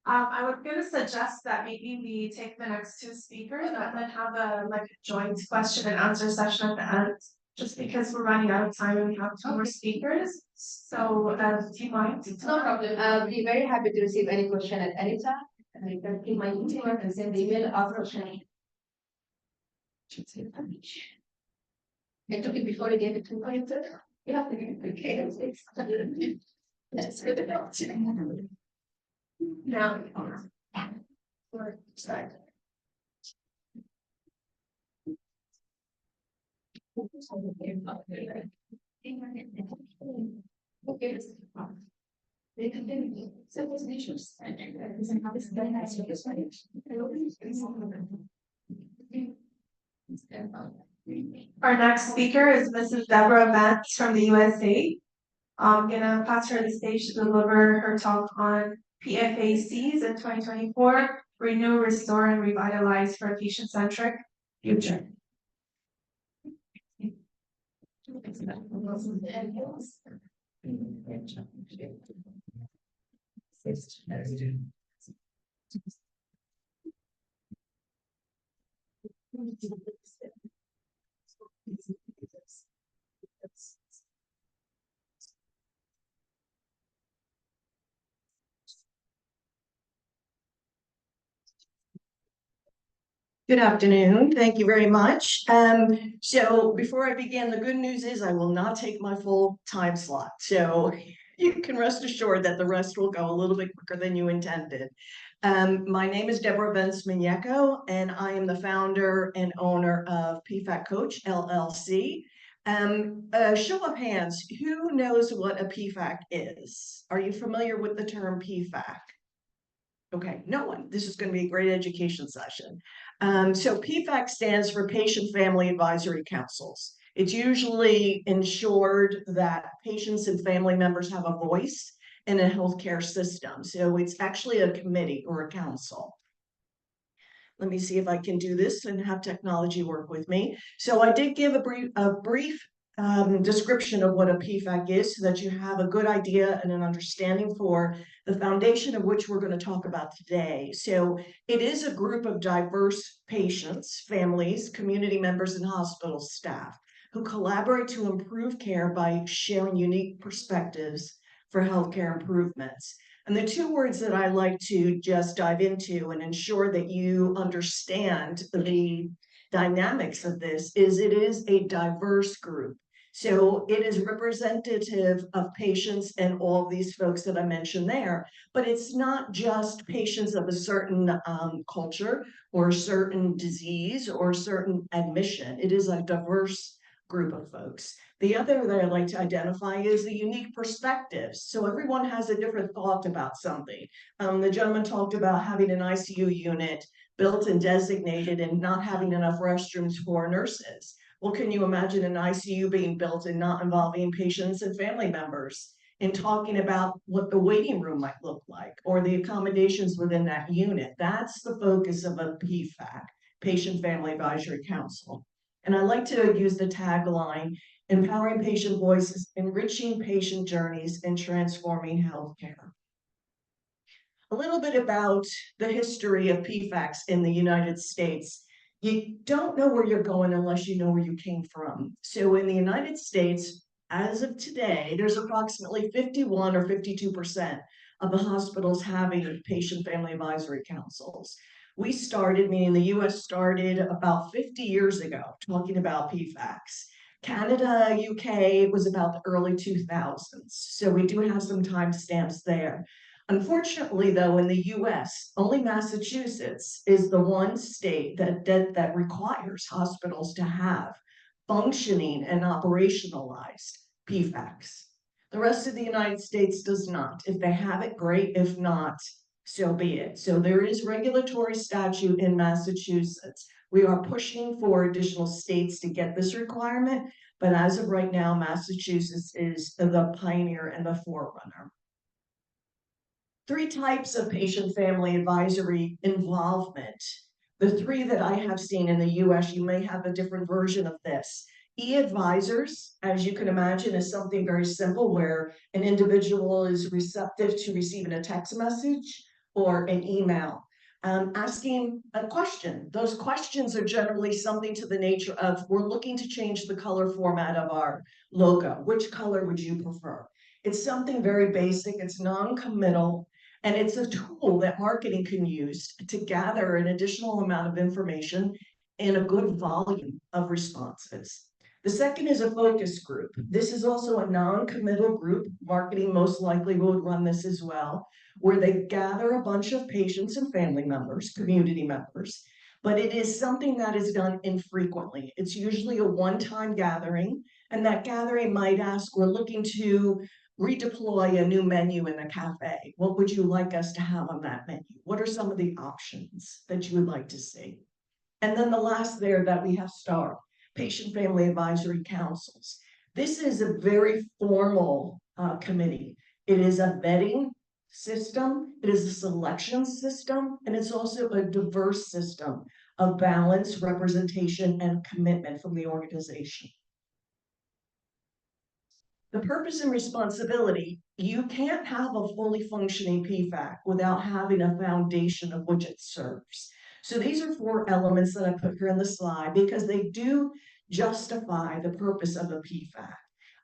I was going to suggest that maybe we take the next two speakers and then have a joint question and answer session at the end, just because we're running out of time and we have two more speakers. So, do you mind? No problem. I'll be very happy to receive any question at any time. And you can keep my email and send the email after. I took it before I gave it to my daughter. Yeah, okay. That's good. Now, start. Our next speaker is Mrs. Deborah Vance from the USA. I'm gonna pass her the stage to deliver her talk on PFACs in 2024, Renew, Restore, and Revitalize for a Patient-Centric Future. Good afternoon. Thank you very much. So before I begin, the good news is I will not take my full time slot. So you can rest assured that the rest will go a little bit quicker than you intended. My name is Deborah Vance Mignecco, and I am the founder and owner of PFAC Coach, LLC. Show of hands, who knows what a PFAC is? Are you familiar with the term PFAC? Okay, no one. This is going to be a great education session. So PFAC stands for Patient Family Advisory Councils. It's usually ensured that patients and family members have a voice in a healthcare system. So it's actually a committee or a council. Let me see if I can do this and have technology work with me. So I did give a brief description of what a PFAC is so that you have a good idea and an understanding for the foundation of which we're going to talk about today. So it is a group of diverse patients, families, community members, and hospital staff who collaborate to improve care by sharing unique perspectives for healthcare improvements. And the two words that I like to just dive into and ensure that you understand the dynamics of this is it is a diverse group. So it is representative of patients and all these folks that I mentioned there, but it's not just patients of a certain culture or a certain disease or certain admission. It is a diverse group of folks. The other that I like to identify is the unique perspectives. So everyone has a different thought about something. The gentleman talked about having an ICU unit built and designated and not having enough restrooms for nurses. Well, can you imagine an ICU being built and not involving patients and family members in talking about what the waiting room might look like or the accommodations within that unit? That's the focus of a PFAC, Patient Family Advisory Council. And I like to use the tagline, empowering patient voices, enriching patient journeys, and transforming healthcare. A little bit about the history of PFACs in the United States. You don't know where you're going unless you know where you came from. So in the United States, as of today, there's approximately 51 or 52% of the hospitals having patient family advisory councils. We started, meaning the US started about 50 years ago, talking about PFACs. Canada, UK was about the early 2000s. So we do have some timestamps there. Unfortunately, though, in the US, only Massachusetts is the one state that requires hospitals to have functioning and operationalized PFACs. The rest of the United States does not. If they have it, great. If not, so be it. So there is regulatory statute in Massachusetts. We are pushing for additional states to get this requirement, but as of right now, Massachusetts is the pioneer and the forerunner. Three types of patient family advisory involvement. The three that I have seen in the US, you may have a different version of this. E-advisors, as you can imagine, is something very simple where an individual is receptive to receiving a text message or an email, asking a question. Those questions are generally something to the nature of, we're looking to change the color format of our logo. Which color would you prefer? It's something very basic, it's non-committal, and it's a tool that marketing can use to gather an additional amount of information in a good volume of responses. The second is a focus group. This is also a non-committal group. Marketing most likely will run this as well, where they gather a bunch of patients and family members, community members, but it is something that is done infrequently. It's usually a one-time gathering, and that gathering might ask, we're looking to redeploy a new menu in the cafe. What would you like us to have on that menu? What are some of the options that you would like to see? And then the last there that we have STAR, Patient Family Advisory Councils. This is a very formal committee. It is a vetting system, it is a selection system, and it's also a diverse system of balance, representation, and commitment from the organization. The purpose and responsibility, you can't have a fully functioning PFAC without having a foundation of which it serves. So these are 4 elements that I put here in the slide because they do justify the purpose of a PFAC.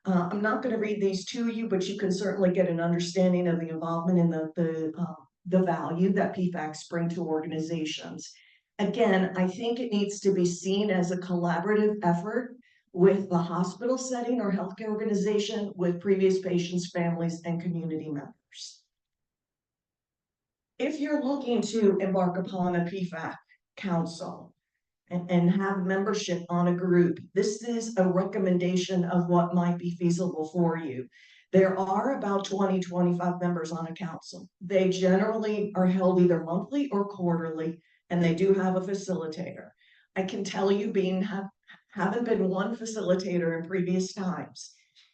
I'm not going to read these to you, but you can certainly get an understanding of the involvement in the value that PFACs bring to organizations. Again, I think it needs to be seen as a collaborative effort with the hospital setting or healthcare organization, with previous patients, families, and community members. If you're looking to embark upon a PFAC council and have membership on a group, this is a recommendation of what might be feasible for you. There are about 20-25 members on a council. They generally are held either monthly or quarterly, and they do have a facilitator. I can tell you, having been one facilitator in previous times,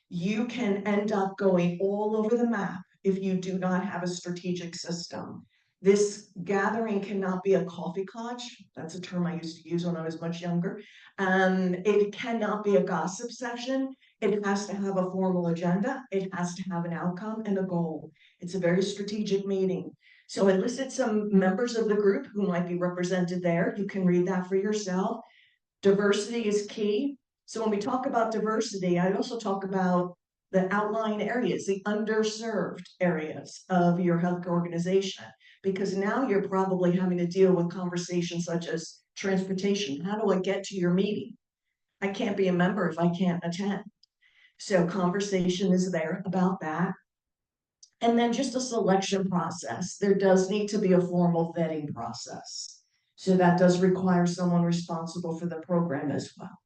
you can end up going all over the map if you do not have a strategic system. This gathering cannot be a coffee clutch. That's a term I used to use when I was much younger. It cannot be a gossip session. It has to have a formal agenda. It has to have an outcome and a goal. It's a very strategic meeting. So I listed some members of the group who might be represented there. You can read that for yourself. Diversity is key. So when we talk about diversity, I also talk about the outlying areas, the underserved areas of your healthcare organization, because now you're probably having to deal with conversations such as transportation. How do I get to your meeting? I can't be a member if I can't attend. So conversation is there about that. And then just a selection process. There does need to be a formal vetting process. So that does require someone responsible for the program as well.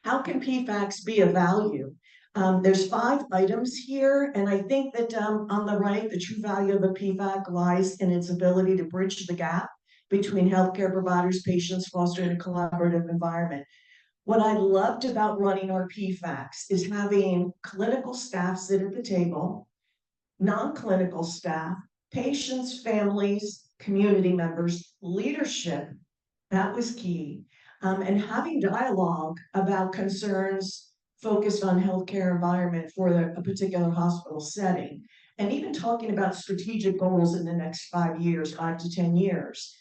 How can PFACs be of value? There's 5 items here, and I think that on the right, the true value of a PFAC lies in its ability to bridge the gap between healthcare providers, patients, fostering a collaborative environment. What I loved about running our PFACs is having clinical staff sit at the table, non-clinical staff, patients, families, community members, leadership. That was key. And having dialogue about concerns focused on healthcare environment for a particular hospital setting, and even talking about strategic goals in the next 5 years, 5 to 10 years.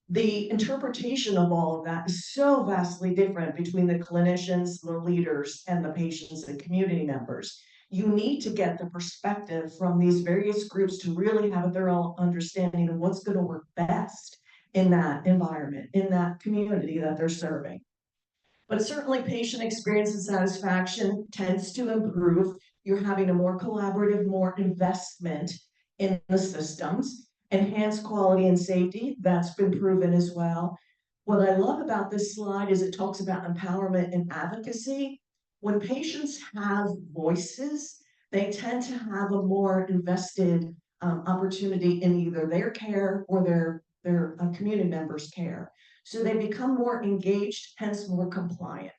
The interpretation of all of that is so vastly different between the clinicians, the leaders, and the patients and community members. You need to get the perspective from these various groups to really have a thorough understanding of what's going to work best in that environment, in that community that they're serving. But certainly patient experience and satisfaction tends to improve. You're having a more collaborative, more investment in the systems. Enhanced quality and safety, that's been proven as well. What I love about this slide is it talks about empowerment and advocacy. When patients have voices, they tend to have a more invested opportunity in either their care or their community members' care. So they become more engaged, hence more compliant.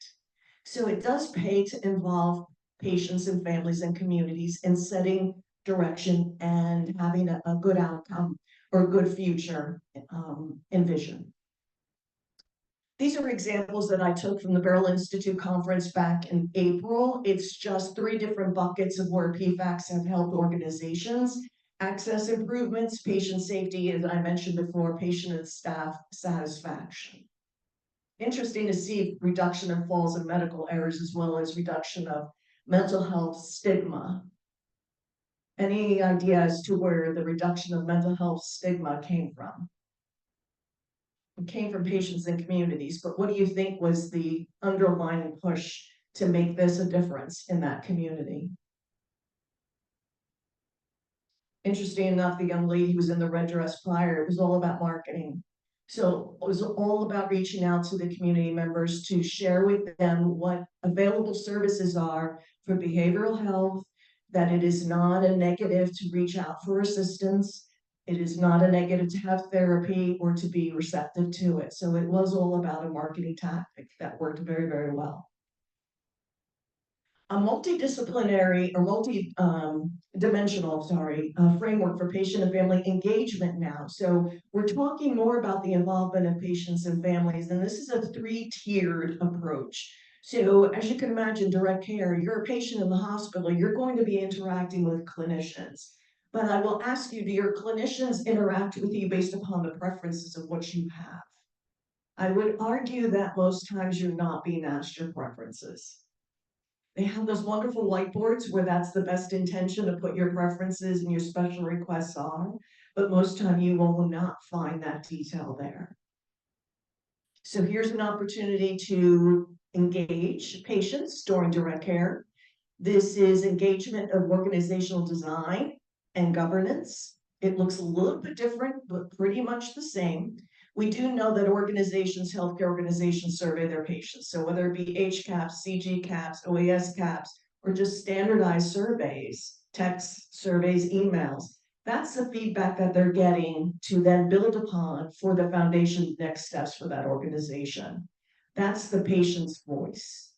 So it does pay to involve patients and families and communities in setting direction and having a good outcome or a good future envision. These are examples that I took from the Beryl Institute conference back in April. It's just 3 different buckets of where PFACs have helped organizations. Access improvements, patient safety, as I mentioned before, patient and staff satisfaction. Interesting to see reduction in falls and medical errors, as well as reduction of mental health stigma. Any idea as to where the reduction of mental health stigma came from? It came from patients and communities, but what do you think was the underlying push to make this a difference in that community? Interesting enough, the young lady who was in the red dress prior, it was all about marketing. So it was all about reaching out to the community members to share with them what available services are for behavioral health, that it is not a negative to reach out for assistance. It is not a negative to have therapy or to be receptive to it. So it was all about a marketing tactic that worked very, very well. A multidisciplinary or multi-dimensional, framework for patient and family engagement now. So we're talking more about the involvement of patients and families, and this is a 3-tiered approach. So as you can imagine, direct care, you're a patient in the hospital, you're going to be interacting with clinicians. But I will ask you, do your clinicians interact with you based upon the preferences of what you have? I would argue that most times you're not being asked your preferences. They have those wonderful whiteboards where that's the best intention to put your preferences and your special requests on, but most time you will not find that detail there. So here's an opportunity to engage patients during direct care. This is engagement of organizational design and governance. It looks a little bit different, but pretty much the same. We do know that organizations, healthcare organizations, survey their patients. So whether it be HCAHPS, CGCAHPS, OAS CAHPS, or just standardized surveys, text surveys, emails, that's the feedback that they're getting to then build upon for the foundation next steps for that organization. That's the patient's voice.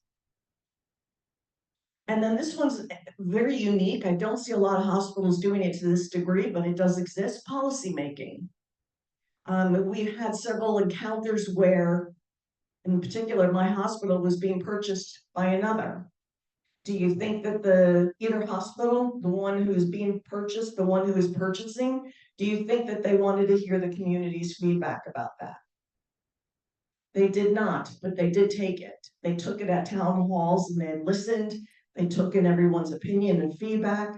And then this one's very unique. I don't see a lot of hospitals doing it to this degree, but it does exist, policymaking. We've had several encounters where, in particular, my hospital was being purchased by another. Do you think that either hospital, the one who is being purchased, the one who is purchasing, do you think that they wanted to hear the community's feedback about that? They did not, but they did take it. They took it at town halls and they listened. They took in everyone's opinion and feedback.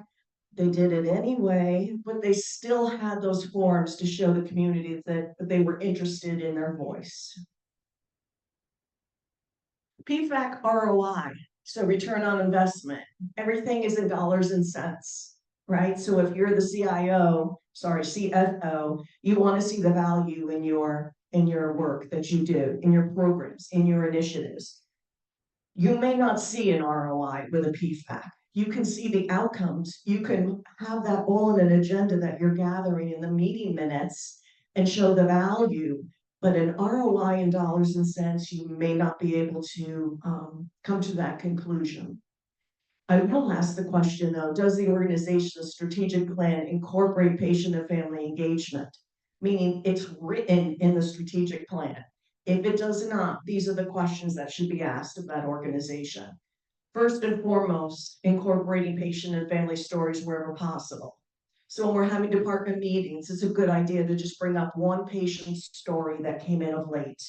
They did it anyway, but they still had those forms to show the community that they were interested in their voice. PFAC ROI, so return on investment. Everything is in dollars and cents, right? So if you're the CFO, you want to see the value in your work that you do, in your programs, in your initiatives. You may not see an ROI with a PFAC. You can see the outcomes. You can have that all in an agenda that you're gathering in the meeting minutes and show the value. But an ROI in dollars and cents, you may not be able to come to that conclusion. I will ask the question though, does the organization's strategic plan incorporate patient and family engagement? Meaning it's written in the strategic plan. If it does not, these are the questions that should be asked of that organization. First and foremost, incorporating patient and family stories wherever possible. So when we're having department meetings, it's a good idea to just bring up one patient's story that came in of late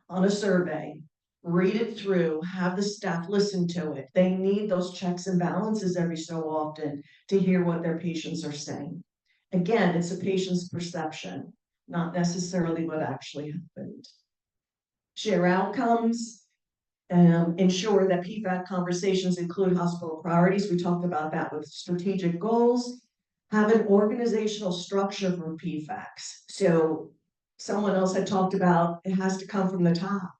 on a survey, read it through, have the staff listen to it. They need those checks and balances every so often to hear what their patients are saying. Again, it's a patient's perception, not necessarily what actually happened. Share outcomes, ensure that PFAC conversations include hospital priorities. We talked about that with strategic goals. Have an organizational structure for PFACs. So someone else had talked about it has to come from the top.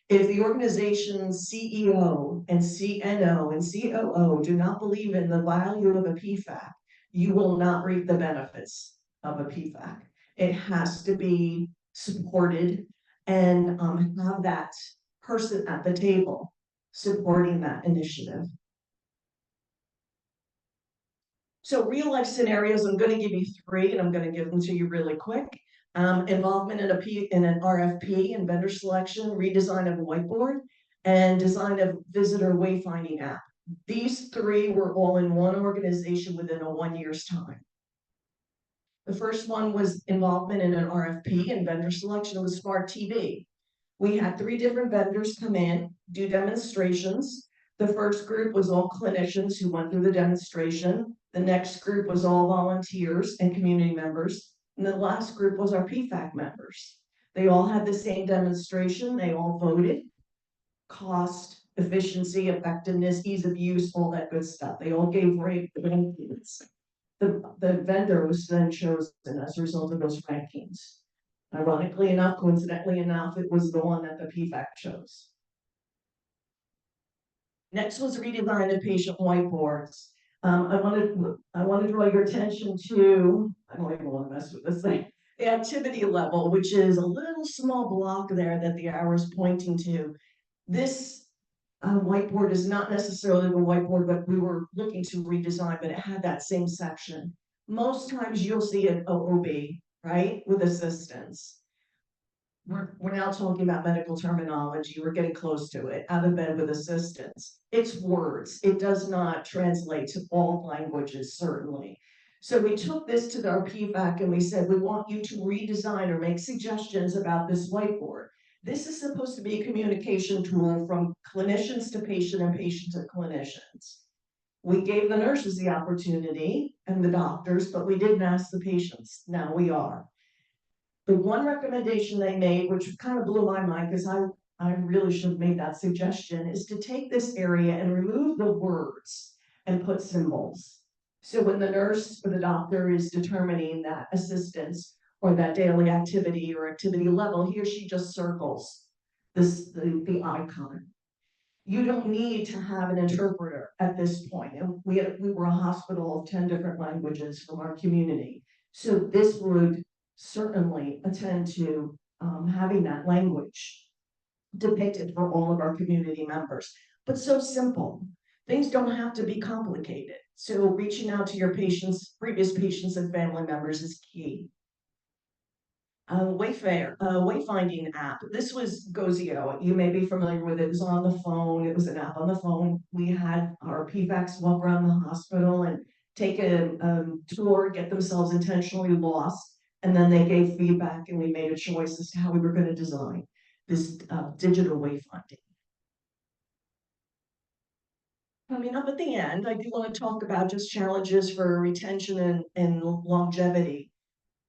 If the organization's CEO and CNO and COO do not believe in the value of a PFAC, you will not reap the benefits of a PFAC. It has to be supported and have that person at the table supporting that initiative. So real life scenarios, I'm going to give you 3 and I'm going to give them to you really quick. Involvement in an RFP and vendor selection, redesign of a whiteboard, and design of visitor wayfinding app. These 3 were all in one organization within a 1 year's time. The first one was involvement in an RFP and vendor selection with Smart TV. We had 3 different vendors come in, do demonstrations. The first group was all clinicians who went through the demonstration. The next group was all volunteers and community members. And the last group was our PFAC members. They all had the same demonstration. They all voted. Cost, efficiency, effectiveness, ease of use, all that good stuff. They all gave rankings. The vendor was then chosen as a result of those rankings. Ironically enough, coincidentally enough, it was the one that the PFAC chose. Next was redesign of patient whiteboards. I want to draw your attention to, I don't even want to mess with this thing, the activity level, which is a little small block there that the arrow is pointing to. This whiteboard is not necessarily the whiteboard that we were looking to redesign, but it had that same section. Most times you'll see an OOB, right, with assistance. We're now talking about medical terminology. We're getting close to it. Out of bed with assistance. It's words. It does not translate to all languages, certainly. So we took this to our PFAC and we said, we want you to redesign or make suggestions about this whiteboard. This is supposed to be a communication tool from clinicians to patient and patient to clinicians. We gave the nurses the opportunity and the doctors, but we didn't ask the patients. Now we are. The one recommendation they made, which kind of blew my mind because I really should have made that suggestion, is to take this area and remove the words and put symbols. So when the nurse or the doctor is determining that assistance or that daily activity or activity level, he or she just circles the icon. You don't need to have an interpreter at this point. And we were a hospital of 10 different languages from our community. So this would certainly attend to having that language depicted for all of our community members, but so simple. Things don't have to be complicated. So reaching out to your patients, previous patients and family members is key. Wayfinding app. This was Gozio. You may be familiar with it. It was on the phone. It was an app on the phone. We had our PFACs walk around the hospital and take a tour, get themselves intentionally lost, and then they gave feedback, and we made a choice as to how we were going to design this digital wayfinding. Coming up at the end, I do want to talk about just challenges for retention and longevity.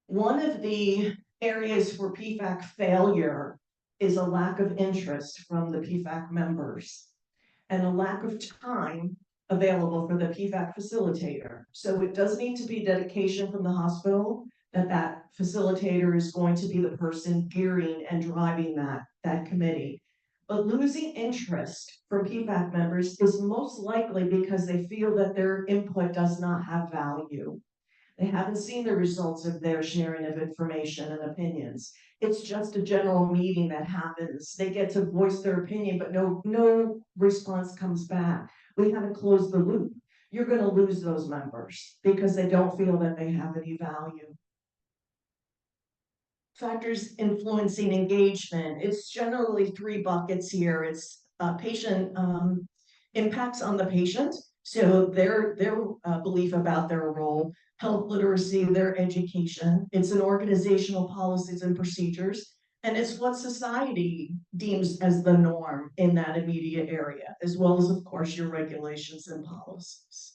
One of the areas for PFAC failure is a lack of interest from the PFAC members and a lack of time available for the PFAC facilitator. So it does need to be dedication from the hospital that facilitator is going to be the person gearing and driving that committee. But losing interest from PFAC members is most likely because they feel that their input does not have value. They haven't seen the results of their sharing of information and opinions. It's just a general meeting that happens. They get to voice their opinion, but no response comes back. We haven't closed the loop. You're going to lose those members because they don't feel that they have any value. Factors influencing engagement. It's generally 3 buckets here. It's patient impacts on the patient. So their belief about their role, health literacy, their education. It's an organizational policies and procedures, and it's what society deems as the norm in that immediate area, as well as, of course, your regulations and policies.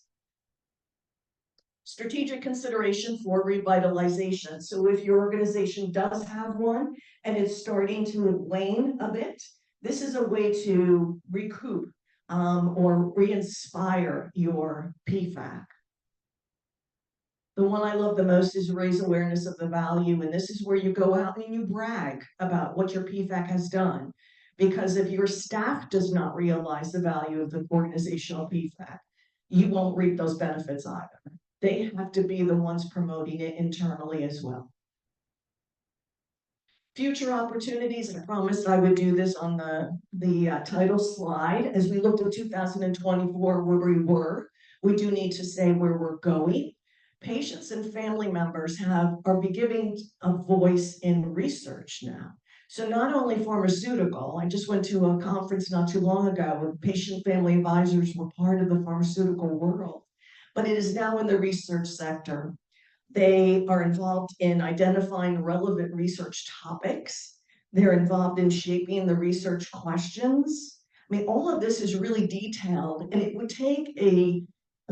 Strategic consideration for revitalization. So if your organization does have one and it's starting to wane a bit, this is a way to recoup or re-inspire your PFAC. The one I love the most is raise awareness of the value, and this is where you go out and you brag about what your PFAC has done. Because if your staff does not realize the value of the organizational PFAC, you won't reap those benefits either. They have to be the ones promoting it internally as well. Future opportunities, I promised I would do this on the title slide. As we looked at 2024, where we were, we do need to say where we're going. Patients and family members are giving a voice in research now. So not only pharmaceutical, I just went to a conference not too long ago where patient family advisors were part of the pharmaceutical world, but it is now in the research sector. They are involved in identifying relevant research topics. They're involved in shaping the research questions. I mean, all of this is really detailed, and it would take a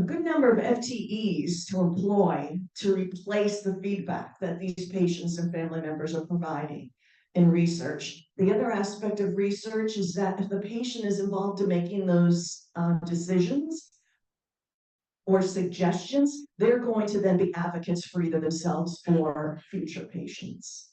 good number of FTEs to employ to replace the feedback that these patients and family members are providing in research. The other aspect of research is that if the patient is involved in making those decisions or suggestions, they're going to then be advocates for either themselves or future patients.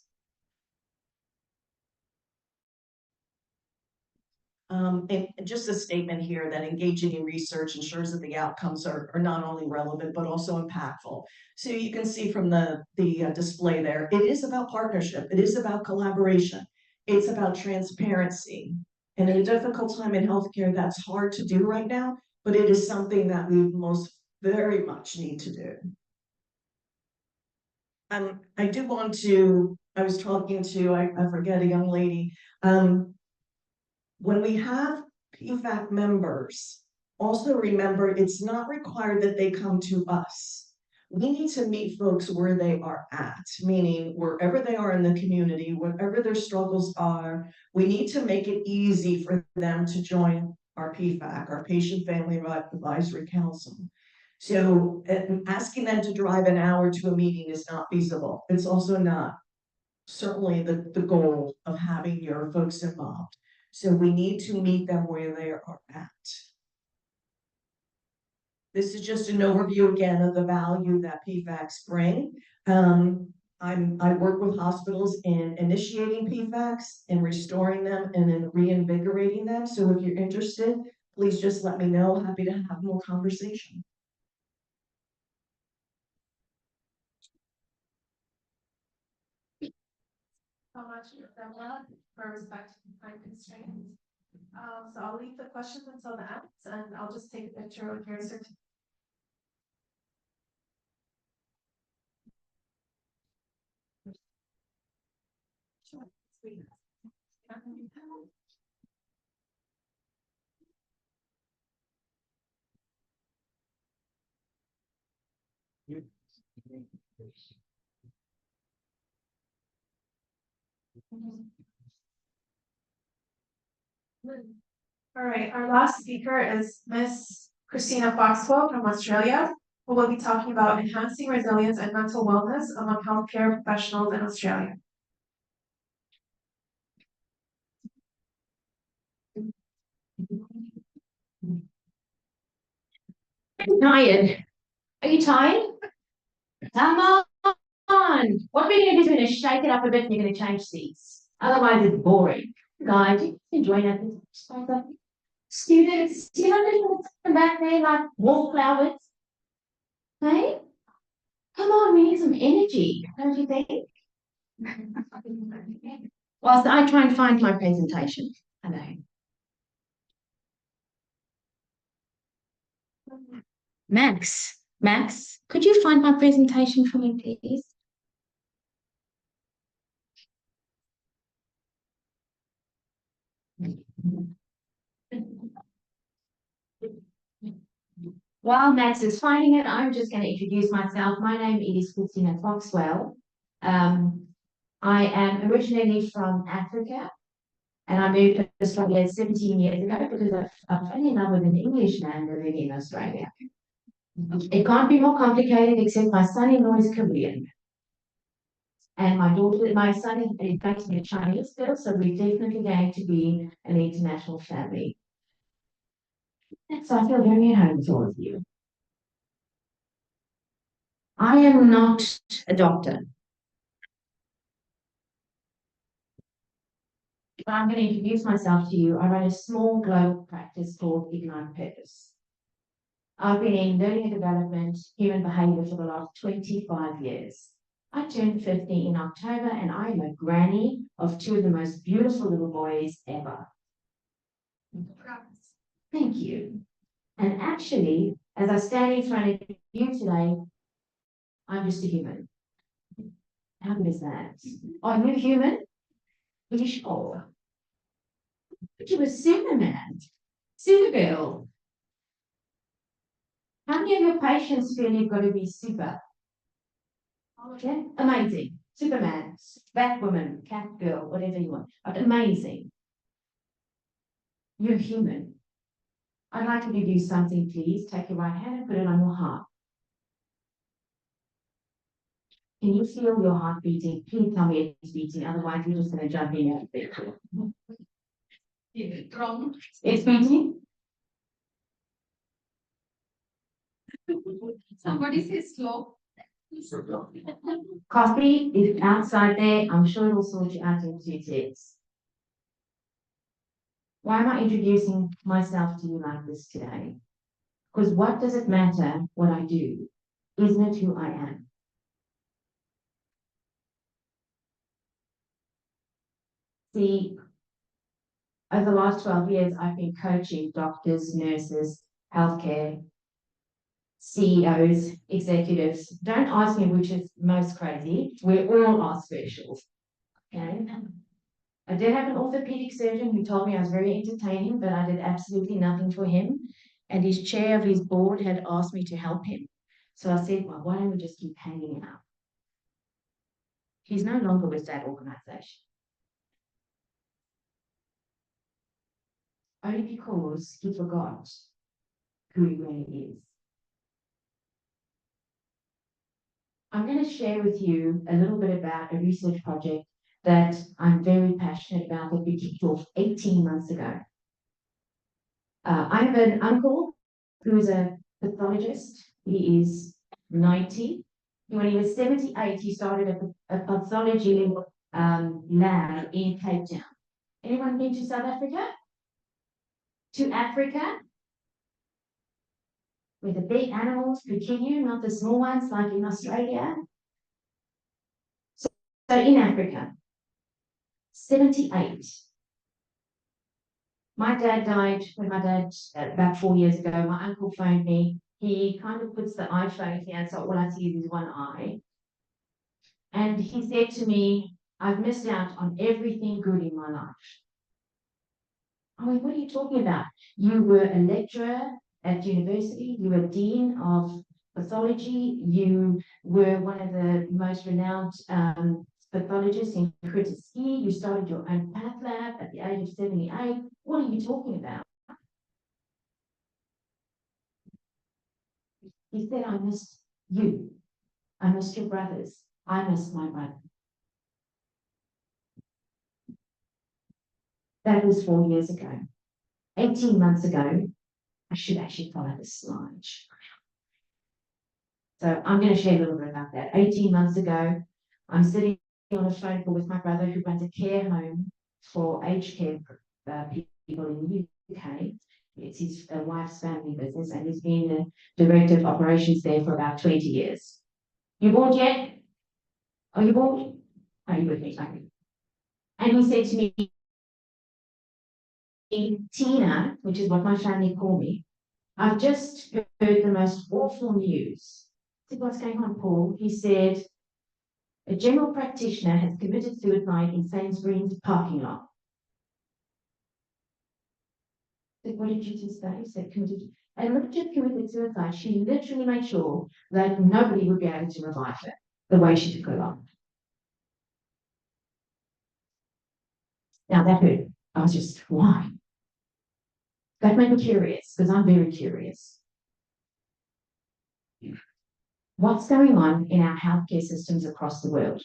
And just a statement here that engaging in research ensures that the outcomes are not only relevant, but also impactful. So you can see from the display there, it is about partnership. It is about collaboration. It's about transparency. And in a difficult time in healthcare, that's hard to do right now, but it is something that we very much need to do. I do want to, I was talking to, I forget, a young lady, when we have PFAC members, also remember it's not required that they come to us. We need to meet folks where they are at, meaning wherever they are in the community, whatever their struggles are, we need to make it easy for them to join our PFAC, our Patient Family Advisory Council. So asking them to drive an hour to a meeting is not feasible. It's also not certainly the goal of having your folks involved. So we need to meet them where they are at. This is just an overview again of the value that PFACs bring. I work with hospitals in initiating PFACs and restoring them and then reinvigorating them. So if you're interested, please just let me know. Happy to have more conversation. So much, Pamela, for respect to time constraints. So I'll leave the questions until the end, and I'll just take a picture of your certificate. All right, our last speaker is Miss Christina Foxwell from Australia, who will be talking about enhancing resilience and mental wellness among healthcare professionals in Australia. I'm tired. Are you tired? Come on. What we're going to do is we're going to shake it up a bit and you're going to change seats. Otherwise, it's boring. Guys, you enjoy that. Students, do you know there's something back there like wallflowers? Hey? Come on, we need some energy, don't you think? Whilst I try and find my presentation. Hello. Max, could you find my presentation for me, please? While Max is finding it, I'm just going to introduce myself. My name is Christina Foxwell. I am originally from Africa, and I moved to Australia 17 years ago because I fell in love with an Englishman living in Australia. It can't be more complicated except my son-in-law is Korean. And my son is in fact a Chinese girl, so we're definitely going to be an international family. So I feel very at home with all of you. I am not a doctor. But I'm going to introduce myself to you. I run a small global practice called Ignite Purpose. I've been in learning and development, human behavior for the last 25 years. I turned 50 in October and I am a granny of two of the most beautiful little boys ever. Thank you. And actually, as I stand in front of you today, I'm just a human. How good is that? Are you human? Are you sure? But you were Superman, Supergirl. How many of your patients feel you've got to be super? Okay, amazing. Superman, Batwoman, Catgirl, whatever you want. Amazing. You're human. I'd like you to do something, please. Take your right hand and put it on your heart. Can you feel your heart beating? Please tell me it's beating, otherwise we're just going to jump in and beat it. It's beating? Somebody say slow. Coffee is outside there. I'm sure it'll sort you out in 2 ticks. Why am I introducing myself to you like this today? Because what does it matter what I do? Isn't it who I am? See, over the last 12 years, I've been coaching doctors, nurses, healthcare, CEOs, executives. Don't ask me which is most crazy. We all are special. Okay. I did have an orthopedic surgeon who told me I was very entertaining, but I did absolutely nothing for him. And his chair of his board had asked me to help him. So I said, well, why don't we just keep hanging out? He's no longer with that organization. Only because he forgot who he really is. I'm going to share with you a little bit about a research project that I'm very passionate about that we kicked off 18 months ago. I have an uncle who is a pathologist. He is 90. When he was 78, he started a pathology lab in Cape Town. Anyone been to South Africa? To Africa? Where the big animals could kill you, not the small ones like in Australia. So in Africa, 78. My dad died when my dad, about 4 years ago, my uncle phoned me. He kind of puts the iPhone here, so all I see is one eye. And he said to me, I've missed out on everything good in my life. I mean, what are you talking about? You were a lecturer at university, you were dean of pathology, you were one of the most renowned pathologists in critical ski, you started your own path lab at the age of 78. What are you talking about? He said, I missed you. I missed your brothers. I missed my brother. That was 4 years ago. 18 months ago, I should actually follow the slide. So I'm going to share a little bit about that. 18 months ago, I'm sitting on a phone call with my brother who runs a care home for aged care people in the UK. It's his wife's family business, and he's been the director of operations there for about 20 years. You bored yet? Are you bored? Are you with me? Okay. And he said to me, Tina, which is what my family call me, I've just heard the most awful news. I said, what's going on, Paul? He said, a general practitioner has committed suicide in Sainsbury's parking lot. I said, what did you just say? He said, committed. And not just committed suicide, she literally made sure that nobody would be able to revive her the way she took her life. Now that hurt. I was just, why? That made me curious, because I'm very curious. What's going on in our healthcare systems across the world?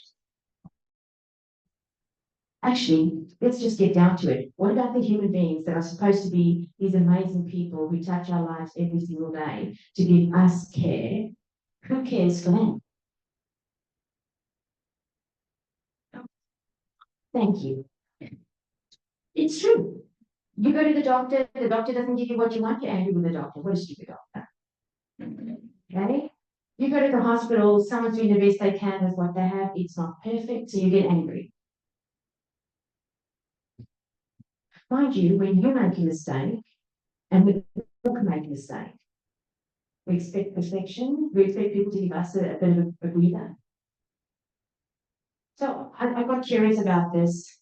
Actually, let's just get down to it. What about the human beings that are supposed to be these amazing people who touch our lives every single day to give us care? Who cares for them? Thank you. It's true. You go to the doctor doesn't give you what you want, you're angry with the doctor. What a stupid doctor. Okay? You go to the hospital, someone's doing the best they can with what they have, it's not perfect, so you get angry. Mind you, when you make a mistake, and we all can make a mistake, we expect perfection, we expect people to give us a bit of a breather. So I got curious about this.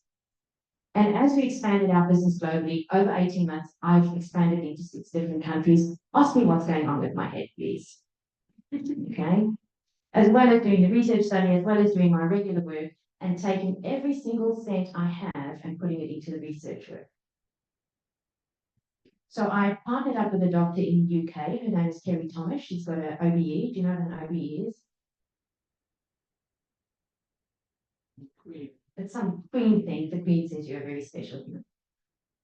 And as we expanded our business globally, over 18 months, I've expanded into 6 different countries. Ask me what's going on with my head, please. Okay? As well as doing the research study, as well as doing my regular work, and taking every single cent I have and putting it into the research work. So I partnered up with a doctor in the UK. Her name is Kerry Thomas. She's got an OBE. Do you know what an OBE is? It's some queen thing. The queen says you're very special.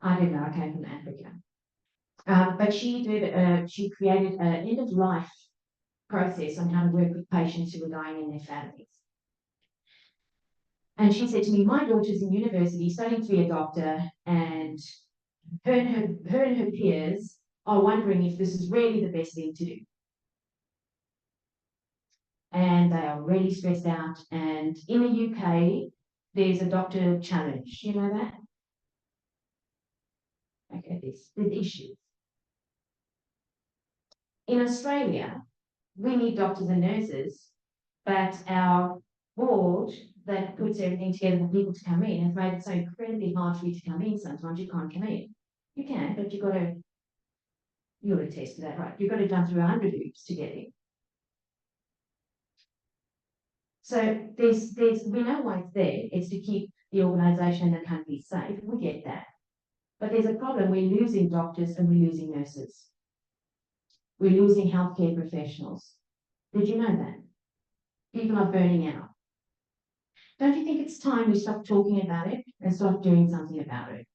I didn't know. I came from Africa. But she created an end of life process on how to work with patients who were dying in their families. And she said to me, my daughter's in university studying to be a doctor, and her and her peers are wondering if this is really the best thing to do. And they are really stressed out. And in the UK, there's a doctor challenge. You know that? Okay, there's issues. In Australia, we need doctors and nurses, but our board that puts everything together for people to come in has made it so incredibly hard for you to come in. Sometimes you can't come in. You can, but you've got to attest to that, right? You've got to jump through 100 hoops to get in. So we know why it's there. It's to keep the organisation and the country safe. We get that. But there's a problem. We're losing doctors and we're losing nurses. We're losing healthcare professionals. Did you know that? People are burning out. Don't you think it's time we stop talking about it and start doing something about it?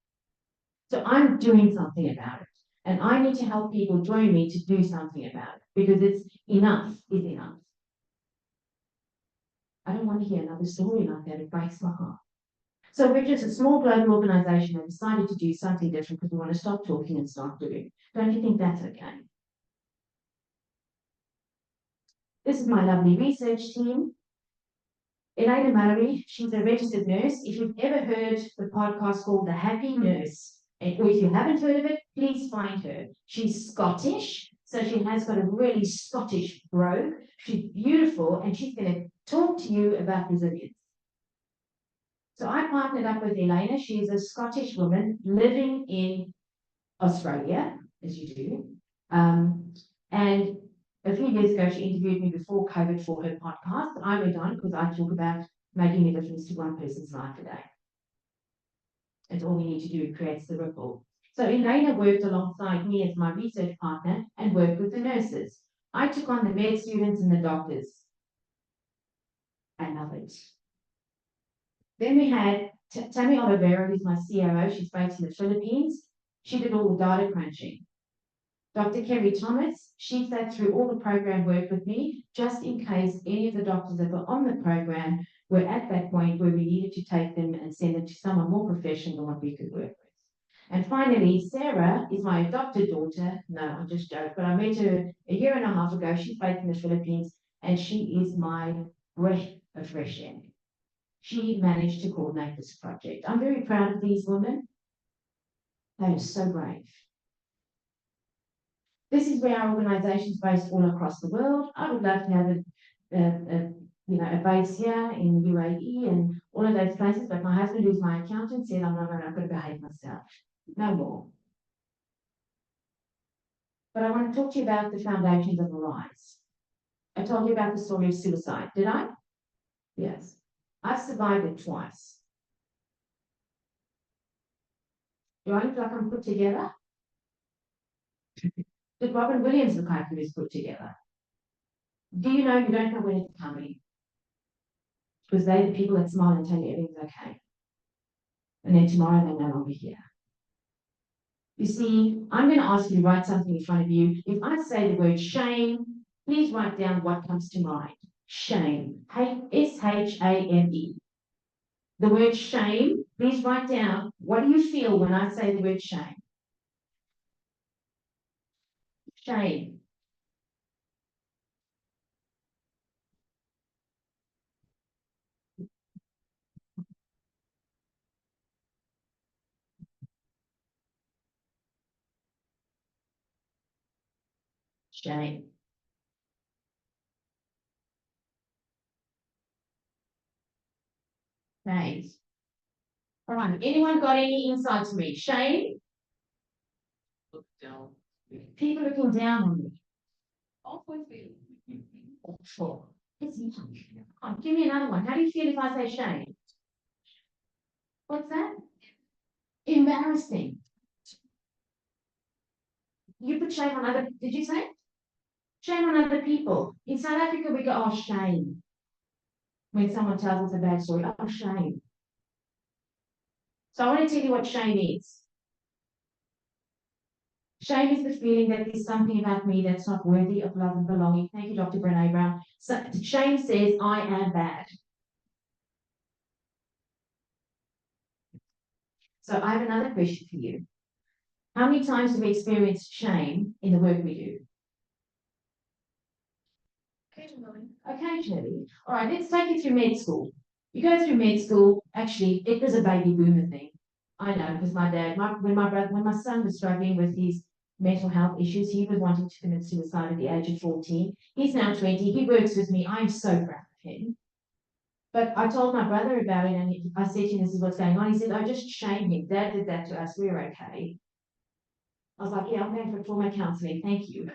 So I'm doing something about it. And I need to help people join me to do something about it, because it's enough is enough. I don't want to hear another story like that. It breaks my heart. So we're just a small global organisation that decided to do something different because we want to stop talking and start doing. Don't you think that's okay? This is my lovely research team. Elena Mallory, she's a registered nurse. If you've ever heard the podcast called The Happy Nurse, And or if you haven't heard of it, please find her. She's Scottish, so she has got a really Scottish brogue. She's beautiful, and she's going to talk to you about resilience. So I partnered up with Elena. She is a Scottish woman living in Australia, as you do. And a few years ago, she interviewed me before COVID for her podcast. I went on because I talk about making a difference to one person's life a day. It's all we need to do. It creates the ripple. So Elena worked alongside me as my research partner and worked with the nurses. I took on the med students and the doctors. I love it. Then we had Tammy Oliveira, who's my COO. She's based in the Philippines. She did all the data crunching. Dr. Kerry Thomas, she sat through all the program work with me, just in case any of the doctors that were on the program were at that point where we needed to take them and send them to someone more professional than what we could work with. And finally, Sarah is my adopted daughter. No, I'm just joking, but I met her a year and a half ago. She's based in the Philippines, and she is my breath of fresh air. She managed to coordinate this project. I'm very proud of these women. They are so brave. This is where our organisation is based all across the world. I would love to have a base here in UAE and all of those places, but my husband, who's my accountant, said I'm going to behave myself. No more. But I want to talk to you about the foundations of Arise. I told you about the story of suicide, did I? Yes. I've survived it twice. Do I look like I'm put together? Did Robin Williams look like he was put together? Do you know you don't know when it's coming? Because they're the people that smile and tell you everything's okay. And then tomorrow they're no longer here. You see, I'm going to ask you to write something in front of you. If I say the word shame, please write down what comes to mind. Shame. S-H-A-M-E. The word shame, please write down, what do you feel when I say the word shame? Shame. Shame. Right. All right. Anyone got any insights for me? Shame? Look down. People looking down on me. Awful. It's give me another one. How do you feel if I say shame? What's that? Embarrassing. You put shame on other, did you say? Shame on other people. In South Africa, we go, oh, shame. When someone tells us a bad story, oh, shame. So I want to tell you what shame is. Shame is the feeling that there's something about me that's not worthy of love and belonging. Thank you, Dr. Brene Brown. So shame says, I am bad. So I have another question for you. How many times have we experienced shame in the work we do? Occasionally. Occasionally. All right, let's take you through med school. You go through med school, actually, it was a baby boomer thing. I know, because my dad, when my son was struggling with his mental health issues, he was wanting to commit suicide at the age of 14. He's now 20. He works with me. I'm so proud of him. But I told my brother about it, and I said to him, this is what's going on. He said, I just shame him. Dad did that to us. We're okay. I was like, yeah, I'm going for trauma counseling. Thank you.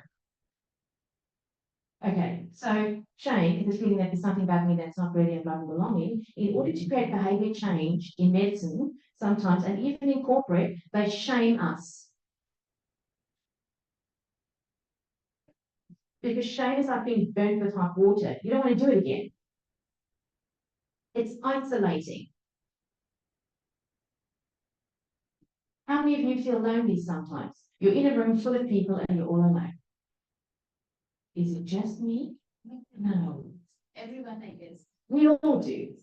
Okay, so shame is the feeling that there's something about me that's not worthy of love and belonging. In order to create behavior change in medicine, sometimes, and even in corporate, they shame us. Because shame is like being burnt with hot water. You don't want to do it again. It's isolating. How many of you feel lonely sometimes? You're in a room full of people and you're all alone. Is it just me? No. Everyone, I guess. We all do.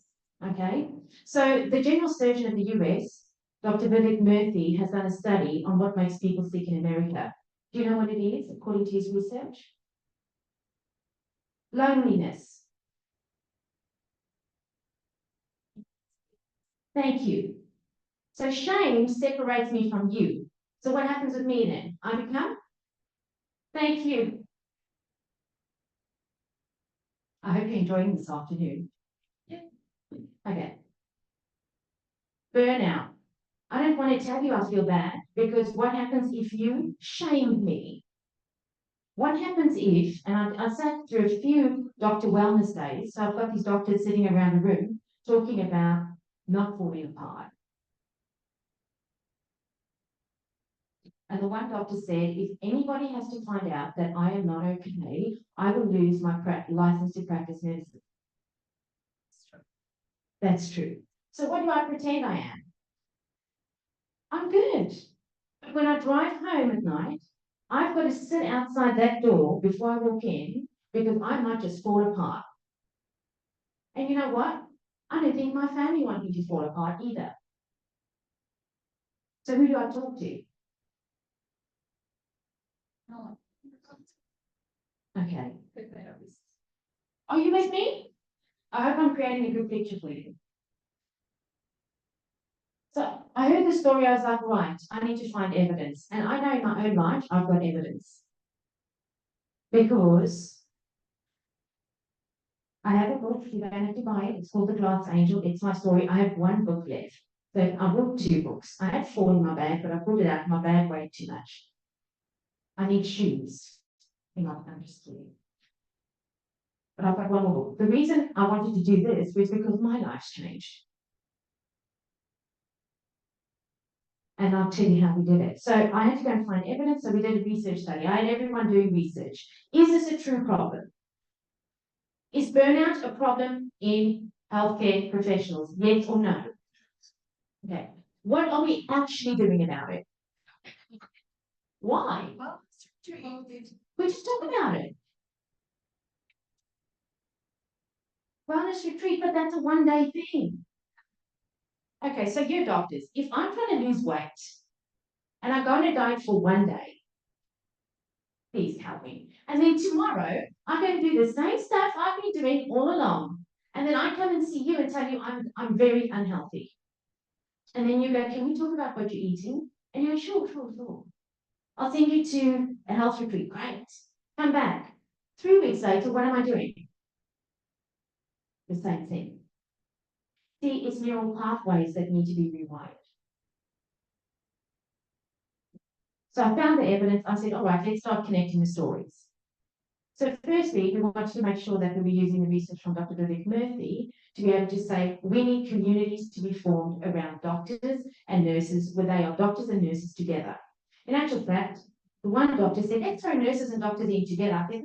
Okay. So the General Surgeon of the US, Dr. Vivek Murthy, has done a study on what makes people sick in America. Do you know what it is, according to his research? Loneliness. Thank you. So shame separates me from you. So what happens with me then? I become? Thank you. I hope you're enjoying this afternoon. Okay. Burnout. I don't want to tell you I feel bad because what happens if you shame me? What happens if, and I sat through a few doctor wellness days, so I've got these doctors sitting around the room talking about not falling apart. And the one doctor said, if anybody has to find out that I am not okay, I will lose my license to practice medicine. That's true. So what do I pretend I am? I'm good. But when I drive home at night, I've got to sit outside that door before I walk in because I might just fall apart. And you know what? I don't think my family want me to fall apart either. So who do I talk to? Okay. Are you with me? I hope I'm creating a good picture for you. So I heard the story, I was like, right, I need to find evidence. And I know in my own life, I've got evidence. Because I have a book, you don't have to buy it, it's called The Glass Angel, it's my story. I have one book left. So I bought 2 books. I had 4 in my bag, but I pulled it out, my bag weighed too much. I need shoes. Hang on, I'm just kidding. But I've got one more book. The reason I wanted to do this was because my life's changed. And I'll tell you how we did it. So I had to go and find evidence, so we did a research study. I had everyone doing research. Is this a true problem? Is burnout a problem in healthcare professionals? Yes or no? Okay. What are we actually doing about it? Why? We just talk about it. Wellness retreat, but that's a one-day thing. Okay, so you're doctors. If I'm trying to lose weight and I go on a diet for one day, please help me. And then tomorrow, I'm going to do the same stuff I've been doing all along. And then I come and see you and tell you I'm very unhealthy. And then you go, can we talk about what you're eating? And you go, sure. I'll send you to a health retreat. Great. Come back. 3 weeks later, what am I doing? The same thing. See, it's neural pathways that need to be rewired. So I found the evidence. I said, all right, let's start connecting the stories. So firstly, we wanted to make sure that we were using the research from Dr. Vivek Murthy to be able to say we need communities to be formed around doctors and nurses where they are doctors and nurses together. In actual fact, the one doctor said, let's throw nurses and doctors in together. I said,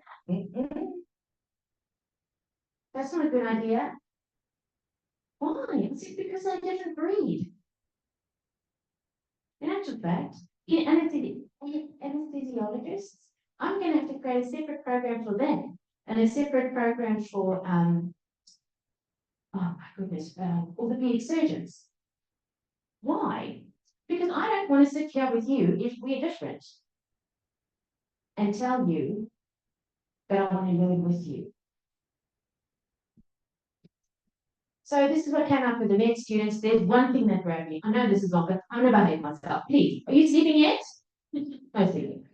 that's not a good idea. Why? I said, because they're a different breed. In actual fact, in anesthesiologists, I'm going to have to create a separate program for them and a separate program for, oh my goodness, orthopedic surgeons. Why? Because I don't want to sit here with you if we're different and tell you that I want to learn with you. So this is what came up with the med students. There's one thing that grabbed me. I know this is long, but I'm going to behave myself. Please, are you sleeping yet? No sleeping.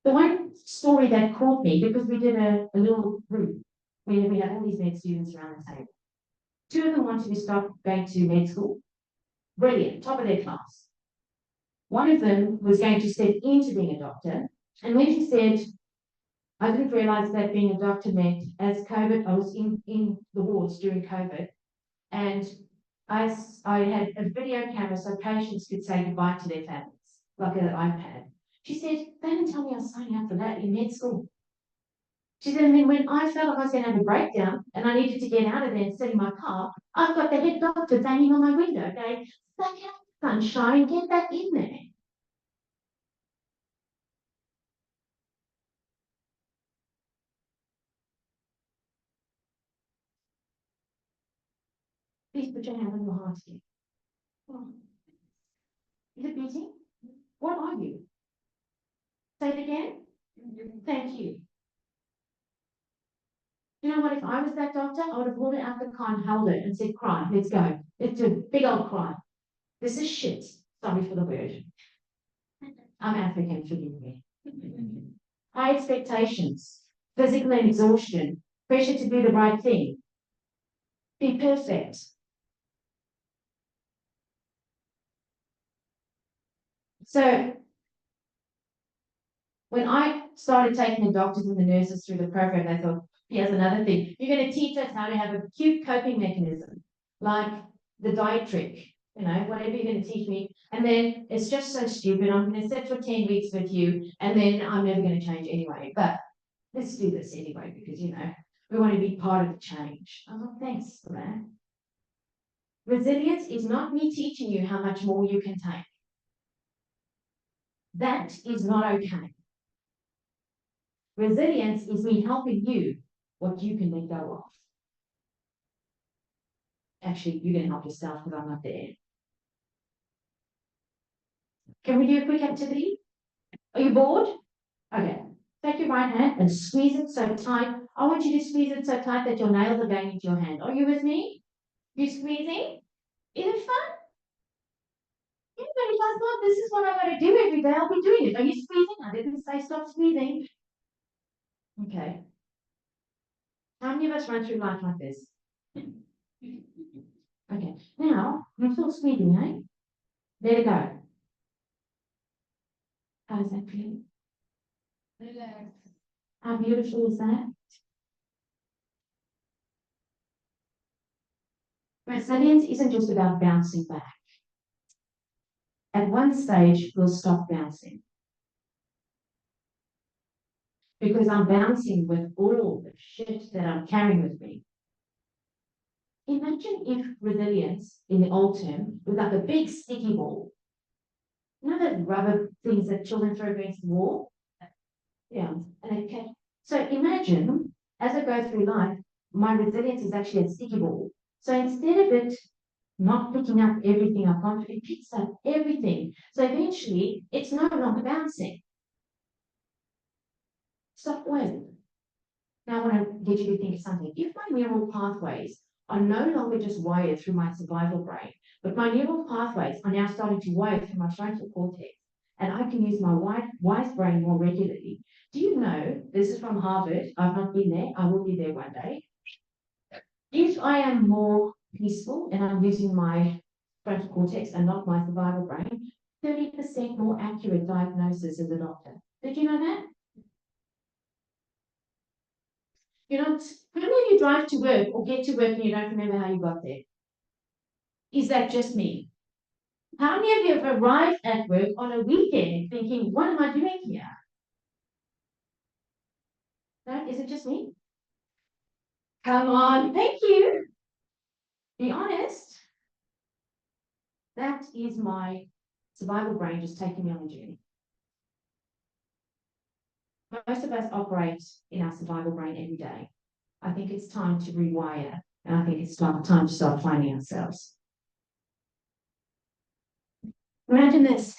The one story that caught me, because we did a little group where we had all these med students around the table. 2 of them wanted to start going to med school. Brilliant, top of their class. One of them was going to step into being a doctor. And when she said, I didn't realize that being a doctor meant as COVID, I was in the wards during COVID. And I had a video camera so patients could say goodbye to their families, like an iPad. She said, they didn't tell me I was signing up for that in med school. She said, and then when I felt like I was going to have a breakdown and I needed to get out of there and sit in my car, I've got the head doctor banging on my window going, sunshine, get that in there. Please put your hand on your heart again. Oh. Is it beating? What are you? Say it again. Thank you. You know what, if I was that doctor, I would have pulled it out the car and held it and said, cry, let's go. Let's do a big old cry. This is shit. Sorry for the word. I'm African, forgive me. High expectations, physical exhaustion, pressure to do the right thing, be perfect. So when I started taking the doctors and the nurses through the program, I thought, here's another thing. You're going to teach us how to have a cute coping mechanism, like the diet trick, you know, whatever you're going to teach me. And then it's just so stupid. I'm going to sit for 10 weeks with you, and then I'm never going to change anyway. But let's do this anyway, because, you know, we want to be part of the change. I thought, thanks for that. Resilience is not me teaching you how much more you can take. That is not okay. Resilience is me helping you what you can let go of. Actually, you can help yourself because I'm not there. Can we do a quick activity? Are you bored? Okay. Take your right hand and squeeze it so tight. I want you to squeeze it so tight that your nails are going into your hand. Are you with me? You squeezing? Is it fun? Yeah, but if I thought this is what I'm going to do every day, I'll be doing it. Are you squeezing? I didn't say stop squeezing. Okay. How many of us run through life like this? Okay. Now, you're still squeezing, eh? Let it go. How does that feel? Relax. How beautiful is that? Resilience isn't just about bouncing back. At one stage, we'll stop bouncing. Because I'm bouncing with all the shit that I'm carrying with me. Imagine if resilience, in the old term, was like a big sticky ball. You know those rubber things that children throw against the wall? Yeah. And so imagine, as I go through life, my resilience is actually a sticky ball. So instead of it not picking up everything I've gone through, it picks up everything. So eventually, it's no longer bouncing. Stop when? Now I want to get you to think of something. If my neural pathways are no longer just wired through my survival brain, but my neural pathways are now starting to wire through my frontal cortex, and I can use my wise brain more regularly. Do you know, this is from Harvard, I've not been there, I will be there one day. If I am more peaceful and I'm using my frontal cortex and not my survival brain, 30% more accurate diagnosis as a doctor. Did you know that? You know, how many of you drive to work or get to work and you don't remember how you got there? Is that just me? How many of you have arrived at work on a weekend thinking, what am I doing here? No, is it just me? Come on, thank you. Be honest. That is my survival brain just taking me on a journey. Most of us operate in our survival brain every day. I think it's time to rewire, and I think it's time to start finding ourselves. Imagine this.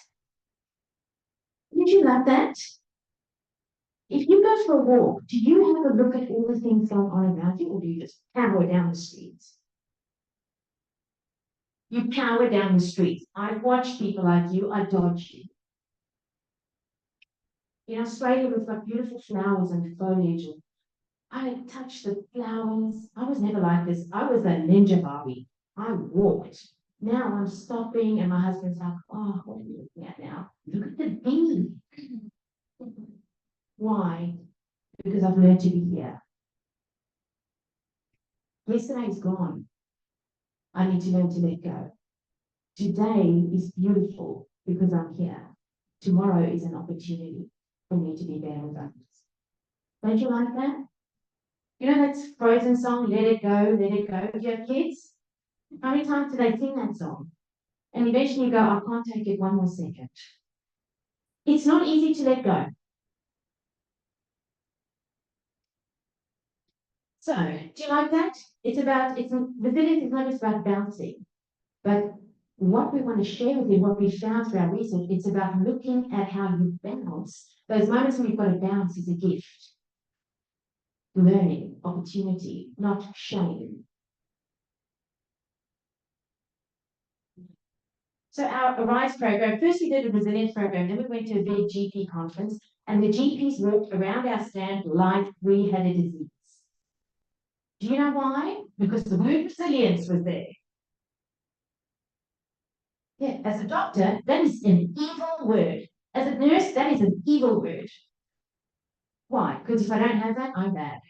Did you love that? If you go for a walk, do you have a look at all the things going on around you, or do you just power down the streets? You power down the streets. I watch people like you, I dodge you. In Australia, we've got beautiful flowers and foliage. I touch the flowers. I was never like this. I was a ninja Barbie. I walked. Now I'm stopping, and my husband's like, oh, what are you looking at now? Look at the bee. Why? Because I've learned to be here. Yesterday is gone. I need to learn to let go. Today is beautiful because I'm here. Tomorrow is an opportunity for me to be better with others. Don't you like that? You know that Frozen song, Let It Go, Let It Go? Do you have kids? How many times do they sing that song? And eventually you go, I can't take it one more second. It's not easy to let go. So, do you like that? Resilience is not just about bouncing, but what we want to share with you, what we found through our research, it's about looking at how you bounce. Those moments when you've got to bounce is a gift. Learning, opportunity, not shame. So our ARISE program, first we did a resilience program, then we went to a big GP conference, and the GPs walked around our stand like we had a disease. Do you know why? Because the word resilience was there. Yeah, as a doctor, that is an evil word. As a nurse, that is an evil word. Why? Because if I don't have that, I'm bad.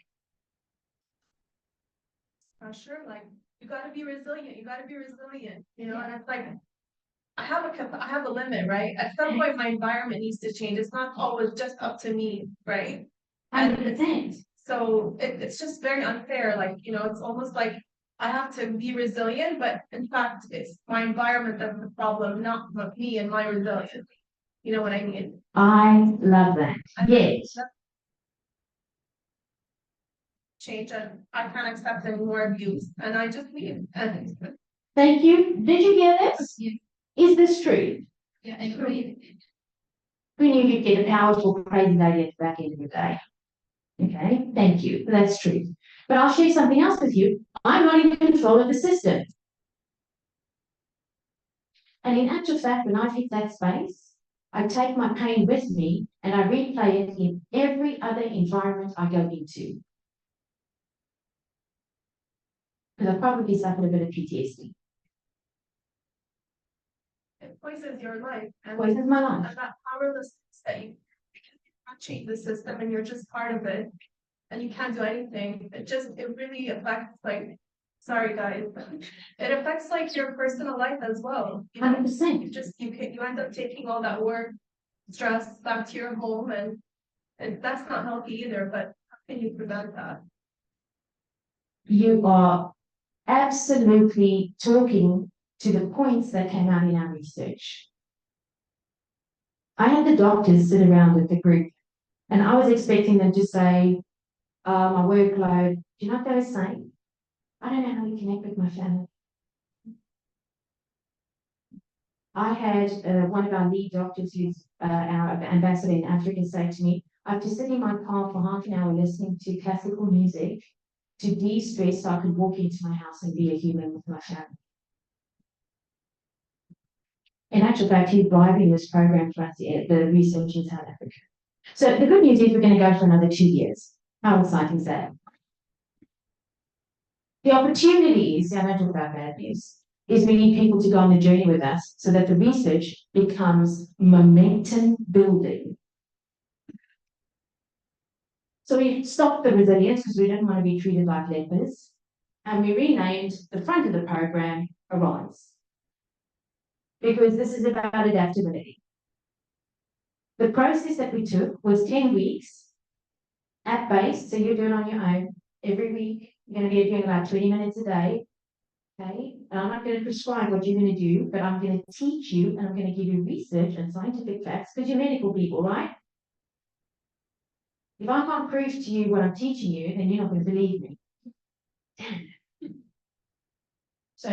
Sure, like, you gotta be resilient, you know, and it's like, I have a limit, right? At some point, my environment needs to change, it's not always just up to me, right? 100%. So it's just very unfair, like, you know, it's almost like I have to be resilient, but in fact, it's my environment that's the problem, not me and my resilience. You know what I mean? I love that. Yes. Change, and I can't accept any more abuse, and I just leave. And Thank you. Did you hear this? Is this true? Yeah, I agree. Who knew you'd get a powerful, crazy lady at the back end of the day? Okay, thank you. That's true. But I'll share something else with you. I'm not in control of the system. And in actual fact, when I hit that space, I take my pain with me and I replay it in every other environment I go into. Because I've probably suffered a bit of PTSD. it poisons your life. And Poisons my life. And that powerlessness that you can't change the system and you're just part of it and you can't do anything. It really affects, like, sorry guys, it affects like your personal life as well. 100%. You end up taking all that work, stress back to your home, and that's not healthy either, but how can you prevent that? You are absolutely talking to the points that came out in our research. I had the doctors sit around with the group and I was expecting them to say, my workload. Do you know what they were saying? I don't know how to connect with my family. I had one of our lead doctors, who's our ambassador in Africa, say to me, I have to sit in my car for half an hour listening to classical music to de-stress so I could walk into my house and be a human with my family. In actual fact, he's driving this program for us, the research in South Africa. So the good news is we're going to go for another 2 years. How exciting is that? The opportunity is, I don't talk about bad news, is we need people to go on the journey with us so that the research becomes momentum building. So we stopped the resilience because we didn't want to be treated like lepers. And we renamed the front of the program ARISE. Because this is about adaptability. The process that we took was 10 weeks at base, so you're doing on your own. Every week, you're going to be doing about 20 minutes a day. Okay, and I'm not going to prescribe what you're going to do, but I'm going to teach you and I'm going to give you research and scientific facts because you're medical people, right? If I can't prove to you what I'm teaching you, then you're not going to believe me. So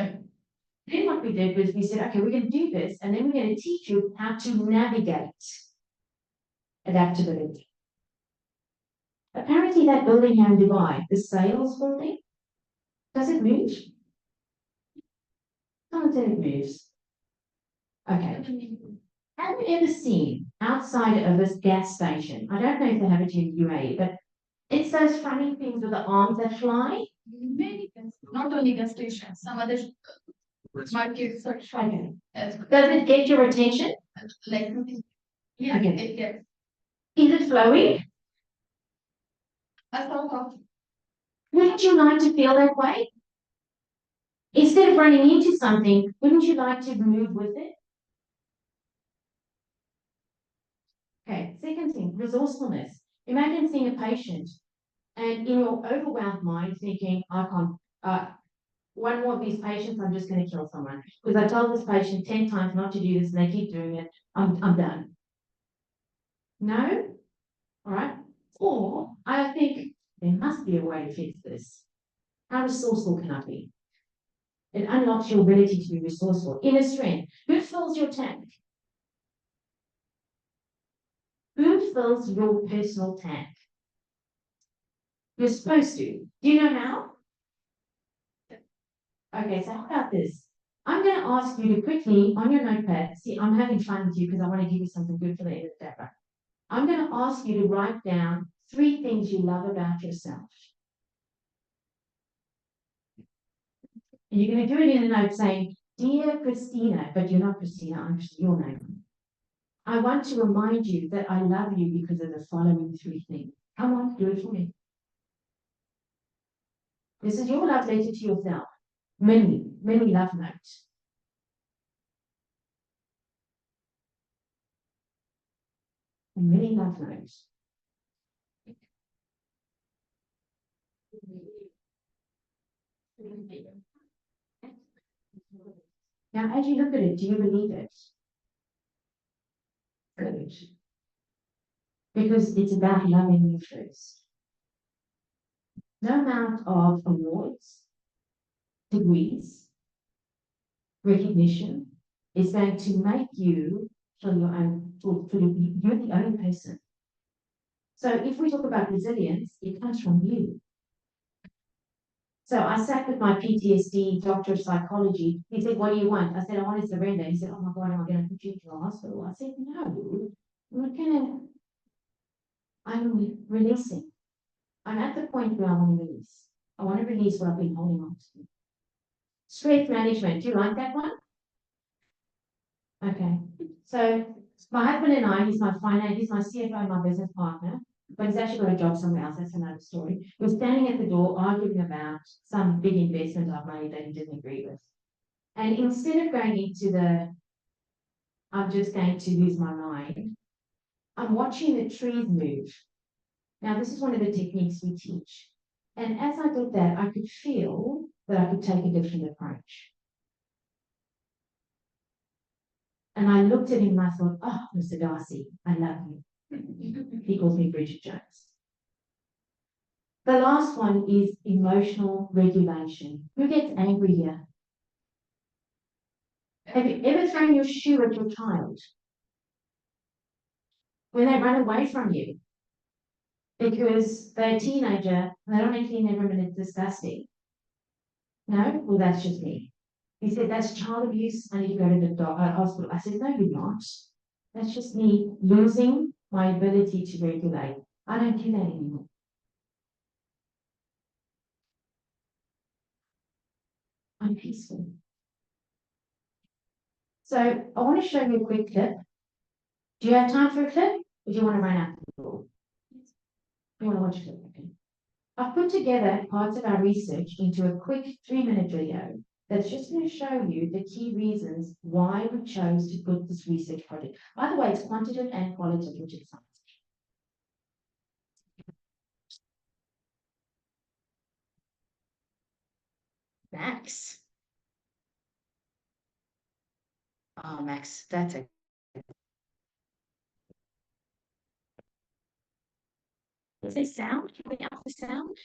then what we did was we said, okay, we're going to do this, and then we're going to teach you how to navigate adaptability. Apparently that building here in Dubai, the sales building, does it move? Someone said it moves. Okay. Have you ever seen outside of this gas station? I don't know if they have it in UAE, but it's those funny things with the arms that fly. Many things, not only gas stations, some other markets are trying. Does it get your attention? Like, yeah, Okay. it gets. Is it flowing? I thought, Wouldn't you like to feel that way? Instead of running into something, wouldn't you like to move with it? Okay, second thing, resourcefulness. Imagine seeing a patient and in your overwhelmed mind thinking, I can't, one more of these patients, I'm just going to kill someone. Because I told this patient 10 times not to do this and they keep doing it, I'm done. No? All right. Or I think there must be a way to fix this. How resourceful can I be? It unlocks your ability to be resourceful. Inner strength. Who fills your tank? Who fills your personal tank? You're supposed to. Do you know how? Okay, so how about this? I'm going to ask you to quickly, on your notepad, see, I'm having fun with you because I want to give you something good for the end of the day. Right? I'm going to ask you to write down 3 things you love about yourself. And you're going to do it in a note saying, Dear Christina, but you're not Christina, I'm just your name. I want to remind you that I love you because of the following 3 things. Come on, do it for me. This is your love letter to yourself. Many, many love notes. Many love notes. Now, as you look at it, do you believe it? Good. Because it's about loving you first. No amount of awards, degrees, recognition is going to make you feel your own, you're the only person. So if we talk about resilience, it comes from you. So I sat with my PTSD doctor of psychology. He said, what do you want? I said, I want to surrender. He said, oh my God, am I going to put you into a hospital? I said, no, I'm not going to. I'm releasing. I'm at the point where I want to release. I want to release what I've been holding on to. Stress management. Do you like that one? Okay. So my husband and I, he's my CFO, my business partner, but he's actually got a job somewhere else. That's another story. We're standing at the door arguing about some big investment I've made that he didn't agree with. And instead of going into I'm just going to lose my mind, I'm watching the trees move. Now, this is one of the techniques we teach. And as I did that, I could feel that I could take a different approach. And I looked at him and I thought, oh, Mr. Darcy, I love you. He calls me Bridget Jones. The last one is emotional regulation. Who gets angry here? Have you ever thrown your shoe at your child? When they run away from you because they're a teenager and they don't want to clean their room and it's disgusting. No? Well, that's just me. He said, that's child abuse. I need to go to the hospital. I said, no, you're not. That's just me losing my ability to regulate. I don't do that anymore. I'm peaceful. So I want to show you a quick clip. Do you have time for a clip? Or do you want to run out the door? You want to watch a clip? Okay. I've put together parts of our research into a quick 3-minute video that's just going to show you the key reasons why we chose to put this research project. By the way, it's quantitative and qualitative, which is science. Max. Oh, Max, that's it. Is there sound? Can we have the sound?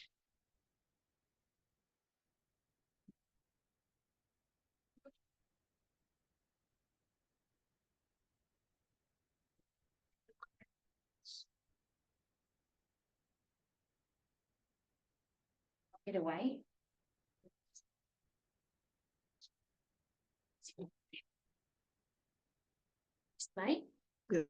Get away. Right? Good.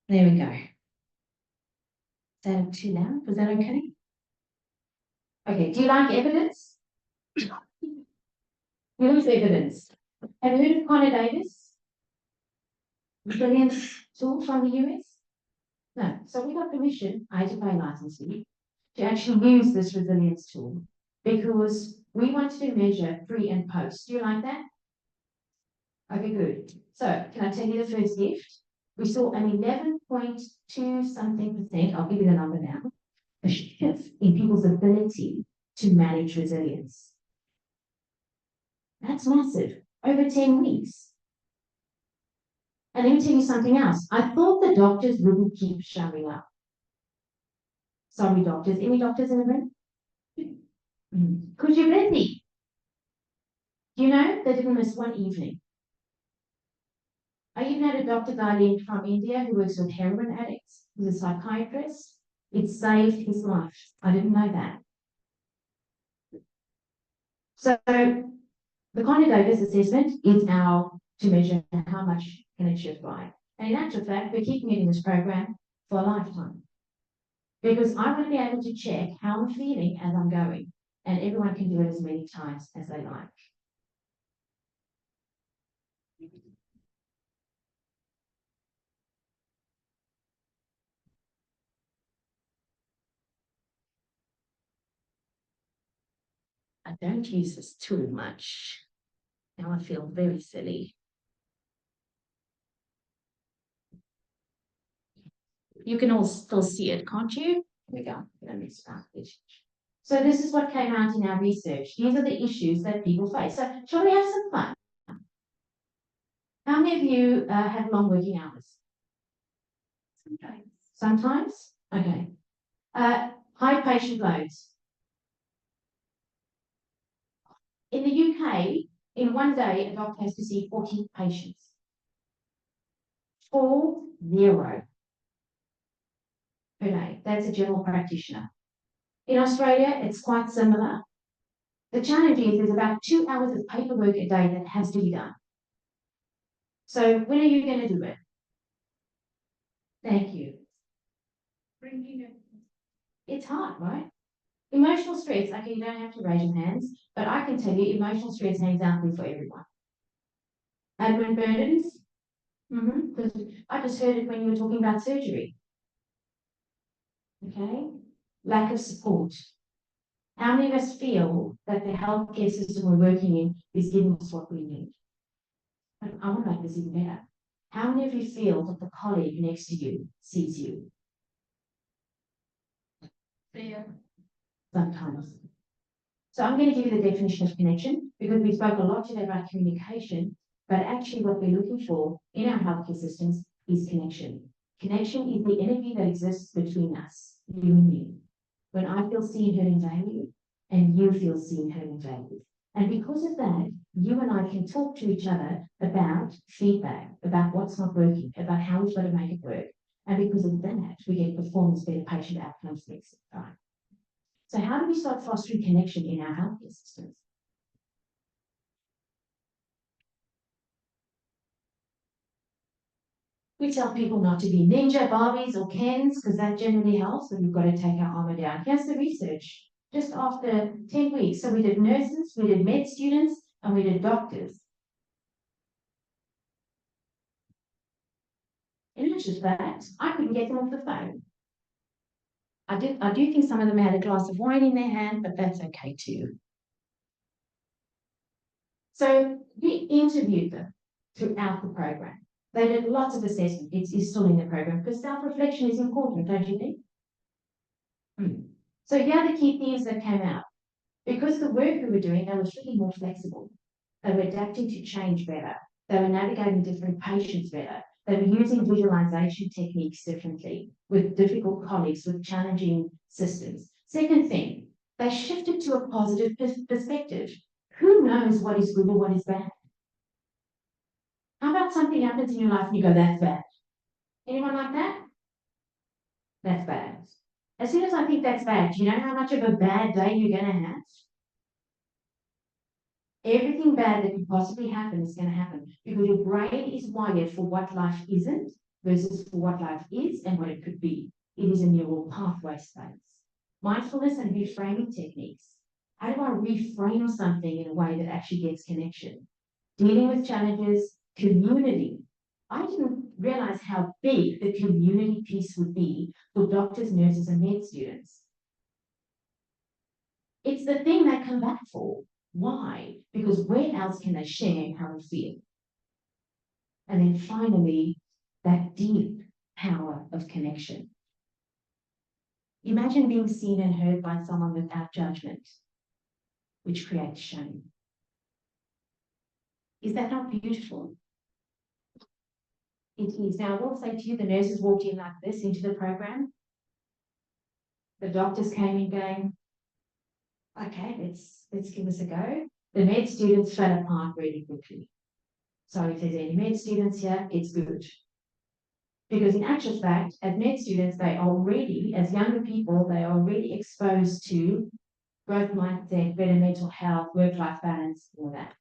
There we go. Is that too loud? Was that okay? Okay, do you like evidence? You love evidence. Have you heard of Connor Davis? Resilience tool from the US? No. So we got permission, I had to pay license fee, to actually use this resilience tool because we wanted to measure pre and post. Do you like that? Okay, good. So can I tell you the first gift? We saw an 11.2 something %, I'll give you the number now, a shift in people's ability to manage resilience. That's massive, over 10 weeks. And let me tell you something else. I thought the doctors wouldn't keep showing up. Sorry, doctors. Any doctors in the room? Because you're busy. You know, they didn't miss one evening. I even had a doctor guy from India who works with heroin addicts. He's a psychiatrist. It saved his life. I didn't know that. So the Connor Davis assessment is our to measure how much can it shift by. And in actual fact, we're keeping it in this program for a lifetime. Because I want to be able to check how I'm feeling as I'm going. And everyone can do it as many times as they like. I don't use this too much. Now I feel very silly. You can all still see it, can't you? Here we go. Let me start this. So this is what came out in our research. These are the issues that people face. So shall we have some fun? How many of you have long working hours? Sometimes. Sometimes? Okay. High patient loads. In the UK, in one day, a doctor has to see 40 patients. 40 per day. That's a general practitioner. In Australia, it's quite similar. The challenge is there's about 2 hours of paperwork a day that has to be done. So when are you going to do it? Thank you. It's hard, right? Emotional stress, okay, you don't have to raise your hands, but I can tell you emotional stress hangs out there for everyone. Admin burdens, because I just heard it when you were talking about surgery. Okay, lack of support. How many of us feel that the healthcare system we're working in is giving us what we need? And I want to make this even better. How many of you feel that the colleague next to you sees you? Fear. Sometimes. So I'm going to give you the definition of connection because we spoke a lot today about communication, but actually what we're looking for in our healthcare systems is connection. Connection is the energy that exists between us, you and me. When I feel seen, heard, and valued, and you feel seen, heard, and valued. And because of that, you and I can talk to each other about feedback, about what's not working, about how we've got to make it work. And because of that, we get performance, better patient outcomes next time. So how do we start fostering connection in our healthcare systems? We tell people not to be ninja Barbies or Kens because that generally helps, but we've got to take our armor down. Here's the research. Just after 10 weeks, so we did nurses, we did med students, and we did doctors. And not just that, I couldn't get them off the phone. I do think some of them had a glass of wine in their hand, but that's okay too. So we interviewed them throughout the program. They did lots of assessment. It's still in the program because self-reflection is important, don't you think? So here are the key themes that came out. Because the work we were doing, they were really more flexible. They were adapting to change better. They were navigating different patients better. They were using visualization techniques differently with difficult colleagues, with challenging systems. Second thing, they shifted to a positive perspective. Who knows what is good or what is bad? How about something happens in your life and you go, that's bad? Anyone like that? That's bad. As soon as I think that's bad, do you know how much of a bad day you're going to have? Everything bad that could possibly happen is going to happen because your brain is wired for what life isn't versus for what life is and what it could be. It is a neural pathway space. Mindfulness and reframing techniques. How do I reframe something in a way that actually gets connection? Dealing with challenges, community. I didn't realize how big the community piece would be for doctors, nurses, and med students. It's the thing they come back for. Why? Because where else can they share how they feel? And then finally, that deep power of connection. Imagine being seen and heard by someone without judgment, which creates shame. Is that not beautiful? It is. Now, I will say to you, the nurses walked in like this into the program. The doctors came in going, okay, let's give this a go. The med students fell apart really quickly. So if there's any med students here, it's good. Because in actual fact, as med students, they are already, as younger people, they are already exposed to growth mindset, better mental health, work-life balance, all that.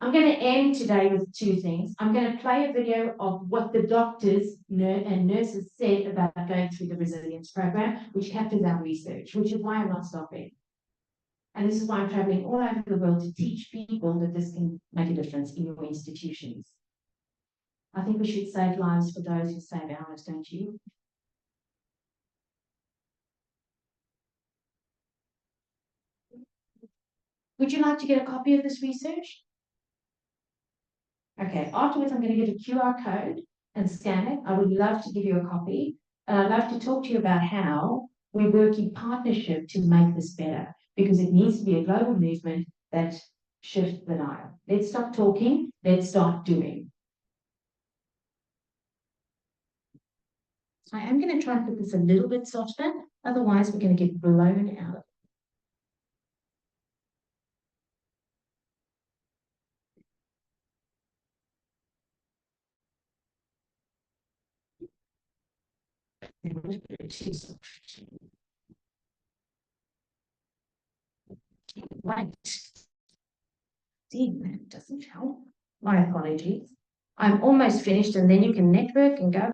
I'm going to end today with two things. I'm going to play a video of what the doctors and nurses said about going through the resilience program, which captures our research, which is why I'm not stopping. And this is why I'm traveling all over the world to teach people that this can make a difference in your institutions. I think we should save lives for those who save ours, don't you? Would you like to get a copy of this research? Okay, afterwards I'm going to get a QR code and scan it. I would love to give you a copy. And I'd love to talk to you about how we work in partnership to make this better, because it needs to be a global movement that shifts the dial. Let's stop talking, let's start doing. I am going to try and put this a little bit softer, otherwise we're going to get blown out of it. Right. See, that doesn't help. My apologies. I'm almost finished, and then you can network and go.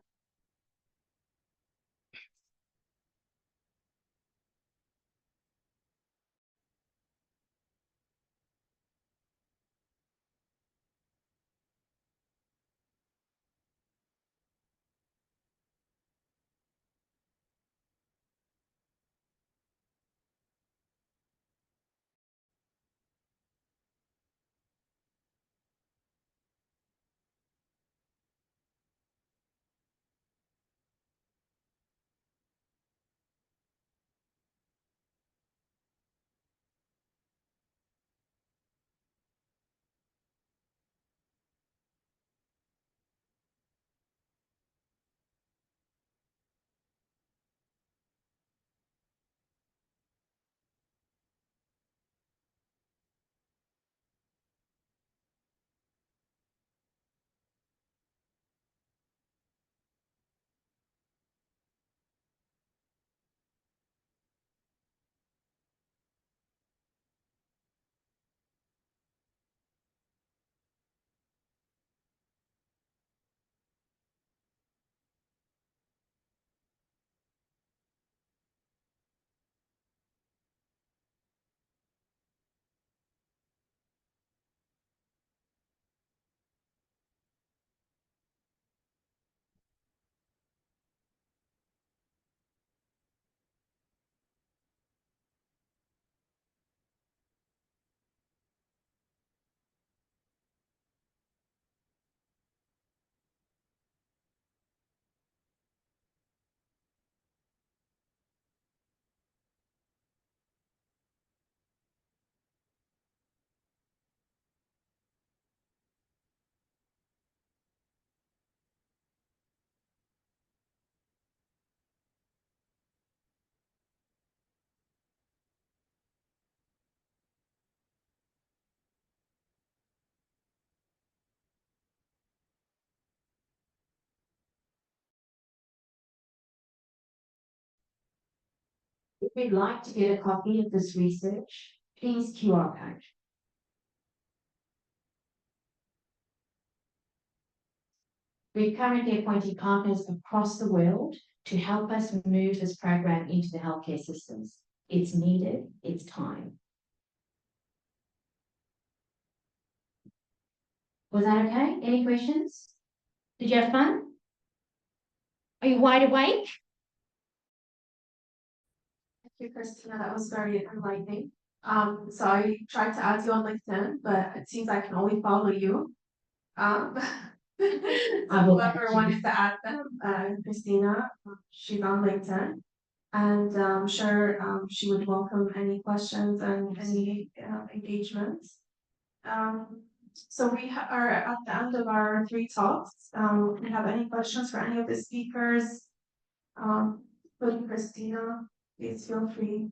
If you'd like to get a copy of this research, please QR code. We're currently appointing partners across the world to help us move this program into the healthcare systems. It's needed, it's time. Was that okay? Any questions? Did you have fun? Are you wide awake? Thank you, Christina. That was very enlightening. So I tried to add you on LinkedIn, but it seems I can only follow you. So whoever wanted to add them, Christina, she's on LinkedIn. And I'm sure she would welcome any questions and any engagements. So we are at the end of our 3 talks. If you have any questions for any of the speakers, including Christina, please feel free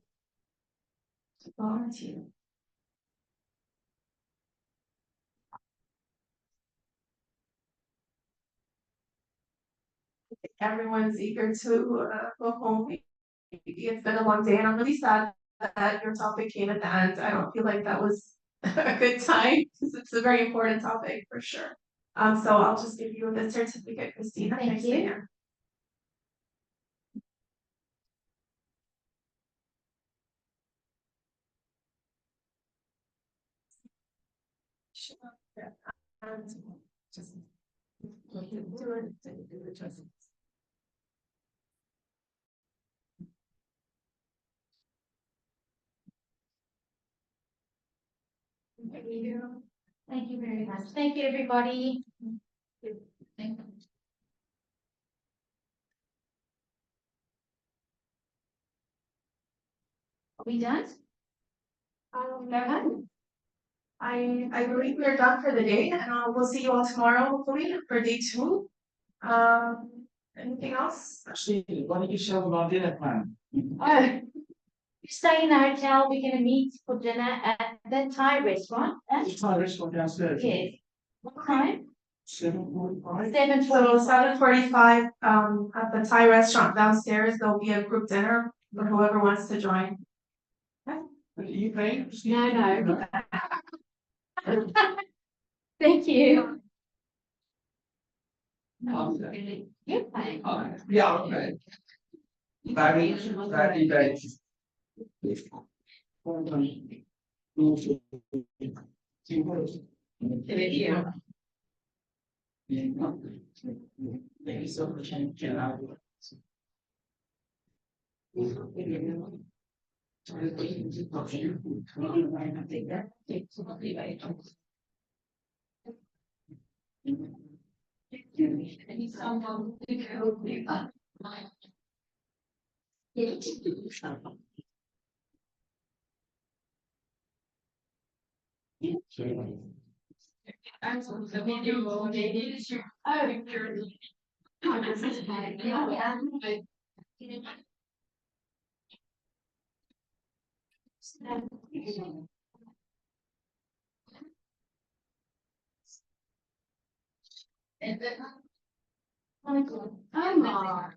to volunteer. Everyone's eager to go home. It's been a long day, and I'm really sad that your topic came at the end. I don't feel like that was a good time because it's a very important topic for sure. So I'll just give you the certificate, Christina. Thank you. And just do it justice. Thank you. Thank you very much. Thank you, everybody. Thank you. Are we done? Go ahead. I believe we're done for the day, and we'll see you all tomorrow, hopefully, for day 2. Anything else? Actually, why don't you show them our dinner plan? Oh, you stay in the hotel. We're going to meet for dinner at the Thai restaurant. The Thai restaurant downstairs. Yes. What time? 7:45. 7:45. So 7:45, at the Thai restaurant downstairs, there'll be a group dinner for whoever wants to join. Are you paying? No. Thank you. You're fine. Yeah, okay. Very. Thank you so much. Oh my God.